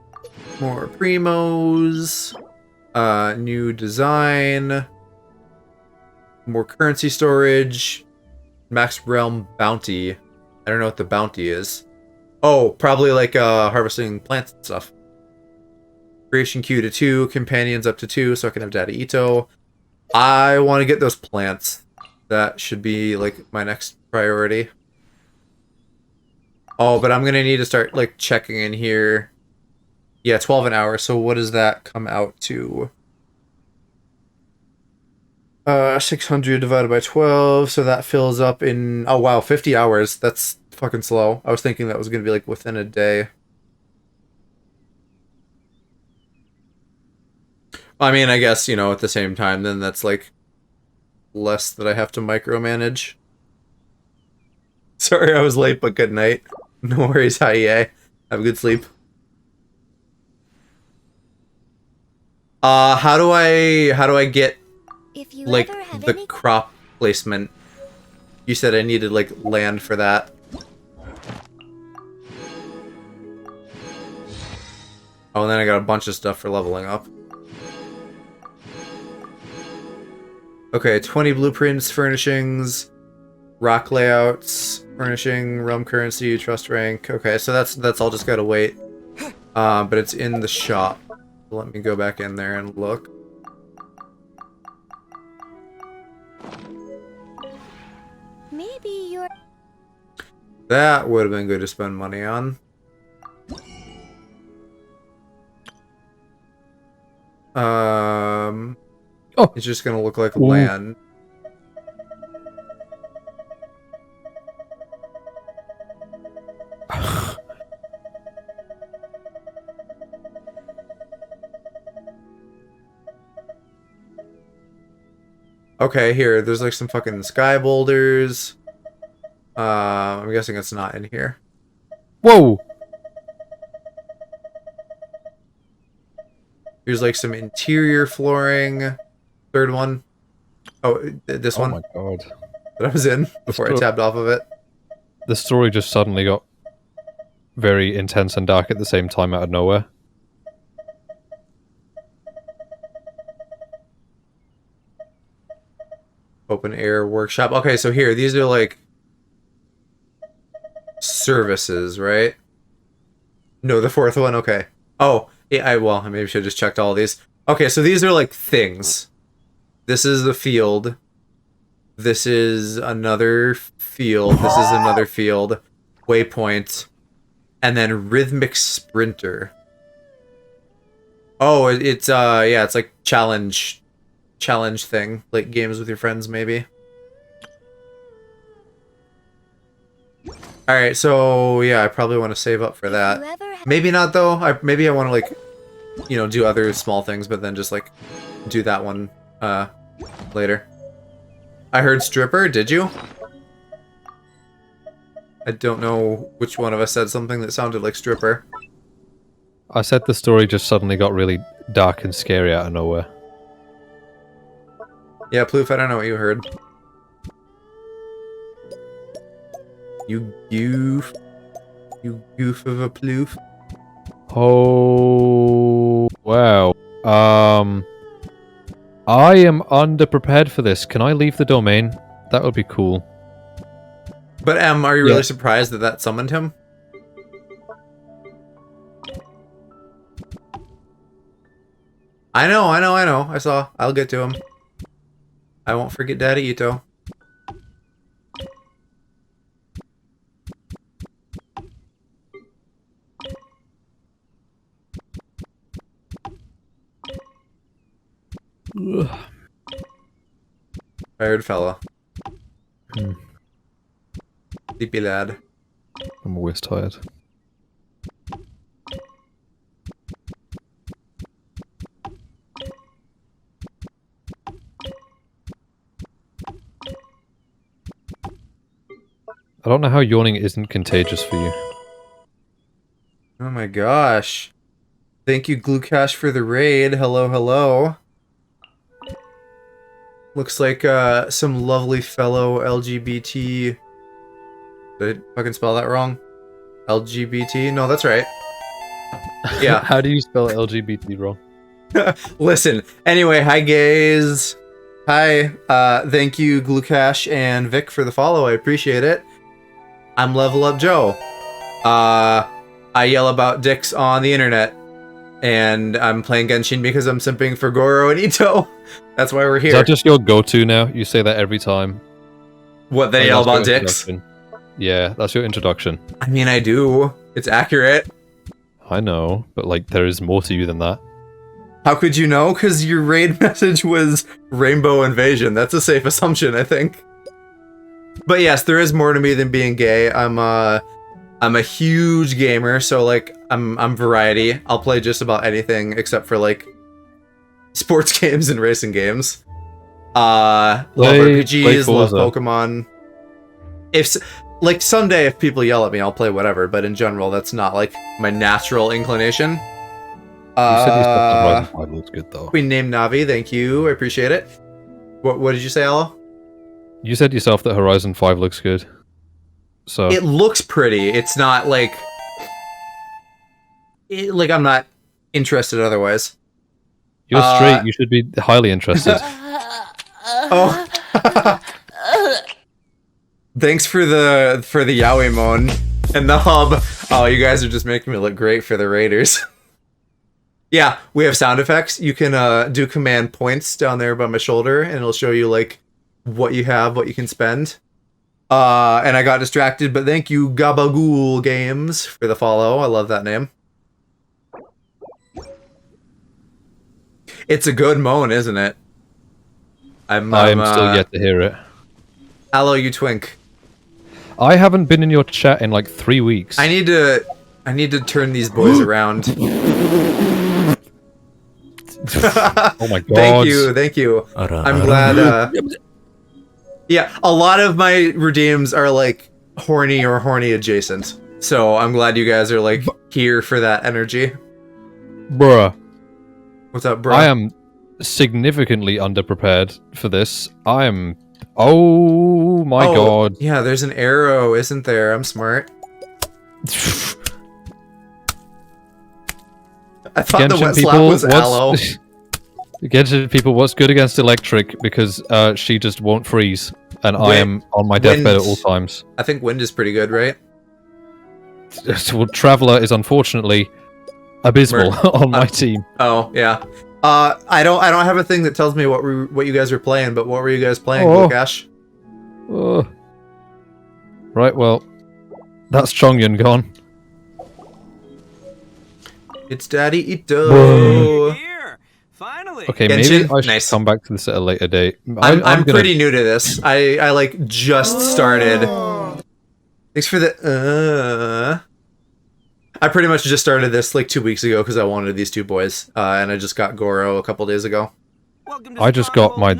more primos. New design. More currency storage. Max realm bounty. I don't know what the bounty is. Oh, probably like harvesting plants and stuff. Creation queue to 2, companions up to 2, so I can have Daddy Ito. I want to get those plants. That should be, like, my next priority. Oh, but I'm gonna need to start, like, checking in here. Yeah, 12 an hour, so what does that come out to? 600 divided by 12, so that fills up in... Oh, wow, 50 hours. That's fucking slow. I was thinking that was gonna be, like, within a day. I mean, I guess, you know, at the same time, then that's, like... less that I have to micromanage. Sorry I was late, but good night. No worries, hi EA. Have a good sleep. How do I get like the crop placement? You said I needed like land for that. Oh, and then I got a bunch of stuff for leveling up. Okay, 20 blueprints, furnishings, rock layouts, furnishing, realm currency, trust rank. Okay, so that's all just gotta wait. But it's in the shop. Let me go back in there and look. Maybe you're... That would have been good to spend money on. Oh, it's just gonna look like land. Okay, here, there's like some fucking sky boulders. I'm guessing it's not in here. Whoa! Here's like some interior flooring. Third one. Oh, this one. Oh my god. That I was in before I tabbed off of it. The story just suddenly got very intense and dark at the same time out of nowhere. Open air workshop. Okay, so here, these are like services, right? No, the fourth one, okay. Oh, yeah, I maybe should have just checked all of these. Okay, so these are like things. This is the field. This is another field. This is another field. Waypoint. And then Rhythmic Sprinter. Oh, it's yeah, it's like challenge thing. Like games with your friends, maybe. Alright, so yeah, I probably want to save up for that. Maybe not though. Maybe I want to like, you know, do other small things, but then just like do that one later. I heard stripper, did you? I don't know which one of us said something that sounded like stripper. I said the story just suddenly got really dark and scary out of nowhere. Yeah, Ploof, I don't know what you heard. You goof. You goof of a Ploof. Oh, wow. I am underprepared for this. Can I leave the domain? That would be cool. But are you really surprised that that summoned him? I know. I saw. I'll get to him. I won't forget Daddy Ito. Tired fella. Sleepy lad. I'm always tired. I don't know how yawning isn't contagious for you. Oh my gosh. Thank you, Gluecash, for the raid. Hello, hello. Looks like some lovely fellow LGBT... Did I fucking spell that wrong? LGBT? No, that's right. Yeah. How do you spell LGBT wrong? Listen. Anyway, hi gays. Hi. Thank you, Gluecash and Vic, for the follow. I appreciate it. I'm Level Up Joe. I yell about dicks on the internet. And I'm playing Genshin because I'm simping for Goro and Ito. That's why we're here. Is that just your go-to now? You say that every time. What, they yell about dicks? Yeah, that's your introduction. I mean, I do. It's accurate. I know, but like, there is more to you than that. How could you know? Because your raid message was Rainbow Invasion. That's a safe assumption, I think. But yes, there is more to me than being gay. I'm a huge gamer, so like I'm variety. I'll play just about anything except for like sports games and racing games. Love RPGs, love Pokemon. If like someday if people yell at me, I'll play whatever, but in general that's not like my natural inclination. You said you stuff on Horizon 5 looks good though. Queen named Navi, thank you. I appreciate it. What did you say, Alo? You said yourself that Horizon 5 looks good. So it looks pretty. It's not like like I'm not interested otherwise. You're straight. You should be highly interested. Oh. Thanks for the yaoi moan and the hub. Oh, you guys are just making me look great for the raiders. Yeah, we have sound effects. You can do command points down there by my shoulder, and it'll show you like what you have, what you can spend. And I got distracted, but thank you, Gabagool Games, for the follow. I love that name. It's a good moan, isn't it? I'm still yet to hear it. Aloe, you twink. I haven't been in your chat in like 3 weeks. I need to turn these boys around. Oh my god. Thank you. I'm glad. Yeah, a lot of my redeems are like horny or horny adjacent. So I'm glad you guys are like here for that energy. Bruh. What's up, bro? I am significantly underprepared for this. I am... Oh my god. Yeah, there's an arrow, isn't there? I'm smart. I thought the wet slap was aloe. Genshin people, what's good against electric? Because she just won't freeze. And I am on my deathbed at all times. I think wind is pretty good, right? Well, Traveler is unfortunately abysmal on my team. Oh, yeah. I don't have a thing that tells me what you guys are playing, but what were you guys playing, Gluecash? Oh. Right, well, that's Chongyun gone. It's Daddy Ito. Okay, Genshin? maybe I should Nice. come back to this at a later date. I'm gonna... pretty new to this. I like just started. Thanks for the. I pretty much just started this like 2 weeks ago because I wanted these two boys, and I just got Goro a couple days ago. I just got my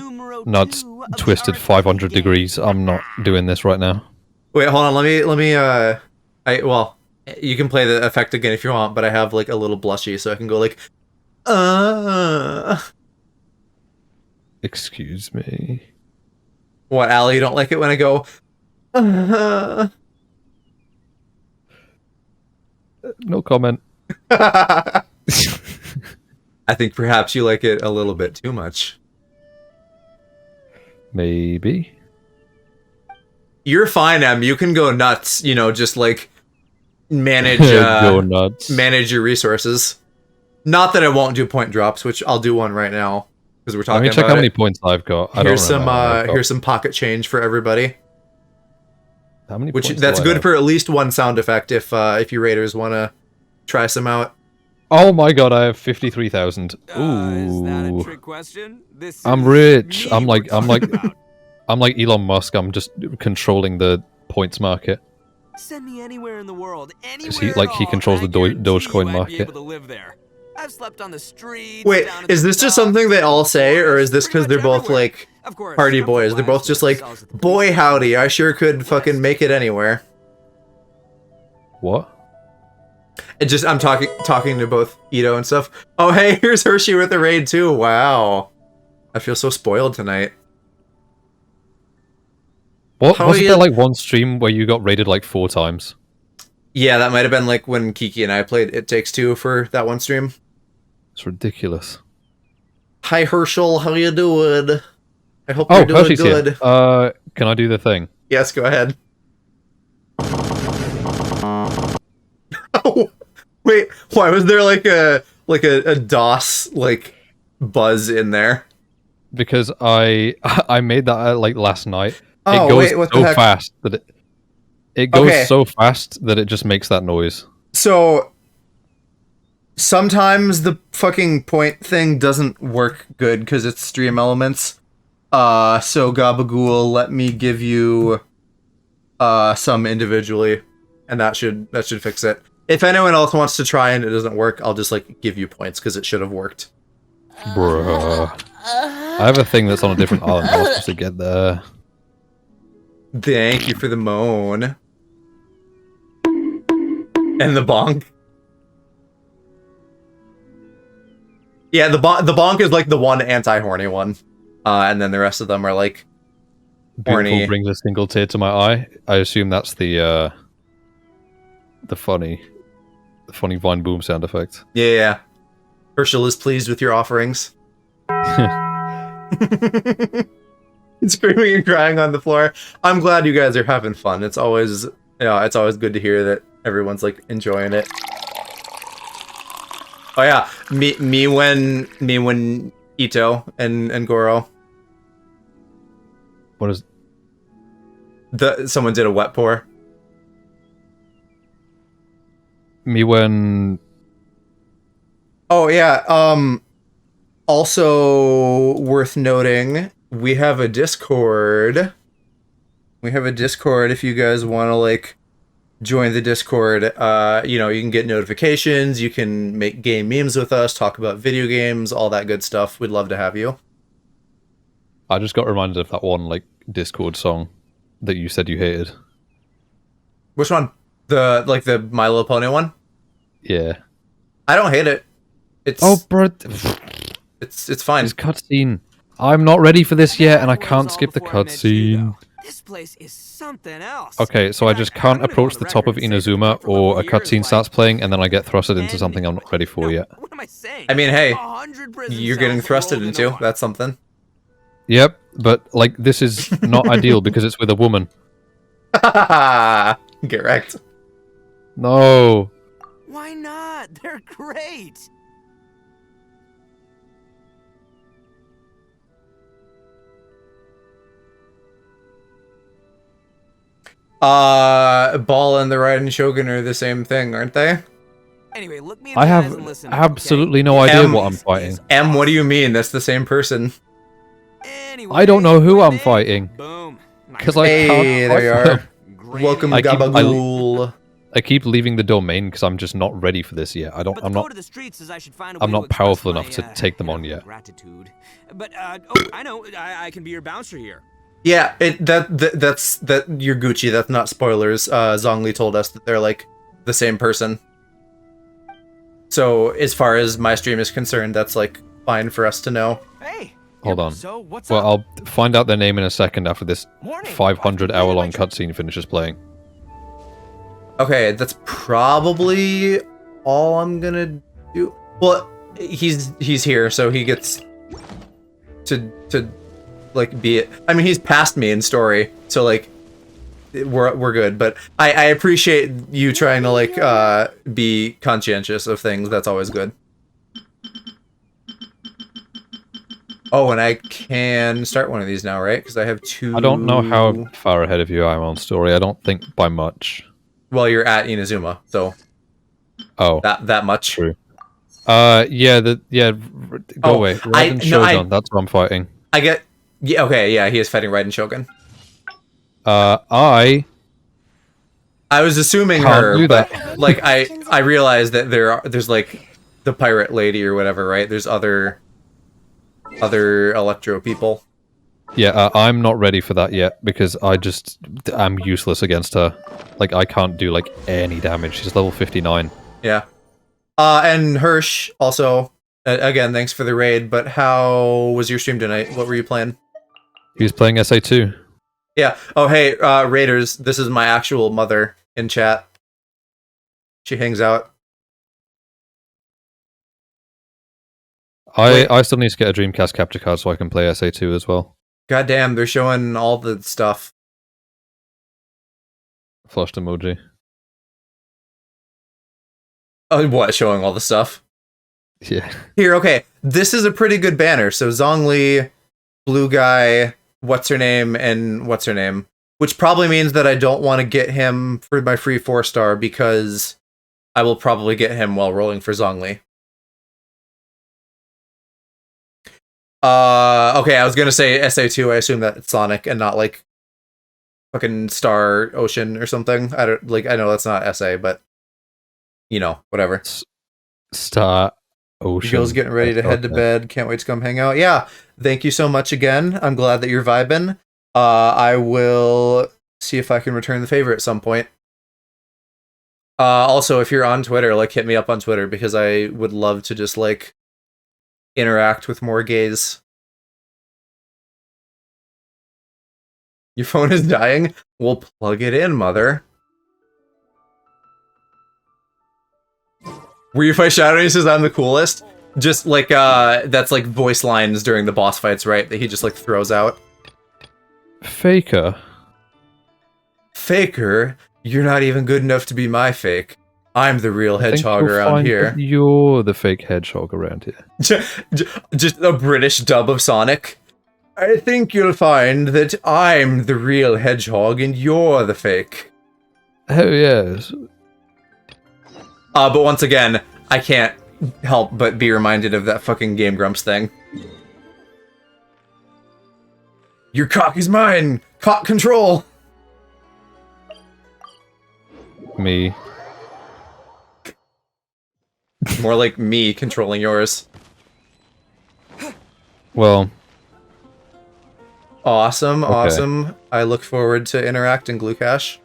nuts twisted 500 degrees. I'm not doing this right now. Wait, hold on. Let me. Well, you can play the effect again if you want, but I have like a little blushy, so I can go like. Excuse me. What, Allie? You don't like it when I go? No comment. I think perhaps you like it a little bit too much. Maybe. You're fine, Em. You can go nuts. You know, just like manage go nuts. Manage your resources. Not that I won't do point drops, which I'll do one right now because we're talking. Let me check about how many it. points I've got. Here's some pocket change for everybody. How many? Which points that's do I good have? for at least one sound effect if you raiders want to try some out. Oh my god, I have 53,000. Ooh. Is that a trick question? This I'm is rich. me I'm like about. I'm like Elon Musk. I'm just controlling the points market. Send me anywhere in the world, Because anywhere he controls the Dogecoin I'd be market. able to live there. I've slept on the streets. Wait, down in is the this just something they all say, or is this because they're both everywhere. like Of course, party I'm boys? They're both just like, boy howdy, I sure could fucking make it anywhere. What? And just I'm talking to both Ito and stuff. Oh hey, here's Hershey with the raid too. Wow, I feel so spoiled tonight. What How wasn't are there you- like one stream where you got raided like 4 times? Yeah, that might have been like when Kiki and I played It Takes Two for that one stream. It's ridiculous. Hi Herschel, how you doing? I hope you're Oh, doing Hershey's good. here. Can I do the thing? Yes, go ahead. Oh, wait, why was there like a DOS like buzz in there? Because I made that like last night. Oh, it goes wait, what the so heck? fast that it goes Okay. so fast that it just makes that noise. So sometimes the fucking point thing doesn't work good because it's stream elements. So Gabagool, let me give you some individually, and that should fix it. If anyone else wants to try and it doesn't work, I'll just like give you points because it should have worked. Bruh. I have a thing that's on a different island. I was supposed to get there. Thank you for the moan. And the bonk. Yeah, the bonk is like the one anti-horny one. And then the rest of them are like horny. Beautiful brings a single tear to my eye. I assume that's the funny Vine Boom sound effect. Yeah. Herschel is pleased with your offerings. Screaming and crying on the floor. I'm glad you guys are having fun. It's always good to hear that everyone's like enjoying it. Oh yeah, me when Ito and Goro. What is? Someone did a wet pour. Me when. Oh yeah. Also worth noting, we have a Discord. We have a Discord if you guys want to like join the Discord. You know, you can get notifications, you can make game memes with us, talk about video games, all that good stuff. We'd love to have you. I just got reminded of that one like Discord song that you said you hated. Which one? The My Little Pony one? Yeah. I don't hate it. It's bro. It's fine. This cutscene. I'm not ready for this yet, and I can't skip the cutscene. This place is something else. Okay, so I just can't approach the top of Inazuma, or a cutscene starts playing, and then I get thrusted into something I'm not ready for yet. I mean, hey, you're getting thrusted into. That's something. Yep, but like this is not ideal because it's with a woman. Get wrecked. No. Why not? They're great. Ball and the Raiden Shogun are the same thing, aren't they? Anyway, look me in I the eyes have and listen, absolutely no idea what I'm fighting. M, what do you mean? That's the same person. I don't know who I'm fighting. Because I can't. Hey, there you fight are. them. Welcome, I keep- Gabagool. I keep leaving the domain because I'm just not ready for this yet. I'm not powerful enough to take them on yet. Gratitude. But I know. I can be your bouncer here. Yeah, that's you're Gucci. That's not spoilers. Zhongli told us that they're like the same person. So as far as my stream is concerned, that's like fine for us to know. Hey. Hold on. So, what's well, up? I'll find out their name in a second after this 500-hour-long cutscene finishes playing. Okay, that's probably all I'm gonna do. Well, he's here, so he gets to like be it. I mean, he's past me in story, so like we're good. But I appreciate you trying to like be conscientious of things. That's always good. Oh, and I can start one of these now, right? Because I have 2. I don't know how far ahead of you I am on story. I don't think by much. Well, you're at Inazuma, so oh, that much. True. Go away. Raiden Shogun, that's what I'm fighting. I get. Yeah, okay, yeah, he is fighting Raiden Shogun. I was assuming can't her, do but that. like I realized that there's like the pirate lady or whatever, right? There's other Electro people. Yeah, I'm not ready for that yet because I'm useless against her. Like I can't do like any damage. She's level 59. Yeah. And Hirsch also. Again, thanks for the raid. But how was your stream tonight? What were you playing? He was playing SA2. Yeah. Oh, hey, Raiders. This is my actual mother in chat. She hangs out. I still need to get a Dreamcast capture card so I can play SA2 as well. Goddamn, they're showing all the stuff. Flushed emoji. Oh, what? Showing all the stuff? Yeah. Here, okay. This is a pretty good banner. So Zhongli, Blue Guy, what's her name, and what's her name. Which probably means that I don't want to get him for my free 4-star because I will probably get him while rolling for Zhongli. Okay, I was gonna say SA2. I assume that it's Sonic and not like fucking Star Ocean or something. I know that's not SA, but you know, whatever. Star Ocean. Gil's getting ready to head to bed. Can't wait to come hang out. Yeah, thank you so much again. I'm glad that you're vibing. I will see if I can return the favor at some point. Also, if you're on Twitter, like hit me up on Twitter because I would love to just like interact with more gays. Your phone is dying? We'll plug it in, mother. Where you fight Shadow and he says I'm the coolest? Just like, that's like voice lines during the boss fights, right? That he just like throws out. Faker? Faker? You're not even good enough to be my fake. I'm the real hedgehog around here. You're the fake hedgehog around here. Just a British dub of Sonic. I think you'll find that I'm the real hedgehog and you're the fake. Oh, yes. But once again, I can't help but be reminded of that fucking Game Grumps thing. Your cock is mine! Cock control! Me. More like me controlling yours. Well. Awesome, Okay. awesome. I look forward to interacting, Glucash.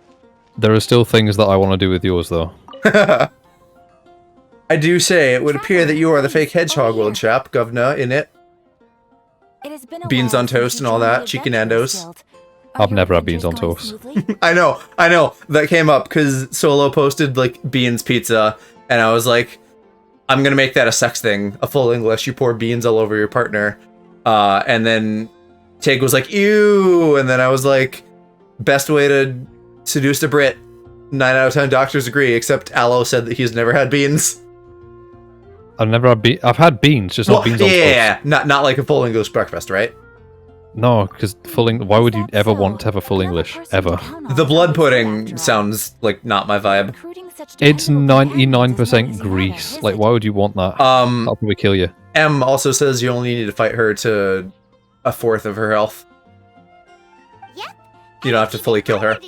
There are still things that I want to do with yours, though. I do say, it would appear that you are the fake hedgehog, old chap, governor, in it. Beans on toast and all that, Cheeky Nando's. I've never had beans on toast. I know. That came up because Solo posted, like, beans pizza, and I was like, I'm gonna make that a sex thing, a full English, you pour beans all over your partner. And then Tig was like, ew, and then I was like, best way to seduce a Brit. 9 out of 10 doctors agree, except Aloe said that he's never had beans. I've never had beans. I've had beans, just not beans on toast. Yeah, not like a full English breakfast, right? No, because why would you ever want to have a full English? Ever? The blood pudding sounds like not my vibe. It's 99% Greece. Like, why would you want that? That'll probably kill you. M also says you only need to fight her to a fourth of her health. You don't have to fully kill her.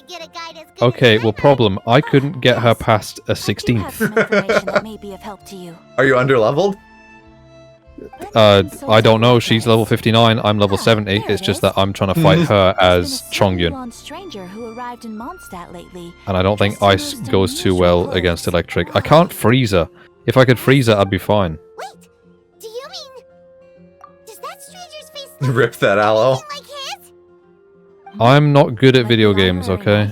Okay, well, problem. I couldn't get her past a 16th. Are you underleveled? I don't know. She's level 59. I'm level 70. It's just that I'm trying to fight her as Chongyun. And I don't think ice goes too well against electric. I can't freeze her. If I could freeze her, I'd be fine. Rip that aloe. I'm not good at video games, okay?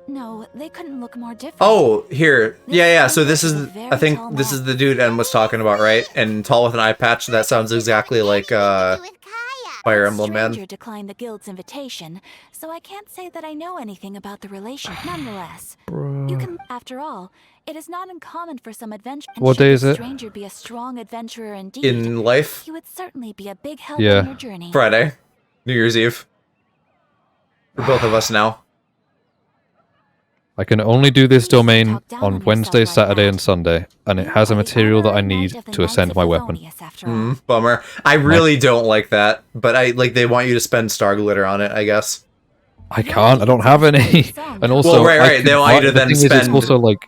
No, they couldn't look more different. Oh, here. Yeah. So this is, I think this is the dude N was talking about, right? And tall with an eye patch. That sounds exactly like Fire Emblem Man. Stranger declined the guild's invitation, so I can't say that I know anything about the relation. Nonetheless, you can. After all, it is not uncommon for some adventure. What day is it? Stranger be a strong adventurer indeed. In life? He would certainly be a big help Yeah. on your journey. Friday. New Year's Eve. For both of us now. I can only do this domain on Wednesday, Saturday, and Sunday, and it has a material that I need to ascend my weapon. Bummer. I really don't like that, but they want you to spend star glitter on it, I guess. I can't. I don't have any. And also, well, right. They want you to then spend. It's also like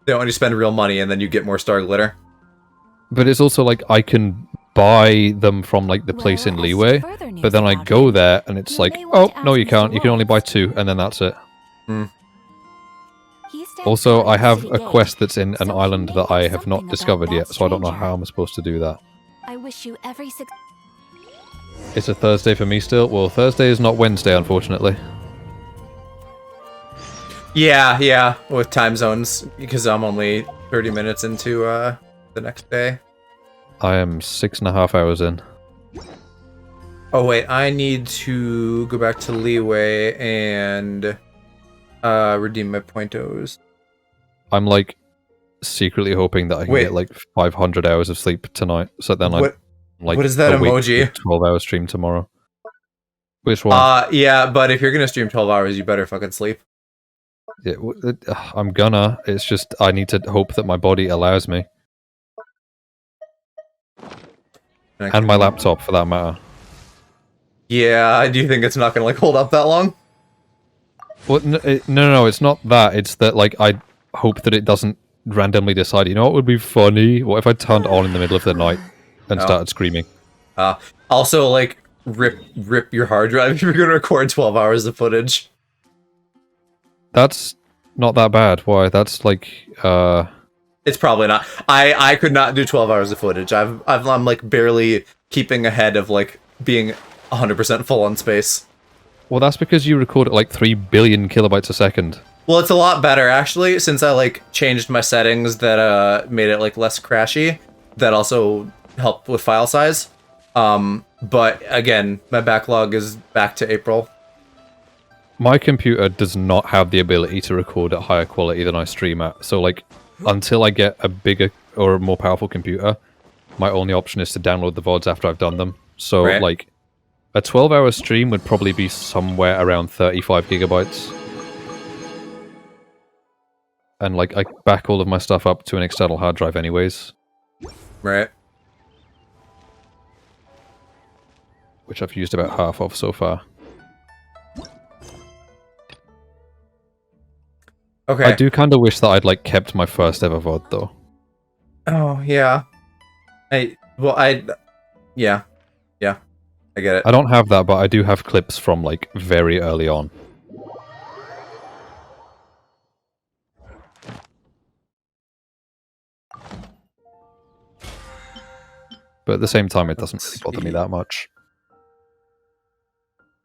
they want you to spend real money, and then you get more star glitter. But it's also like I can buy them from like the place in Liyue, but then I go there and it's like, oh no, you can't. You can only buy 2, and then that's it. Also, I have a quest that's in an island that I have not discovered yet, so I don't know how I'm supposed to do that. I wish you every It's a Thursday for me still. Well, Thursday is not Wednesday, unfortunately. Yeah, with time zones, because I'm only 30 minutes into the next day. I am 6.5 hours in. Oh wait, I need to go back to Liyue and redeem my pointos. I'm like secretly hoping that I can get like 500 hours of sleep tonight, so then I'm like what is that emoji? 12-hour stream tomorrow. Which one? Yeah, but if you're gonna stream 12 hours, you better fucking sleep. Yeah, I'm gonna. It's just I need to hope that my body allows me. And my laptop, for that matter. Yeah, I do think it's not gonna like hold up that long. Well, no, it's not that. It's that like I hope that it doesn't randomly decide. You know what would be funny? What if I turned on in the middle of the night and started screaming? Also, like rip your hard drive if you're gonna record 12 hours of footage. That's not that bad. Why? That's like It's probably not. I could not do 12 hours of footage. I'm like barely keeping ahead of like being 100% full on space. Well, that's because you record at like 3 billion kilobytes a second. Well, it's a lot better actually, since I like changed my settings that made it like less crashy. That also helped with file size. But again, my backlog is back to April. My computer does not have the ability to record at higher quality than I stream at. So like, until I get a bigger or more powerful computer, my only option is to download the VODs after I've done them. So like, a 12-hour stream would probably be somewhere around 35 gigabytes. And like, I back all of my stuff up to an external hard drive anyways. Right. Which I've used about half of so far. Okay. I do kind of wish that I'd like kept my first ever VOD though. Oh, yeah. Yeah. I get it. I don't have that, but I do have clips from like very early on. But at the same time, it doesn't really bother me that much.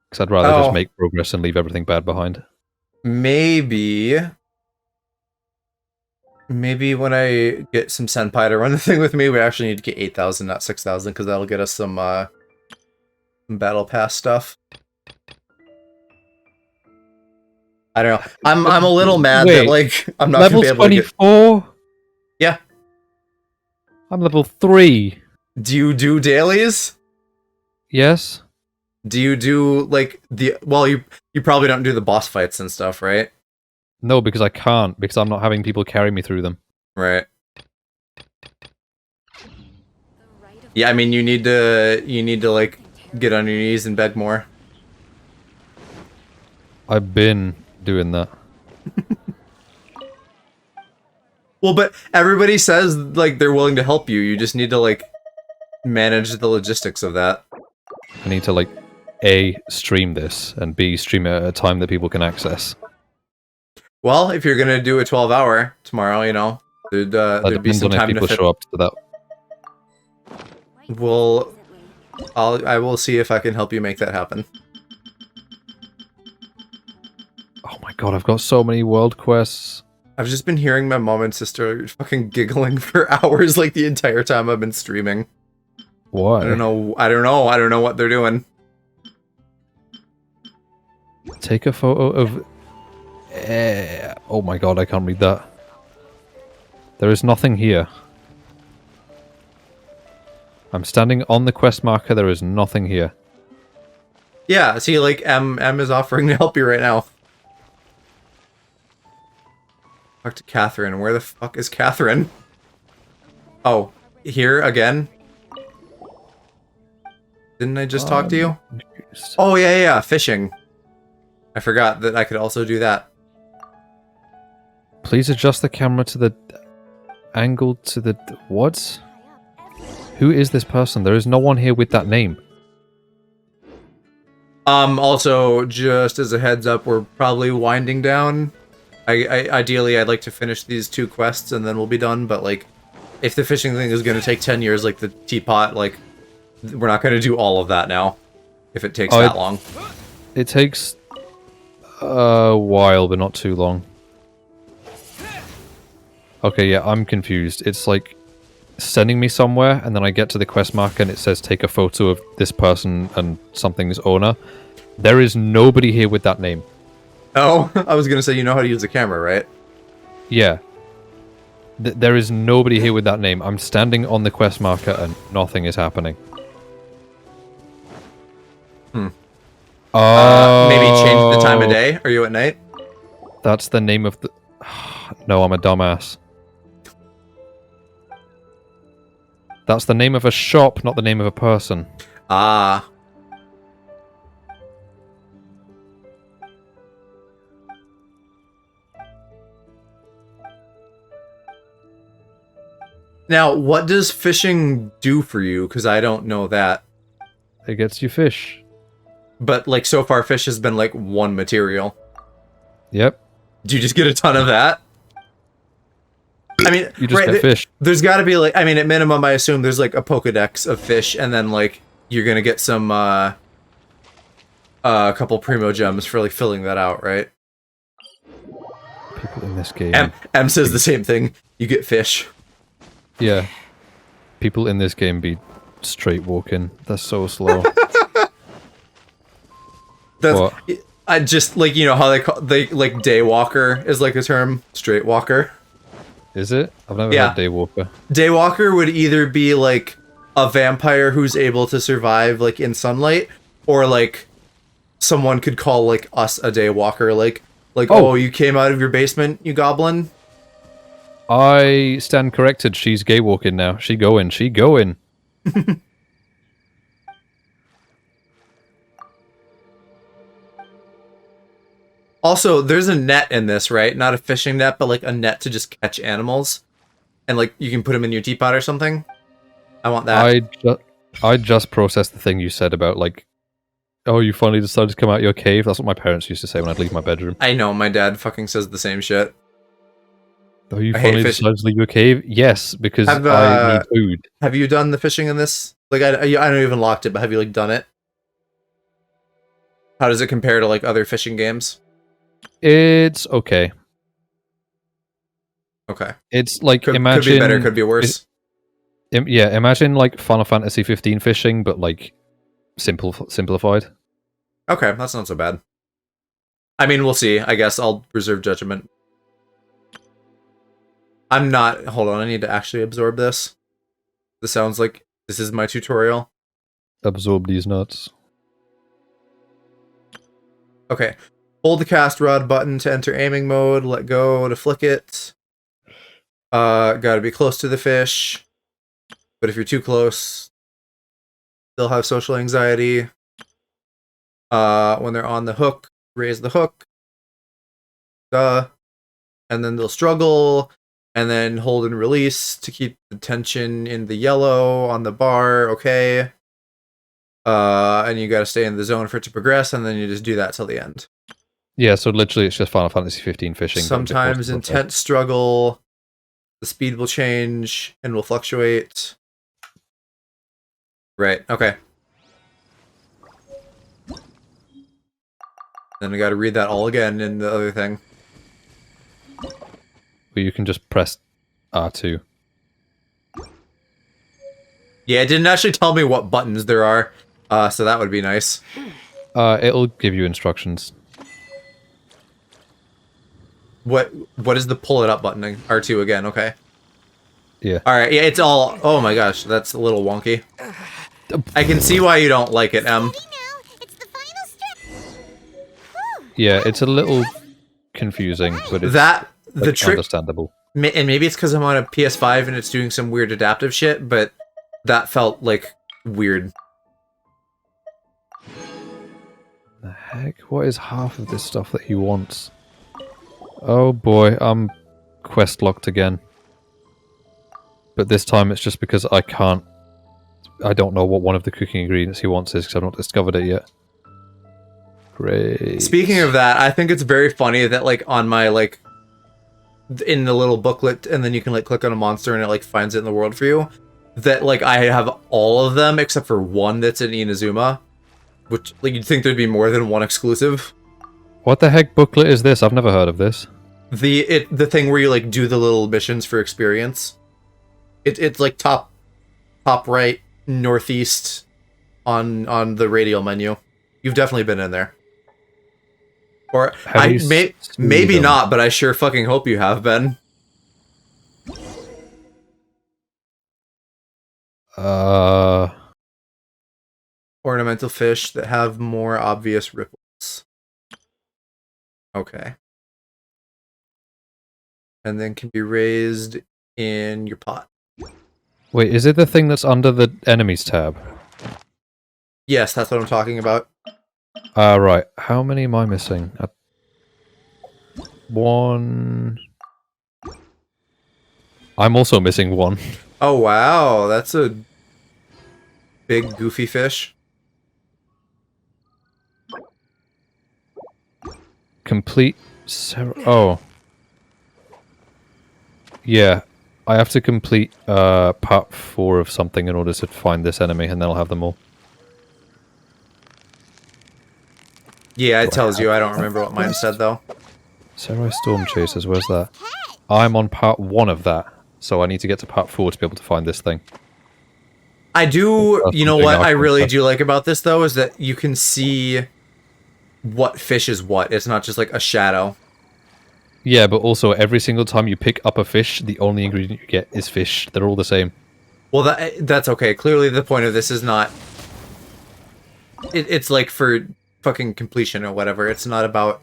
Because I'd rather just make progress and leave everything bad behind. Maybe when I get some senpai to run the thing with me, we actually need to get 8,000, not 6,000, because that'll get us some battle pass stuff. I don't know. I'm a little mad that like I'm not gonna be able to get... 24? Yeah. I'm level 3. Do you do dailies? Yes. Do you do like well, you probably don't do the boss fights and stuff, right? No, because I can't, because I'm not having people carry me through them. Right. Yeah, I mean you need to like get on your knees and beg more. I've been doing that. Well, but everybody says like they're willing to help you. You just need to like manage the logistics of that. I need to like A, stream this, and B, stream it at a time that people can access. Well, if you're gonna do a 12-hour tomorrow, you know, there'd be some time to people show up to that. Well, I will see if I can help you make that happen. Oh my god, I've got so many world quests. I've just been hearing my mom and sister fucking giggling for hours like the entire time I've been streaming. Why? I don't know what they're doing. Take a photo of... oh my god, I can't read that. There is nothing here. I'm standing on the quest marker, there is nothing here. Yeah, see, like, M is offering to help you right now. Talk to Catherine. Where the fuck is Catherine? Oh, here again? Didn't I just talk to you? Oh, yeah, fishing. I forgot that I could also do that. Please adjust the camera to the angle to the... What? Who is this person? There is no one here with that name. Also, just as a heads up, we're probably winding down. Ideally, I'd like to finish these 2 quests and then we'll be done, but, like, if the fishing thing is going to take 10 years, like the teapot, like, we're not going to do all of that now, if it takes that long. It takes a while, but not too long. Okay, yeah, I'm confused. It's like sending me somewhere, and then I get to the quest marker and it says take a photo of this person and something's owner. There is nobody here with that name. Oh, I was gonna say you know how to use the camera, right? Yeah. There is nobody here with that name. I'm standing on the quest marker and nothing is happening. Maybe change the time of day? Are you at night? That's the name of the... No, I'm a dumbass. That's the name of a shop, not the name of a person. Ah. Now, what does fishing do for you? Because I don't know that. It gets you fish. But, like, so far fish has been, like, 1 material. Yep. Do you just get a ton of that? I mean, you just get fish. There's got to be, like, I mean, at minimum, I assume there's, like, a Pokedex of fish, and then, like, you're gonna get some, a couple Primo Gems for, like, filling that out, right? People in this game... M says the same thing. You get fish. Yeah. People in this game be straight walking. They're so slow. That's, what? I just, like, you know how they like daywalker is like a term? Straight walker. Is it? I've never heard daywalker. Daywalker would either be like a vampire who's able to survive like in sunlight, or like someone could call like us a daywalker, like oh, you came out of your basement, you goblin. I stand corrected. She's gay walking now. She going. Also, there's a net in this, right? Not a fishing net, but like a net to just catch animals. And like you can put them in your teapot or something. I want that. I just processed the thing you said about like, oh, you finally decided to come out of your cave. That's what my parents used to say when I'd leave my bedroom. I know, my dad fucking says the same shit. Oh, you finally decided to leave your cave? Yes, because I need food. Have you done the fishing in this? Like, I don't even locked it, but have you like done it? How does it compare to like other fishing games? It's okay. Okay. It's like could imagine be better, could be worse. Yeah, imagine like Final Fantasy 15 fishing, but like simplified. Okay, that's not so bad. I mean, we'll see. I guess I'll reserve judgment. I'm not... Hold on, I need to actually absorb this. This sounds like this is my tutorial. Absorb these nuts. Okay. Hold the cast rod button to enter aiming mode. Let go to flick it. Gotta be close to the fish. But if you're too close, they'll have social anxiety. When they're on the hook, raise the hook. And then they'll struggle. And then hold and release to keep the tension in the yellow on the bar. Okay. And you gotta stay in the zone for it to progress, and then you just do that till the end. Yeah, so literally it's just Final Fantasy 15 fishing. Sometimes intense struggle, the speed will change and will fluctuate. Right, okay. Then I gotta read that all again in the other thing. Well, you can just press R2. Yeah, it didn't actually tell me what buttons there are, so that would be nice. It'll give you instructions. What is the pull it up button? R2 again, okay. Yeah. Alright, yeah, it's all... Oh my gosh, that's a little wonky. I can see why you don't like it, Em. Yeah, it's a little confusing, but it's the trick, understandable. And maybe it's because I'm on a PS5 and it's doing some weird adaptive shit, but that felt, like, weird. The heck? What is half of this stuff that he wants? Oh boy, I'm quest locked again. But this time it's just because I don't know what one of the cooking ingredients he wants is because I've not discovered it yet. Great. Speaking of that, I think it's very funny that, like, on my, like, in the little booklet, and then you can, like, click on a monster and it, like, finds it in the world for you, that, like, I have all of them except for one that's in Inazuma, which, like, you'd think there'd be more than one exclusive. What the heck booklet is this? I've never heard of this. The thing where you, like, do the little missions for experience. It's like top right northeast on the radial menu. You've definitely been in there. Or maybe not, but I sure fucking hope you have been. Ornamental fish that have more obvious ripples. Okay. And then can be raised in your pot. Wait, is it the thing that's under the enemies tab? Yes, that's what I'm talking about. Right. How many am I missing? One. I'm also missing one. Oh wow, that's a big goofy fish. Complete. Oh. Yeah. I have to complete part 4 of something in order to find this enemy, and then I'll have them all. Yeah, it tells you. I don't remember what mine said, though. Samurai Storm Chasers, where's that? I'm on part 1 of that, so I need to get to part 4 to be able to find this thing. I do... You know what I really do like about this, though, is that you can see what fish is what. It's not just, like, a shadow. Yeah, but also every single time you pick up a fish, the only ingredient you get is fish. They're all the same. Well, that's okay. Clearly the point of this is not... It's like for fucking completion or whatever. It's not about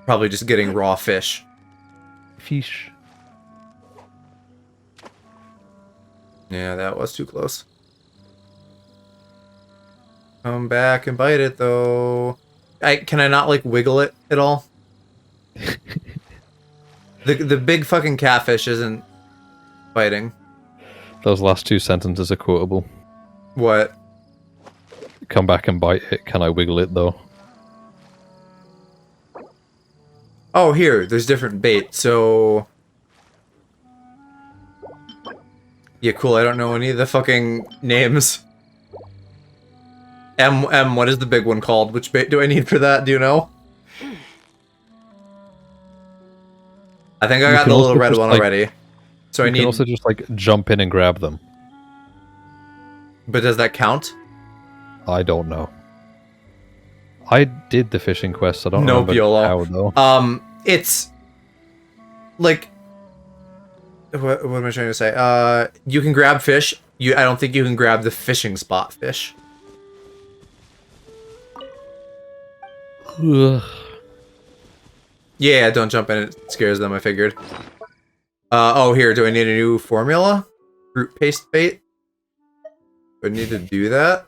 probably just getting raw fish. Fish. Yeah, that was too close. Come back and bite it, though. Can I not, like, wiggle it at all? The big fucking catfish isn't biting. Those last 2 sentences are quotable. What? Come back and bite it. Can I wiggle it, though? Oh, here. There's different bait, so... Yeah, cool. I don't know any of the fucking names. What is the big one called? Which bait do I need for that? Do you know? I think I got the little red one already. So I need... You can also just, like, jump in and grab them. But does that count? I don't know. I did the fishing quest, I don't remember how, though. It's... Like... What am I trying to say? You can grab fish. I don't think you can grab the fishing spot fish. Yeah, don't jump in. It scares them, I figured. Oh, here. Do I need a new formula? Fruit paste bait? Do I need to do that?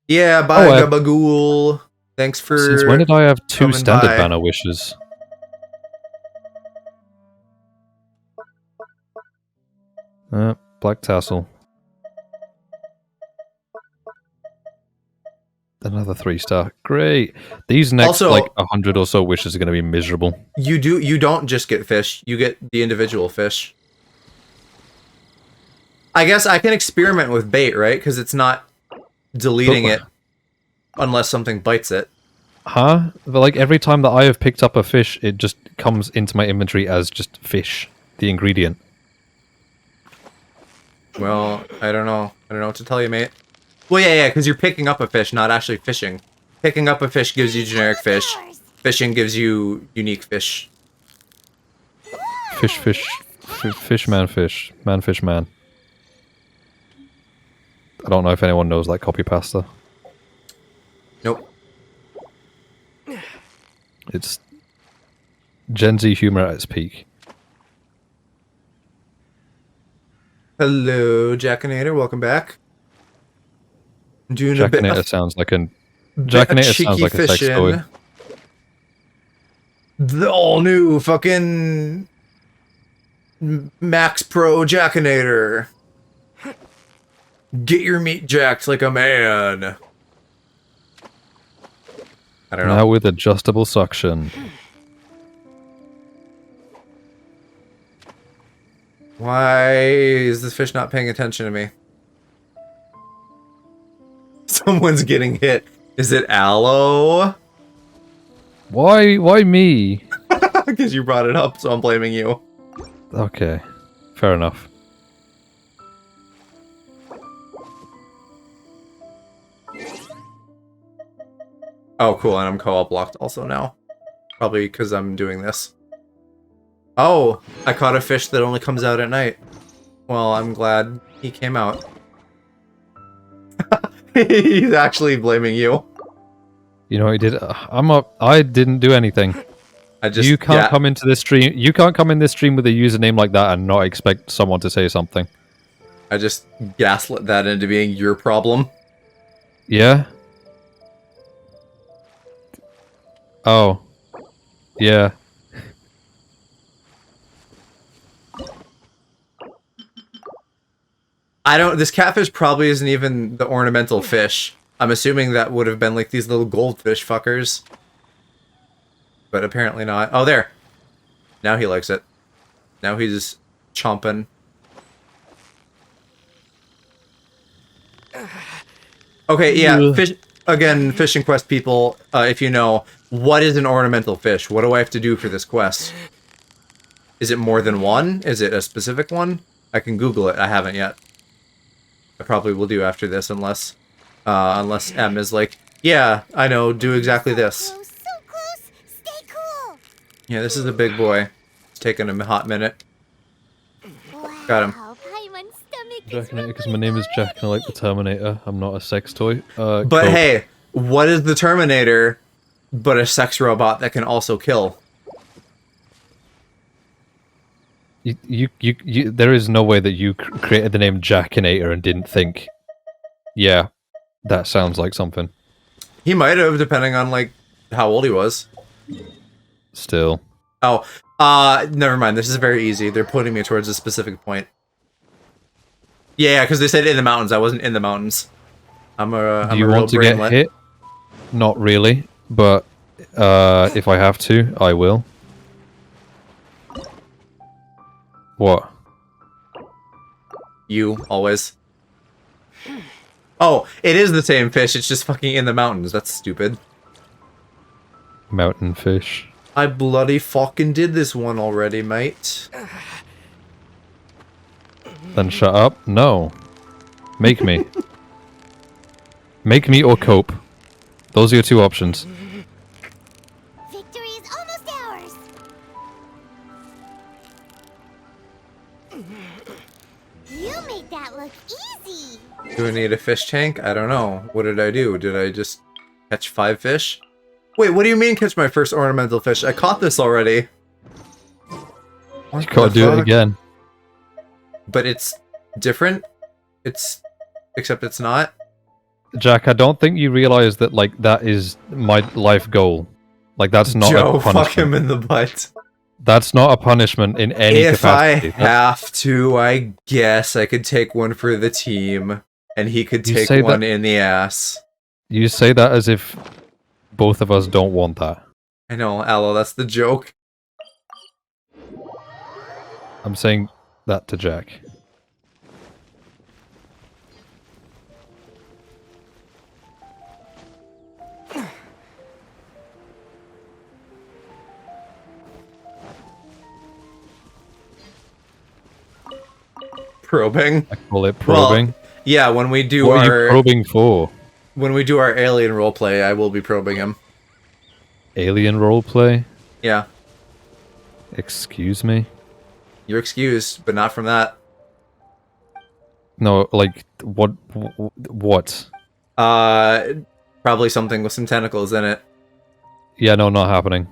Yeah, bye, Gabagool. Thanks for Since when did I have 2 coming standard by. banner wishes? Black tassel. Another 3-star. Great. These next Also, like 100 or so wishes are going to be miserable. You don't just get fish. You get the individual fish. I guess I can experiment with bait, right? Because it's not deleting it unless something bites it. Huh? But like every time that I have picked up a fish, it just comes into my inventory as just fish, the ingredient. Well, I don't know. I don't know what to tell you, mate. Well, yeah, because you're picking up a fish, not actually fishing. Picking up a fish gives you generic fish. Fishing gives you unique fish. Fish, man, fish. Man, fish, man. I don't know if anyone knows that copy pasta. Nope. It's Gen Z humor at its peak. Hello, Jackinator. Welcome back. I'm doing a bit Jackinator of sounds like a Jackinator sounds like a sex toy. The all new fucking Max Pro Jackinator. Get your meat jacked like a man. I don't know. Now with adjustable suction. Why is this fish not paying attention to me? Someone's getting hit. Is it Aloe? Why me? Because you brought it up, so I'm blaming you. Okay, fair enough. Oh, cool, and I'm co-op locked also now. Probably because I'm doing this. Oh, I caught a fish that only comes out at night. Well, I'm glad he came out. He's actually blaming you. You know what he did? I didn't do anything. You can't come into this stream. You can't come in this stream with a username like that and not expect someone to say something. I just gaslit that into being your problem. Yeah. Oh. Yeah. This catfish probably isn't even the ornamental fish. I'm assuming that would have been like these little goldfish fuckers. But apparently not. Oh, there. Now he likes it. Now he's chomping. Okay, yeah, fish again, fishing quest people, if you know, what is an ornamental fish? What do I have to do for this quest? Is it more than one? Is it a specific one? I can Google it. I haven't yet. I probably will do after this, unless M is like, yeah, I know, do exactly this. Yeah, this is a big boy. It's taking him a hot minute. Got him. Because my name is Jack and I like the Terminator. I'm not a sex toy. But cool. hey, what is the Terminator but a sex robot that can also kill? There is no way that you created the name Jackinator and didn't think, yeah, that sounds like something. He might have, depending on like how old he was. Still. Oh, never mind. This is very easy. They're putting me towards a specific point. Yeah, because they said in the mountains. I wasn't in the mountains. I'm a Do you want to get hit? Not really, but if I have to, I will. What? You, always. Oh, it is the same fish, it's just fucking in the mountains. That's stupid. Mountain fish. I bloody fucking did this one already, mate. Then shut up? No. Make me. Make me or cope. Those are your two options. Victory is almost ours. You made that look easy. Do I need a fish tank? I don't know. What did I do? Did I just Catch 5 fish? Wait, what do you mean catch my first ornamental fish? I caught this already. You gotta do it again. But it's different? Except it's not? Jack, I don't think you realize that, like, that is my life goal. Like, that's not Joe, a punishment. fuck him in the butt. That's not a punishment in any capacity. If I have to, I guess I could take one for the team, and he could take one in the ass. You say that as if both of us don't want that. I know, Aloe, that's the joke. I'm saying that to Jack. Probing. I call it probing. Well, yeah, when we do what are you probing for? When we do our alien roleplay, I will be probing him. Alien roleplay? Yeah. Excuse me? You're excused, but not from that. No, like, what? What? Probably something with some tentacles in it. Yeah, no, not happening.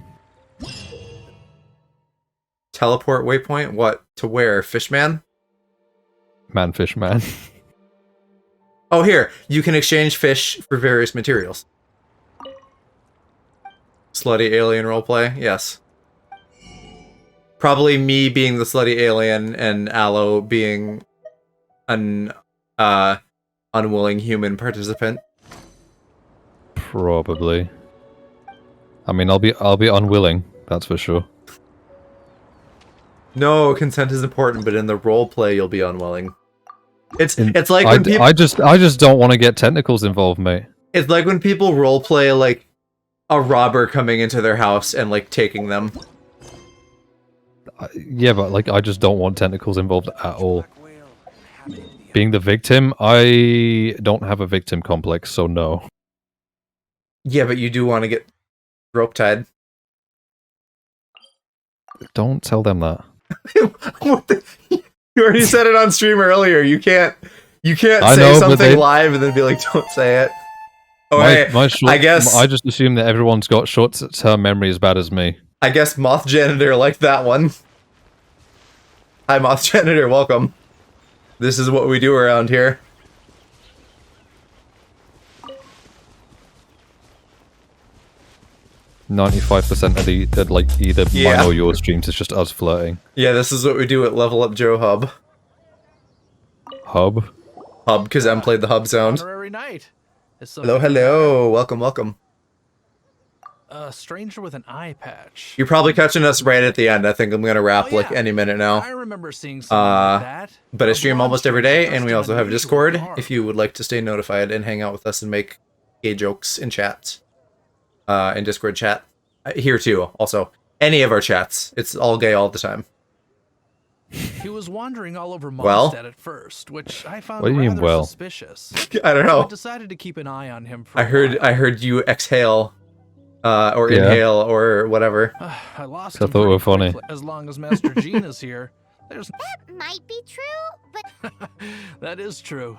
Teleport waypoint? What? To where? Fishman? Fish man. Oh, here. You can exchange fish for various materials. Slutty alien roleplay? Yes. Probably me being the slutty alien and Aloe being an unwilling human participant. Probably. I mean, I'll be unwilling, that's for sure. No, consent is important, but in the roleplay you'll be unwilling. It's like when people... I just don't want to get tentacles involved, mate. It's like when people roleplay like a robber coming into their house and like taking them. Yeah, but like I just don't want tentacles involved at all. Being the victim, I don't have a victim complex, so no. Yeah, but you do want to get rope tied. Don't tell them that. What the... You already said it on stream earlier. You can't say something live and then be like, don't say it. Oh, I guess I just assume that everyone's got short-term memory as bad as me. I guess Moth Janitor liked that one. Hi, Moth Janitor. Welcome. This is what we do around here. %95% of the like either mine or your streams is just us flirting. Yeah, this is what we do at Level Up Joe Hub. Hub, because M played the hub sound. Night. Hello. Welcome. A stranger with an eye patch. You're probably catching us right at the end. I think I'm gonna wrap like any minute now. I remember seeing something like that. But I stream almost every day, and we also have a Discord if you would like to stay notified and hang out with us and make gay jokes in chat. In Discord chat. Here too, also. Any of our chats. It's all gay all the time. He was wandering all over Mondstadt at first, which I found rather suspicious. I don't know. I decided to keep an eye on him for I heard you exhale. Or inhale, or whatever. I lost I thought it were funny. As long as Master Jean is here, there's... That might be true, but... That is true.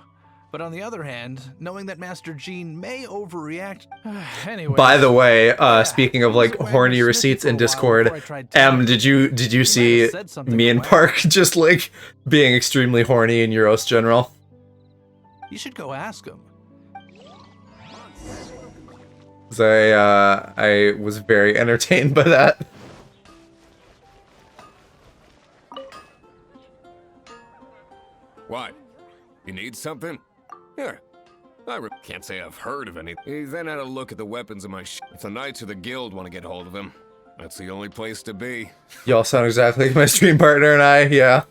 But on the other hand, knowing that Master Jean may overreact... Anyway. By the way, speaking of like horny receipts in Discord, did you see me and Park just like being extremely horny in Euros General? You should go ask him. I was very entertained by that. What? You need something? Here. I can't say I've heard of any. He then had a look at the weapons in my If the Knights of the Guild want to get hold of him, that's the only place to be. Y'all sound exactly like my stream partner and I, yeah.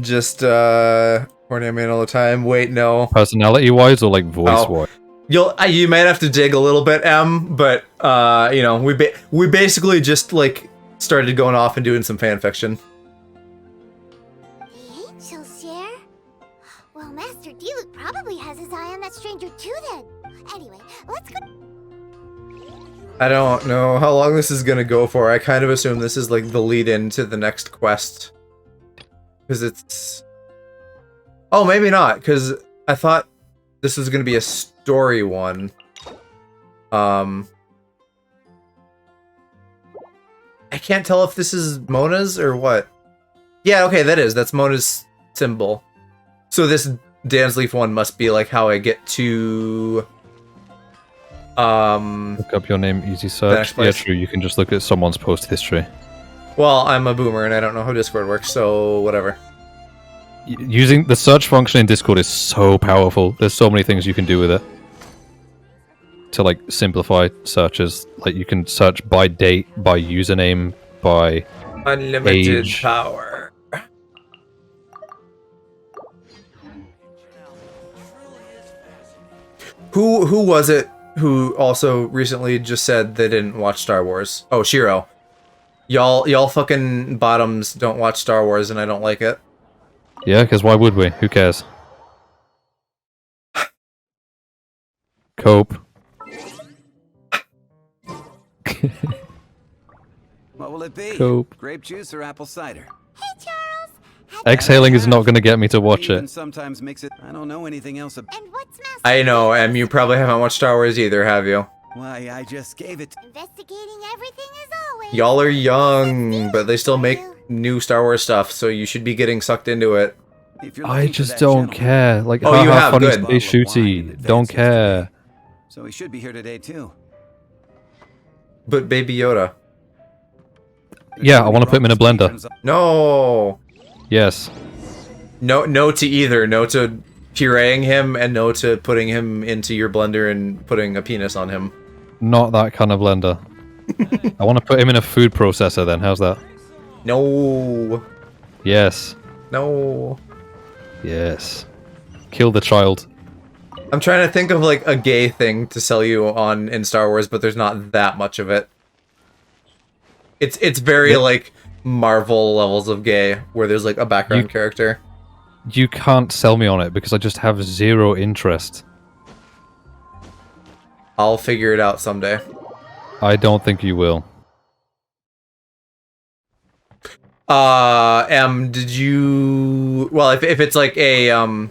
Just, horny man all the time. Wait, no. Personality-wise or like voice-wise? You might have to dig a little bit, M, but you know, we basically just like started going off and doing some fan fiction. The angels here? Well, Master D-Luke probably has his eye on that stranger too then. Anyway, let's go. I don't know how long this is gonna go for. I kind of assume this is like the lead-in to the next quest. Because it's... Oh, maybe not, because I thought this is gonna be a story one. I can't tell if this is Mona's or what. Yeah, okay, that's Mona's symbol. So this Dan's Leaf one must be like how I get to look up your name, easy search. Yeah, true. You can just look at someone's post history. Well, I'm a boomer and I don't know how Discord works, so whatever. Using the search function in Discord is so powerful. There's so many things you can do with it. To like simplify searches, like you can search by date, by username, by unlimited age. Power. Who was it who also recently just said they didn't watch Star Wars? Oh, Shiro. Y'all fucking bottoms don't watch Star Wars and I don't like it. Yeah, because why would we? Who cares? Cope. What will it be? Cope. Grape juice or apple cider? Exhaling is not going to get me to watch Even it. sometimes mix it. I don't know anything else about. And what's Master? I know, and you probably haven't watched Star Wars either, have you? Why, I just gave it. Investigating everything as always. Y'all are young, but they still make new Star Wars stuff, so you should be getting sucked into it. I just don't care. Like, oh, you have funny good. Space shooty. Don't care. So he should be here today too. But Baby Yoda. Yeah, I want to put him in a blender. No. Yes. No to either. No to pureeing him, and no to putting him into your blender and putting a penis on him. Not that kind of blender. I want to put him in a food processor then. How's that? No. Yes. No. Yes. Kill the child. I'm trying to think of like a gay thing to sell you on in Star Wars, but there's not that much of it. It's very like Marvel levels of gay, where there's like a background character. You can't sell me on it because I just have zero interest. I'll figure it out someday. I don't think you will. Did you... Well, if it's like a,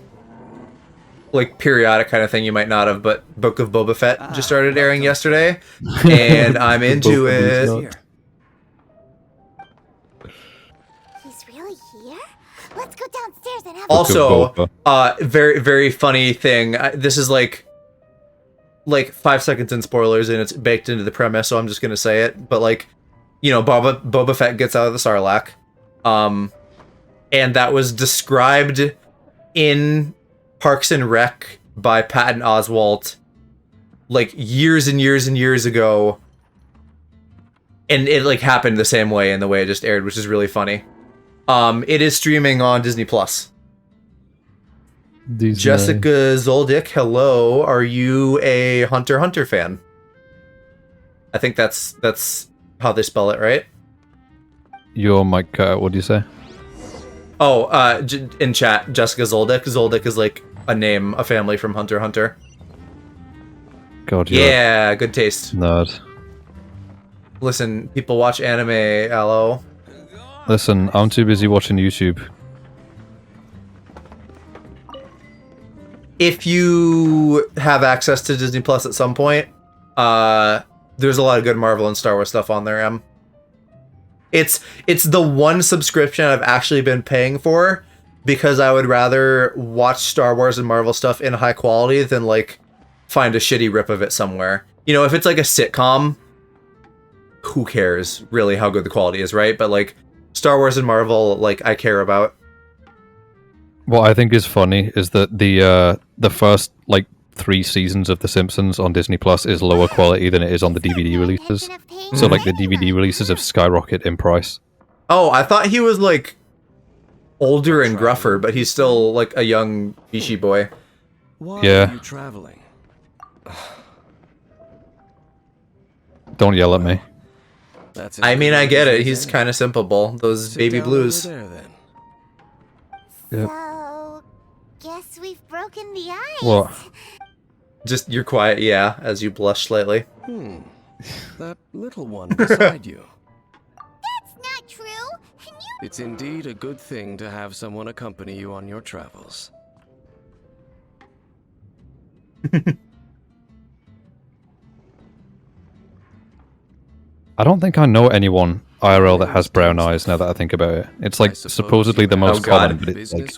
like periodic kind of thing, you might not have, but Book of Boba Fett just started airing yesterday, and I'm into it. He's really here? Let's go downstairs and have Also, very, very funny thing. This is like 5 seconds in spoilers, and it's baked into the premise, so I'm just gonna say it. But like, you know, Boba Fett gets out of the Sarlacc, and that was described in Parks and Rec by Patton Oswalt, like years and years and years ago, and it like happened the same way in the way it just aired, which is really funny. It is streaming on Disney Plus. Jessica Zoldyck, hello. Are you a Hunter x Hunter fan? I think that's how they spell it, right? Your mic cut out. What do you say? Oh, in chat, Jessica Zoldyck. Zoldyck is like a name, a family from Hunter x Hunter. God, yeah, good taste. Nerd. Listen, people watch anime, Aloe. Listen, I'm too busy watching YouTube. If you have access to Disney Plus at some point, there's a lot of good Marvel and Star Wars stuff on there. It's the one subscription I've actually been paying for, because I would rather watch Star Wars and Marvel stuff in high quality than like find a shitty rip of it somewhere. You know, if it's like a sitcom, who cares really how good the quality is, right? But like Star Wars and Marvel, like I care about. What I think is funny is that the first like 3 seasons of The Simpsons on Disney Plus is lower quality than it is on the DVD releases. So like the DVD releases have skyrocketed in price. Oh, I thought he was like older and gruffer, but he's still like a young Bishi boy. Why Yeah. are you traveling? Don't yell at me. That's I mean, I get it. He's kind of simple. Those baby blues. Over there, then. Yep. So, guess we've broken the ice. What? Just you're quiet, yeah, as you blush slightly. That little one beside you. That's not true. And you... It's indeed a good thing to have someone accompany you on your travels. I don't think I know anyone IRL that has brown eyes now that I think about it. It's like supposedly the most common, but it's like...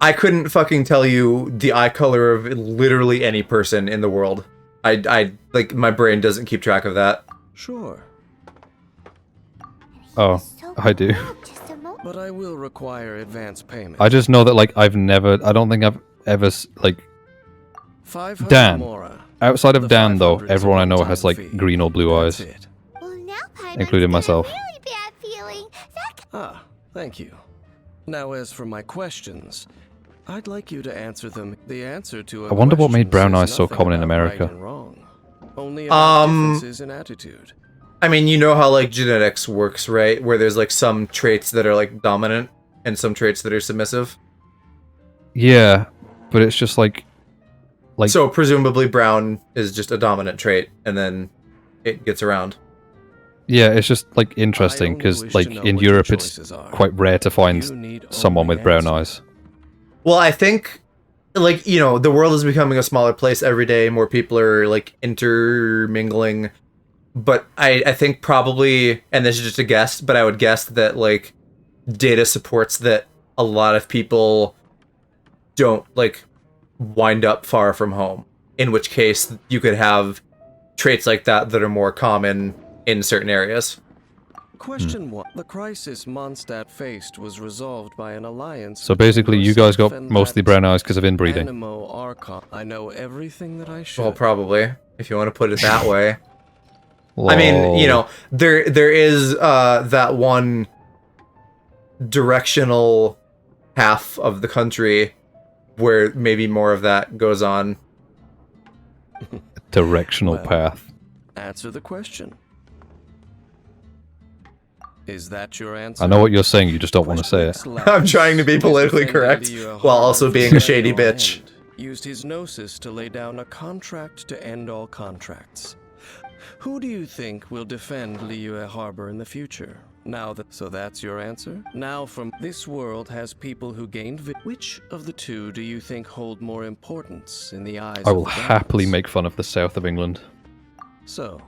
I couldn't fucking tell you the eye color of literally any person in the world. Like, my brain doesn't keep track of that. Sure. Oh, I do. But I will require advance payment. I just know that, like, I don't think I've ever, like... Dan. Outside of Dan, though, everyone I know has, like, green or blue eyes. Including myself. Ah, thank you. Now, as for my questions, I'd like you to answer them. The answer to a I wonder what made question brown says eyes so nothing common in about right America. and wrong. Only about differences in attitude. I mean, you know how, like, genetics works, right? Where there's, like, some traits that are, like, dominant and some traits that are submissive. Yeah, but it's just like... So, presumably brown is just a dominant trait, and then it gets around. Yeah, it's just, like, interesting, because, like, in Europe it's quite rare to find someone with brown eyes. Well, I think, like, you know, the world is becoming a smaller place every day. More people are, like, intermingling. But I think probably, and this is just a guess, but I would guess that, like, data supports that a lot of people don't, like, wind up far from home. In which case, you could have traits like that that are more common in certain areas. Question 1. The crisis Mondstadt faced was resolved by an alliance. So basically, you guys got mostly brown eyes because of inbreeding. I know everything that I should. Well, probably, if you want to put it that way. Lol. I mean, you know, there is that one directional half of the country where maybe more of that goes on. Directional path. Answer the question. Is that your answer? I know what you're saying, you just don't want to say it. I'm trying to be politically correct while also being a shady bitch. Used his gnosis to lay down a contract to end all contracts. Who do you think will defend Liyue Harbor in the future? So that's your answer? Now from this world has people who gained which of the two do you think hold more importance in the eyes I will of the happily gods? make fun of the south of England. So,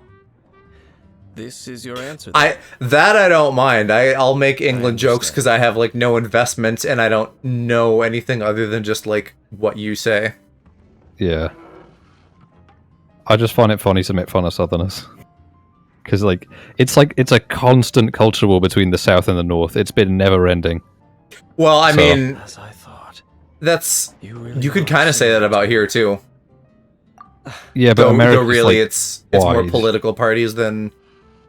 this is your answer. I don't mind. I'll make England jokes because I have, like, no investment and I don't know anything other than just, like, what you say. Yeah. I just find it funny to make fun of Southerners. Because, like, it's a constant culture war between the South and the North. It's been never-ending. Well, I So- mean, As I thought. that's... You could kind of say that about here, too. Yeah, but though America's, really like, it's more wide. political parties than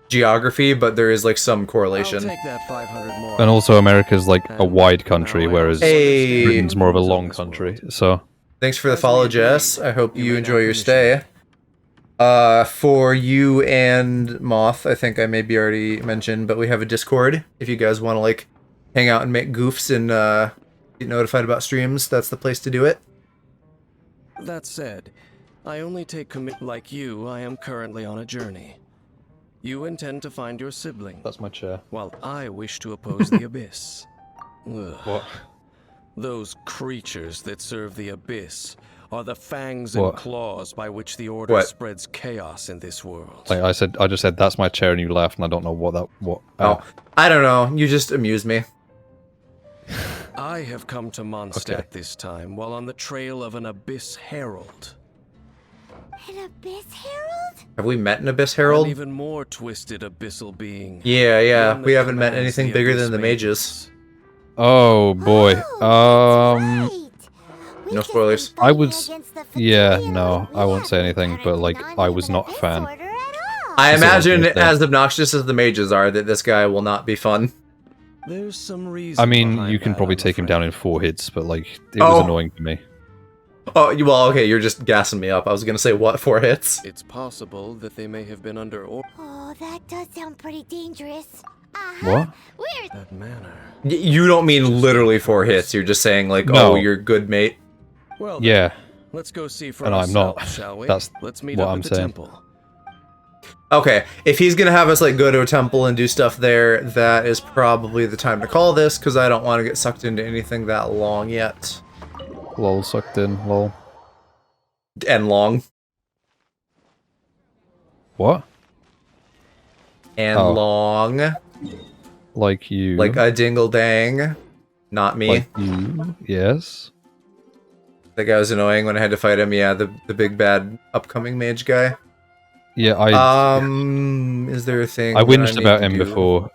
geography, but there is, like, some correlation. Take that 500 more. And also America's, like, a wide country, whereas Hey. Britain's more of a long country, so... Thanks for the follow, Jess. I hope you enjoy your stay. For you and Moth, I think I maybe already mentioned, but we have a Discord. If you guys want to, like, hang out and make goofs and get notified about streams, that's the place to do it. That said, I only take commit like you. I am currently on a journey. You intend to find your sibling. That's my chair. While I wish to oppose the Abyss. Ugh. What? Those creatures that serve the Abyss are the fangs What? and claws by which the Order What? spreads chaos in this world. Like I just said, that's my chair, and you laughed, and I don't know what... Oh, I don't know. You just amuse me. I have come to Mondstadt this time while on the trail of an Abyss Herald. An Abyss Herald? Have we met an Abyss Herald? An even more twisted abyssal being. Yeah. One We that haven't met commands anything the bigger Abyss than the mages. mages. Oh, boy. No spoilers. I would... Yeah, no, I won't say anything, but, like, I was not a fan. I Is it imagine, like that? as obnoxious as the mages are, that this guy will not be fun. There's some reason. I mean, behind you can that, probably I'm take him afraid. down in 4 hits, but, like, it was Oh. annoying to me. Oh, well, okay, you're just gassing me up. I was gonna say, what, 4 hits? It's possible that they may have been under Oh, that does sound pretty dangerous. What? Weird. that manner. You don't mean literally 4 hits. You're just saying, like, No. oh, you're good, mate. Well, Yeah. let's go see for And I'm not. ourselves, shall we? That's Let's meet what up I'm at the saying. temple. Okay, if he's gonna have us, like, go to a temple and do stuff there, that is probably the time to call this, because I don't want to get sucked into anything that long yet. Lol, sucked in, lol. And long. What? And Oh. long. Like you. Like a dingle dang. Not me. Like you. Yes. That guy was annoying when I had to fight him. Yeah, the big bad upcoming mage guy. Yeah, is there a thing I that whinged need about to him do? before.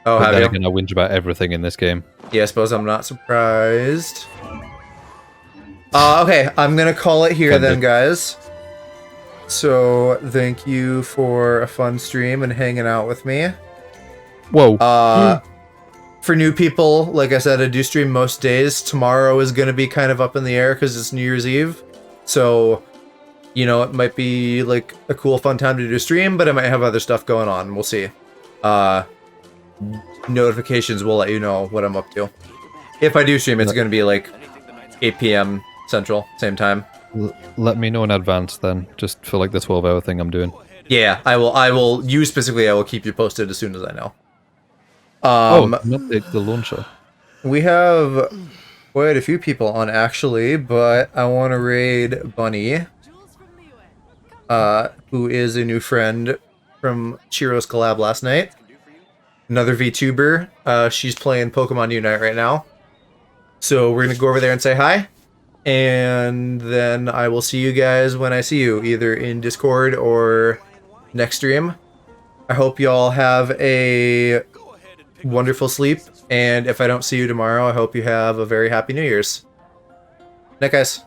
Oh, But have then you? again, I whinge about everything in this game. Yeah, I suppose I'm not surprised. Okay, I'm gonna call it here then, guys. So, thank you for a fun stream and hanging out with me. Whoa. For new people, like I said, I do stream most days. Tomorrow is gonna be kind of up in the air because it's New Year's Eve. So, you know, it might be like a cool, fun time to do a stream, but I might have other stuff going on. We'll see. Notifications will let you know what I'm up to. If I do stream, it's gonna be like 8 p.m. Central, same time. Let me know in advance then, just for like the 12-hour thing I'm doing. Yeah, I will. You specifically, I will keep you posted as soon as I know. Not the launcher. We have quite a few people on actually, but I want to raid Bunny, who is a new friend from Chiro's collab last night. Another VTuber. She's playing Pokemon Unite right now. So we're gonna go over there and say hi. And then I will see you guys when I see you, either in Discord or next stream. I hope you all have a wonderful sleep, and if I don't see you tomorrow, I hope you have a very happy New Year's. Night, guys.